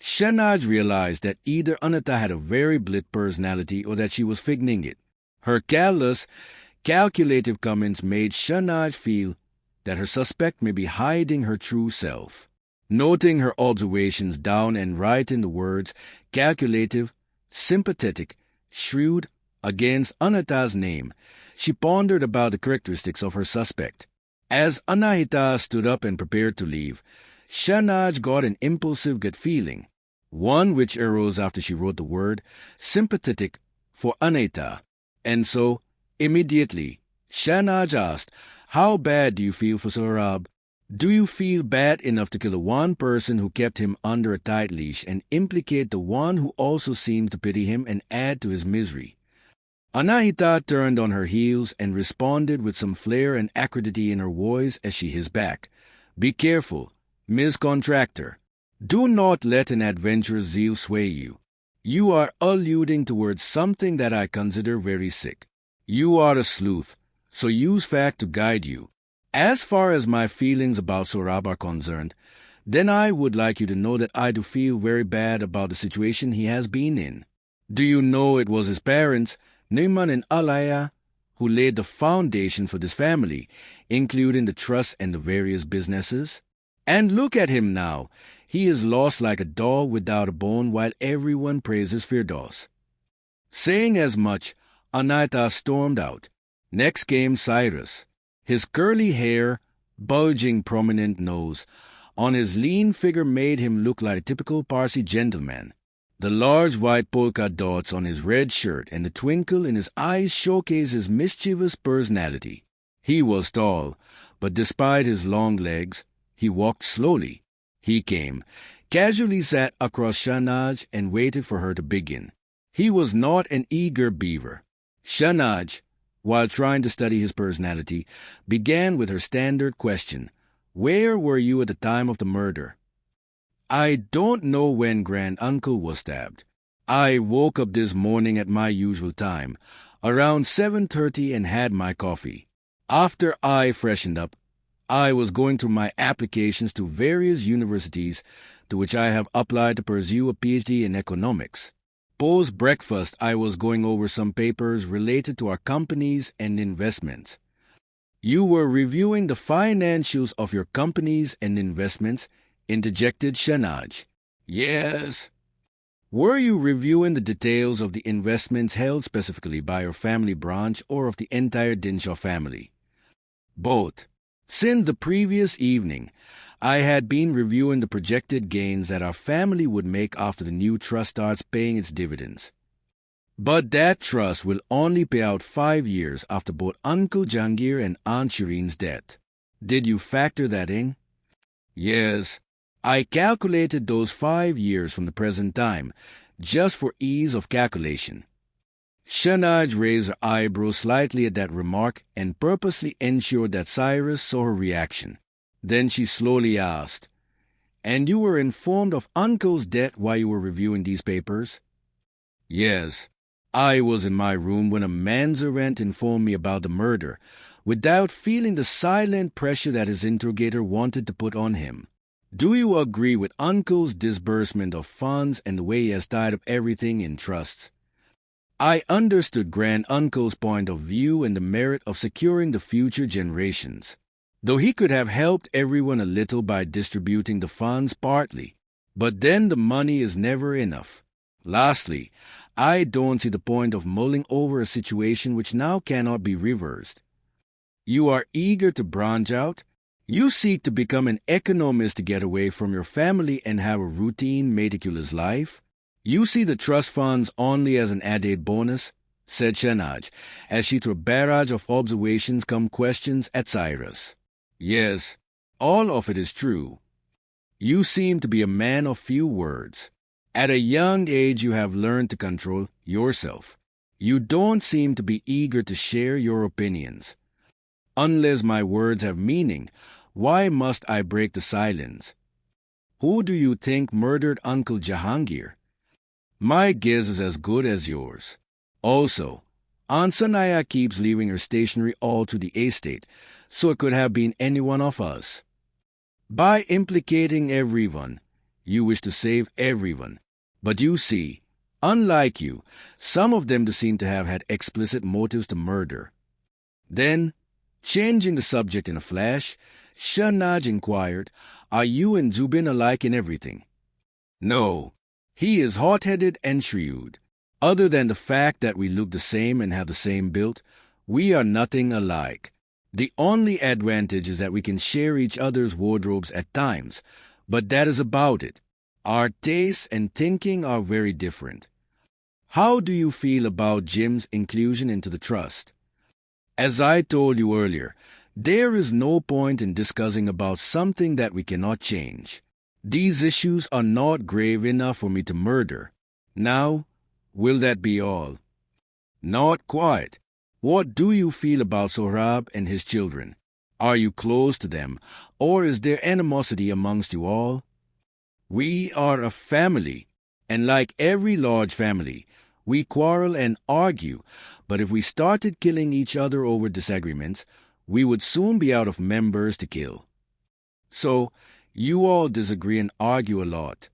Shahnaz realized that either Anita had a very blit personality or that she was figning it. Her callous, calculative comments made Shahnaz feel that her suspect may be hiding her true self. Noting her observations down and writing the words calculative, sympathetic, shrewd against Anita's name, she pondered about the characteristics of her suspect. As Anahita stood up and prepared to leave, Shahnaz got an impulsive gut feeling, one which arose after she wrote the word sympathetic for Anita, and so, immediately, Shahnaz asked, How bad do you feel for Sohrab? Do you feel bad enough to kill the one person who kept him under a tight leash and implicate the one who also seemed to pity him and add to his misery? Anahita turned on her heels and responded with some flair and acridity in her voice as she hissed back. Be careful, Miss Contractor. Do not let an adventurous zeal sway you. You are alluding towards something that I consider very sick. You are a sleuth, so use fact to guide you. As far as my feelings about Sohrab are concerned, then I would like you to know that I do feel very bad about the situation he has been in. Do you know it was his parents, Neyman and Alaya, who laid the foundation for this family, including the trust and the various businesses? And look at him now. He is lost like a dog without a bone while everyone praises Firdaus. Saying as much, Anahita stormed out. Next came Cyrus. His curly hair, bulging prominent nose, on his lean figure made him look like a typical Parsi gentleman. The large white polka dots on his red shirt and the twinkle in his eyes showcased his mischievous personality. He was tall, but despite his long legs, he walked slowly. He came, casually sat across Shahnaj and waited for her to begin. He was not an eager beaver. Shahnaj, while trying to study his personality, began with her standard question, "Where were you at the time of the murder?" "I don't know when Granduncle was stabbed. I woke up this morning at my usual time, around 7:30, and had my coffee. After I freshened up, I was going through my applications to various universities to which I have applied to pursue a PhD in economics. Post-breakfast, I was going over some papers related to our companies and investments." "You were reviewing the financials of your companies and investments," interjected Shahnaj. "Yes." "Were you reviewing the details of the investments held specifically by your family branch or of the entire Dinshaw family?" "Both. Since the previous evening, I had been reviewing the projected gains that our family would make after the new trust starts paying its dividends. But that trust will only pay out 5 years after both Uncle Jahangir and Aunt Shireen's death. Did you factor that in?" "Yes. I calculated those 5 years from the present time, just for ease of calculation." Shahnaj raised her eyebrows slightly at that remark and purposely ensured that Cyrus saw her reaction. Then she slowly asked, "And you were informed of Uncle's death while you were reviewing these papers?" "Yes. I was in my room when a manservant informed me about the murder, without feeling the silent pressure that his interrogator wanted to put on him. Do you agree with Uncle's disbursement of funds and the way he has tied up everything in trusts?" I understood Granduncle's point of view and the merit of securing the future generations, though he could have helped everyone a little by distributing the funds partly. But then the money is never enough. Lastly, I don't see the point of mulling over a situation which now cannot be reversed. You are eager to branch out. You seek to become an economist to get away from your family and have a routine, meticulous life. You see the trust funds only as an added bonus, said Shahnaj, as she threw a barrage of observations come questions at Cyrus. Yes, all of it is true. You seem to be a man of few words. At a young age you have learned to control yourself. You don't seem to be eager to share your opinions. Unless my words have meaning, why must I break the silence? Who do you think murdered Uncle Jahangir? My guess is as good as yours. Also, Aunt Sanaya keeps leaving her stationery all to the estate, so it could have been any one of us. By implicating everyone, you wish to save everyone. But you see, unlike you, some of them seem to have had explicit motives to murder. Then, changing the subject in a flash, Shahnaj inquired, Are you and Zubin alike in everything? No, he is hot-headed and shrewd. Other than the fact that we look the same and have the same build, we are nothing alike. The only advantage is that we can share each other's wardrobes at times, but that is about it. Our tastes and thinking are very different. How do you feel about Jim's inclusion into the trust? As I told you earlier, there is no point in discussing about something that we cannot change. These issues are not grave enough for me to murder. Now, will that be all? Not quite. What do you feel about Sohrab and his children? Are you close to them, or is there animosity amongst you all? We are a family, and like every large family, we quarrel and argue, but if we started killing each other over disagreements, we would soon be out of members to kill. So, you all disagree and argue a lot.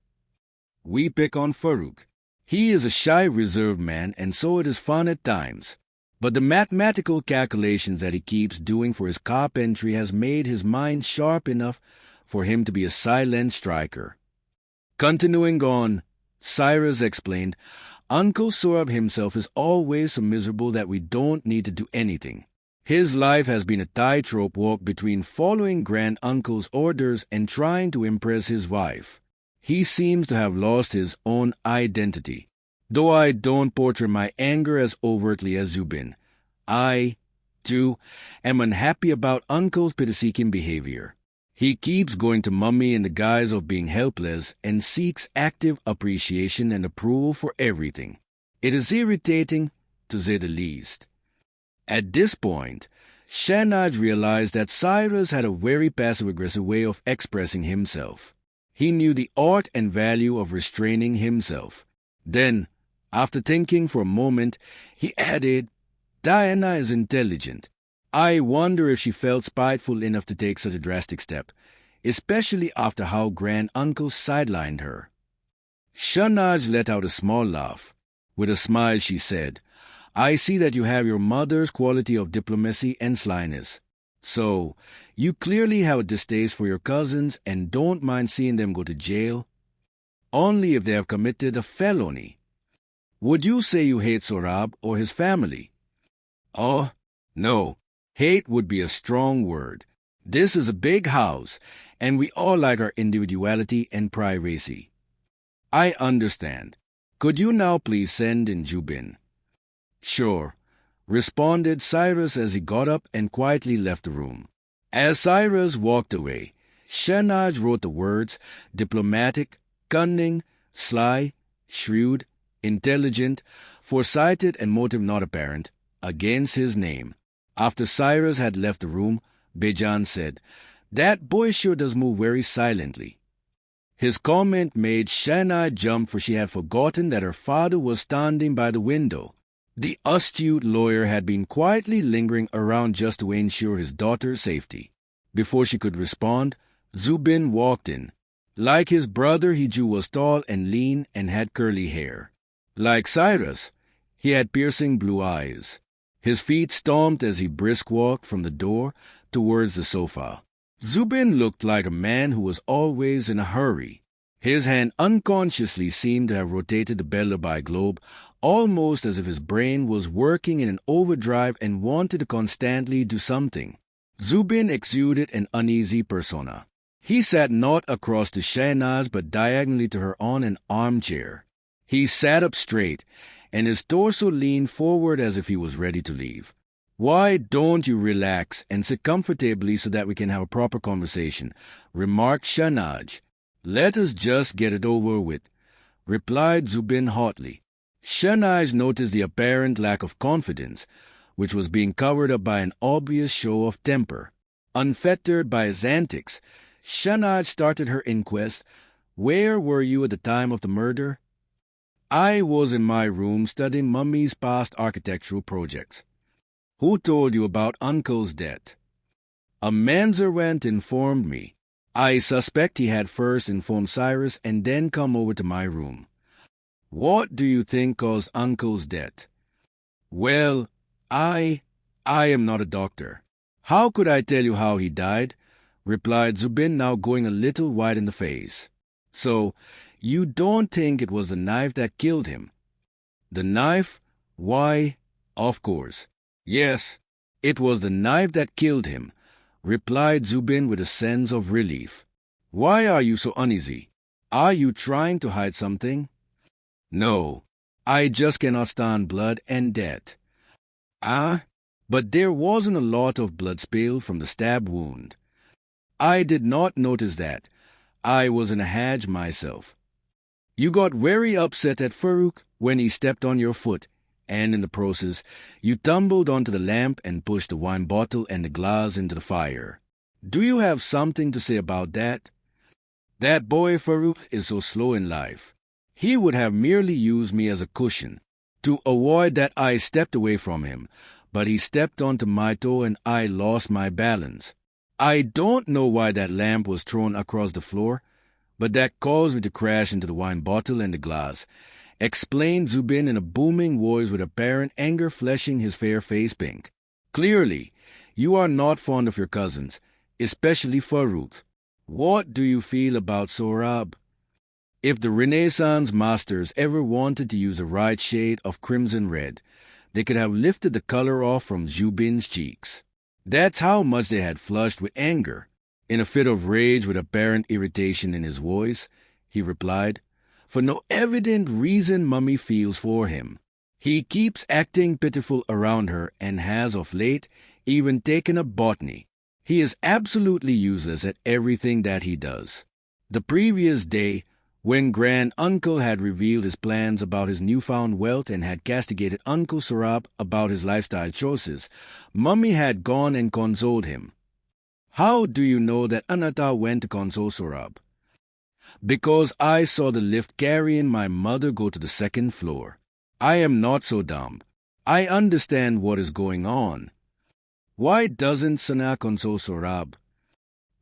We pick on Farooq. He is a shy, reserved man, and so it is fun at times. But the mathematical calculations that he keeps doing for his carpentry has made his mind sharp enough for him to be a silent striker. Continuing on, Cyrus explained, Uncle Sohrab himself is always so miserable that we don't need to do anything. His life has been a tightrope walk between following Granduncle's orders and trying to impress his wife. He seems to have lost his own identity. Though I don't portray my anger as overtly as Zubin, I, too, am unhappy about Uncle's pity-seeking behavior. He keeps going to Mummy in the guise of being helpless and seeks active appreciation and approval for everything. It is irritating, to say the least. At this point, Shahnaj realized that Cyrus had a very passive-aggressive way of expressing himself. He knew the art and value of restraining himself. Then, after thinking for a moment, he added, "Diana is intelligent. I wonder if she felt spiteful enough to take such a drastic step, especially after how Grand Uncle sidelined her." Shahnaj let out a small laugh. With a smile she said, "I see that you have your mother's quality of diplomacy and slyness. So, you clearly have a distaste for your cousins and don't mind seeing them go to jail? Only if they have committed a felony. Would you say you hate Sohrab or his family?" "Oh, no. Hate would be a strong word. This is a big house, and we all like our individuality and privacy." "I understand. Could you now please send in Zubin?" "Sure," responded Cyrus as he got up and quietly left the room. As Cyrus walked away, Shahnaj wrote the words diplomatic, cunning, sly, shrewd, intelligent, foresighted and motive not apparent against his name. After Cyrus had left the room, Bejan said, "That boy sure does move very silently." His comment made Shahnaj jump, for she had forgotten that her father was standing by the window. The astute lawyer had been quietly lingering around just to ensure his daughter's safety. Before she could respond, Zubin walked in. Like his brother, he too was tall and lean and had curly hair. Like Cyrus, he had piercing blue eyes. His feet stomped as he brisk walked from the door towards the sofa. Zubin looked like a man who was always in a hurry. His hand unconsciously seemed to have rotated the Bellaby globe, almost as if his brain was working in an overdrive and wanted to constantly do something. Zubin exuded an uneasy persona. He sat not across to Shahnaz but diagonally to her on an armchair. He sat up straight, and his torso leaned forward as if he was ready to leave. "Why don't you relax and sit comfortably so that we can have a proper conversation?" remarked Shahnaz. "Let us just get it over with," replied Zubin hotly. Shahnaz noticed the apparent lack of confidence, which was being covered up by an obvious show of temper. Unfettered by his antics, Shahnaz started her inquest. "Where were you at the time of the murder?" "I was in my room studying Mummy's past architectural projects." "Who told you about Uncle's death?" "A manservant informed me. I suspect he had first informed Cyrus and then come over to my room." "What do you think caused Uncle's death?" "Well, I am not a doctor. How could I tell you how he died?" replied Zubin, now going a little white in the face. "So, you don't think it was the knife that killed him?" "The knife? Why, of course. Yes, it was the knife that killed him," replied Zubin with a sense of relief. "Why are you so uneasy? Are you trying to hide something?" "No, I just cannot stand blood and death." "Ah, but there wasn't a lot of blood spilled from the stab wound." "I did not notice that. I was in a hedge myself." "You got very upset at Farooq when he stepped on your foot, and in the process, you tumbled onto the lamp and pushed the wine bottle and the glass into the fire. Do you have something to say about that?" "That boy Farooq is so slow in life. He would have merely used me as a cushion. To avoid that, I stepped away from him, but he stepped onto my toe and I lost my balance. I don't know why that lamp was thrown across the floor, but that caused me to crash into the wine bottle and the glass," explained Zubin in a booming voice with apparent anger flushing his fair face pink. "Clearly, you are not fond of your cousins, especially Farooq. What do you feel about Sohrab?" If the Renaissance masters ever wanted to use the right shade of crimson red, they could have lifted the color off from Zubin's cheeks. That's how much they had flushed with anger. In a fit of rage with apparent irritation in his voice, he replied. For no evident reason Mummy feels for him. He keeps acting pitiful around her and has of late even taken up botany. He is absolutely useless at everything that he does. The previous day, when Grand-Uncle had revealed his plans about his newfound wealth and had castigated Uncle Sorab about his lifestyle choices, Mummy had gone and consoled him. How do you know that Anata went to console Sorab? Because I saw the lift carrying my mother go to the second floor. I am not so dumb. I understand what is going on. Why doesn't Sana console Sorab?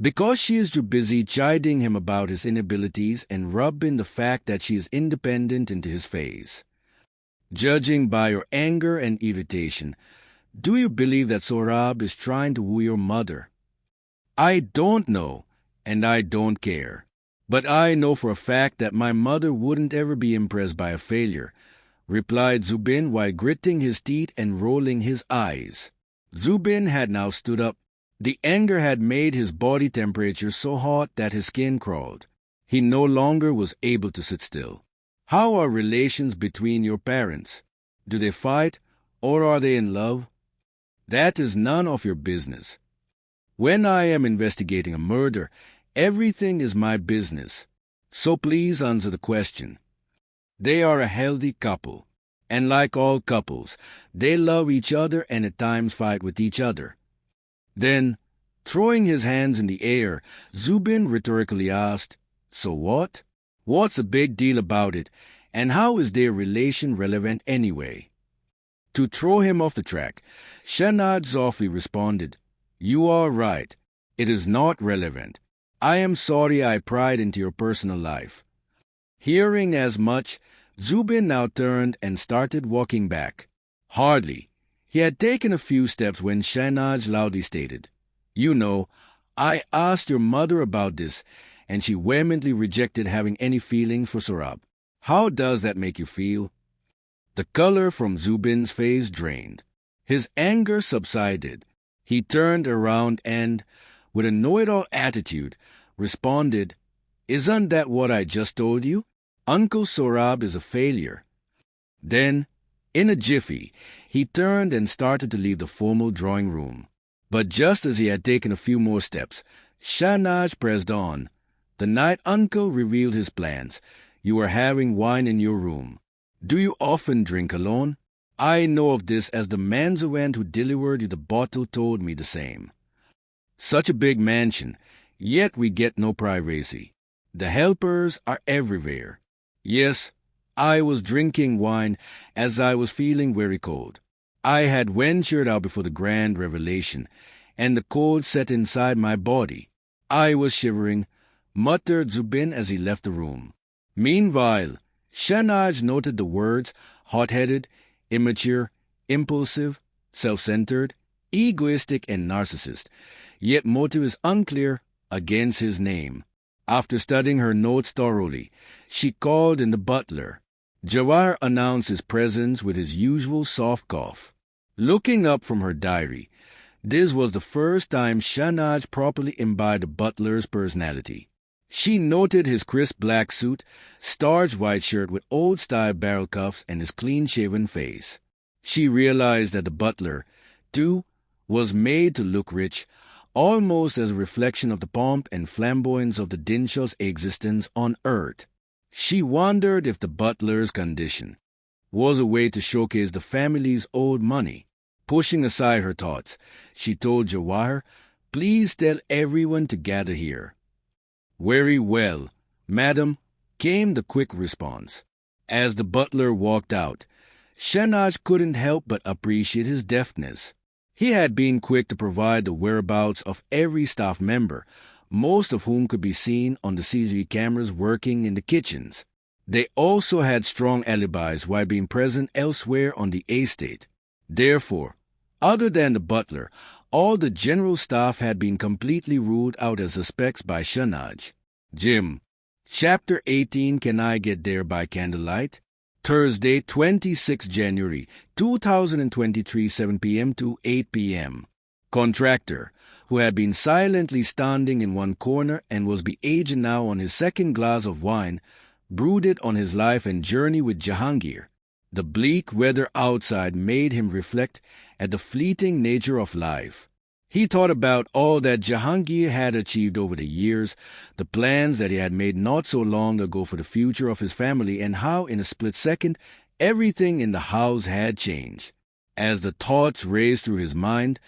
Because she is too busy chiding him about his inabilities and rubbing the fact that she is independent into his face. Judging by your anger and irritation, do you believe that Sorab is trying to woo your mother? I don't know, and I don't care. But I know for a fact that my mother wouldn't ever be impressed by a failure, replied Zubin while gritting his teeth and rolling his eyes. Zubin had now stood up. The anger had made his body temperature so hot that his skin crawled. He no longer was able to sit still. How are relations between your parents? Do they fight, or are they in love? That is none of your business. When I am investigating a murder, everything is my business. So please answer the question. They are a healthy couple, and like all couples, they love each other and at times fight with each other. Then, throwing his hands in the air, Zubin rhetorically asked, So what? What's the big deal about it, and how is their relation relevant anyway? To throw him off the track, Shahnaz softly responded, You are right. It is not relevant. I am sorry I pried into your personal life. Hearing as much, Zubin now turned and started walking back. Hardly. He had taken a few steps when Shahnaz loudly stated, You know, I asked your mother about this, and she vehemently rejected having any feelings for Sorab. How does that make you feel? The color from Zubin's face drained. His anger subsided. He turned around and, with a know-it-all attitude, responded, Isn't that what I just told you? Uncle Sorab is a failure. Then, in a jiffy, he turned and started to leave the formal drawing room. But just as he had taken a few more steps, Shahnaz pressed on. The night Uncle revealed his plans, you were having wine in your room. Do you often drink alone? I know of this as the manservant who delivered you the bottle told me the same. Such a big mansion, yet we get no privacy. The helpers are everywhere. Yes, I was drinking wine as I was feeling very cold. I had ventured out before the grand revelation, and the cold set inside my body. I was shivering, muttered Zubin as he left the room. Meanwhile, Shahnaz noted the words hot-headed, immature, impulsive, self-centered, egoistic, and narcissist, yet motive is unclear against his name. After studying her notes thoroughly, she called in the butler. Jawahar announced his presence with his usual soft cough. Looking up from her diary, this was the first time Shahnaz properly imbibed the butler's personality. She noted his crisp black suit, starched white shirt with old-style barrel cuffs, and his clean-shaven face. She realized that the butler, too, was made to look rich, almost as a reflection of the pomp and flamboyance of the Dinshaw's existence on earth. She wondered if the butler's condition was a way to showcase the family's old money. Pushing aside her thoughts, she told Jawahar, Please tell everyone to gather here. Very well, madam, came the quick response. As the butler walked out, Shahnaz couldn't help but appreciate his deftness. He had been quick to provide the whereabouts of every staff member, most of whom could be seen on the CCTV cameras working in the kitchens. They also had strong alibis while being present elsewhere on the estate. Therefore, other than the butler, all the general staff had been completely ruled out as suspects by Shahnaz. Jim, Chapter 18, Can I Get There by Candlelight? Thursday, 26 January, 2023, 7 p.m. to 8 p.m. contractor, who had been silently standing in one corner and was be-aged now on his second glass of wine, brooded on his life and journey with Jahangir. The bleak weather outside made him reflect at the fleeting nature of life. He thought about all that Jahangir had achieved over the years, the plans that he had made not so long ago for the future of his family, and how in a split second everything in the house had changed. As the thoughts raced through his mind,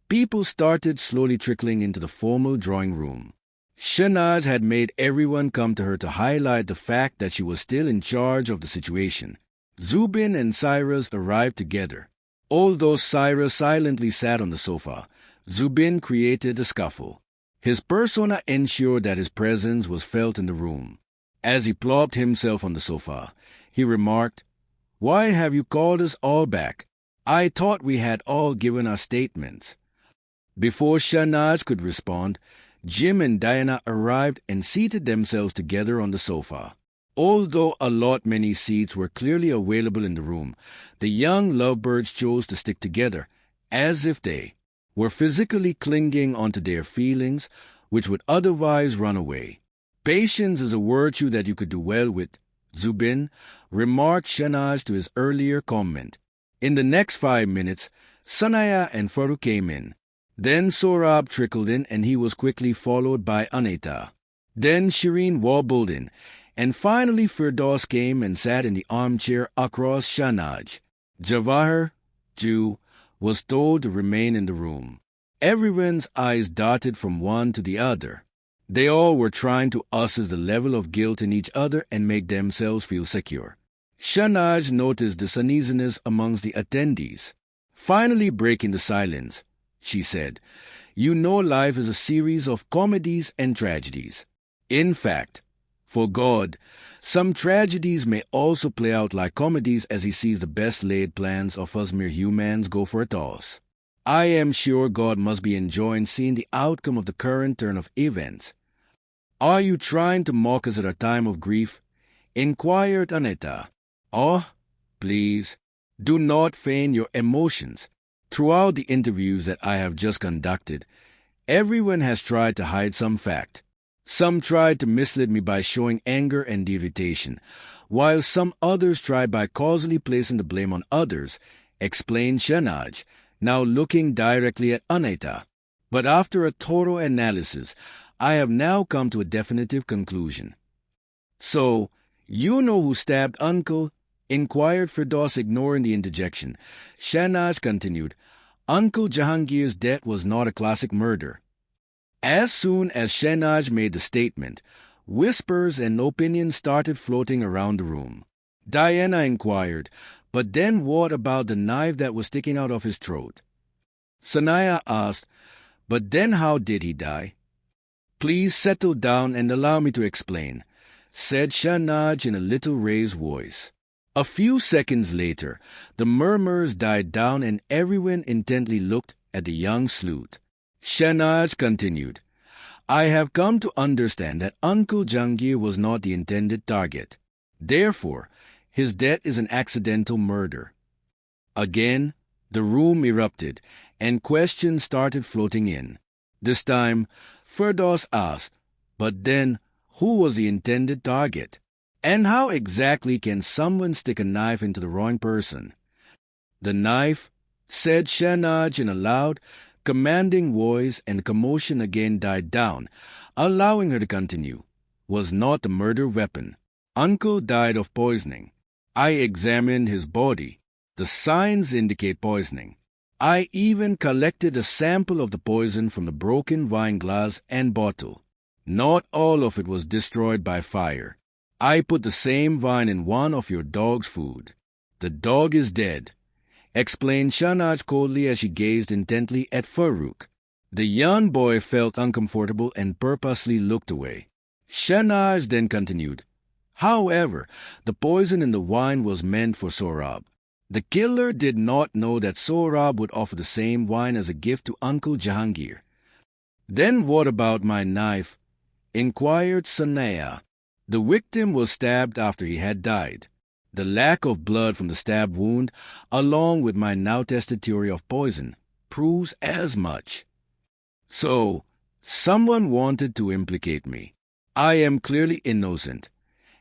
people started slowly trickling into the formal drawing room. Shahnaz had made everyone come to her to highlight the fact that she was still in charge of the situation. Zubin and Cyrus arrived together. Although Cyrus silently sat on the sofa, Zubin created a scuffle. His persona ensured that his presence was felt in the room. As he plopped himself on the sofa, he remarked, "Why have you called us all back? I thought we had all given our statements." Before Shahnaz could respond, Jim and Diana arrived and seated themselves together on the sofa. Although a lot many seats were clearly available in the room, the young lovebirds chose to stick together, as if they were physically clinging onto their feelings, which would otherwise run away. "Patience is a virtue that you could do well with," Zubin remarked Shahnaz to his earlier comment. In the next 5 minutes, Sanaya and Faru came in. Then Sohrab trickled in, and he was quickly followed by Anita. Then Shireen wobbled in, and finally Firdaus came and sat in the armchair across Shahnaz. Jawahar, Jew, was told to remain in the room. Everyone's eyes darted from one to the other. They all were trying to assess the level of guilt in each other and make themselves feel secure. Shahnaz noticed this uneasiness amongst the attendees. Finally breaking the silence, she said, "You know life is a series of comedies and tragedies. In fact, for God, some tragedies may also play out like comedies as he sees the best-laid plans of us mere humans go for a toss. I am sure God must be enjoying seeing the outcome of the current turn of events." "Are you trying to mock us at a time of grief?" inquired Aneta. "Oh, please, do not feign your emotions. Throughout the interviews that I have just conducted, everyone has tried to hide some fact. Some tried to mislead me by showing anger and irritation, while some others tried by causally placing the blame on others," explained Shahnaz, now looking directly at Aneta. "But after a thorough analysis, I have now come to a definitive conclusion." "So, you know who stabbed Uncle?" inquired Firdaus, ignoring the interjection. Shahnaz continued, "Uncle Jahangir's death was not a classic murder." As soon as Shahnaz made the statement, whispers and opinions started floating around the room. Diana inquired, "But then what about the knife that was sticking out of his throat?" Sanaya asked, "But then how did he die?" "Please settle down and allow me to explain," said Shahnaz in a little raised voice. A few seconds later, the murmurs died down and everyone intently looked at the young sleuth. Shahnaz continued, "I have come to understand that Uncle Jahangir was not the intended target. Therefore, his death is an accidental murder." Again, the room erupted, and questions started floating in. This time, Firdaus asked, "But then, who was the intended target? And how exactly can someone stick a knife into the wrong person?" "The knife," said Shahnaz in a loud, commanding voice, and commotion again died down, allowing her to continue, "was not the murder weapon. Uncle died of poisoning. I examined his body. The signs indicate poisoning. I even collected a sample of the poison from the broken wine glass and bottle. Not all of it was destroyed by fire. I put the same wine in one of your dog's food. The dog is dead," explained Shahnaz coldly as she gazed intently at Farooq. The young boy felt uncomfortable and purposely looked away. Shahnaz then continued, "However, the poison in the wine was meant for Sohrab. The killer did not know that Sohrab would offer the same wine as a gift to Uncle Jahangir." "Then what about my knife?" inquired Sanaya. "The victim was stabbed after he had died. The lack of blood from the stab wound, along with my now-tested theory of poison, proves as much. So, someone wanted to implicate me. I am clearly innocent,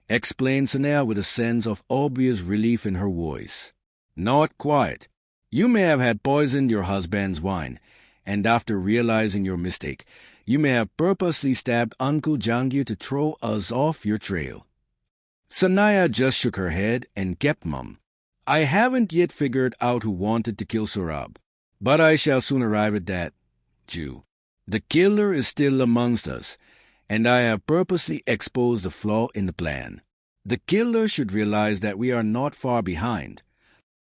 explained Sanaya with a sense of obvious relief in her voice. Not quite. You may have had poisoned your husband's wine, and after realizing your mistake, you may have purposely stabbed Uncle Jahangir to throw us off your trail. Sanaya just shook her head and kept mum. I haven't yet figured out who wanted to kill Sohrab, but I shall soon arrive at that, Jew. The killer is still amongst us, and I have purposely exposed the flaw in the plan. The killer should realize that we are not far behind.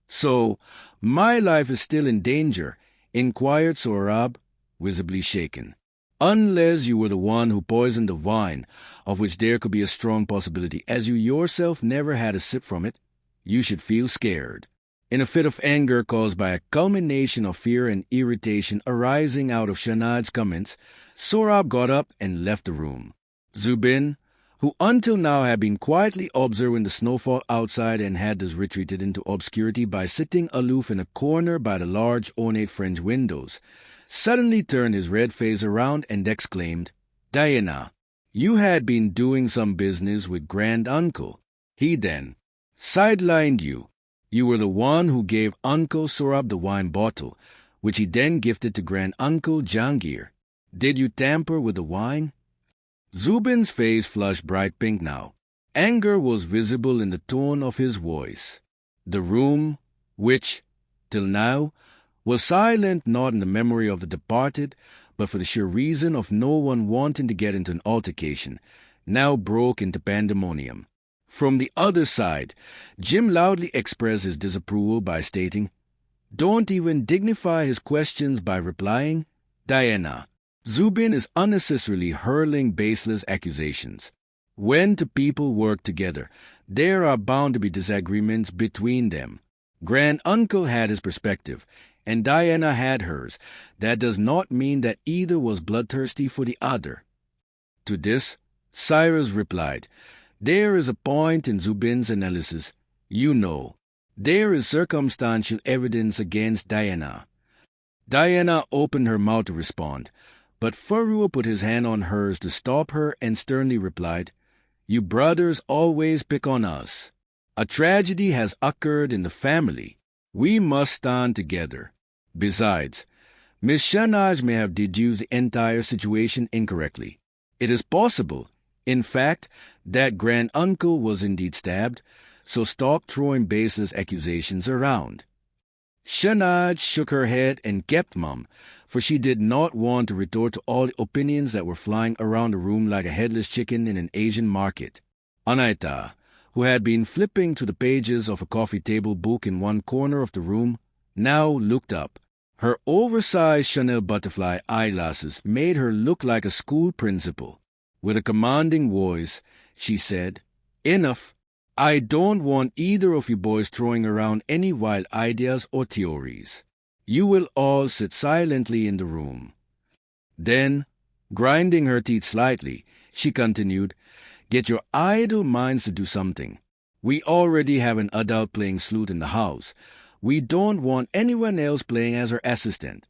So, my life is still in danger, inquired Sohrab, visibly shaken. Unless you were the one who poisoned the wine, of which there could be a strong possibility, as you yourself never had a sip from it, you should feel scared. In a fit of anger caused by a culmination of fear and irritation arising out of Shahnaz's comments, Sohrab got up and left the room. Zubin, who until now had been quietly observing the snowfall outside and had thus retreated into obscurity by sitting aloof in a corner by the large ornate French windows, suddenly turned his red face around and exclaimed, Diana, you had been doing some business with Grand-Uncle. He then sidelined you. You were the one who gave Uncle Sohrab the wine bottle, which he then gifted to Grand-Uncle Jahangir. Did you tamper with the wine? Zubin's face flushed bright pink now. Anger was visible in the tone of his voice. The room, which, till now, was silent not in the memory of the departed, but for the sheer reason of no one wanting to get into an altercation, now broke into pandemonium. From the other side, Jim loudly expressed his disapproval by stating, Don't even dignify his questions by replying, Diana, Zubin is unnecessarily hurling baseless accusations. When two people work together, there are bound to be disagreements between them. Grand-Uncle had his perspective, and Diana had hers. That does not mean that either was bloodthirsty for the other. To this, Cyrus replied, There is a point in Zubin's analysis. You know, there is circumstantial evidence against Diana. Diana opened her mouth to respond, but Farua put his hand on hers to stop her and sternly replied, You brothers always pick on us. A tragedy has occurred in the family. We must stand together. Besides, Miss Shahnaz may have deduced the entire situation incorrectly. It is possible, in fact, that Grand-Uncle was indeed stabbed, so stop throwing baseless accusations around. Shahnaz shook her head and kept mum, for she did not want to retort to all the opinions that were flying around the room like a headless chicken in an Asian market. Anaita, who had been flipping through the pages of a coffee table book in one corner of the room, now looked up. Her oversized Chanel butterfly eyelashes made her look like a school principal. With a commanding voice, she said, Enough. I don't want either of you boys throwing around any wild ideas or theories. You will all sit silently in the room. Then, grinding her teeth slightly, she continued, Get your idle minds to do something. We already have an adult playing flute in the house. We don't want anyone else playing as her assistant.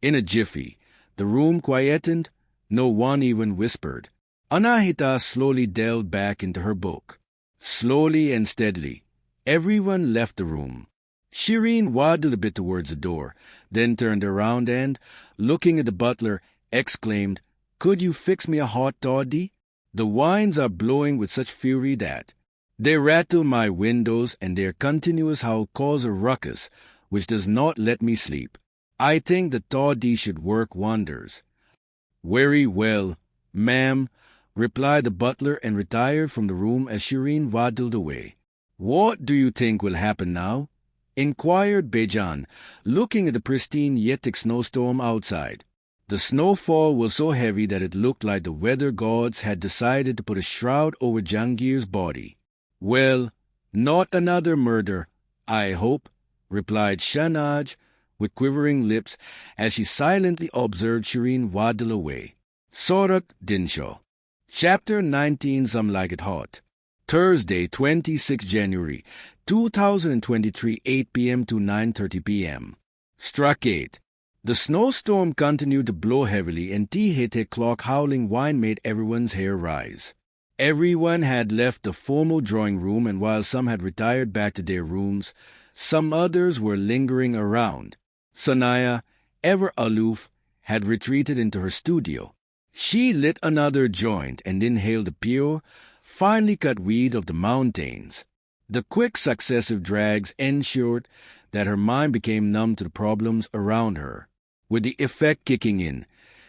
In a jiffy, the room quietened. No one even whispered. Anahita slowly delved back into her book. Slowly and steadily, everyone left the room. Shireen waddled a bit towards the door, then turned around and, looking at the butler, exclaimed, Could you fix me a hot toddy? The wines are blowing with such fury that they rattle my windows, and their continuous howl causes a ruckus which does not let me sleep. I think the toddy should work wonders. Very well, ma'am, replied the butler and retired from the room as Shireen waddled away. What do you think will happen now? Inquired Bejan, looking at the pristine Yetic snowstorm outside. The snowfall was so heavy that it looked like the weather gods had decided to put a shroud over Jahangir's body. Well, not another murder, I hope, replied Shahnaz with quivering lips as she silently observed Shireen waddle away. Sorak Dinshaw. Chapter 19, Some Like It Hot. Thursday, 26 January, 2023, 8 p.m. to 9:30 p.m. Struck 8. The snowstorm continued to blow heavily, and tea clock howling wine made everyone's hair rise. Everyone had left the formal drawing room, and while some had retired back to their rooms, some others were lingering around. Sanaya, ever aloof, had retreated into her studio. She lit another joint and inhaled the pure, finely cut weed of the mountains. The quick successive drags ensured that her mind became numb to the problems around her. With the effect kicking in,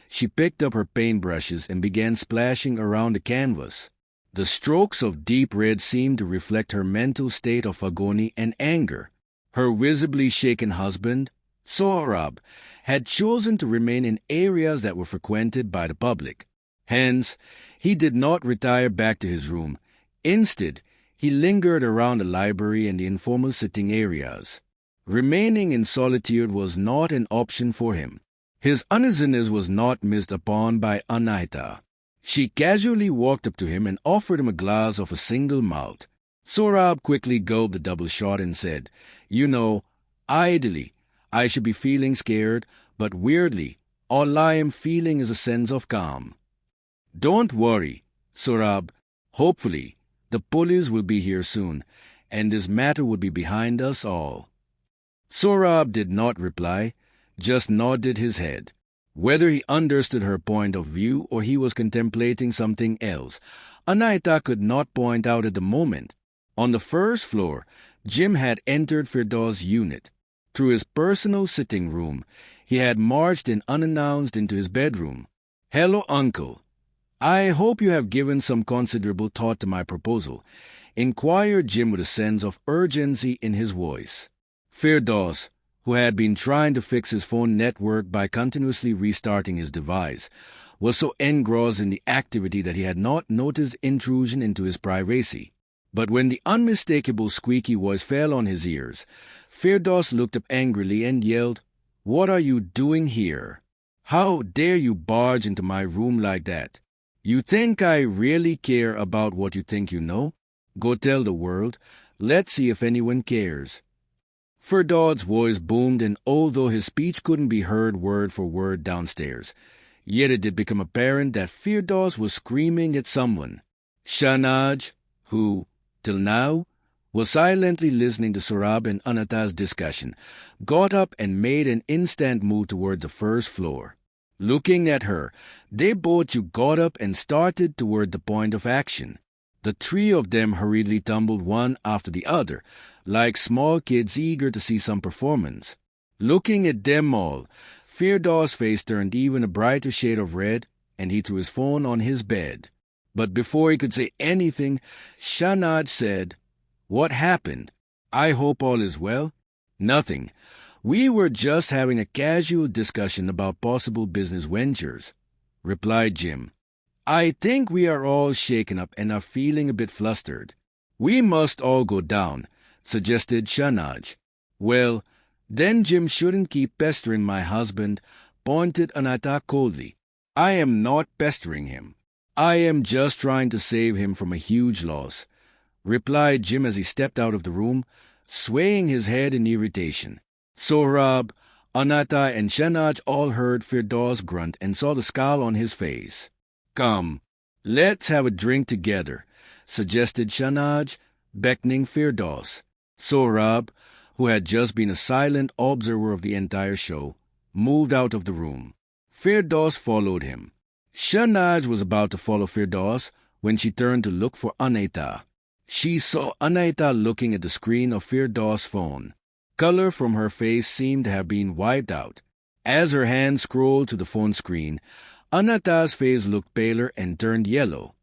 she picked up her paintbrushes and began splashing around the canvas. The strokes of deep red seemed to reflect her mental state of agony and anger. Her visibly shaken husband, Sohrab, had chosen to remain in areas that were frequented by the public. Hence, he did not retire back to his room. Instead, he lingered around the library and the informal sitting areas. Remaining in solitude was not an option for him. His uneasiness was not missed upon by Anaita. She casually walked up to him and offered him a glass of a single malt. Sohrab quickly gulped the double shot and said, "You know, ideally, I should be feeling scared, but weirdly, all I am feeling is a sense of calm." "Don't worry, Sohrab. Hopefully, the police will be here soon, and this matter will be behind us all." Sohrab did not reply, just nodded his head. Whether he understood her point of view or he was contemplating something else, Anaita could not point out at the moment. On the first floor, Jim had entered Firdaus' unit. Through his personal sitting room, he had marched in unannounced into his bedroom. "Hello, uncle. I hope you have given some considerable thought to my proposal," inquired Jim with a sense of urgency in his voice. Firdaus, who had been trying to fix his phone network by continuously restarting his device, was so engrossed in the activity that he had not noticed intrusion into his privacy. But when the unmistakable squeaky voice fell on his ears, Firdaus looked up angrily and yelled, "What are you doing here? How dare you barge into my room like that? You think I really care about what you think you know? Go tell the world. Let's see if anyone cares." Firdaus' voice boomed, and although his speech couldn't be heard word for word downstairs, yet it did become apparent that Firdaus was screaming at someone. Shahnaj, who, till now, was silently listening to Sohrab and Anata's discussion, got up and made an instant move toward the first floor. Looking at her, they both got up and started toward the point of action. The three of them hurriedly tumbled one after the other, like small kids eager to see some performance. Looking at them all, Firdaus' face turned even a brighter shade of red, and he threw his phone on his bed. But before he could say anything, Shahnaj said, "What happened? I hope all is well." "Nothing. We were just having a casual discussion about possible business ventures," replied Jim. "I think we are all shaken up and are feeling a bit flustered." "We must all go down," suggested Shahnaj. "Well, then Jim shouldn't keep pestering my husband," pointed Anata coldly. "I am not pestering him. I am just trying to save him from a huge loss," replied Jim as he stepped out of the room, swaying his head in irritation. Sohrab, Anata, and Shahnaj all heard Firdaus grunt and saw the scowl on his face. "Come, let's have a drink together," suggested Shahnaj, beckoning Firdaus. Sohrab, who had just been a silent observer of the entire show, moved out of the room. Firdaus followed him. Shahnaj was about to follow Firdaus when she turned to look for Anaita. She saw Anaita looking at the screen of Firdaus' phone. Color from her face seemed to have been wiped out. As her hand scrolled to the phone screen, Anata's face looked paler and turned yellow.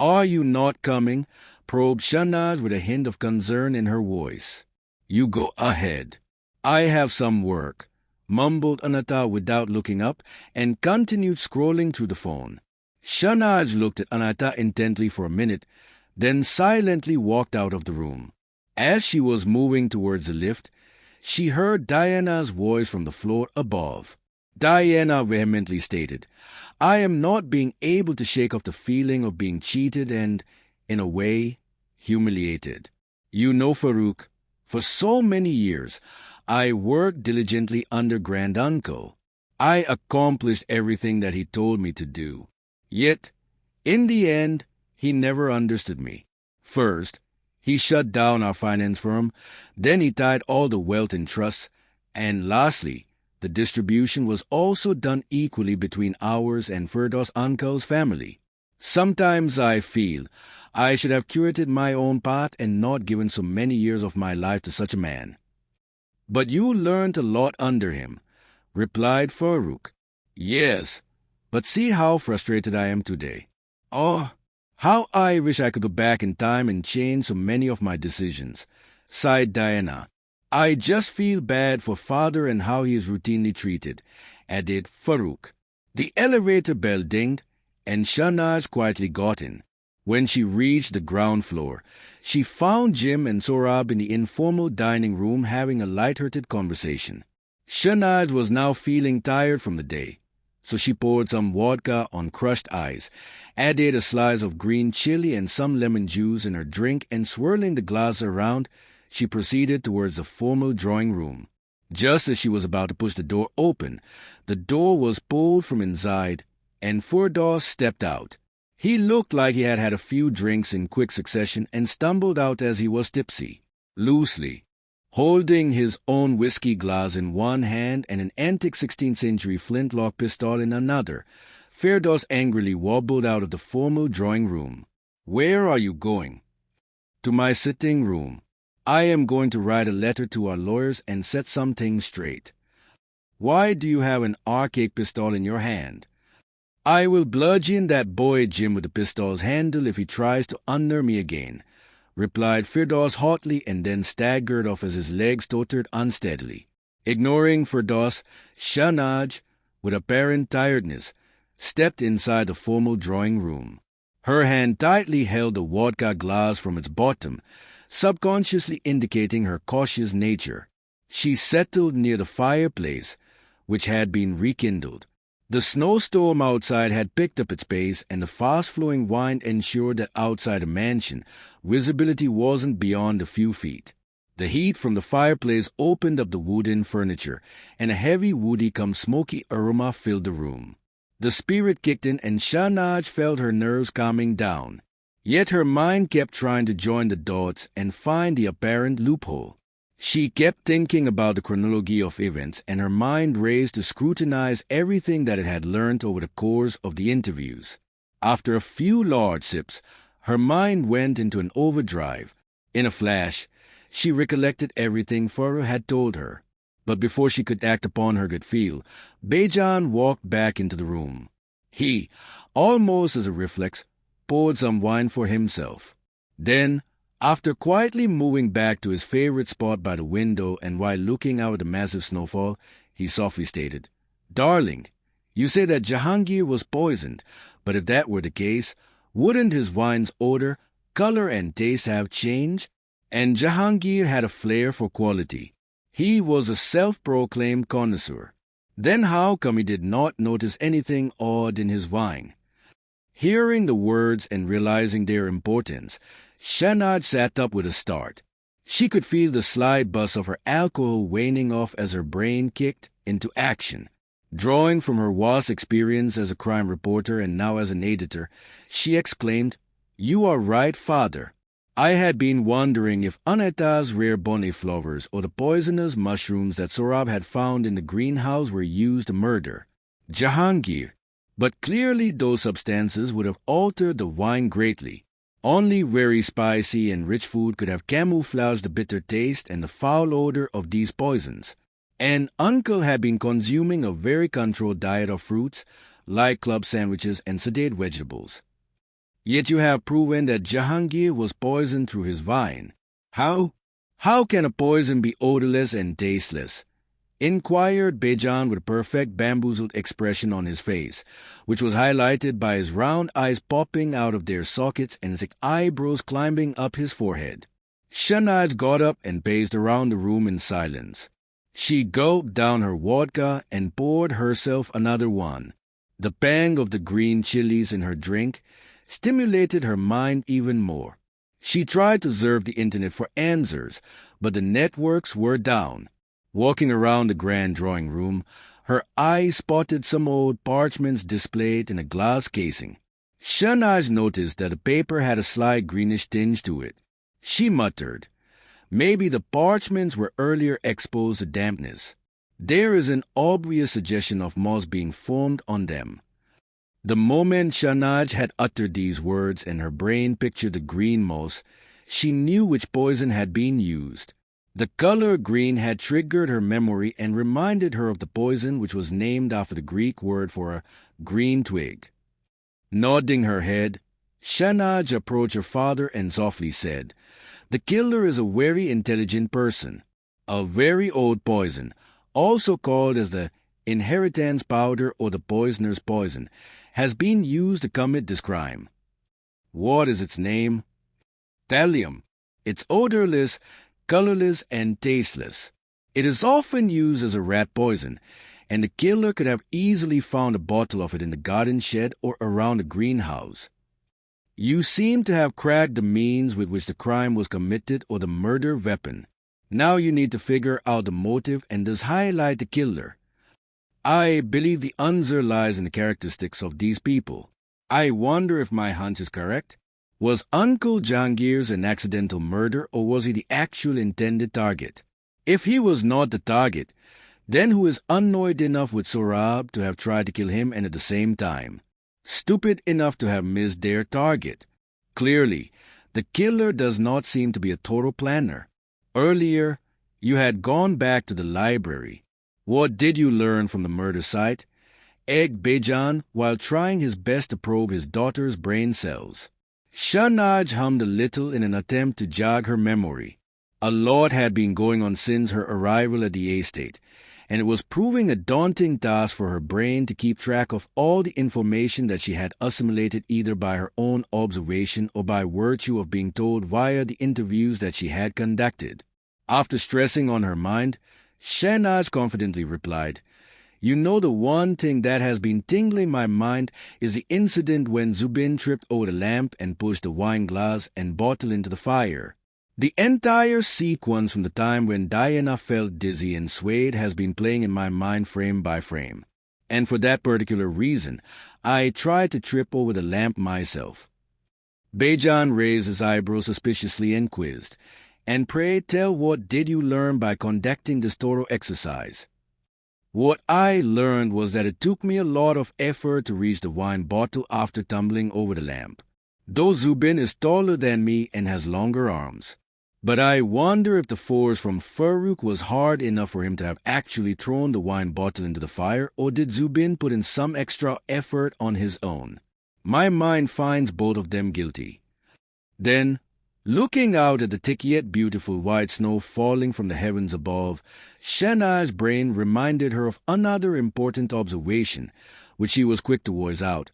"Are you not coming?" probed Shahnaj with a hint of concern in her voice. "You go ahead. I have some work," mumbled Anata without looking up, and continued scrolling through the phone. Shahnaj looked at Anata intently for a minute, then silently walked out of the room. As she was moving towards the lift, she heard Diana's voice from the floor above. Diana vehemently stated, "I am not being able to shake off the feeling of being cheated and, in a way, humiliated. You know, Farouk, for so many years, I worked diligently under Grand Uncle. I accomplished everything that he told me to do. Yet, in the end, he never understood me. First, he shut down our finance firm, then he tied all the wealth in trusts, and lastly, the distribution was also done equally between ours and Firdaus' uncle's family. Sometimes I feel I should have curated my own path and not given so many years of my life to such a man. But you learned a lot under him, replied Farooq. Yes, but see how frustrated I am today. Oh, how I wish I could go back in time and change so many of my decisions, sighed Diana. I just feel bad for father and how he is routinely treated, added Farooq. The elevator bell dinged, and Shahnaz quietly got in. When she reached the ground floor, she found Jim and Sohrab in the informal dining room having a light-hearted conversation. Shahnaz was now feeling tired from the day, so she poured some vodka on crushed ice, added a slice of green chili and some lemon juice in her drink, and swirling the glass around, she proceeded towards the formal drawing room. Just as she was about to push the door open, the door was pulled from inside, and Firdaus stepped out. He looked like he had had a few drinks in quick succession and stumbled out as he was tipsy. Loosely, holding his own whiskey glass in one hand and an antique 16th-century flintlock pistol in another, Firdaus angrily wobbled out of the formal drawing room. "Where are you going?" "To my sitting room. I am going to write a letter to our lawyers and set some things straight." "Why do you have an archaic pistol in your hand?" "I will bludgeon that boy Jim with the pistol's handle if he tries to unner me again," replied Firdaus hotly, and then staggered off as his legs tottered unsteadily. Ignoring Firdaus, Shahnaz, with apparent tiredness, stepped inside the formal drawing room. Her hand tightly held the vodka glass from its bottom, subconsciously indicating her cautious nature. She settled near the fireplace, which had been rekindled. The snowstorm outside had picked up its pace, and the fast-flowing wind ensured that outside the mansion, visibility wasn't beyond a few feet. The heat from the fireplace opened up the wooden furniture, and a heavy woody-cum-smoky aroma filled the room. The spirit kicked in, and Shahnaz felt her nerves calming down. Yet her mind kept trying to join the dots and find the apparent loophole. She kept thinking about the chronology of events, and her mind raced to scrutinize everything that it had learned over the course of the interviews. After a few large sips, her mind went into an overdrive. In a flash, she recollected everything Farooq had told her. But before she could act upon her gut feel, Bejan walked back into the room. He, almost as a reflex, poured some wine for himself. Then, after quietly moving back to his favorite spot by the window and while looking out at the massive snowfall, he softly stated, "Darling, you say that Jahangir was poisoned, but if that were the case, wouldn't his wine's odor, color, and taste have changed? And Jahangir had a flair for quality. He was a self-proclaimed connoisseur. Then how come he did not notice anything odd in his wine?" Hearing the words and realizing their importance, Shahnaz sat up with a start. She could feel the slight buzz of her alcohol waning off as her brain kicked into action. Drawing from her vast experience as a crime reporter and now as an editor, she exclaimed, "You are right, father. I had been wondering if Aneta's rare bonnet flowers or the poisonous mushrooms that Sohrab had found in the greenhouse were used to murder Jahangir. But clearly those substances would have altered the wine greatly. Only very spicy and rich food could have camouflaged the bitter taste and the foul odor of these poisons. And Uncle had been consuming a very controlled diet of fruits, light club sandwiches, and sedate vegetables. Yet you have proven that Jahangir was poisoned through his wine. How? How can a poison be odorless and tasteless?" inquired Bejan with a perfect bamboozled expression on his face, which was highlighted by his round eyes popping out of their sockets and his eyebrows climbing up his forehead. Shahnaz got up and paced around the room in silence. She gulped down her vodka and poured herself another one. The pang of the green chilies in her drink stimulated her mind even more. She tried to surf the internet for answers, but the networks were down. Walking around the grand drawing room, Her eye spotted some old parchments displayed in a glass casing. Shahnaz noticed that the paper had a slight greenish tinge to it. She muttered, "Maybe the parchments were earlier exposed to dampness. There is an obvious suggestion of moss being formed on them." The moment Shahnaz had uttered these words and her brain pictured the green moss, she knew which poison had been used. The color green had triggered her memory and reminded her of the poison which was named after the Greek word for a green twig. Nodding her head, Shahnaz approached her father and softly said, "The killer is a very intelligent person. A very old poison, also called as the inheritance powder or the poisoner's poison, has been used to commit this crime." "What is its name?" "Thallium. It's odorless, colorless, and tasteless. It is often used as a rat poison, and the killer could have easily found a bottle of it in the garden shed or around the greenhouse. You seem to have cracked the means with which the crime was committed or the murder weapon. Now you need to figure out the motive and thus highlight the killer. I believe the answer lies in the characteristics of these people. I wonder if my hunch is correct. Was Uncle Jahangir's an accidental murder, or was he the actual intended target? If he was not the target, then who is annoyed enough with Sohrab to have tried to kill him and at the same time stupid enough to have missed their target? Clearly, the killer does not seem to be a total planner. Earlier, you had gone back to the library. What did you learn from the murder site? Egged Bejan while trying his best to probe his daughter's brain cells. Shahnaz hummed a little in an attempt to jog her memory. A lot had been going on since her arrival at the estate, and it was proving a daunting task for her brain to keep track of all the information that she had assimilated either by her own observation or by virtue of being told via the interviews that she had conducted. After stressing on her mind, Shahnaz confidently replied, "You know, the one thing that has been tingling my mind is the incident when Zubin tripped over the lamp and pushed the wine glass and bottle into the fire. The entire sequence from the time when Diana felt dizzy and swayed has been playing in my mind frame by frame. And for that particular reason, I tried to trip over the lamp myself." Bejan raised his eyebrows suspiciously and quizzed, "And pray tell, what did you learn by conducting this thorough exercise?" "What I learned was that it took me a lot of effort to reach the wine bottle after tumbling over the lamp. Though Zubin is taller than me and has longer arms. But I wonder if the force from Farooq was hard enough for him to have actually thrown the wine bottle into the fire, or did Zubin put in some extra effort on his own? My mind finds both of them guilty." Then, looking out at the thick yet beautiful white snow falling from the heavens above, Shahnaz's brain reminded her of another important observation, which she was quick to voice out.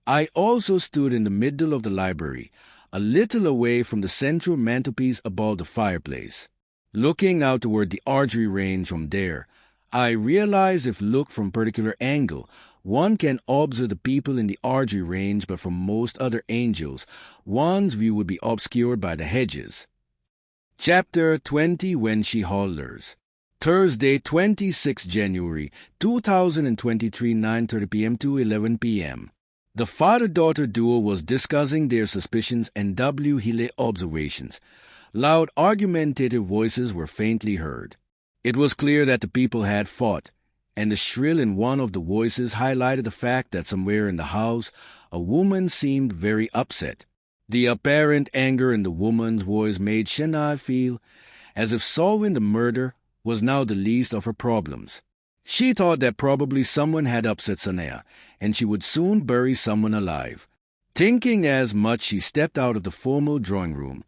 "I also stood in the middle of the library, a little away from the central mantelpiece above the fireplace. Looking out toward the archery range from there, I realized if looked from a particular angle, one can observe the people in the archery range, but from most other angles, one's view would be obscured by the hedges." Chapter 20, When She Hollers. Thursday, 26 January 2023, 9:30 p.m. to 11 p.m. The father-daughter duo was discussing their suspicions and W. Hille observations. Loud argumentative voices were faintly heard. It was clear that the people had fought, and the shrill in one of the voices highlighted the fact that somewhere in the house a woman seemed very upset. The apparent anger in the woman's voice made Shahnaz feel as if solving the murder was now the least of her problems. She thought that probably someone had upset Sanaya, and she would soon bury someone alive. Thinking as much, she stepped out of the formal drawing room,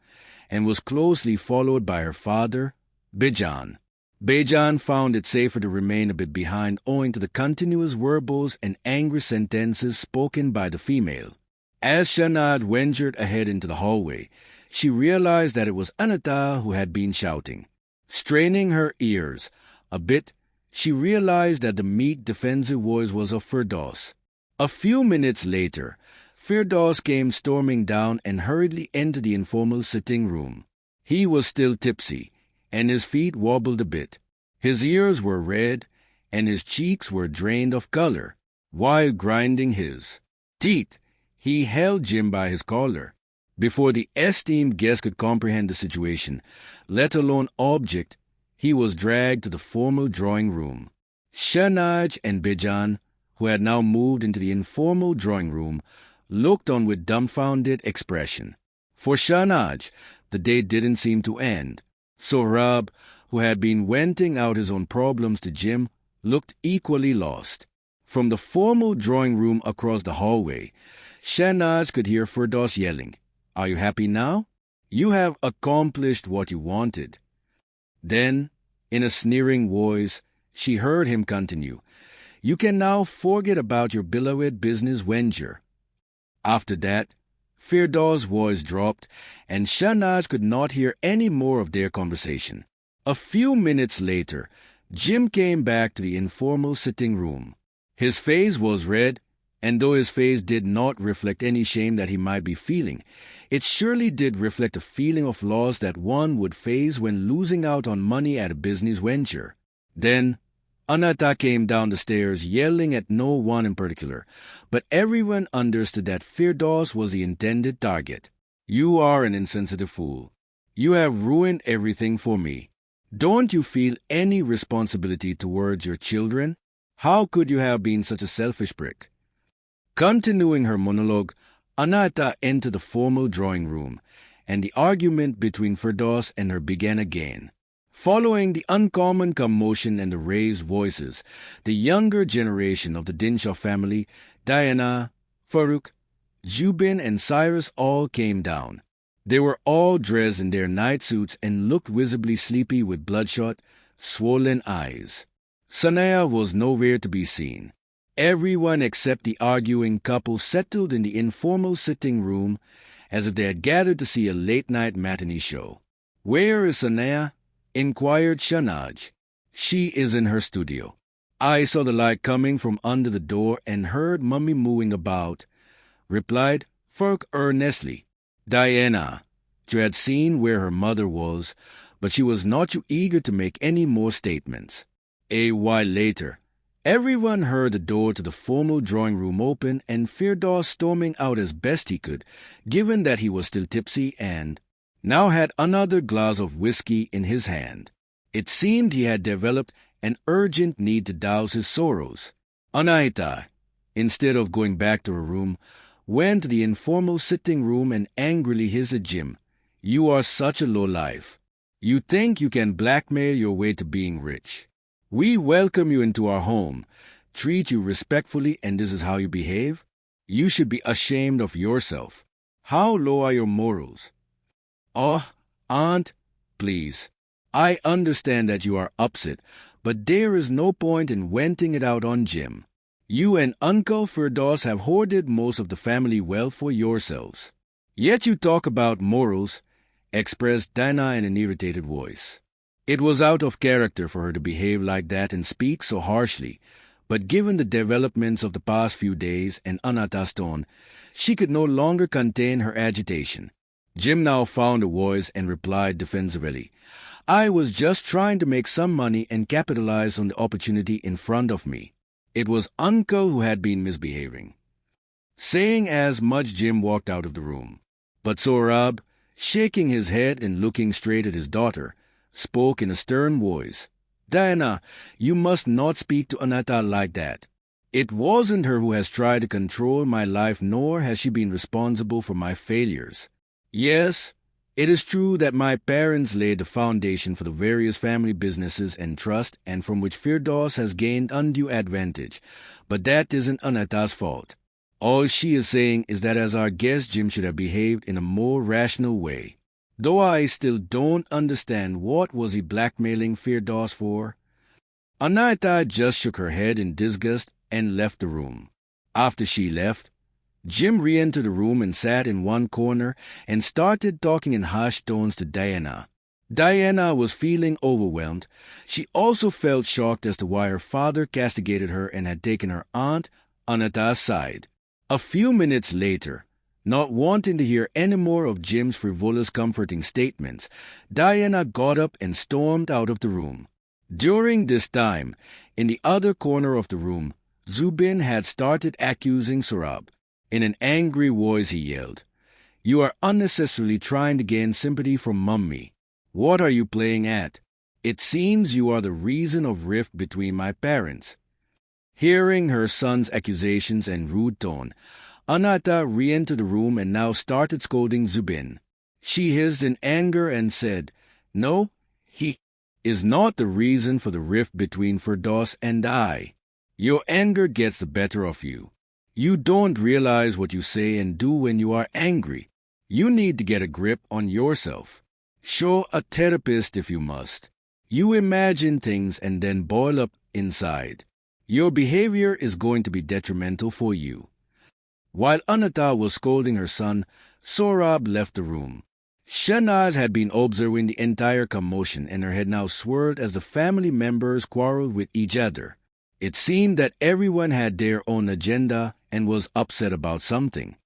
and was closely followed by her father, Bejan. Bejan found it safer to remain a bit behind owing to the continuous verbose and angry sentences spoken by the female. As Shahnaz ventured ahead into the hallway, she realized that it was Anata who had been shouting. Straining her ears a bit, she realized that the meek, defensive voice was of Firdaus. A few minutes later, Firdaus came storming down and hurriedly entered the informal sitting room. He was still tipsy, and his feet wobbled a bit. His ears were red, and his cheeks were drained of color. While grinding his teeth, he held Jim by his collar. Before the esteemed guest could comprehend the situation, let alone object, he was dragged to the formal drawing room. Shahnaj and Bijan, who had now moved into the informal drawing room, looked on with dumbfounded expression. For Shahnaj, the day didn't seem to end. Sohrab, who had been venting out his own problems to Jim, looked equally lost. From the formal drawing room across the hallway, Shahnaj could hear Firdaus yelling, "Are you happy now? You have accomplished what you wanted." Then, in a sneering voice, she heard him continue, "You can now forget about your beloved business venture." After that, Firdaus' voice dropped, and Shahnaj could not hear any more of their conversation. A few minutes later, Jim came back to the informal sitting room. His face was red, and though his face did not reflect any shame that he might be feeling, it surely did reflect a feeling of loss that one would face when losing out on money at a business venture. Then, Anata came down the stairs yelling at no one in particular, but everyone understood that Firdaus was the intended target. "You are an insensitive fool. You have ruined everything for me. Don't you feel any responsibility towards your children? How could you have been such a selfish prick?" Continuing her monologue, Anata entered the formal drawing room, and the argument between Firdaus and her began again. Following the uncommon commotion and the raised voices, the younger generation of the Dinshaw family, Diana, Farooq, Zubin, and Cyrus all came down. They were all dressed in their night suits and looked visibly sleepy with bloodshot, swollen eyes. Sanaya was nowhere to be seen. Everyone except the arguing couple settled in the informal sitting room as if they had gathered to see a late-night matinee show. "Where is Sanaya?" inquired Shahnaj. "She is in her studio. I saw the light coming from under the door and heard Mummy moving about," replied Farooq earnestly. Diana, who had seen where her mother was, but she was not too eager to make any more statements. A while later, everyone heard the door to the formal drawing room open and Firdaus storming out as best he could, given that he was still tipsy and now had another glass of whiskey in his hand. It seemed he had developed an urgent need to douse his sorrows. Anaita, instead of going back to her room, went to the informal sitting room and angrily hissed at Jim, "You are such a lowlife. You think you can blackmail your way to being rich. We welcome you into our home, treat you respectfully, and this is how you behave? You should be ashamed of yourself. How low are your morals?" "Oh, Aunt, please. I understand that you are upset, but there is no point in venting it out on Jim. You and Uncle Firdaus have hoarded most of the family wealth for yourselves. Yet you talk about morals," expressed Dinah in an irritated voice. It was out of character for her to behave like that and speak so harshly, but given the developments of the past few days and Anata's tone, she could no longer contain her agitation. Jim now found a voice and replied defensively, "I was just trying to make some money and capitalize on the opportunity in front of me. It was Uncle who had been misbehaving." Saying as much, Jim walked out of the room. But Sohrab, shaking his head and looking straight at his daughter, spoke in a stern voice, "Diana, you must not speak to Anata like that. It wasn't her who has tried to control my life, nor has she been responsible for my failures. Yes, it is true that my parents laid the foundation for the various family businesses and trust and from which Firdaus has gained undue advantage, but that isn't Anata's fault. All she is saying is that as our guest, Jim should have behaved in a more rational way. Though I still don't understand what was he blackmailing Firdaus for." Anata just shook her head in disgust and left the room. After she left, Jim re-entered the room and sat in one corner and started talking in hushed tones to Diana. Diana was feeling overwhelmed. She also felt shocked as to why her father castigated her and had taken her aunt, Anata's side. A few minutes later, not wanting to hear any more of Jim's frivolous comforting statements, Diana got up and stormed out of the room. During this time, in the other corner of the room, Zubin had started accusing Sorab. In an angry voice he yelled, "You are unnecessarily trying to gain sympathy from Mummy. What are you playing at? It seems you are the reason of rift between my parents." Hearing her son's accusations and rude tone, Anata re-entered the room and now started scolding Zubin. She hissed in anger and said, "No, he is not the reason for the rift between Firdaus and I. Your anger gets the better of you. You don't realize what you say and do when you are angry. You need to get a grip on yourself. Show a therapist if you must. You imagine things and then boil up inside. Your behavior is going to be detrimental for you." While Anata was scolding her son, Sorab left the room. Shanaz had been observing the entire commotion, and her head now swirled as the family members quarreled with each other. It seemed that everyone had their own agenda and was upset about something.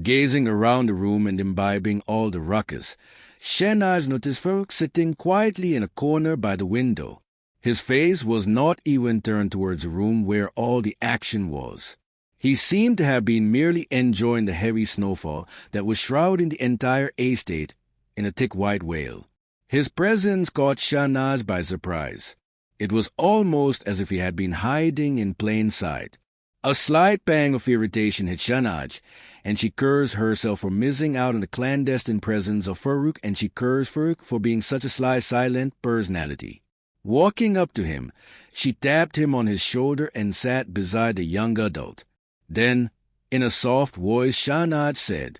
Gazing around the room and imbibing all the ruckus, Shanaz noticed Farooq sitting quietly in a corner by the window. His face was not even turned towards the room where all the action was. He seemed to have been merely enjoying the heavy snowfall that was shrouding the entire estate in a thick white veil. His presence caught Shahnaz by surprise. It was almost as if he had been hiding in plain sight. A slight pang of irritation hit Shahnaz, and she cursed herself for missing out on the clandestine presence of Farooq, and she cursed Farooq for being such a sly, silent personality. Walking up to him, she tapped him on his shoulder and sat beside the young adult. Then, in a soft voice, Shahnaz said,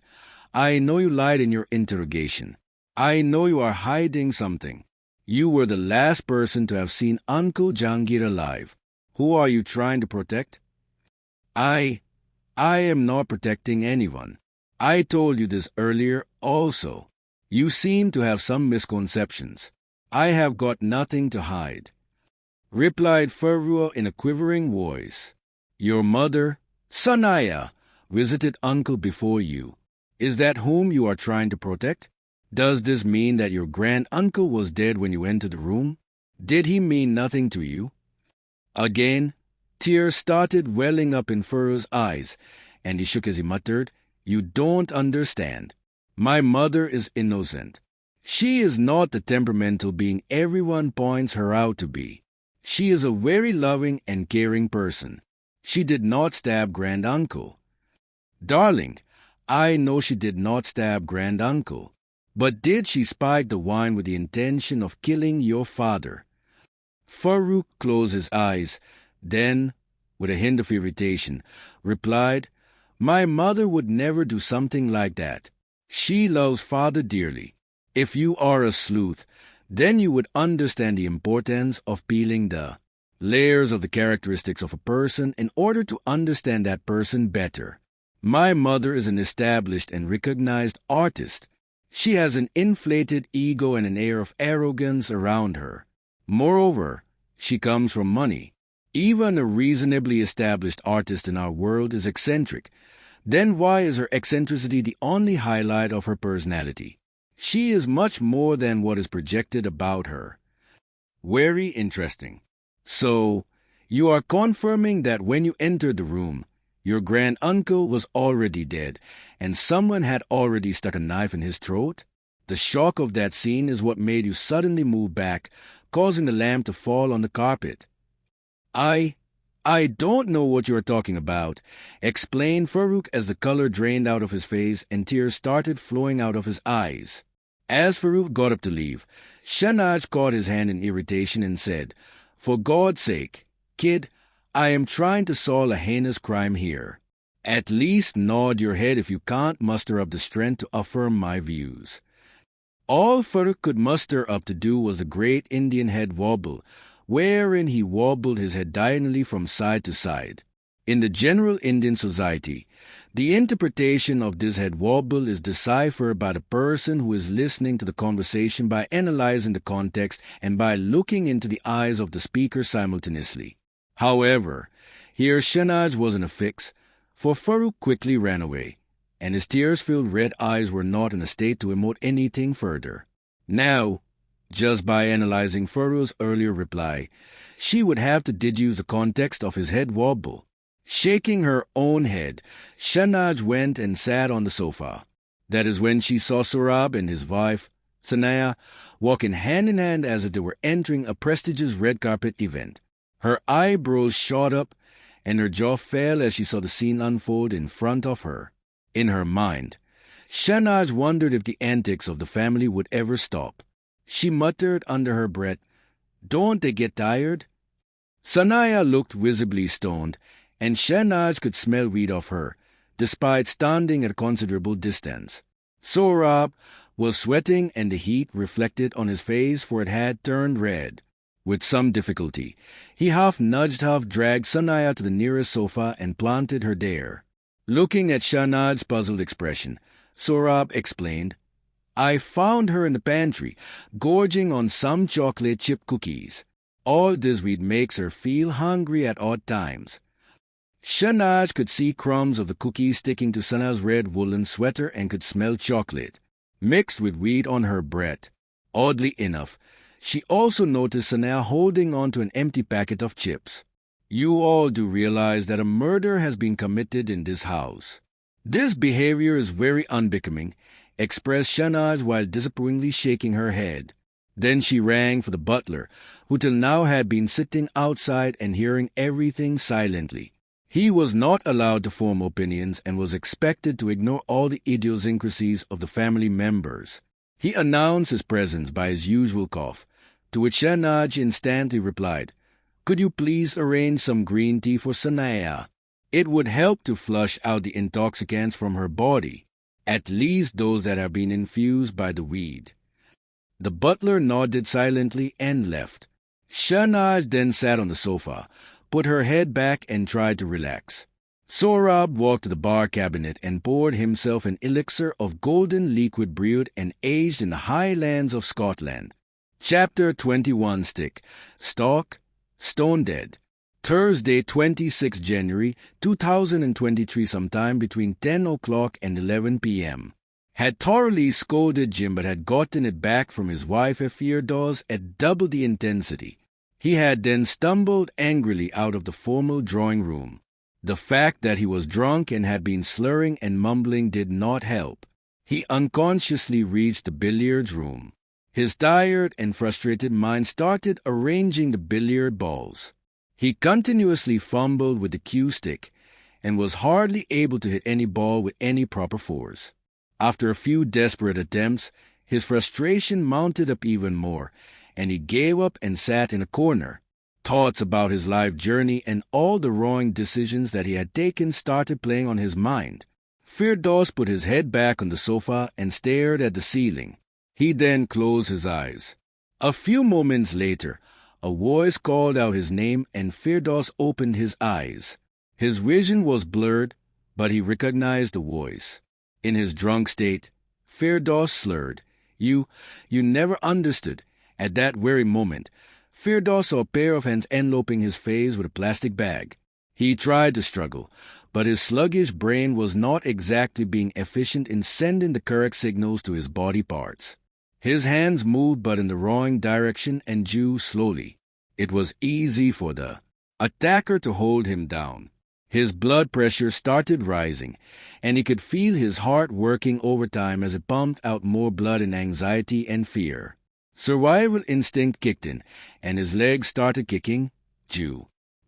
"I know you lied in your interrogation. I know you are hiding something. You were the last person to have seen Uncle Jahangir alive. Who are you trying to protect?" I am not protecting anyone. I told you this earlier also. You seem to have some misconceptions. I have got nothing to hide," replied Farooq in a quivering voice. "Your mother, Sanaya, visited Uncle before you. Is that whom you are trying to protect? Does this mean that your grand-uncle was dead when you entered the room? Did he mean nothing to you?" Again, tears started welling up in Farooq's eyes, and he shook as he muttered, "You don't understand. My mother is innocent. She is not the temperamental being everyone points her out to be. She is a very loving and caring person. She did not stab grand-uncle." "Darling, I know she did not stab grand-uncle. But did she spike the wine with the intention of killing your father?" Farooq closed his eyes, then, with a hint of irritation, replied, "My mother would never do something like that. She loves father dearly. If you are a sleuth, then you would understand the importance of peeling the layers of the characteristics of a person in order to understand that person better. My mother is an established and recognized artist. She has an inflated ego and an air of arrogance around her. Moreover, she comes from money. Even a reasonably established artist in our world is eccentric. Then why is her eccentricity the only highlight of her personality? She is much more than what is projected about her." "Very interesting. So, you are confirming that when you entered the room, your grand-uncle was already dead, and someone had already stuck a knife in his throat? The shock of that scene is what made you suddenly move back, causing the lamp to fall on the carpet." I don't know what you are talking about," explained Farooq as the color drained out of his face and tears started flowing out of his eyes. As Farooq got up to leave, Shahnaz caught his hand in irritation and said, "For God's sake, kid, I am trying to solve a heinous crime here. At least nod your head if you can't muster up the strength to affirm my views." All Farooq could muster up to do was a great Indian head wobble, wherein he wobbled his head diagonally from side to side. In the general Indian society, the interpretation of this head wobble is deciphered by the person who is listening to the conversation by analyzing the context and by looking into the eyes of the speaker simultaneously. However, here Shahnaz was in a fix, for Farooq quickly ran away, and his tears-filled red eyes were not in a state to emote anything further. "Now, Just by analyzing Furrow's earlier reply, she would have to deduce the context of his head wobble. Shaking her own head, Shahnaz went and sat on the sofa. That is when she saw Sohrab and his wife, Sanaya, walking hand in hand as if they were entering a prestigious red carpet event. Her eyebrows shot up, and her jaw fell as she saw the scene unfold in front of her. In her mind, Shahnaz wondered if the antics of the family would ever stop. She muttered under her breath, "Don't they get tired?" Sanaya looked visibly stoned, and Shahnaz could smell weed off her, despite standing at a considerable distance. Sohrab was sweating, and the heat reflected on his face, for it had turned red. With some difficulty, he half-nudged, half-dragged Sanaya to the nearest sofa and planted her there. Looking at Shahnaz's puzzled expression, Sohrab explained, "I found her in the pantry, gorging on some chocolate chip cookies. All this weed makes her feel hungry at odd times." Shahnaz could see crumbs of the cookies sticking to Sanaya's red woolen sweater and could smell chocolate, mixed with weed on her breath. Oddly enough, she also noticed Sanaya holding on to an empty packet of chips. "You all do realize that a murder has been committed in this house. This behavior is very unbecoming," expressed Shahnaz while disapprovingly shaking her head. Then she rang for the butler, who till now had been sitting outside and hearing everything silently. He was not allowed to form opinions and was expected to ignore all the idiosyncrasies of the family members. He announced his presence by his usual cough, to which Shahnaz instantly replied, "Could you please arrange some green tea for Sanaya? It would help to flush out the intoxicants from her body, at least those that have been infused by the weed." The butler nodded silently and left. Shahnaz then sat on the sofa, put her head back and tried to relax. Sohrab walked to the bar cabinet and poured himself an elixir of golden liquid brewed and aged in the highlands of Scotland. Chapter 21 Stick, Stalk, Stone Dead. Thursday, 26 January 2023, sometime between 10 o'clock and 11 p.m. Had thoroughly scolded Jim, but had gotten it back from his wife Firdaus at double the intensity. He had then stumbled angrily out of the formal drawing room. The fact that he was drunk and had been slurring and mumbling did not help. He unconsciously reached the billiards room. His tired and frustrated mind started arranging the billiard balls. He continuously fumbled with the cue stick and was hardly able to hit any ball with any proper force. After a few desperate attempts, his frustration mounted up even more, and he gave up and sat in a corner. Thoughts about his life journey and all the wrong decisions that he had taken started playing on his mind. Firdaus put his head back on the sofa and stared at the ceiling. He then closed his eyes. A few moments later, a voice called out his name, and Firdaus opened his eyes. His vision was blurred, but he recognized the voice. In his drunk state, Firdaus slurred, You never understood." At that very moment, Firdaus saw a pair of hands enveloping his face with a plastic bag. He tried to struggle, but his sluggish brain was not exactly being efficient in sending the correct signals to his body parts. His hands moved but in the wrong direction and drew slowly. It was easy for the attacker to hold him down. His blood pressure started rising, and he could feel his heart working overtime as it pumped out more blood in anxiety and fear. Survival instinct kicked in, and his legs started kicking,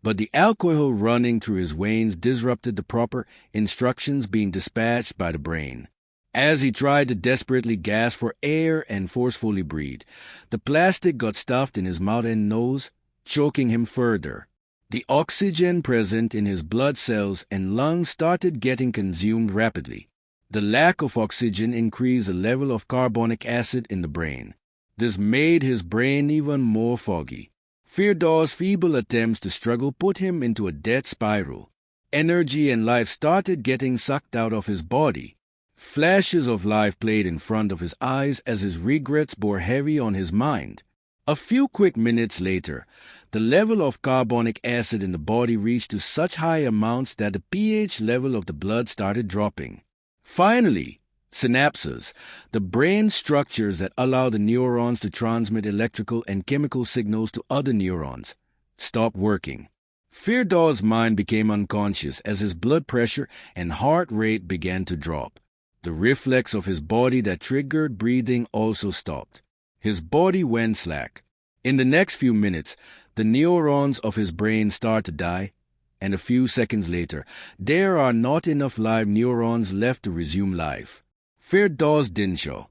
but the alcohol running through his veins disrupted the proper instructions being dispatched by the brain. As he tried to desperately gasp for air and forcefully breathe, the plastic got stuffed in his mouth and nose, choking him further. The oxygen present in his blood cells and lungs started getting consumed rapidly. The lack of oxygen increased the level of carbonic acid in the brain. This made his brain even more foggy. Firdaus' feeble attempts to struggle put him into a death spiral. Energy and life started getting sucked out of his body. Flashes of life played in front of his eyes as his regrets bore heavy on his mind. A few quick minutes later, the level of carbonic acid in the body reached to such high amounts that the pH level of the blood started dropping. Finally, Synapses, the brain structures that allow the neurons to transmit electrical and chemical signals to other neurons, stopped working. Firdau's mind became unconscious as his blood pressure and heart rate began to drop. The reflex of his body that triggered breathing also stopped. His body went slack. In the next few minutes, the neurons of his brain start to die, and a few seconds later, there are not enough live neurons left to resume life. Firdaus Dinshaw.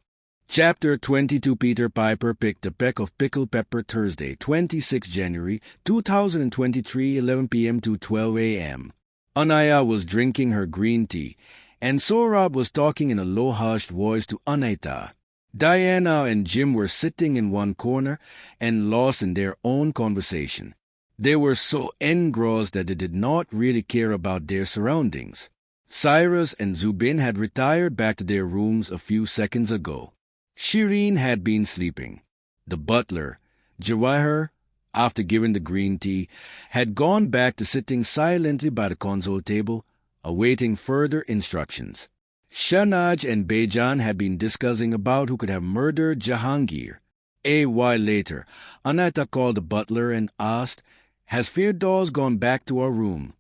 Chapter 22. Peter Piper picked a peck of pickled pepper. Thursday, 26 January 2023, 11 p.m. to 12 a.m. Anaya was drinking her green tea, and Sohrab was talking in a low hushed voice to Anaita. Diana and Jim were sitting in one corner and lost in their own conversation. They were so engrossed that they did not really care about their surroundings. Cyrus and Zubin had retired back to their rooms a few seconds ago. Shireen had been sleeping. The butler, Jawahar, after giving the green tea, had gone back to sitting silently by the console table, awaiting further instructions. Shahnaj and Bejan had been discussing about who could have murdered Jahangir. A while later, Anata called the butler and asked, "Has Firdaus gone back to our room?"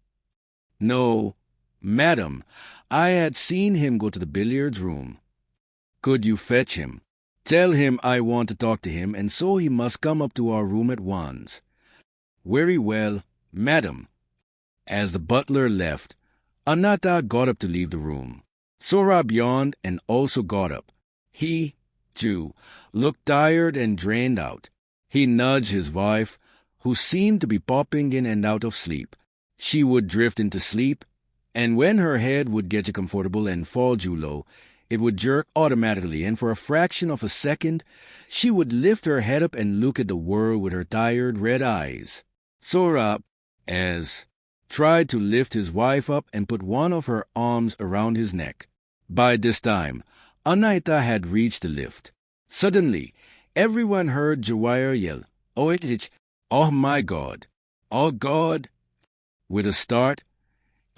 "No, madam. I had seen him go to the billiards room." "Could you fetch him? Tell him I want to talk to him, and so he must come up to our room at once." "Very well, madam." As the butler left, Anata got up to leave the room. Sohrab yawned and also got up. He, too, looked tired and drained out. He nudged his wife, who seemed to be popping in and out of sleep. She would drift into sleep, and when her head would get comfortable and fall too low, it would jerk automatically, and for a fraction of a second, she would lift her head up and look at the world with her tired red eyes. Sohrab, tried to lift his wife up and put one of her arms around his neck. By this time, Anaita had reached the lift. Suddenly, everyone heard Jawahar yell, "Oh, oh my God! Oh God!" With a start,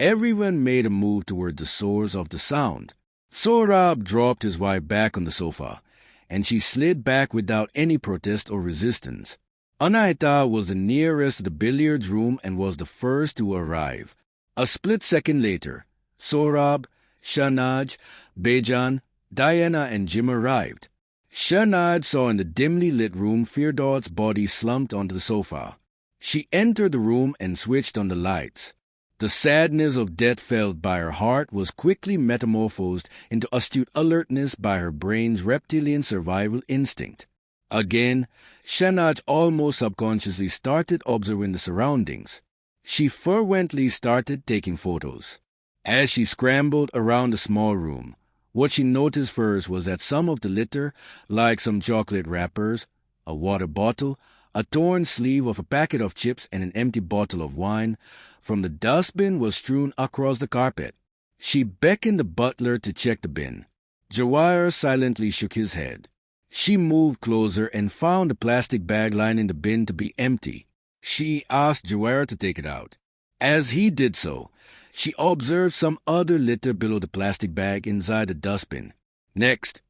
everyone made a move toward the source of the sound. Sohrab dropped his wife back on the sofa, and she slid back without any protest or resistance. Anaita was the nearest to the billiards room and was the first to arrive. A split second later, Sohrab, Shahnaj, Bejan, Diana, and Jim arrived. Shahnaj saw in the dimly lit room Firdaus's body slumped onto the sofa. She entered the room and switched on the lights. The sadness of death felt by her heart was quickly metamorphosed into astute alertness by her brain's reptilian survival instinct. Again, Shahnaj almost subconsciously started observing the surroundings. She fervently started taking photos. As she scrambled around the small room, what she noticed first was that some of the litter, like some chocolate wrappers, a water bottle, a torn sleeve of a packet of chips, and an empty bottle of wine, from the dustbin was strewn across the carpet. She beckoned the butler to check the bin. Jawahar silently shook his head. She moved closer and found the plastic bag lining the bin to be empty. She asked Jawahar to take it out. As he did so, she observed some other litter below the plastic bag inside the dustbin. Next,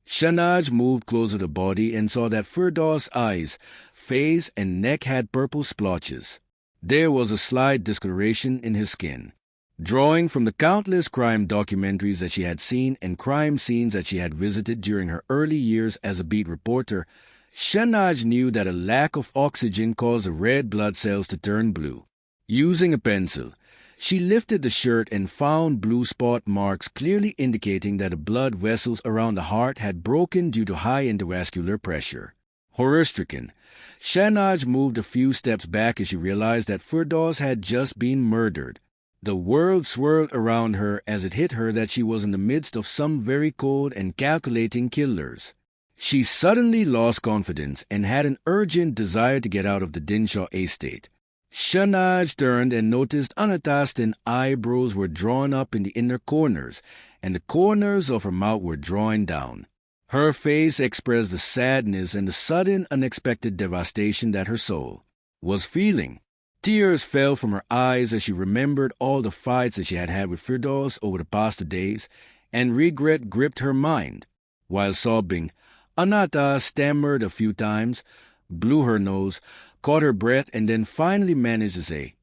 Shahnaj moved closer to the body and saw that Firdaus's eyes, face, and neck had purple splotches. There was a slight discoloration in his skin. Drawing from the countless crime documentaries that she had seen and crime scenes that she had visited during her early years as a beat reporter, Shahnaj knew that a lack of oxygen caused the red blood cells to turn blue. Using a pencil, she lifted the shirt and found blue spot marks clearly indicating that the blood vessels around the heart had broken due to high endovascular pressure. Horror-stricken, Shahnaj moved a few steps back as she realized that Firdaus had just been murdered. The world swirled around her as it hit her that she was in the midst of some very cold and calculating killers. She suddenly lost confidence and had an urgent desire to get out of the Dinshaw estate. Shahnaj turned and noticed Anata's thin eyebrows were drawn up in the inner corners, and the corners of her mouth were drawn down. Her face expressed the sadness and the sudden, unexpected devastation that her soul was feeling. Tears fell from her eyes as she remembered all the fights that she had had with Firdaus over the past 2 days, and regret gripped her mind. While sobbing, Anata stammered a few times, blew her nose, caught her breath, and then finally managed to say,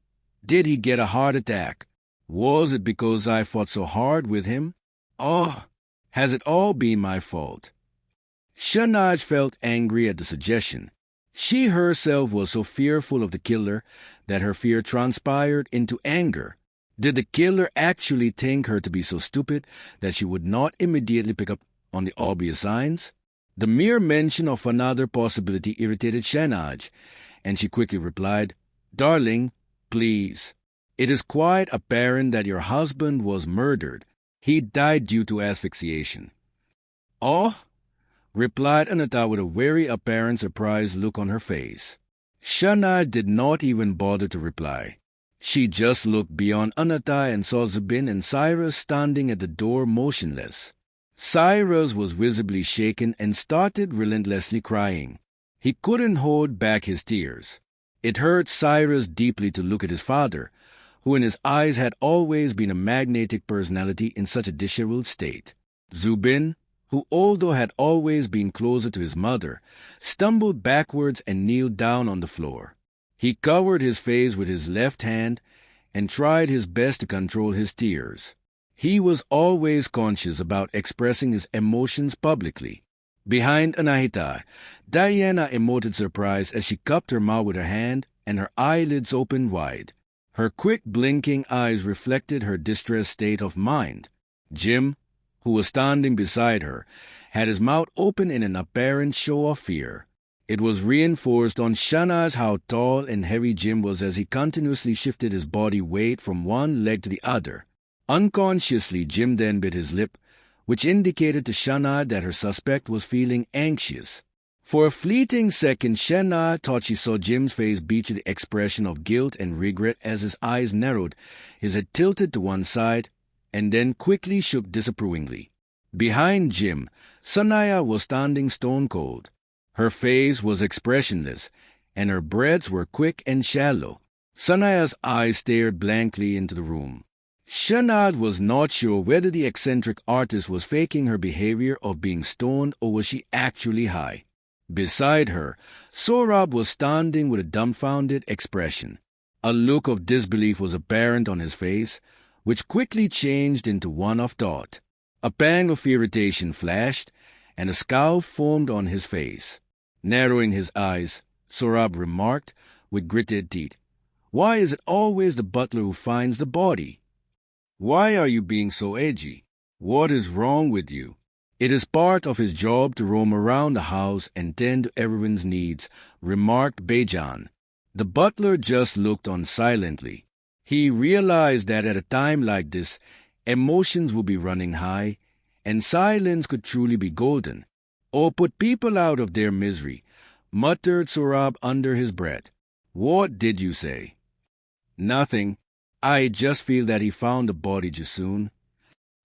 "Did he get a heart attack? Was it because I fought so hard with him? Oh, has it all been my fault?" Shanaj felt angry at the suggestion. She herself was so fearful of the killer that her fear transpired into anger. Did the killer actually think her to be so stupid that she would not immediately pick up on the obvious signs? The mere mention of another possibility irritated Shanaj, and she quickly replied, "Darling, please. It is quite apparent that your husband was murdered. He died due to asphyxiation." "Oh?" replied Anata with a very apparent surprised look on her face. Shanaj did not even bother to reply. She just looked beyond Anata and saw Zubin and Cyrus standing at the door motionless. Cyrus was visibly shaken and started relentlessly crying. He couldn't hold back his tears. It hurt Cyrus deeply to look at his father, who in his eyes had always been a magnetic personality, in such a disheveled state. Zubin, who although had always been closer to his mother, stumbled backwards and kneeled down on the floor. He covered his face with his left hand and tried his best to control his tears. He was always conscious about expressing his emotions publicly. Behind Anahita, Diana emoted surprise as she cupped her mouth with her hand and her eyelids opened wide. Her quick blinking eyes reflected her distressed state of mind. Jim, who was standing beside her, had his mouth open in an apparent show of fear. It was reinforced on Shanaj how tall and heavy Jim was as he continuously shifted his body weight from one leg to the other. Unconsciously, Jim then bit his lip, which indicated to Shanaj that her suspect was feeling anxious. For a fleeting second, Shanaj thought she saw Jim's face beat to the expression of guilt and regret as his eyes narrowed, his head tilted to one side, and then quickly shook disapprovingly. Behind Jim, Sanaya was standing stone cold. Her face was expressionless, and her breaths were quick and shallow. Sanaya's eyes stared blankly into the room. Shanaj was not sure whether the eccentric artist was faking her behavior of being stoned or was she actually high. Beside her, Sorab was standing with a dumbfounded expression. A look of disbelief was apparent on his face, which quickly changed into one of thought. A pang of irritation flashed, and a scowl formed on his face. Narrowing his eyes, Sorab remarked with gritted teeth, "Why is it always the butler who finds the body? Why are you being so edgy? What is wrong with you?" "It is part of his job to roam around the house and tend to everyone's needs," remarked Bejan. The butler just looked on silently. He realized that at a time like this, emotions would be running high, and silence could truly be golden, or put people out of their misery. Muttered Sorab under his breath. "What did you say?" "Nothing. I just feel that he found the body too soon."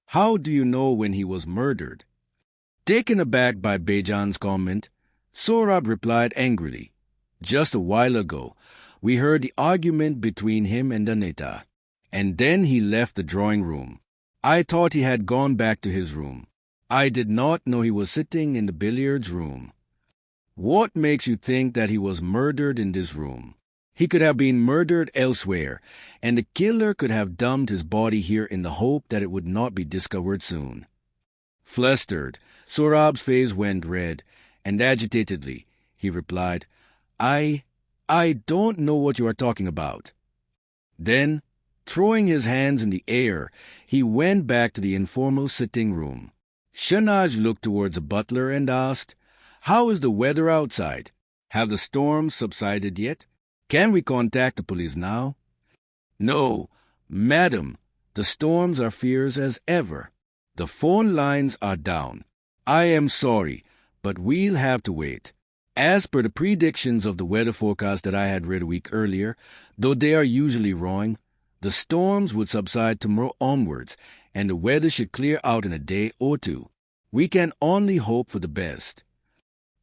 "How do you know when he was murdered?" Taken aback by Bejan's comment, Sorab replied angrily, "Just a while ago, we heard the argument between him and Anita, and then he left the drawing room. I thought he had gone back to his room. I did not know he was sitting in the billiards room." "What makes you think that he was murdered in this room? He could have been murdered elsewhere, and the killer could have dumped his body here in the hope that it would not be discovered soon." Flustered, Sorab's face went red, and agitatedly he replied, I don't know what you are talking about." Then, throwing his hands in the air, he went back to the informal sitting room. Shanaj looked towards the butler and asked, "How is the weather outside? Have the storms subsided yet? Can we contact the police now?" "No, madam, the storms are fierce as ever. The phone lines are down. I am sorry, but we'll have to wait. As per the predictions of the weather forecast that I had read a week earlier, though they are usually wrong, the storms would subside tomorrow onwards, and the weather should clear out in a day or two. We can only hope for the best.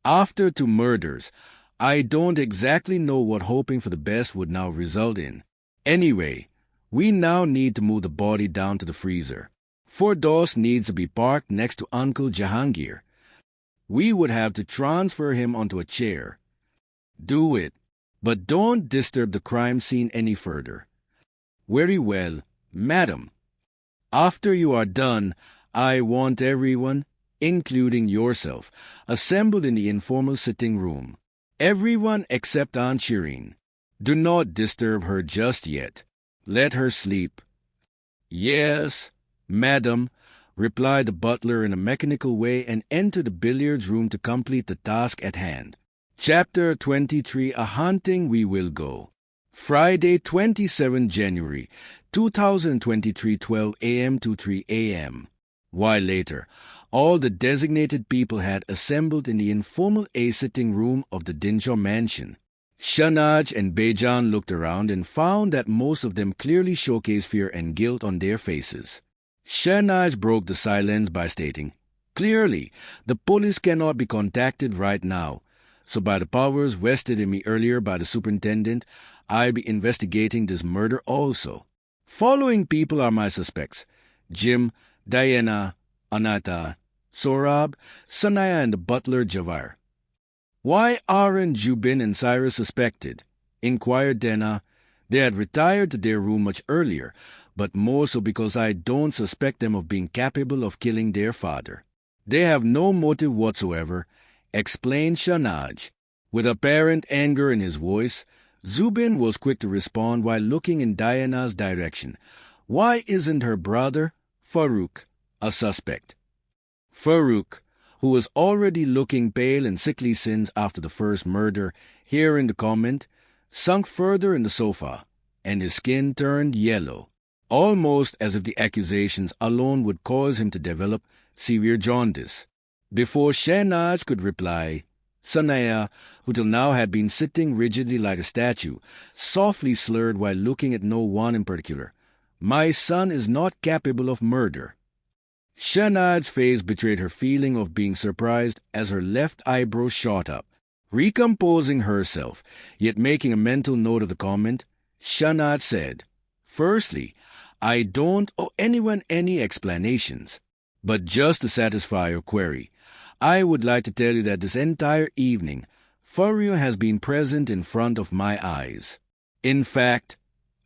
After 2 murders, I don't exactly know what hoping for the best would now result in. Anyway, we now need to move the body down to the freezer. Firdaus needs to be parked next to Uncle Jahangir. We would have to transfer him onto a chair. Do it, but don't disturb the crime scene any further. Very well, madam. After you are done, I want everyone, including yourself, assembled in the informal sitting room. Everyone except Aunt Shireen. Do not disturb her just yet. Let her sleep. Yes, madam, replied the butler in a mechanical way and entered the billiards room to complete the task at hand. Chapter 23. A Hunting We Will Go. Friday, 27 January, 2023, 12 a.m. to 3 a.m. While later, all the designated people had assembled in the informal A-sitting room of the Dinshaw mansion. Shanaj and Bejan looked around and found that most of them clearly showcased fear and guilt on their faces. Shanaj broke the silence by stating, "Clearly, the police cannot be contacted right now, so by the powers vested in me earlier by the superintendent, I'll be investigating this murder also. Following people are my suspects: Jim, Diana, Anata, Sorab, Sanaya, and the butler Javar." "Why aren't Jubin and Cyrus suspected?" inquired Dena. "They had retired to their room much earlier, but more so because I don't suspect them of being capable of killing their father. They have no motive whatsoever," explained Shanaj. With apparent anger in his voice, Zubin was quick to respond while looking in Diana's direction. "Why isn't her brother, Farouk, a suspect?" Farouk, who was already looking pale and sickly since after the first murder, hearing the comment, sunk further in the sofa, and his skin turned yellow, almost as if the accusations alone would cause him to develop severe jaundice. Before Shehnaz could reply, Sanaya, who till now had been sitting rigidly like a statue, softly slurred while looking at no one in particular, "My son is not capable of murder." Shehnaz's face betrayed her feeling of being surprised as her left eyebrow shot up. Recomposing herself, yet making a mental note of the comment, Shehnaz said, "Firstly, I don't owe anyone any explanations. But just to satisfy your query, I would like to tell you that this entire evening, Fario has been present in front of my eyes. In fact,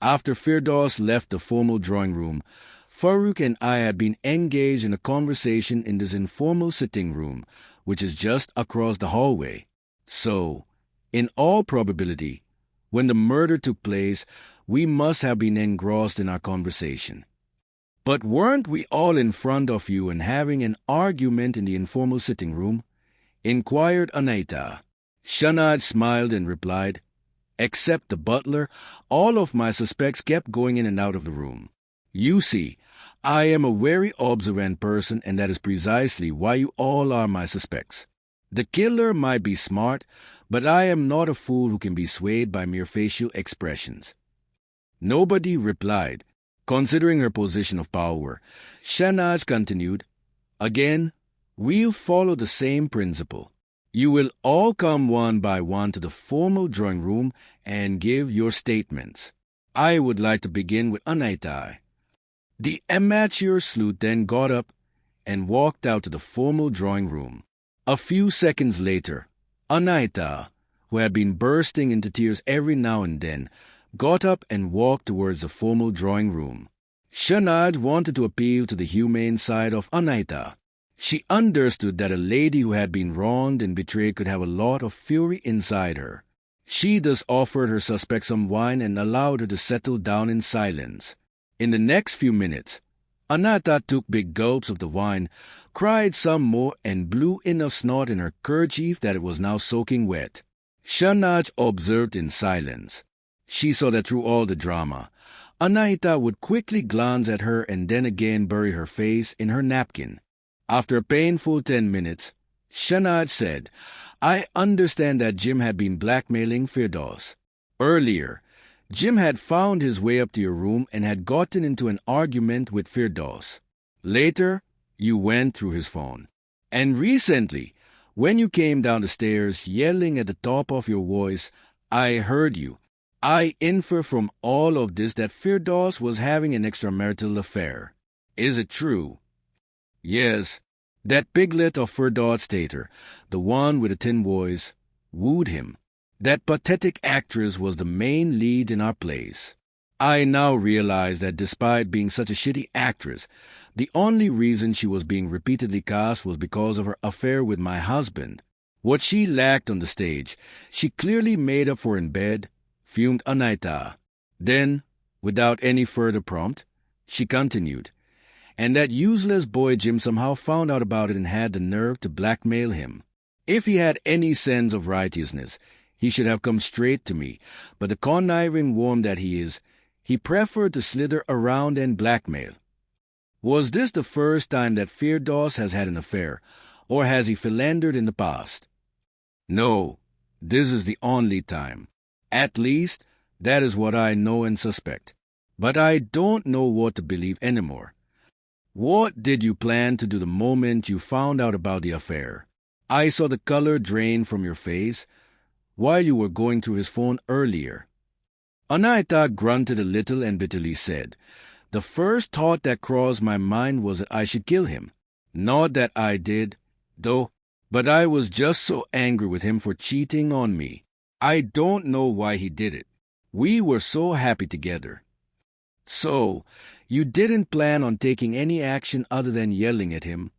after Firdaus left the formal drawing room, Farouk and I had been engaged in a conversation in this informal sitting room, which is just across the hallway. So, in all probability, when the murder took place, we must have been engrossed in our conversation." "But weren't we all in front of you and having an argument in the informal sitting room?" inquired Anaita. Shanaj smiled and replied, "Except the butler, all of my suspects kept going in and out of the room. You see, I am a very observant person, and that is precisely why you all are my suspects. The killer might be smart, but I am not a fool who can be swayed by mere facial expressions." Nobody replied. Considering her position of power, Shanaj continued, "Again, we'll follow the same principle. You will all come one by one to the formal drawing room and give your statements. I would like to begin with Anaitai." The amateur sleuth then got up and walked out to the formal drawing room. A few seconds later, Anaita, who had been bursting into tears every now and then, got up and walked towards the formal drawing room. Shanaj wanted to appeal to the humane side of Anaita. She understood that a lady who had been wronged and betrayed could have a lot of fury inside her. She thus offered her suspect some wine and allowed her to settle down in silence. In the next few minutes, Anata took big gulps of the wine, cried some more, and blew enough snot in her kerchief that it was now soaking wet. Shanaj observed in silence. She saw that through all the drama, Anaita would quickly glance at her and then again bury her face in her napkin. After a painful 10 minutes, Shanaj said, "I understand that Jim had been blackmailing Firdaus. Earlier, Jim had found his way up to your room and had gotten into an argument with Firdaus. Later, you went through his phone. And recently, when you came down the stairs yelling at the top of your voice, I heard you. I infer from all of this that Firdaus was having an extramarital affair. Is it true? Yes. That piglet of Firdau's Tater, the one with the tin voice, wooed him. That pathetic actress was the main lead in our plays. I now realize that despite being such a shitty actress, the only reason she was being repeatedly cast was because of her affair with my husband. What she lacked on the stage, she clearly made up for in bed, fumed Anaita. Then, without any further prompt, she continued, and that useless boy Jim somehow found out about it and had the nerve to blackmail him. If he had any sense of righteousness, he should have come straight to me, but the conniving worm that he is, he preferred to slither around and blackmail. Was this the first time that Firdaus has had an affair, or has he philandered in the past? No, this is the only time. At least, that is what I know and suspect. But I don't know what to believe anymore. What did you plan to do the moment you found out about the affair? I saw the color drain from your face while you were going through his phone earlier. Anaita grunted a little and bitterly said, "The first thought that crossed my mind was that I should kill him. Not that I did, though, but I was just so angry with him for cheating on me. I don't know why he did it. We were so happy together." "So, you didn't plan on taking any action other than yelling at him?"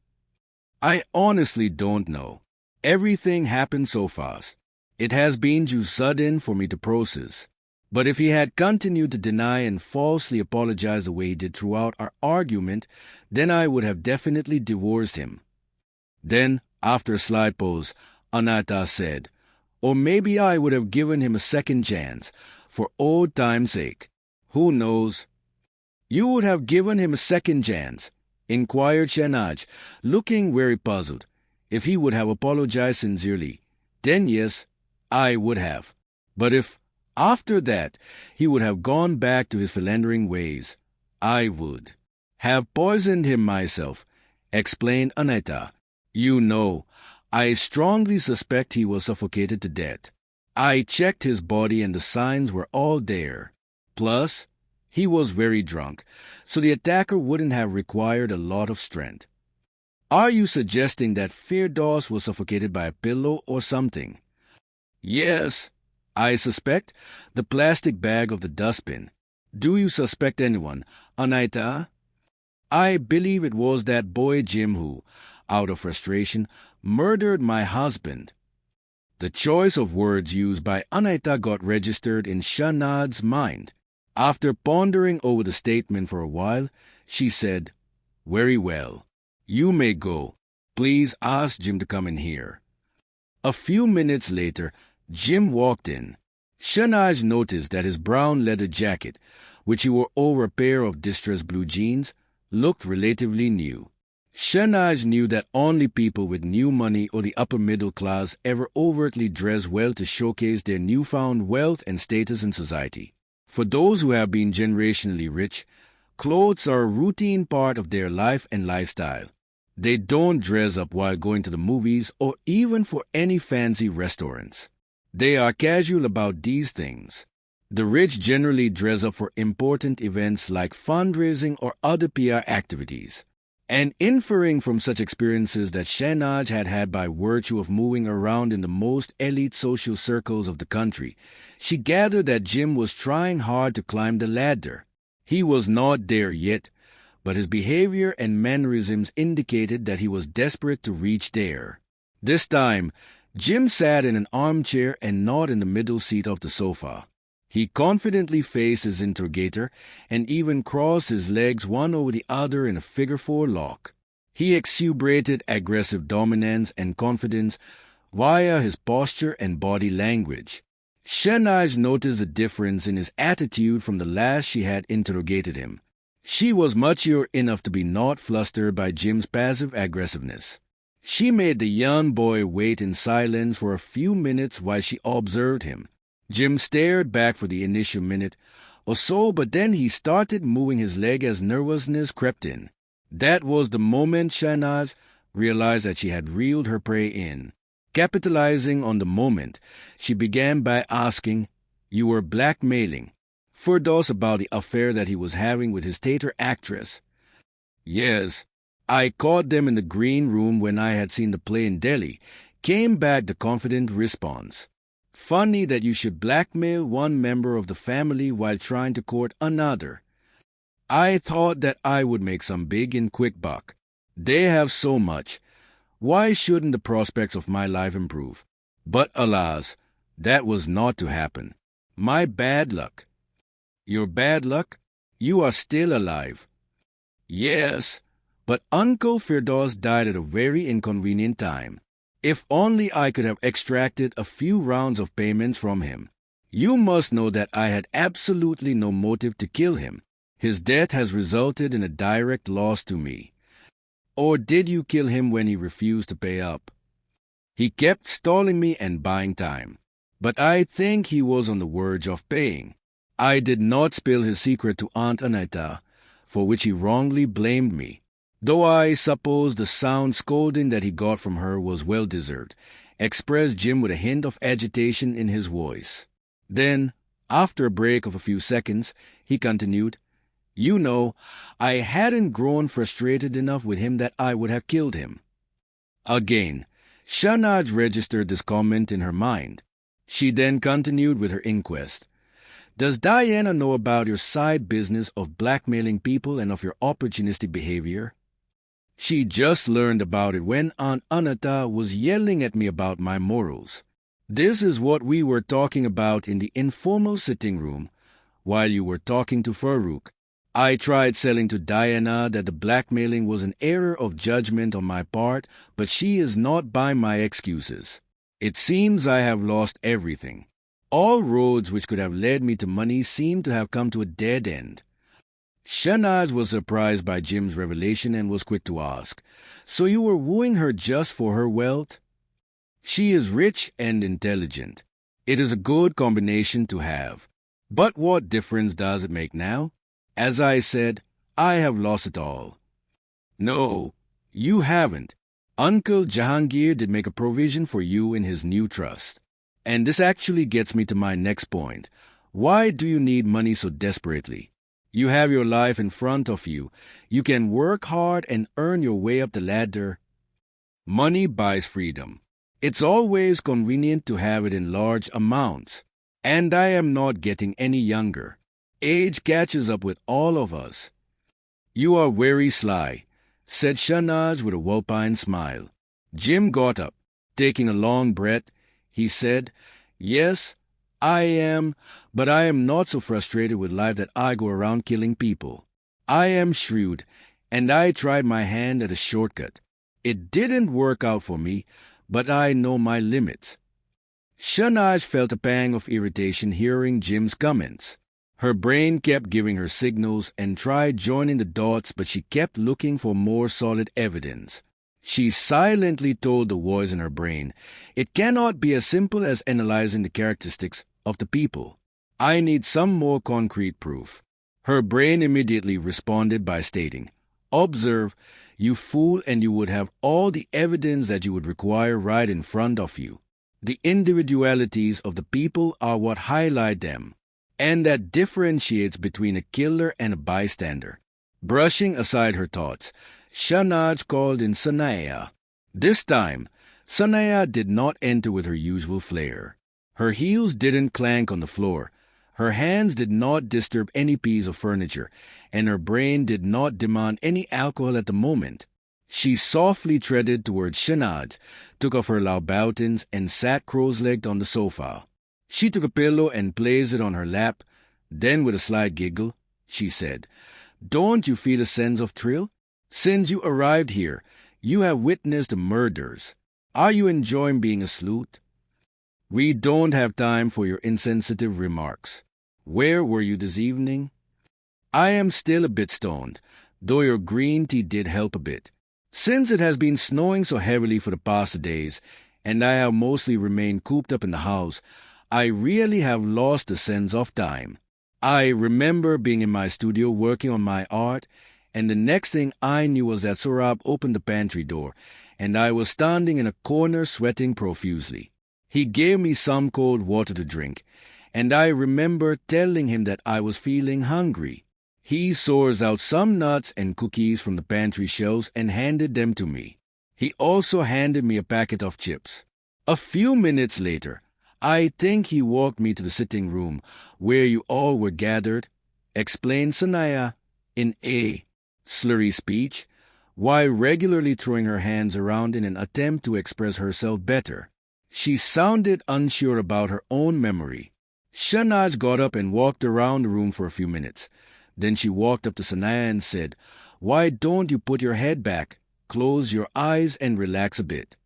"I honestly don't know. Everything happened so fast. It has been too sudden for me to process. But if he had continued to deny and falsely apologize the way he did throughout our argument, then I would have definitely divorced him." Then, after a slight pause, Anata said, "Or maybe I would have given him a second chance, for old time's sake. Who knows?" "You would have given him a second chance?" inquired Shehnaz, looking very puzzled. "If he would have apologized sincerely, then yes, I would have. But if, after that, he would have gone back to his philandering ways, I would have poisoned him myself," explained Aneta. "You know, I strongly suspect he was suffocated to death. I checked his body and the signs were all there. Plus, he was very drunk, so the attacker wouldn't have required a lot of strength." "Are you suggesting that Firdaus was suffocated by a pillow or something?" "Yes. I suspect the plastic bag of the dustbin. Do you suspect anyone, Anaita?" "I believe it was that boy Jim who, out of frustration, murdered my husband." The choice of words used by Anaita got registered in Shehnaz's mind. After pondering over the statement for a while, she said, "Very well. You may go. Please ask Jim to come in here." A few minutes later, Jim walked in. Shehnaz noticed that his brown leather jacket, which he wore over a pair of distressed blue jeans, looked relatively new. Shehnaz knew that only people with new money or the upper middle class ever overtly dress well to showcase their newfound wealth and status in society. For those who have been generationally rich, clothes are a routine part of their life and lifestyle. They don't dress up while going to the movies or even for any fancy restaurants. They are casual about these things. The rich generally dress up for important events like fundraising or other PR activities. And inferring from such experiences that Shehnaz had had by virtue of moving around in the most elite social circles of the country, she gathered that Jim was trying hard to climb the ladder. He was not there yet, but his behavior and mannerisms indicated that he was desperate to reach there. This time, Jim sat in an armchair and not in the middle seat of the sofa. He confidently faced his interrogator and even crossed his legs one over the other in a figure-4 lock. He exuberated aggressive dominance and confidence via his posture and body language. Shehnaz noticed the difference in his attitude from the last she had interrogated him. She was mature enough to be not flustered by Jim's passive aggressiveness. She made the young boy wait in silence for a few minutes while she observed him. Jim stared back for the initial minute or so, but then he started moving his leg as nervousness crept in. That was the moment Shehnaz realized that she had reeled her prey in. Capitalizing on the moment, she began by asking, "You were blackmailing Firdaus about the affair that he was having with his Tater actress?" Yes, I caught them in the green room when I had seen the play in Delhi, came back the confident response. Funny that you should blackmail one member of the family while trying to court another. I thought that I would make some big and quick buck. They have so much. Why shouldn't the prospects of my life improve? But alas, that was not to happen. My bad luck. Your bad luck? You are still alive. Yes, but Uncle Firdaus died at a very inconvenient time. If only I could have extracted a few rounds of payments from him. You must know that I had absolutely no motive to kill him. His death has resulted in a direct loss to me. Or did you kill him when he refused to pay up? He kept stalling me and buying time. But I think he was on the verge of paying. I did not spill his secret to Aunt Anita, for which he wrongly blamed me, though I suppose the sound scolding that he got from her was well-deserved, expressed Jim with a hint of agitation in his voice. Then, after a break of a few seconds, he continued, "You know, I hadn't grown frustrated enough with him that I would have killed him." Again, Shahnaz registered this comment in her mind. She then continued with her inquest. "Does Diana know about your side business of blackmailing people and of your opportunistic behavior?" "She just learned about it when Aunt Anata was yelling at me about my morals. This is what we were talking about in the informal sitting room while you were talking to Farooq. I tried selling to Diana that the blackmailing was an error of judgment on my part, but she is not buying my excuses. It seems I have lost everything. All roads which could have led me to money seem to have come to a dead end." Shahnaz was surprised by Jim's revelation and was quick to ask, "So you were wooing her just for her wealth?" "She is rich and intelligent. It is a good combination to have. But what difference does it make now? As I said, I have lost it all." "No, you haven't. Uncle Jahangir did make a provision for you in his new trust. And this actually gets me to my next point. Why do you need money so desperately? You have your life in front of you. You can work hard and earn your way up the ladder. Money buys freedom. It's always convenient to have it in large amounts. And I am not getting any younger. Age catches up with all of us." "You are very sly," said Shahnaz with a vulpine smile. Jim got up. Taking a long breath, he said, "Yes, I am, but I am not so frustrated with life that I go around killing people. I am shrewd, and I tried my hand at a shortcut. It didn't work out for me, but I know my limits." Shahnaz felt a pang of irritation hearing Jim's comments. Her brain kept giving her signals and tried joining the dots, but she kept looking for more solid evidence. She silently told the voice in her brain, "It cannot be as simple as analyzing the characteristics of the people. I need some more concrete proof." Her brain immediately responded by stating, "Observe, you fool, and you would have all the evidence that you would require right in front of you. The individualities of the people are what highlight them, and that differentiates between a killer and a bystander." Brushing aside her thoughts, Shahnaz called in Sanaya. This time, Sanaya did not enter with her usual flair. Her heels didn't clank on the floor, her hands did not disturb any piece of furniture, and her brain did not demand any alcohol at the moment. She softly treaded towards Shahnaz, took off her Louboutins, and sat cross-legged on the sofa. She took a pillow and placed it on her lap. Then, with a slight giggle, she said, "Don't you feel a sense of thrill? Since you arrived here, you have witnessed the murders. Are you enjoying being a sleuth?" "We don't have time for your insensitive remarks. Where were you this evening?" "I am still a bit stoned, though your green tea did help a bit. Since it has been snowing so heavily for the past days, and I have mostly remained cooped up in the house, I really have lost the sense of time. I remember being in my studio working on my art, and the next thing I knew was that Sorab opened the pantry door, and I was standing in a corner sweating profusely. He gave me some cold water to drink, and I remember telling him that I was feeling hungry. He sourced out some nuts and cookies from the pantry shelves and handed them to me. He also handed me a packet of chips. A few minutes later, I think he walked me to the sitting room where you all were gathered, explained Sanaya in a slurry speech, while regularly throwing her hands around in an attempt to express herself better. She sounded unsure about her own memory. Shahnaz got up and walked around the room for a few minutes. Then she walked up to Sanaya and said, "Why don't you put your head back, close your eyes and relax a bit?"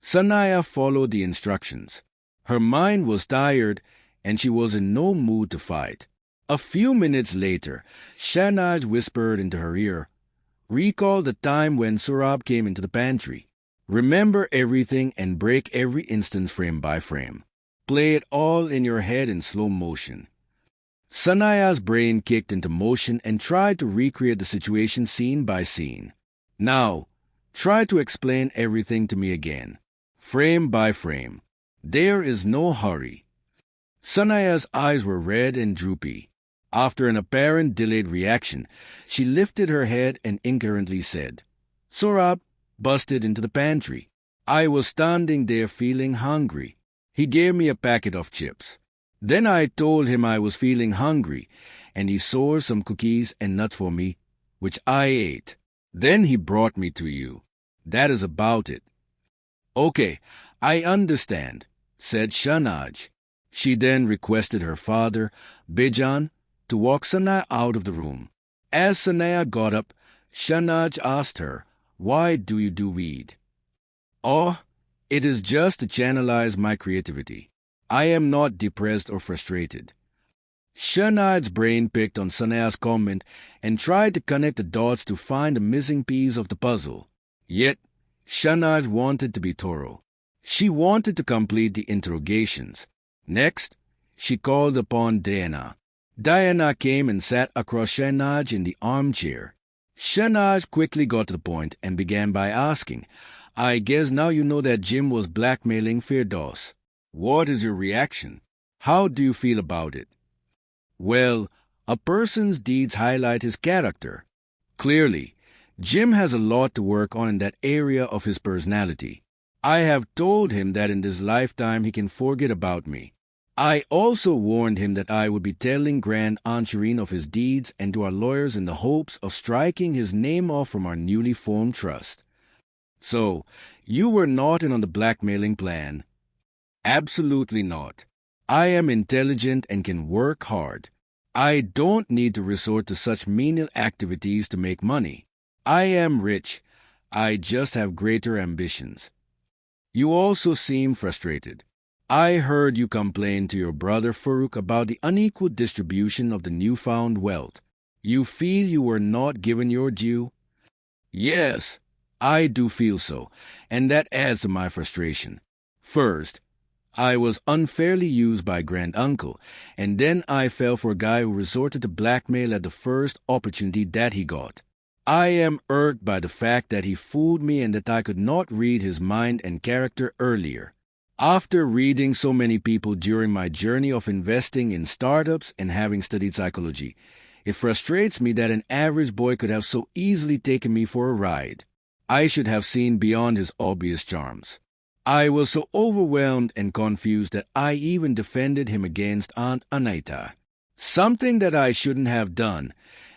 Sanaya followed the instructions. Her mind was tired and she was in no mood to fight. A few minutes later, Shahnaz whispered into her ear, "Recall the time when Surab came into the pantry. Remember everything and break every instance frame by frame. Play it all in your head in slow motion." Sanaya's brain kicked into motion and tried to recreate the situation scene by scene. "Now, try to explain everything to me again, frame by frame. There is no hurry." Sanaya's eyes were red and droopy. After an apparent delayed reaction, she lifted her head and incoherently said, "Sorab busted into the pantry. I was standing there feeling hungry. He gave me a packet of chips. Then I told him I was feeling hungry, and he sourced some cookies and nuts for me, which I ate. Then he brought me to you. That is about it." "Okay, I understand," said Shahnaz. She then requested her father, Bijan, to walk Sanaya out of the room. As Sanaya got up, Shahnaz asked her, "Why do you do weed?" "Oh, it is just to channelize my creativity. I am not depressed or frustrated." Shahnaz's brain picked on Sanaya's comment and tried to connect the dots to find the missing piece of the puzzle. Yet, Shahnaz wanted to be thorough. She wanted to complete the interrogations. Next, she called upon Diana. Diana came and sat across Shahnaz in the armchair. Shahnaz quickly got to the point and began by asking, "I guess now you know that Jim was blackmailing Firdaus. What is your reaction? How do you feel about it?" "Well, a person's deeds highlight his character. Clearly, Jim has a lot to work on in that area of his personality. I have told him that in this lifetime he can forget about me. I also warned him that I would be telling Grand Aunt Shireen of his deeds and to our lawyers in the hopes of striking his name off from our newly formed trust." "So, you were not in on the blackmailing plan?" "Absolutely not. I am intelligent and can work hard. I don't need to resort to such menial activities to make money. I am rich. I just have greater ambitions." "You also seem frustrated. I heard you complain to your brother Farooq about the unequal distribution of the newfound wealth. You feel you were not given your due?" "Yes, I do feel so, and that adds to my frustration. First, I was unfairly used by Granduncle, and then I fell for a guy who resorted to blackmail at the first opportunity that he got. I am irked by the fact that he fooled me and that I could not read his mind and character earlier. After reading so many people during my journey of investing in startups and having studied psychology, it frustrates me that an average boy could have so easily taken me for a ride. I should have seen beyond his obvious charms. I was so overwhelmed and confused that I even defended him against Aunt Anita. Something that I shouldn't have done,"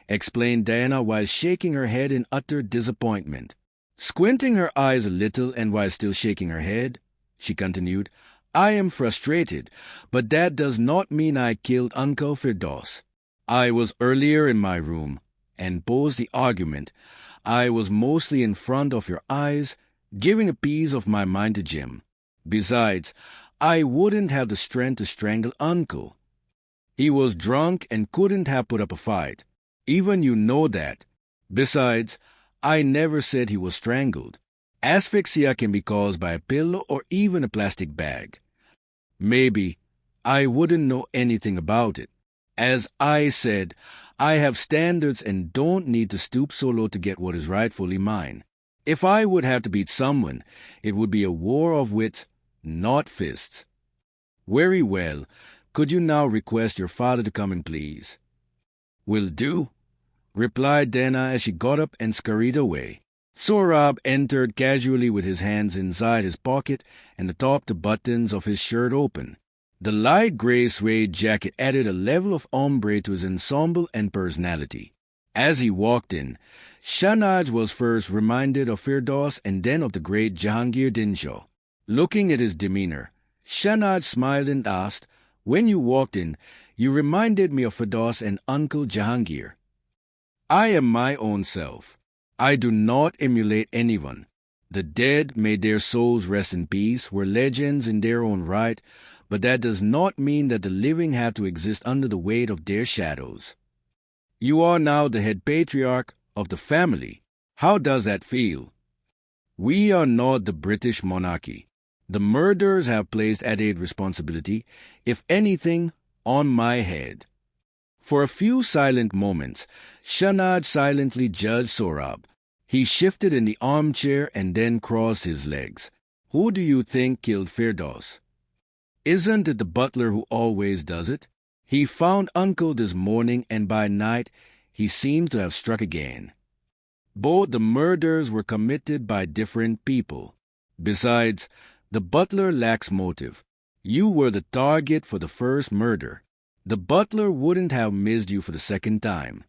explained Diana while shaking her head in utter disappointment. Squinting her eyes a little and while still shaking her head, she continued, "I am frustrated, but that does not mean I killed Uncle Firdaus. I was earlier in my room and posed the argument. I was mostly in front of your eyes, giving a piece of my mind to Jim. Besides, I wouldn't have the strength to strangle Uncle. He was drunk and couldn't have put up a fight. Even you know that. Besides, I never said he was strangled. Asphyxia can be caused by a pillow or even a plastic bag. Maybe I wouldn't know anything about it. As I said, I have standards and don't need to stoop so low to get what is rightfully mine. If I would have to beat someone, it would be a war of wits, not fists." "Very well. Could you now request your father to come in, please?" "Will do. replied Dana as she got up and scurried away. Sohrab entered casually with his hands inside his pocket and the top buttons of his shirt open. The light gray suede jacket added a level of ombre to his ensemble and personality. As he walked in, Shahnaj was first reminded of Firdaus and then of the great Jahangir Dinshaw. Looking at his demeanor, Shahnaj smiled and asked, "When you walked in, you reminded me of Firdaus and Uncle Jahangir." "I am my own self. I do not emulate anyone. The dead, may their souls rest in peace, were legends in their own right, but that does not mean that the living have to exist under the weight of their shadows. You are now the head patriarch of the family. How does that feel? We are not the British monarchy. The murderers have placed added responsibility, if anything, on my head." For a few silent moments, Shahnaj silently judged Sohrab. He shifted in the armchair and then crossed his legs. "Who do you think killed Firdaus?" "Isn't it the butler who always does it? He found Uncle this morning, and by night he seems to have struck again. Both the murders were committed by different people. Besides, the butler lacks motive. You were the target for the first murder. The butler wouldn't have missed you for the second time."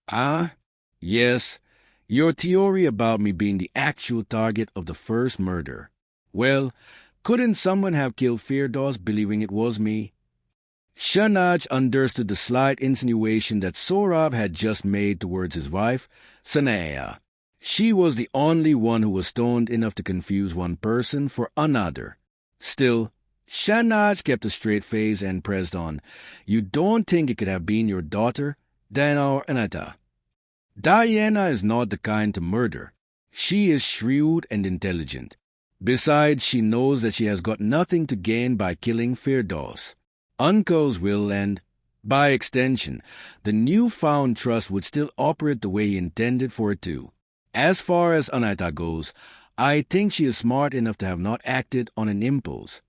"Ah, yes, your theory about me being the actual target of the first murder. Well, couldn't someone have killed Firdaus believing it was me?" Shahnaj understood the slight insinuation that Sohrab had just made towards his wife, Sanaya. She was the only one who was stoned enough to confuse one person for another. Still, Shahnaj kept a straight face and pressed on. "You don't think it could have been your daughter, Diana or Anata?" "Diana is not the kind to murder. She is shrewd and intelligent. Besides, she knows that she has got nothing to gain by killing Firdaus. Uncle's will and, by extension, the newfound trust would still operate the way he intended for it to. As far as Anata goes, I think she is smart enough to have not acted on an impulse."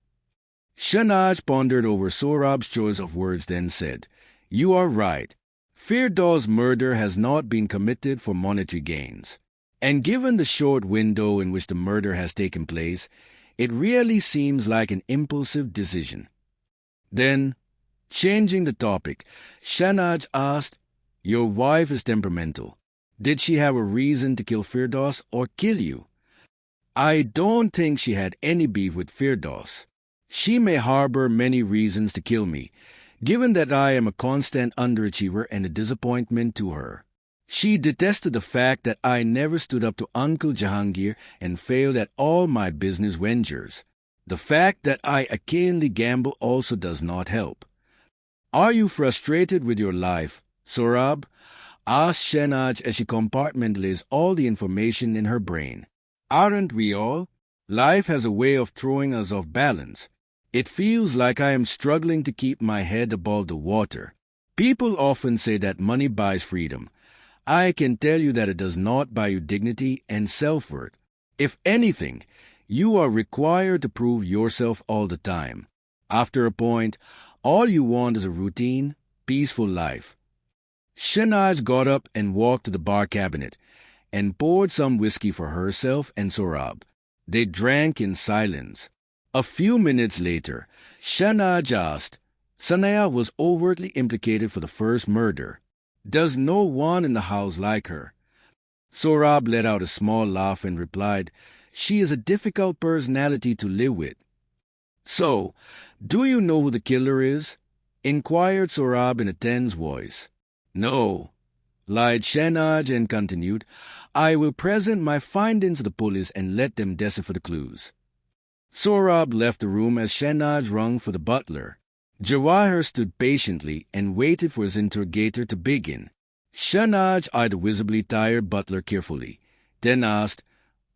Shahnaj pondered over Sohrab's choice of words, then said, "You are right. Firdaus' murder has not been committed for monetary gains. And given the short window in which the murder has taken place, it really seems like an impulsive decision." Then, changing the topic, Shahnaj asked, "Your wife is temperamental. Did she have a reason to kill Firdaus or kill you?" "I don't think she had any beef with Firdaus. She may harbor many reasons to kill me, given that I am a constant underachiever and a disappointment to her. She detested the fact that I never stood up to Uncle Jahangir and failed at all my business ventures. The fact that I occasionally gamble also does not help." "Are you frustrated with your life, Sohrab?" asked Shahnaj as she compartmentalized all the information in her brain. "Aren't we all? Life has a way of throwing us off balance. It feels like I am struggling to keep my head above the water. People often say that money buys freedom. I can tell you that it does not buy you dignity and self-worth. If anything, you are required to prove yourself all the time. After a point, all you want is a routine, peaceful life." Shahnaj got up and walked to the bar cabinet and poured some whiskey for herself and Sohrab. They drank in silence. A few minutes later, Shahnaj asked, "Sanaya was overtly implicated for the first murder. Does no one in the house like her?" Sohrab let out a small laugh and replied, "She is a difficult personality to live with." "So, do you know who the killer is?" inquired Sohrab in a tense voice. "No," lied Shahnaj and continued, "I will present my findings to the police and let them decipher the clues." Sohrab left the room as Shahnaj rung for the butler. Jawahir stood patiently and waited for his interrogator to begin. Shahnaj eyed the visibly tired butler carefully, then asked,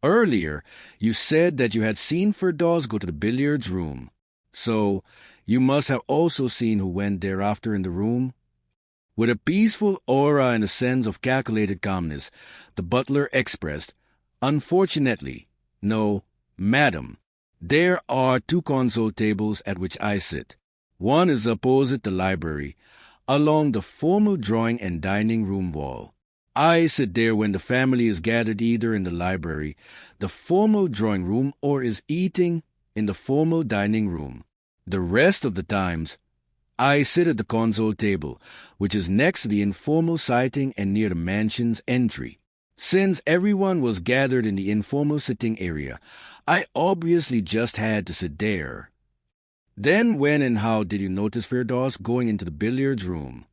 "Earlier, you said that you had seen Firdaus go to the billiards room. So, you must have also seen who went thereafter in the room?" With a peaceful aura and a sense of calculated calmness, the butler expressed, "Unfortunately, no, madam. There are 2 console tables at which I sit. One is opposite the library, along the formal drawing and dining room wall. I sit there when the family is gathered either in the library, the formal drawing room, or is eating in the formal dining room. The rest of the times, I sit at the console table, which is next to the informal sitting and near the mansion's entry. Since everyone was gathered in the informal sitting area, I obviously just had to sit there. Then when and how did you notice Firdaus going into the billiards room?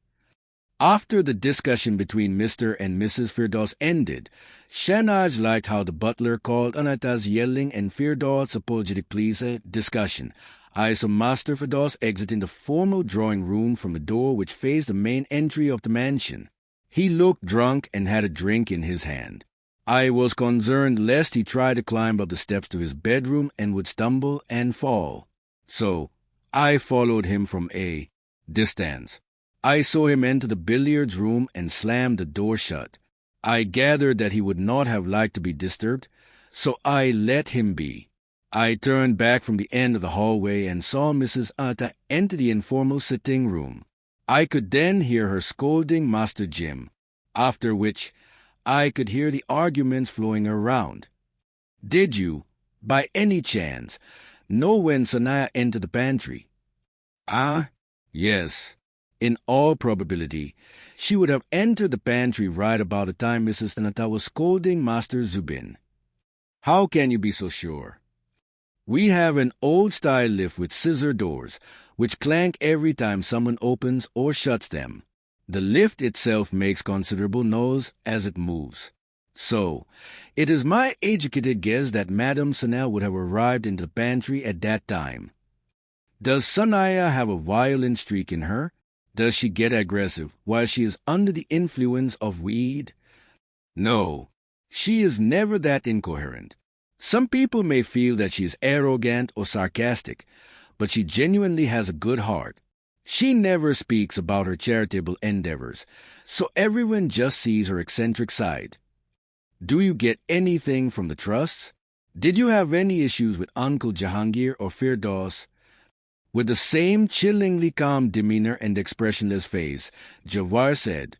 After the discussion between Mr. and Mrs. Firdaus ended, Shahnaz liked how the butler called Anata's yelling and Firdaus apologetically discussion. I saw Master Firdaus exiting the formal drawing room from the door which faced the main entry of the mansion. He looked drunk and had a drink in his hand. I was concerned lest he try to climb up the steps to his bedroom and would stumble and fall. So, I followed him from a distance. I saw him enter the billiards room and slam the door shut. I gathered that he would not have liked to be disturbed, so I let him be. I turned back from the end of the hallway and saw Mrs. Atta enter the informal sitting room. I could then hear her scolding Master Jim, after which I could hear the arguments flowing around. Did you, by any chance, know when Sanaya entered the pantry? Ah, yes. In all probability, she would have entered the pantry right about the time Mrs. Tanata was scolding Master Zubin. How can you be so sure? We have an old-style lift with scissor doors, which clank every time someone opens or shuts them. The lift itself makes considerable noise as it moves. So, it is my educated guess that Madame Sanel would have arrived in the pantry at that time. Does Sanaya have a violent streak in her? Does she get aggressive while she is under the influence of weed? No, she is never that incoherent. Some people may feel that she is arrogant or sarcastic, but she genuinely has a good heart. She never speaks about her charitable endeavors, so everyone just sees her eccentric side. Do you get anything from the trusts? Did you have any issues with Uncle Jahangir or Firdaus? With the same chillingly calm demeanor and expressionless face, Jawar said,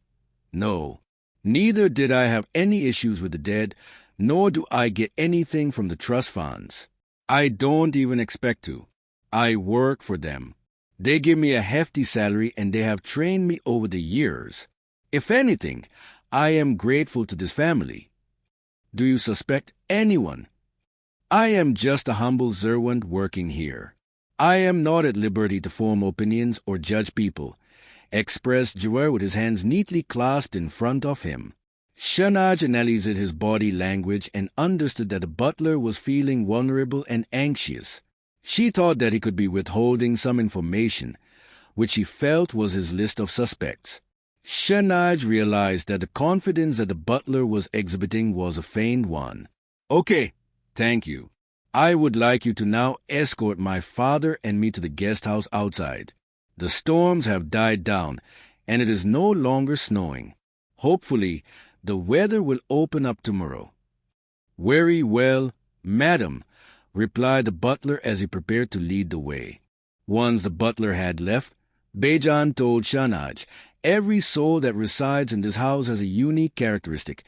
No, neither did I have any issues with the dead, nor do I get anything from the trust funds. I don't even expect to. I work for them. They give me a hefty salary and they have trained me over the years. If anything, I am grateful to this family. Do you suspect anyone? I am just a humble servant working here. I am not at liberty to form opinions or judge people, expressed Jawar with his hands neatly clasped in front of him. Shahnaz analyzed his body language and understood that the butler was feeling vulnerable and anxious. She thought that he could be withholding some information, which she felt was his list of suspects. Shahnaz realized that the confidence that the butler was exhibiting was a feigned one. Okay, thank you. I would like you to now escort my father and me to the guest house outside. The storms have died down, and it is no longer snowing. Hopefully, the weather will open up tomorrow. Very well, madam, replied the butler as he prepared to lead the way. Once the butler had left, Bejan told Shahnaz, every soul that resides in this house has a unique characteristic,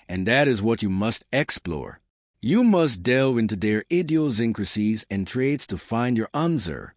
and that is what you must explore. You must delve into their idiosyncrasies and traits to find your answer.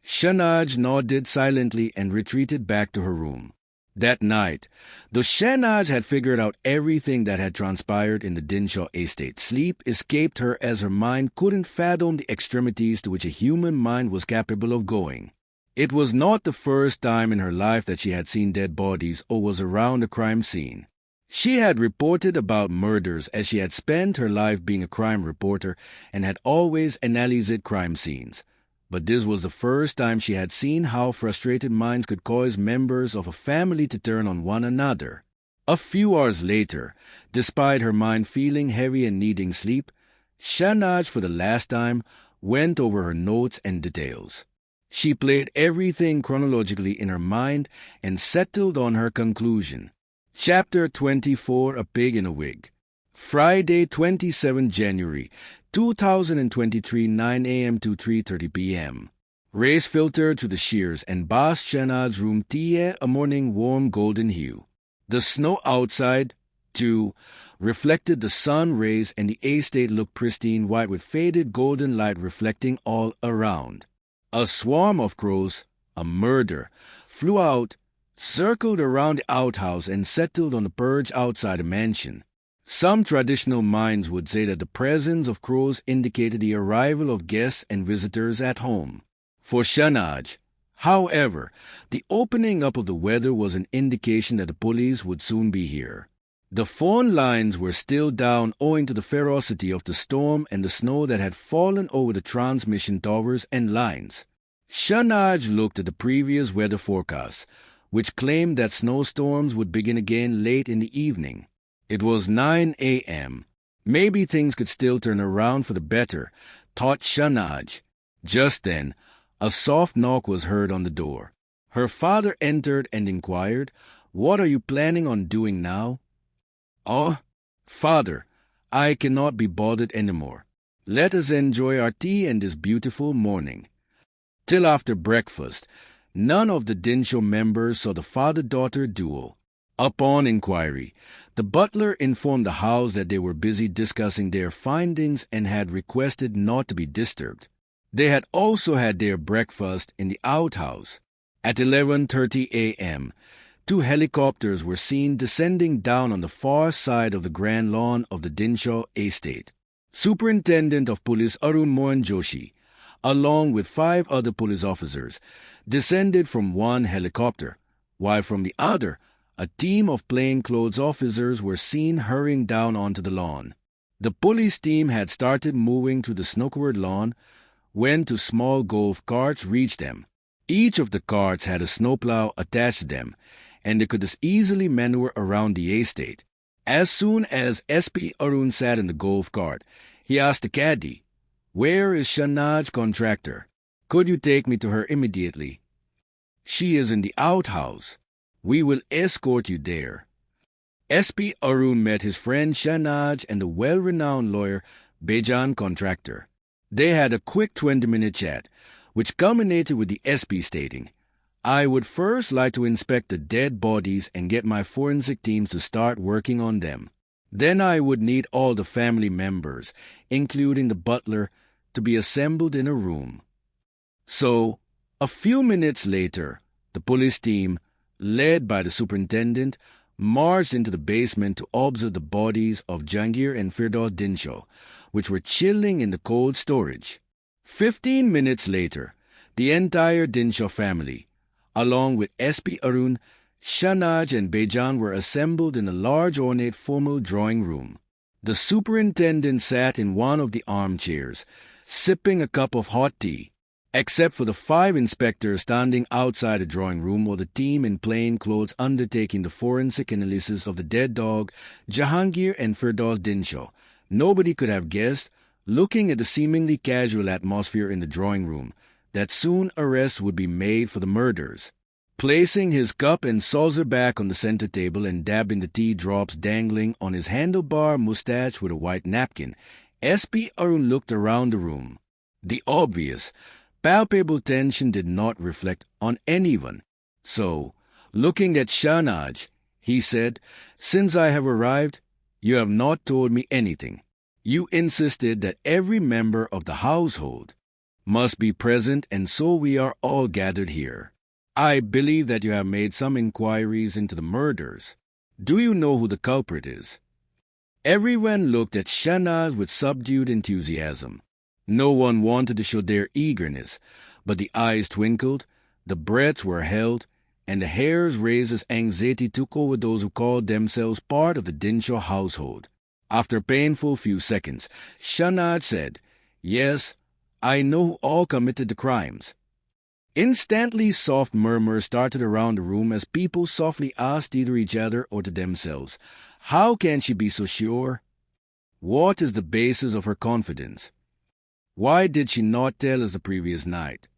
Shahnaz nodded silently and retreated back to her room. That night, though Shahnaz had figured out everything that had transpired in the Dinshaw estate, sleep escaped her as her mind couldn't fathom the extremities to which a human mind was capable of going. It was not the first time in her life that she had seen dead bodies or was around a crime scene. She had reported about murders as she had spent her life being a crime reporter and had always analyzed crime scenes. But this was the first time she had seen how frustrated minds could cause members of a family to turn on one another. A few hours later, despite her mind feeling heavy and needing sleep, Shahnaz for the last time went over her notes and details. She played everything chronologically in her mind and settled on her conclusion. Chapter 24, A Pig in a Wig. Friday, 27 January, 2023, 9 a.m. to 3:30 p.m. Rays filtered through the shears and bathed Shahnaz's room tea a morning warm golden hue. The snow outside, 2. Reflected the sun rays, and the estate looked pristine white with faded golden light reflecting all around. A swarm of crows, a murder, flew out, circled around the outhouse, and settled on the perch outside the mansion. Some traditional minds would say that the presence of crows indicated the arrival of guests and visitors at home. For Shanaj, however, the opening up of the weather was an indication that the police would soon be here. The phone lines were still down owing to the ferocity of the storm and the snow that had fallen over the transmission towers and lines. Shanaj looked at the previous weather forecast, which claimed that snowstorms would begin again late in the evening. It was 9 a.m. Maybe things could still turn around for the better, thought Shanaj. Just then, a soft knock was heard on the door. Her father entered and inquired, "What are you planning on doing now?" "Oh, Father, I cannot be bothered anymore. Let us enjoy our tea and this beautiful morning." Till after breakfast, none of the Dinshaw members saw the father-daughter duo. Upon inquiry, the butler informed the house that they were busy discussing their findings and had requested not to be disturbed. They had also had their breakfast in the outhouse. At 11:30 a.m., 2 helicopters were seen descending down on the far side of the grand lawn of the Dinshaw estate. Superintendent of Police Arun Mohan Joshi, along with 5 other police officers, descended from one helicopter, while from the other, a team of plainclothes officers were seen hurrying down onto the lawn. The police team had started moving to the snow-covered lawn when 2 small golf carts reached them. Each of the carts had a snowplow attached to them, and they could as easily maneuver around the estate. As soon as SP Arun sat in the golf cart, he asked the caddy, "Where is Shanaj contractor? Could you take me to her immediately?" "She is in the outhouse. We will escort you there." SP Arun met his friend Shanaj and the well-renowned lawyer Bejan contractor. They had a quick 20-minute chat, which culminated with the SP stating, "I would first like to inspect the dead bodies and get my forensic teams to start working on them. Then I would need all the family members, including the butler, to be assembled in a room." So, a few minutes later, the police team, led by the superintendent, marched into the basement to observe the bodies of Jangir and Firdaus Dinshaw, which were chilling in the cold storage. 15 minutes later, the entire Dinshaw family, along with SP Arun, Shanaj and Bejan, were assembled in a large ornate formal drawing room. The superintendent sat in one of the armchairs, sipping a cup of hot tea. Except for the 5 inspectors standing outside the drawing room or the team in plain clothes undertaking the forensic analysis of the dead dog, Jahangir and Firdaus Dinshaw, nobody could have guessed, looking at the seemingly casual atmosphere in the drawing room, that soon arrests would be made for the murders. Placing his cup and saucer back on the center table and dabbing the tea drops dangling on his handlebar mustache with a white napkin, SP Arun looked around the room. The obvious, palpable tension did not reflect on anyone. So, looking at Shanaj, he said, "Since I have arrived, you have not told me anything. You insisted that every member of the household must be present, and so we are all gathered here. I believe that you have made some inquiries into the murders. Do you know who the culprit is?" Everyone looked at Shanaj with subdued enthusiasm. No one wanted to show their eagerness, but the eyes twinkled, the breaths were held, and the hairs raised as anxiety took over those who called themselves part of the Dinshaw household. After a painful few seconds, Shanaj said, "Yes, I know who all committed the crimes." Instantly, soft murmurs started around the room as people softly asked either each other or to themselves, "How can she be so sure? What is the basis of her confidence? Why did she not tell us the previous night?"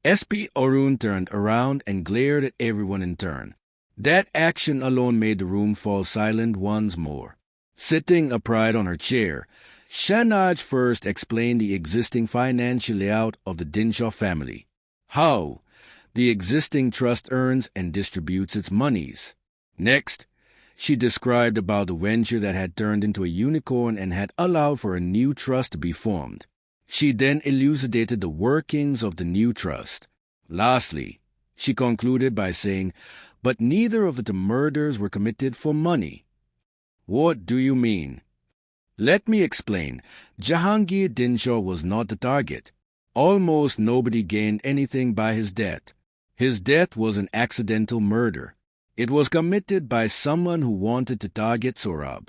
SP Arun turned around and glared at everyone in turn. That action alone made the room fall silent once more. Sitting upright on her chair, Shanaj first explained the existing financial layout of the Dinshaw family. How the existing trust earns and distributes its monies. Next, She described about the venture that had turned into a unicorn and had allowed for a new trust to be formed. She then elucidated the workings of the new trust. Lastly, she concluded by saying, "But neither of the murders were committed for money." "What do you mean?" "Let me explain. Jahangir Dinshaw was not the target. Almost nobody gained anything by his death. His death was an accidental murder. It was committed by someone who wanted to target Sohrab."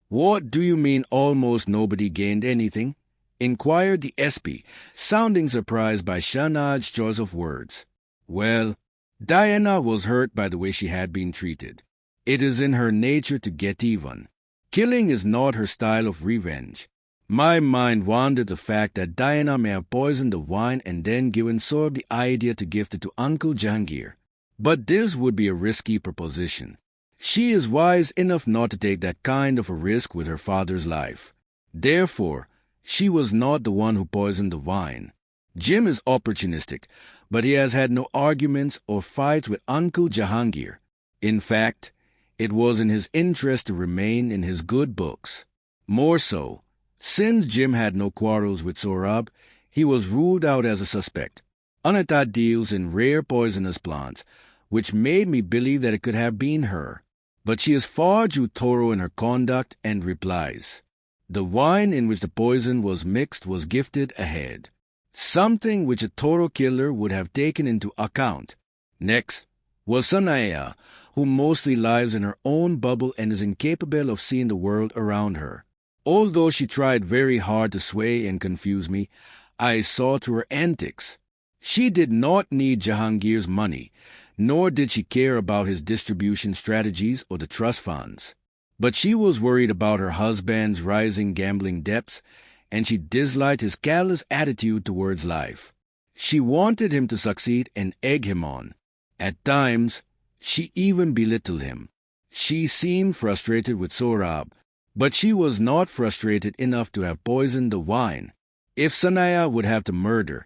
"What do you mean almost nobody gained anything?" inquired the SP, sounding surprised by Shahnaz's choice of words. "Well, Diana was hurt by the way she had been treated. It is in her nature to get even. Killing is not her style of revenge. My mind wandered the fact that Diana may have poisoned the wine and then given Sohrab the idea to gift it to Uncle Jahangir. But this would be a risky proposition. She is wise enough not to take that kind of a risk with her father's life. Therefore, she was not the one who poisoned the wine. Jim is opportunistic, but he has had no arguments or fights with Uncle Jahangir. In fact, it was in his interest to remain in his good books. More so, since Jim had no quarrels with Sohrab, he was ruled out as a suspect. Anita deals in rare poisonous plants, which made me believe that it could have been her. But she is far too thorough in her conduct and replies. The wine in which the poison was mixed was gifted ahead, something which a thorough killer would have taken into account. Next was Sanaya, who mostly lives in her own bubble and is incapable of seeing the world around her. Although she tried very hard to sway and confuse me, I saw through her antics. She did not need Jahangir's money, nor did she care about his distribution strategies or the trust funds. But she was worried about her husband's rising gambling debts, and she disliked his callous attitude towards life. She wanted him to succeed and egg him on. At times, she even belittled him. She seemed frustrated with Sohrab, but she was not frustrated enough to have poisoned the wine. If Sanaya would have to murder,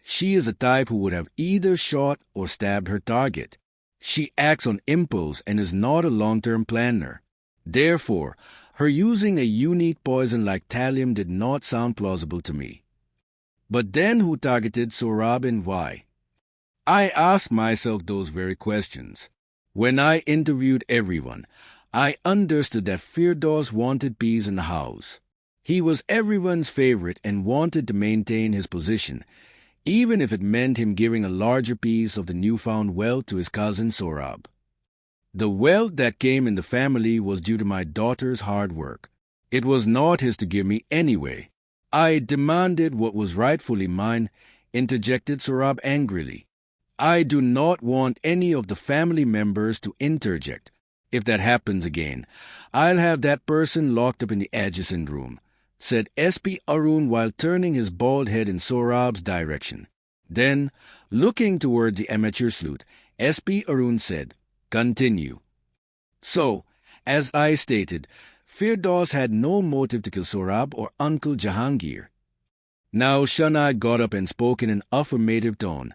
she is the type who would have either shot or stabbed her target. She acts on impulse and is not a long-term planner. Therefore, her using a unique poison like thallium did not sound plausible to me. But then who targeted Sohrab and why? I asked myself those very questions. When I interviewed everyone, I understood that Firdaus wanted peace in the house. He was everyone's favorite and wanted to maintain his position, even if it meant him giving a larger piece of the newfound wealth to his cousin Sohrab. The wealth that came in the family was due to my daughter's hard work. It was not his to give me anyway. I demanded what was rightfully mine, interjected Sohrab angrily. I do not want any of the family members to interject. If that happens again, I'll have that person locked up in the adjacent room, said SP Arun while turning his bald head in Sohrab's direction. Then, looking toward the amateur sleuth, SP Arun said, "Continue." So, as I stated, Firdaus had no motive to kill Sohrab or Uncle Jahangir. Now Shahnaz got up and spoke in an affirmative tone.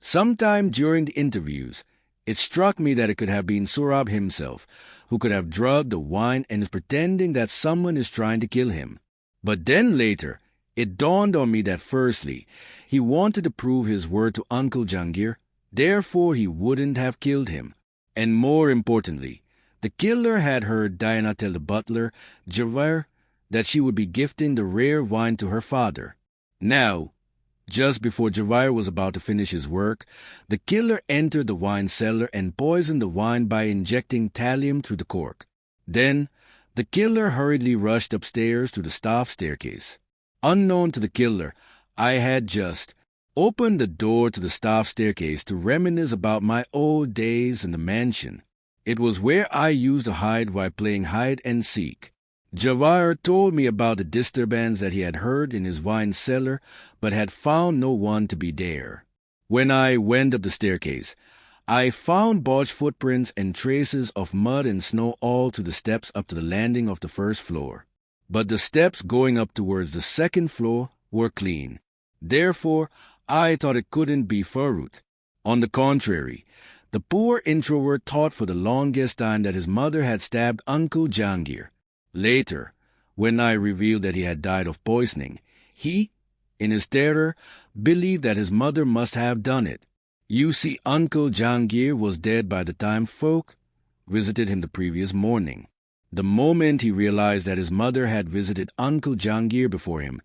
Sometime during the interviews, it struck me that it could have been Sohrab himself, who could have drugged the wine and is pretending that someone is trying to kill him. But then later, it dawned on me that firstly, he wanted to prove his word to Uncle Jahangir, therefore he wouldn't have killed him. And more importantly, the killer had heard Diana tell the butler, Javir, that she would be gifting the rare wine to her father. Now, just before Javir was about to finish his work, the killer entered the wine cellar and poisoned the wine by injecting thallium through the cork. Then, the killer hurriedly rushed upstairs to the staff staircase. Unknown to the killer, I had just opened the door to the staff staircase to reminisce about my old days in the mansion. It was where I used to hide while playing hide and seek. Javir told me about the disturbance that he had heard in his wine cellar, but had found no one to be there. When I went up the staircase, I found botched footprints and traces of mud and snow all to the steps up to the landing of the first floor. But the steps going up towards the second floor were clean. Therefore, I thought it couldn't be Farut. On the contrary, The poor introvert thought for the longest time that his mother had stabbed Uncle Jahangir. Later, when I revealed that he had died of poisoning, he, in his terror, believed that his mother must have done it. You see, Uncle Jahangir was dead by the time folk visited him the previous morning. The moment he realized that his mother had visited Uncle Jahangir before him,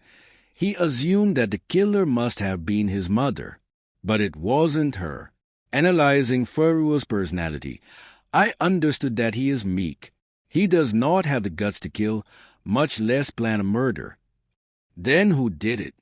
he assumed that the killer must have been his mother. But it wasn't her. Analyzing Ferrua's personality, I understood that he is meek. He does not have the guts to kill, much less plan a murder. Then who did it?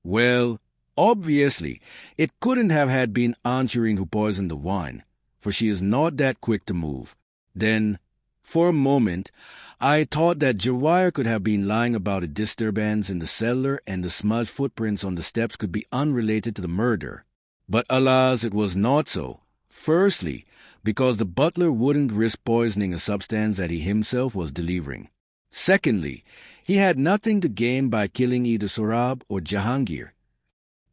Well, obviously, it couldn't have had been Aunt Shireen who poisoned the wine, for she is not that quick to move. Then, for a moment, I thought that Jawahir could have been lying about a disturbance in the cellar and the smudged footprints on the steps could be unrelated to the murder. But alas, it was not so. Firstly, because the butler wouldn't risk poisoning a substance that he himself was delivering. Secondly, he had nothing to gain by killing either Sohrab or Jahangir.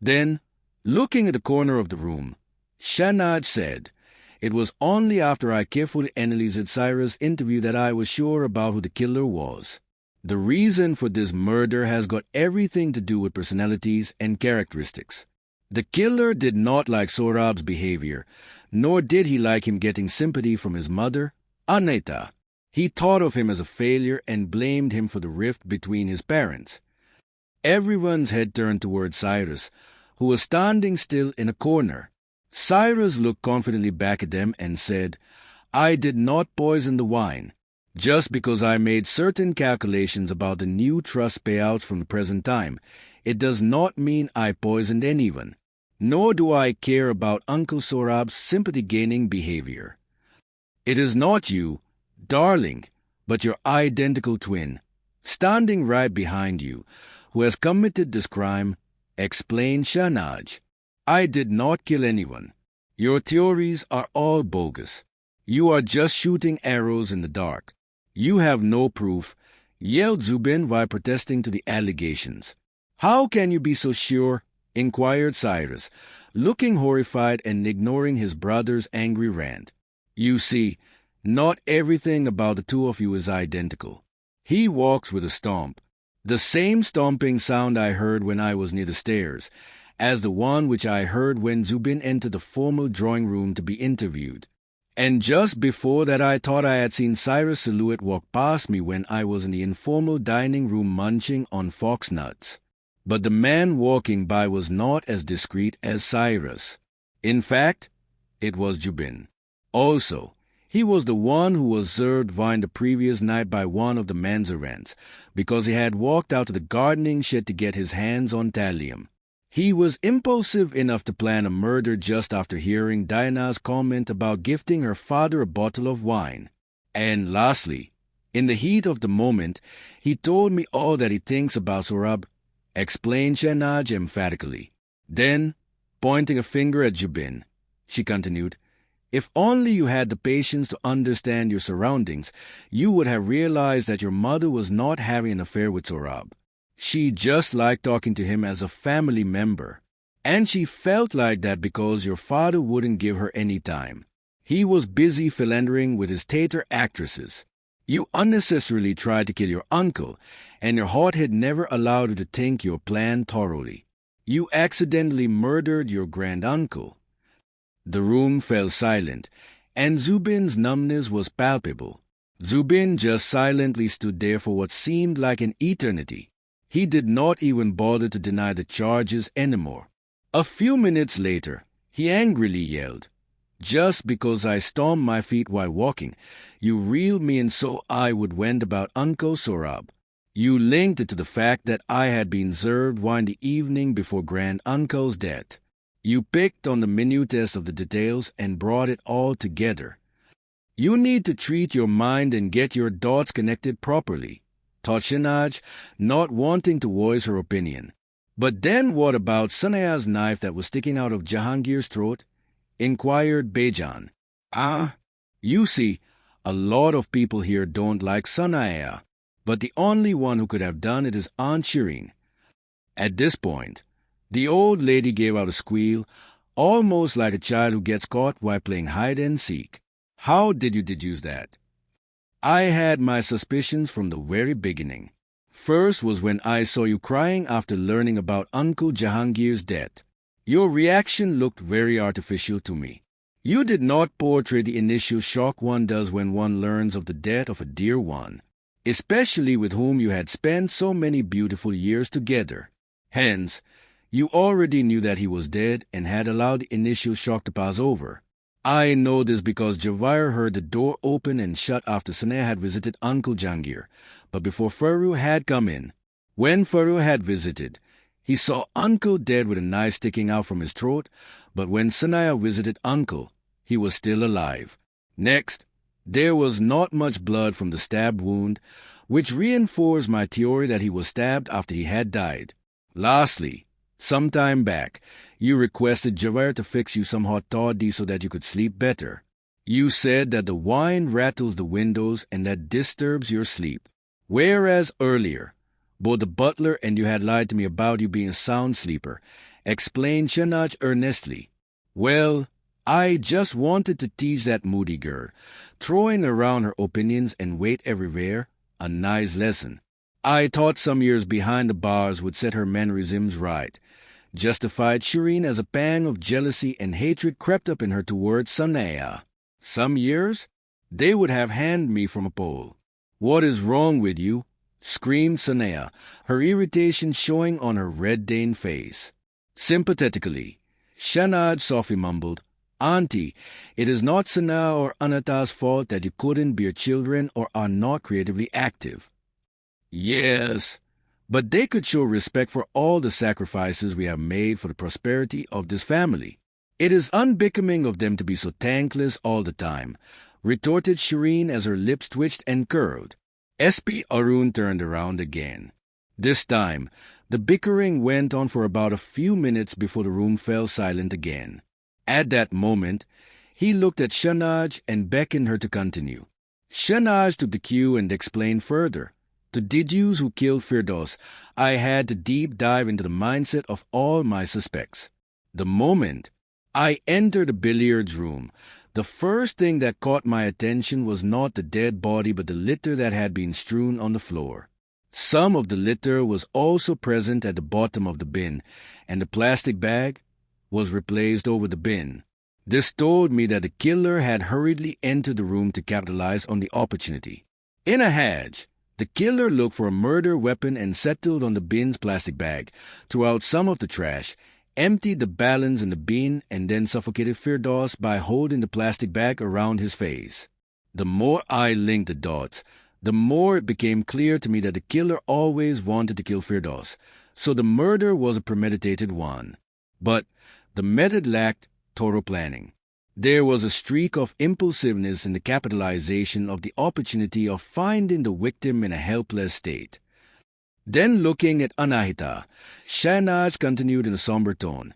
Then, looking at the corner of the room, Shahnaz said, "It was only after I carefully analyzed Cyrus' interview that I was sure about who the killer was. The reason for this murder has got everything to do with personalities and characteristics. The killer did not like Sohrab's behavior, nor did he like him getting sympathy from his mother, Aneta. He thought of him as a failure and blamed him for the rift between his parents." Everyone's head turned toward Cyrus, who was standing still in a corner. Cyrus looked confidently back at them and said, "I did not poison the wine. Just because I made certain calculations about the new trust payouts from the present time, it does not mean I poisoned anyone. Nor do I care about Uncle Sohrab's sympathy-gaining behavior. It is not you, darling, but your identical twin, standing right behind you, who has committed this crime," explained Shahnaz. "I did not kill anyone. Your theories are all bogus. You are just shooting arrows in the dark. You have no proof," yelled Zubin while protesting to the allegations. "How can you be so sure?" inquired Cyrus, looking horrified and ignoring his brother's angry rant. "You see, not everything about the two of you is identical." He walks with a stomp, the same stomping sound I heard when I was near the stairs, as the one which I heard when Zubin entered the formal drawing room to be interviewed. And just before that I thought I had seen Cyrus' silhouette walk past me when I was in the informal dining room munching on fox nuts. But the man walking by was not as discreet as Cyrus. In fact, it was Zubin. Also, he was the one who was served wine the previous night by one of the manzarans, because he had walked out to the gardening shed to get his hands on thallium. He was impulsive enough to plan a murder just after hearing Diana's comment about gifting her father a bottle of wine. And lastly, in the heat of the moment, he told me all that he thinks about Sohrab, explained Shahnaz emphatically. Then, pointing a finger at Zubin, she continued, "If only you had the patience to understand your surroundings, you would have realized that your mother was not having an affair with Sohrab. She just liked talking to him as a family member. And she felt like that because your father wouldn't give her any time. He was busy philandering with his theater actresses. You unnecessarily tried to kill your uncle, and your hothead never allowed you to think your plan thoroughly. You accidentally murdered your granduncle." The room fell silent, and Zubin's numbness was palpable. Zubin just silently stood there for what seemed like an eternity. He did not even bother to deny the charges anymore. A few minutes later, he angrily yelled, "Just because I stomped my feet while walking, you reeled me in so I would went about Uncle Sohrab. You linked it to the fact that I had been served wine the evening before grand-uncle's death. You picked on the minutest of the details and brought it all together. You need to treat your mind and get your dots connected properly," thought Shahnaz, not wanting to voice her opinion. "But then what about Sanaya's knife that was sticking out of Jahangir's throat?" inquired Bejan. "Ah, you see, a lot of people here don't like Sanaya, but the only one who could have done it is Aunt Shireen." At this point, the old lady gave out a squeal, almost like a child who gets caught while playing hide and seek. How did you deduce that? I had my suspicions from the very beginning. First was when I saw you crying after learning about Uncle Jahangir's death. Your reaction looked very artificial to me. You did not portray the initial shock one does when one learns of the death of a dear one, especially with whom you had spent so many beautiful years together. Hence, you already knew that he was dead and had allowed the initial shock to pass over. I know this because Javahir heard the door open and shut after Sanaya had visited Uncle Jahangir, but before Farooq had come in. When Farooq had visited, he saw Uncle dead with a knife sticking out from his throat, but when Sanaya visited Uncle, he was still alive. Next, there was not much blood from the stab wound, which reinforced my theory that he was stabbed after he had died. Lastly, some time back, you requested Javahir to fix you some hot toddy so that you could sleep better. You said that the wine rattles the windows and that disturbs your sleep. Whereas earlier, both the butler and you had lied to me about you being a sound sleeper, explained Shahnaz earnestly. Well, I just wanted to teach that moody girl, throwing around her opinions and weight everywhere, a nice lesson. I thought some years behind the bars would set her mannerisms right. Justified Shireen as a pang of jealousy and hatred crept up in her towards Sanaya. Some years? They would have hanged me from a pole. What is wrong with you? Screamed Sanaya, her irritation showing on her red-stained face. Sympathetically, Shahnaz softly mumbled, Auntie, it is not Sanaya or Anata's fault that you couldn't bear children or are not creatively active. Yes, but they could show respect for all the sacrifices we have made for the prosperity of this family. It is unbecoming of them to be so thankless all the time, retorted Shireen as her lips twitched and curled. SP Arun turned around again. This time, the bickering went on for about a few minutes before the room fell silent again. At that moment, he looked at Shahnaz and beckoned her to continue. Shahnaz took the cue and explained further. To deduce who killed Firdaus, I had to deep dive into the mindset of all my suspects. The moment I entered the billiards room, the first thing that caught my attention was not the dead body but the litter that had been strewn on the floor. Some of the litter was also present at the bottom of the bin, and the plastic bag was replaced over the bin. This told me that the killer had hurriedly entered the room to capitalize on the opportunity. In a hedge, the killer looked for a murder weapon and settled on the bin's plastic bag, threw out some of the trash, emptied the balance in the bin, and then suffocated Firdaus by holding the plastic bag around his face. The more I linked the dots, the more it became clear to me that the killer always wanted to kill Firdaus, so the murder was a premeditated one. But the method lacked thorough planning. There was a streak of impulsiveness in the capitalization of the opportunity of finding the victim in a helpless state. Then looking at Anahita, Shahnaz continued in a somber tone.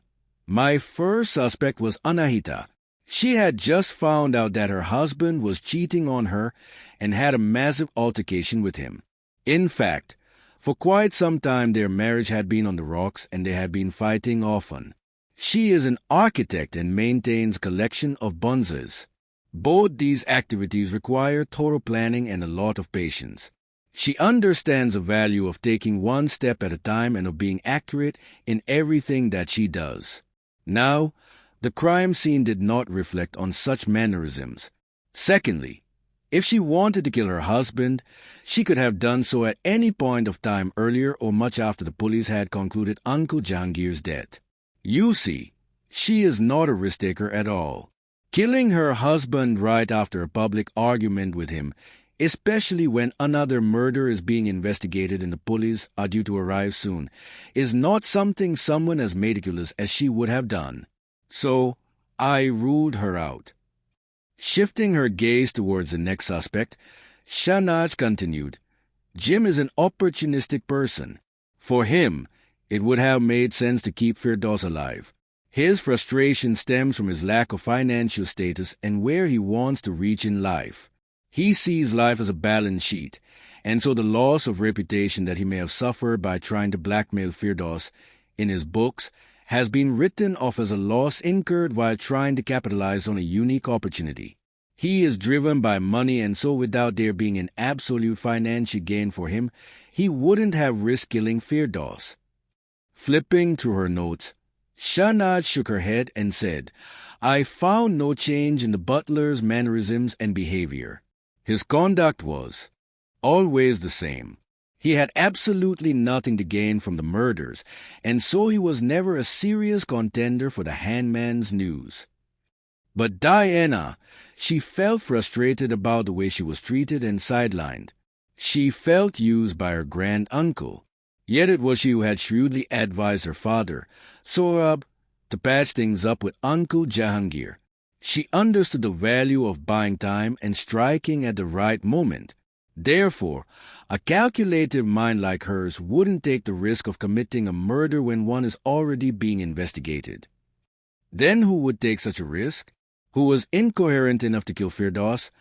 My first suspect was Anahita. She had just found out that her husband was cheating on her and had a massive altercation with him. In fact, for quite some time their marriage had been on the rocks and they had been fighting often. She is an architect and maintains a collection of bonsais. Both these activities require thorough planning and a lot of patience. She understands the value of taking one step at a time and of being accurate in everything that she does. Now, the crime scene did not reflect on such mannerisms. Secondly, if she wanted to kill her husband, she could have done so at any point of time earlier or much after the police had concluded Uncle Jahangir's death. You see, she is not a risk-taker at all. Killing her husband right after a public argument with him, especially when another murder is being investigated and the police are due to arrive soon, is not something someone as meticulous as she would have done. So, I ruled her out. Shifting her gaze towards the next suspect, Shahnaz continued, Jim is an opportunistic person. For him, it would have made sense to keep Firdaus alive. His frustration stems from his lack of financial status and where he wants to reach in life. He sees life as a balance sheet, and so the loss of reputation that he may have suffered by trying to blackmail Firdaus in his books has been written off as a loss incurred while trying to capitalize on a unique opportunity. He is driven by money, and so without there being an absolute financial gain for him, he wouldn't have risked killing Firdaus. Flipping through her notes, Shahnaz shook her head and said, I found no change in the butler's mannerisms and behavior. His conduct was always the same. He had absolutely nothing to gain from the murders, and so he was never a serious contender for the hangman's news. But Diana, she felt frustrated about the way she was treated and sidelined. She felt used by her grand-uncle. Yet it was she who had shrewdly advised her father, Sohrab, to patch things up with Uncle Jahangir. She understood the value of buying time and striking at the right moment. Therefore, a calculative mind like hers wouldn't take the risk of committing a murder when one is already being investigated. Then who would take such a risk? Who was incoherent enough to kill Firdaus?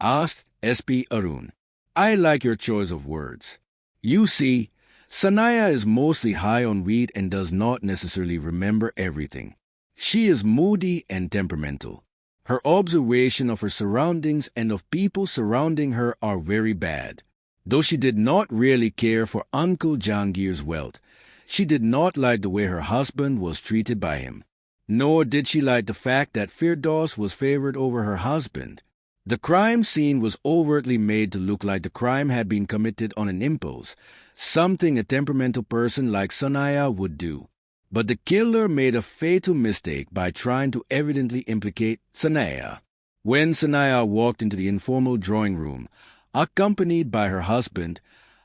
Asked S.P. Arun. I like your choice of words. You see, Sanaya is mostly high on weed and does not necessarily remember everything. She is moody and temperamental. Her observation of her surroundings and of people surrounding her are very bad. Though she did not really care for Uncle Jahangir's wealth, she did not like the way her husband was treated by him. Nor did she like the fact that Firdaus was favored over her husband. The crime scene was overtly made to look like the crime had been committed on an impulse, something a temperamental person like Sanaya would do. But the killer made a fatal mistake by trying to evidently implicate Sanaya. When Sanaya walked into the informal drawing room, accompanied by her husband,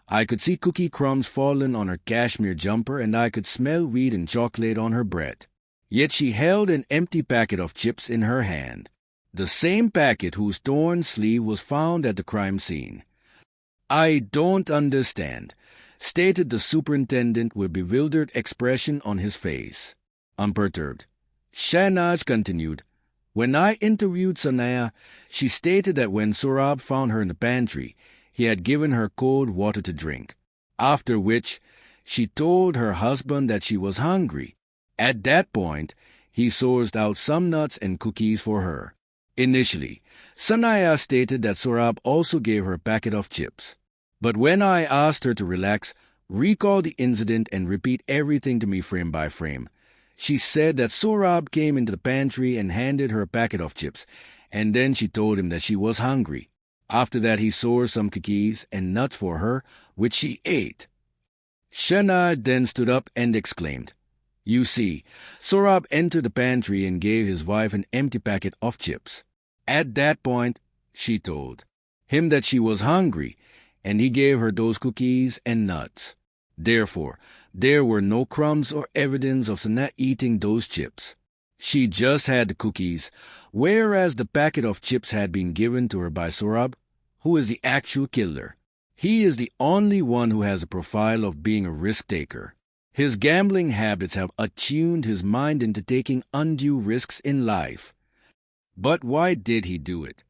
I could see cookie crumbs fallen on her cashmere jumper, and I could smell weed and chocolate on her bread. Yet she held an empty packet of chips in her hand, the same packet whose torn sleeve was found at the crime scene. I don't understand, stated the superintendent with bewildered expression on his face. Unperturbed, Shahnaz continued, When I interviewed Sanaya, she stated that when Sohrab found her in the pantry, he had given her cold water to drink, after which she told her husband that she was hungry. At that point, he sourced out some nuts and cookies for her. Initially, Sanaya stated that Sohrab also gave her a packet of chips. But when I asked her to relax, recall the incident, and repeat everything to me frame by frame, she said that Sohrab came into the pantry and handed her a packet of chips, and then she told him that she was hungry. After that, he sourced some cookies and nuts for her, which she ate. Shahnaz then stood up and exclaimed, You see, Sohrab entered the pantry and gave his wife an empty packet of chips. At that point, she told him that she was hungry, and he gave her those cookies and nuts. Therefore, there were no crumbs or evidence of Sanaa eating those chips. She just had the cookies, whereas the packet of chips had been given to her by Sohrab, who is the actual killer. He is the only one who has a profile of being a risk-taker. His gambling habits have attuned his mind into taking undue risks in life. But why did he do it?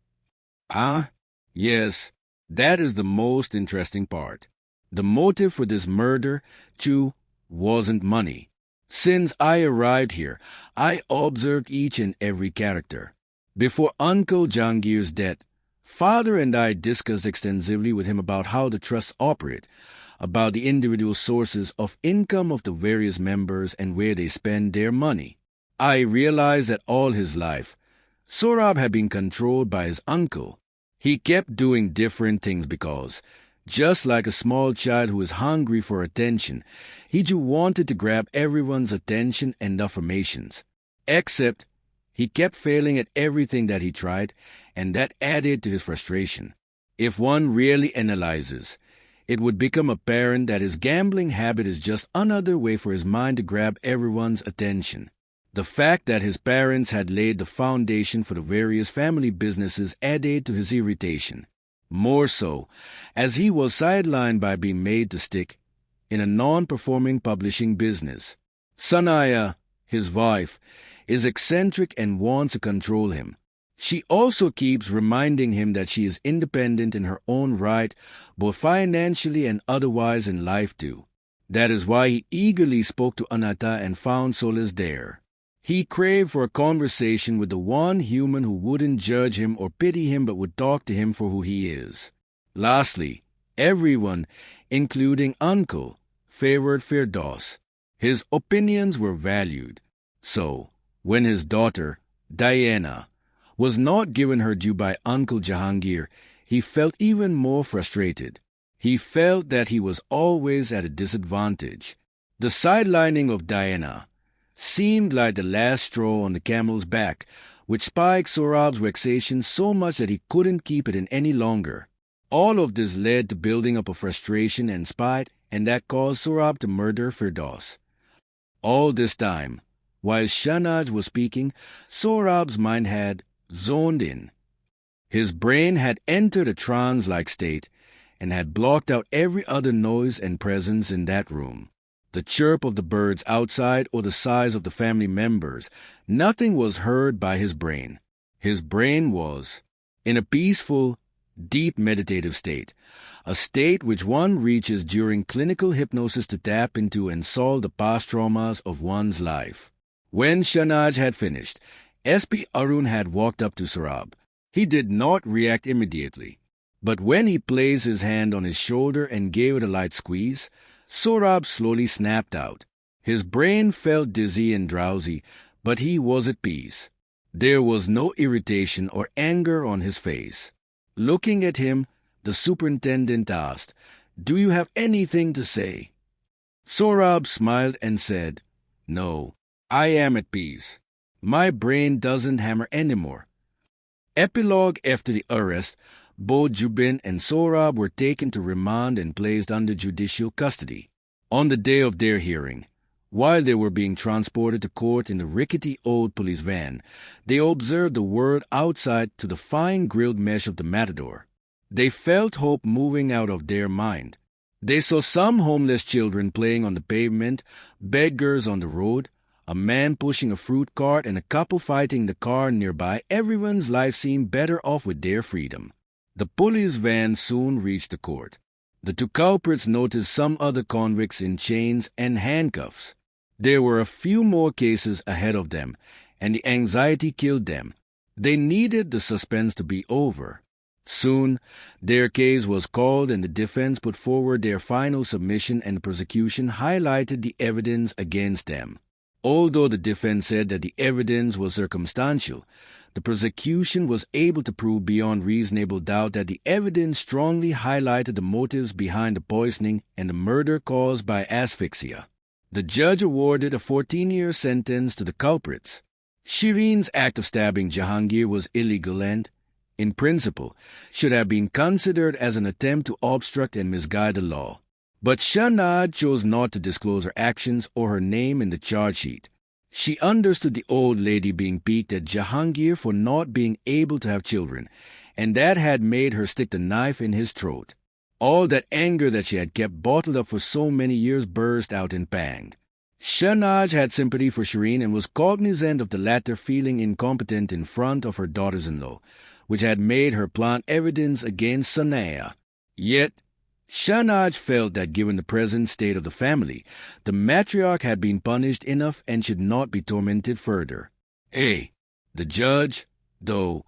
Yes, that is the most interesting part. The motive for this murder, too, wasn't money. Since I arrived here, I observed each and every character. Before Uncle Jahangir's death, Father and I discussed extensively with him about how the trusts operate, about the individual sources of income of the various members and where they spend their money. I realized that all his life, Sohrab had been controlled by his uncle. He kept doing different things because, just like a small child who is hungry for attention, he just wanted to grab everyone's attention and affirmations. Except, he kept failing at everything that he tried, and that added to his frustration. If one really analyzes, it would become apparent that his gambling habit is just another way for his mind to grab everyone's attention. The fact that his parents had laid the foundation for the various family businesses added to his irritation. More so, as he was sidelined by being made to stick in a non-performing publishing business. Sanaya, his wife, is eccentric and wants to control him. She also keeps reminding him that she is independent in her own right, both financially and otherwise in life too. That is why he eagerly spoke to Anatta and found solace there. He craved for a conversation with the one human who wouldn't judge him or pity him but would talk to him for who he is. Lastly, everyone, including Uncle, favored Firdaus. His opinions were valued. So, when his daughter, Diana, was not given her due by Uncle Jahangir, he felt even more frustrated. He felt that he was always at a disadvantage. The sidelining of Diana seemed like the last straw on the camel's back, which spiked Sohrab's vexation so much that he couldn't keep it in any longer. All of this led to building up a frustration and spite, and that caused Sohrab to murder Firdaus. All this time, while Shahnaz was speaking, Sohrab's mind had zoned in. His brain had entered a trance-like state and had blocked out every other noise and presence in that room. The chirp of the birds outside or the sighs of the family members, nothing was heard by his brain. His brain was in a peaceful, deep meditative state, a state which one reaches during clinical hypnosis to tap into and solve the past traumas of one's life. When Shahnaz had finished, SP Arun had walked up to Sohrab. He did not react immediately, but when he placed his hand on his shoulder and gave it a light squeeze, Sohrab slowly snapped out. His brain felt dizzy and drowsy, but he was at peace. There was no irritation or anger on his face. Looking at him, the superintendent asked, "Do you have anything to say?" Sohrab smiled and said, "No, I am at peace. My brain doesn't hammer anymore." Epilogue: after the arrest, both Jubin and Sohrab were taken to remand and placed under judicial custody. On the day of their hearing, while they were being transported to court in the rickety old police van, they observed the world outside to the fine grilled mesh of the matador. They felt hope moving out of their mind. They saw some homeless children playing on the pavement, beggars on the road, a man pushing a fruit cart, and a couple fighting in the car nearby. Everyone's life seemed better off with their freedom. The police van soon reached the court. The two culprits noticed some other convicts in chains and handcuffs. There were a few more cases ahead of them, and the anxiety killed them. They needed the suspense to be over. Soon, their case was called and the defense put forward their final submission, and the prosecution highlighted the evidence against them. Although the defense said that the evidence was circumstantial, the prosecution was able to prove beyond reasonable doubt that the evidence strongly highlighted the motives behind the poisoning and the murder caused by asphyxia. The judge awarded a 14-year sentence to the culprits. Shireen's act of stabbing Jahangir was illegal and, in principle, should have been considered as an attempt to obstruct and misguide the law. But Shahnaz chose not to disclose her actions or her name in the charge sheet. She understood the old lady being piqued at Jahangir for not being able to have children, and that had made her stick the knife in his throat. All that anger that she had kept bottled up for so many years burst out and panged. Shahnaz had sympathy for Shireen and was cognizant of the latter feeling incompetent in front of her daughters-in-law, which had made her plant evidence against Sanaya. Yet, Shahnaz felt that given the present state of the family, the matriarch had been punished enough and should not be tormented further. The judge, though,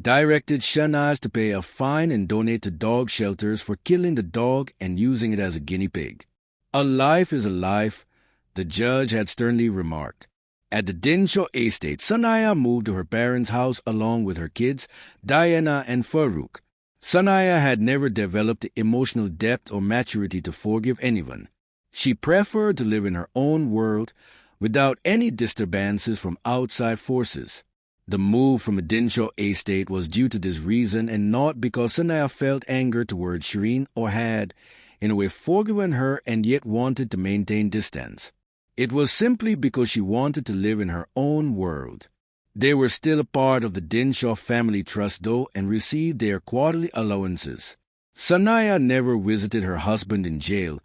directed Shahnaz to pay a fine and donate to dog shelters for killing the dog and using it as a guinea pig. A life is a life, the judge had sternly remarked. At the Dinshaw estate, Sanaya moved to her parents' house along with her kids, Diana and Farooq. Sanaya had never developed the emotional depth or maturity to forgive anyone. She preferred to live in her own world without any disturbances from outside forces. The move from the Dinshaw estate was due to this reason and not because Sanaya felt anger towards Shireen or had, in a way, forgiven her and yet wanted to maintain distance. It was simply because she wanted to live in her own world. They were still a part of the Dinshaw family trust, though, and received their quarterly allowances. Sanaya never visited her husband in jail,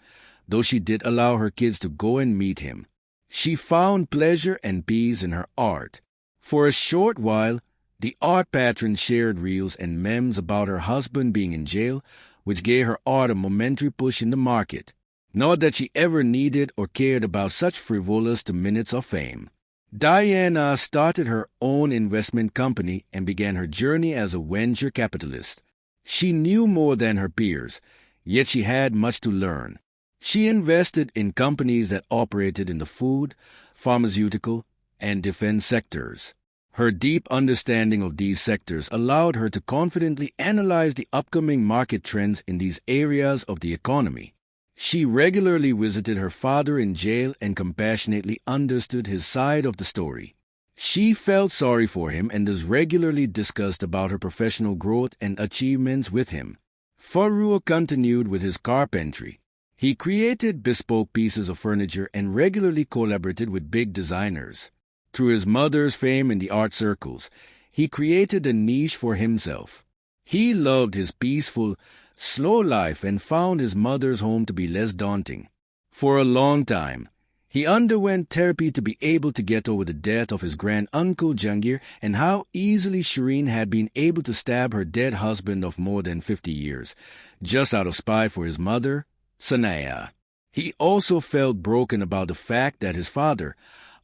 though she did allow her kids to go and meet him. She found pleasure and peace in her art. For a short while, the art patron shared reels and memes about her husband being in jail, which gave her art a momentary push in the market. Not that she ever needed or cared about such frivolous minutes of fame. Diana started her own investment company and began her journey as a venture capitalist. She knew more than her peers, yet she had much to learn. She invested in companies that operated in the food, pharmaceutical, and defense sectors. Her deep understanding of these sectors allowed her to confidently analyze the upcoming market trends in these areas of the economy. She regularly visited her father in jail and compassionately understood his side of the story. She felt sorry for him and thus regularly discussed about her professional growth and achievements with him. Farooq continued with his carpentry. He created bespoke pieces of furniture and regularly collaborated with big designers. Through his mother's fame in the art circles, he created a niche for himself. He loved his peaceful, slow life and found his mother's home to be less daunting. For a long time, he underwent therapy to be able to get over the death of his grand-uncle Jahangir and how easily Shireen had been able to stab her dead husband of more than 50 years, just out of spite for his mother, Sanaya. He also felt broken about the fact that his father,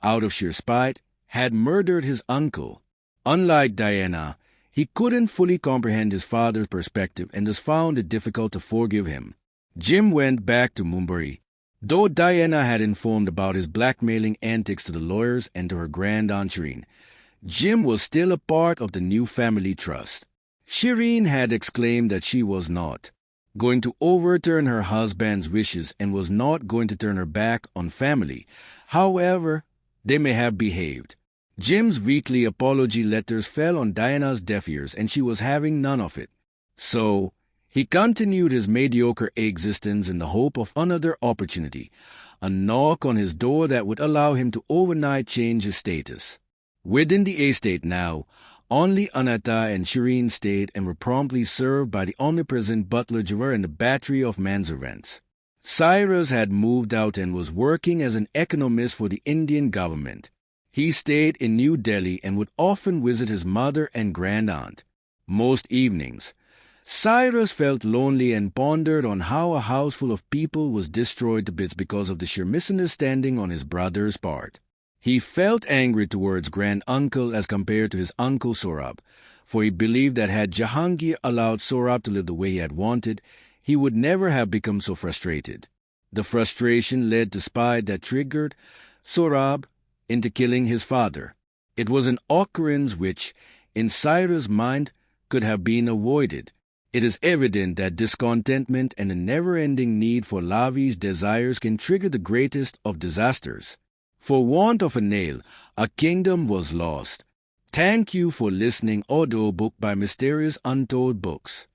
out of sheer spite, had murdered his uncle. Unlike Diana, he couldn't fully comprehend his father's perspective and thus found it difficult to forgive him. Jim went back to Mumbai. Though Diana had informed about his blackmailing antics to the lawyers and to her grand-aunt Shireen, Jim was still a part of the new family trust. Shireen had exclaimed that she was not going to overturn her husband's wishes and was not going to turn her back on family, however they may have behaved. Jim's weekly apology letters fell on Diana's deaf ears and she was having none of it. So, he continued his mediocre existence in the hope of another opportunity, a knock on his door that would allow him to overnight change his status. Within the estate now, only Anata and Shireen stayed and were promptly served by the omnipresent butler Jawar and the battery of manservants. Cyrus had moved out and was working as an economist for the Indian government. He stayed in New Delhi and would often visit his mother and grand-aunt. Most evenings, Cyrus felt lonely and pondered on how a house full of people was destroyed to bits because of the sheer misunderstanding on his brother's part. He felt angry towards grand-uncle as compared to his uncle Sohrab, for he believed that had Jahangir allowed Sohrab to live the way he had wanted, he would never have become so frustrated. The frustration led to spite that triggered Sohrab into killing his father. It was an occurrence which, in Cyrus' mind, could have been avoided. It is evident that discontentment and a never-ending need for lavish desires can trigger the greatest of disasters. For want of a nail, a kingdom was lost. Thank you for listening audiobook by Mysterious Untold Books.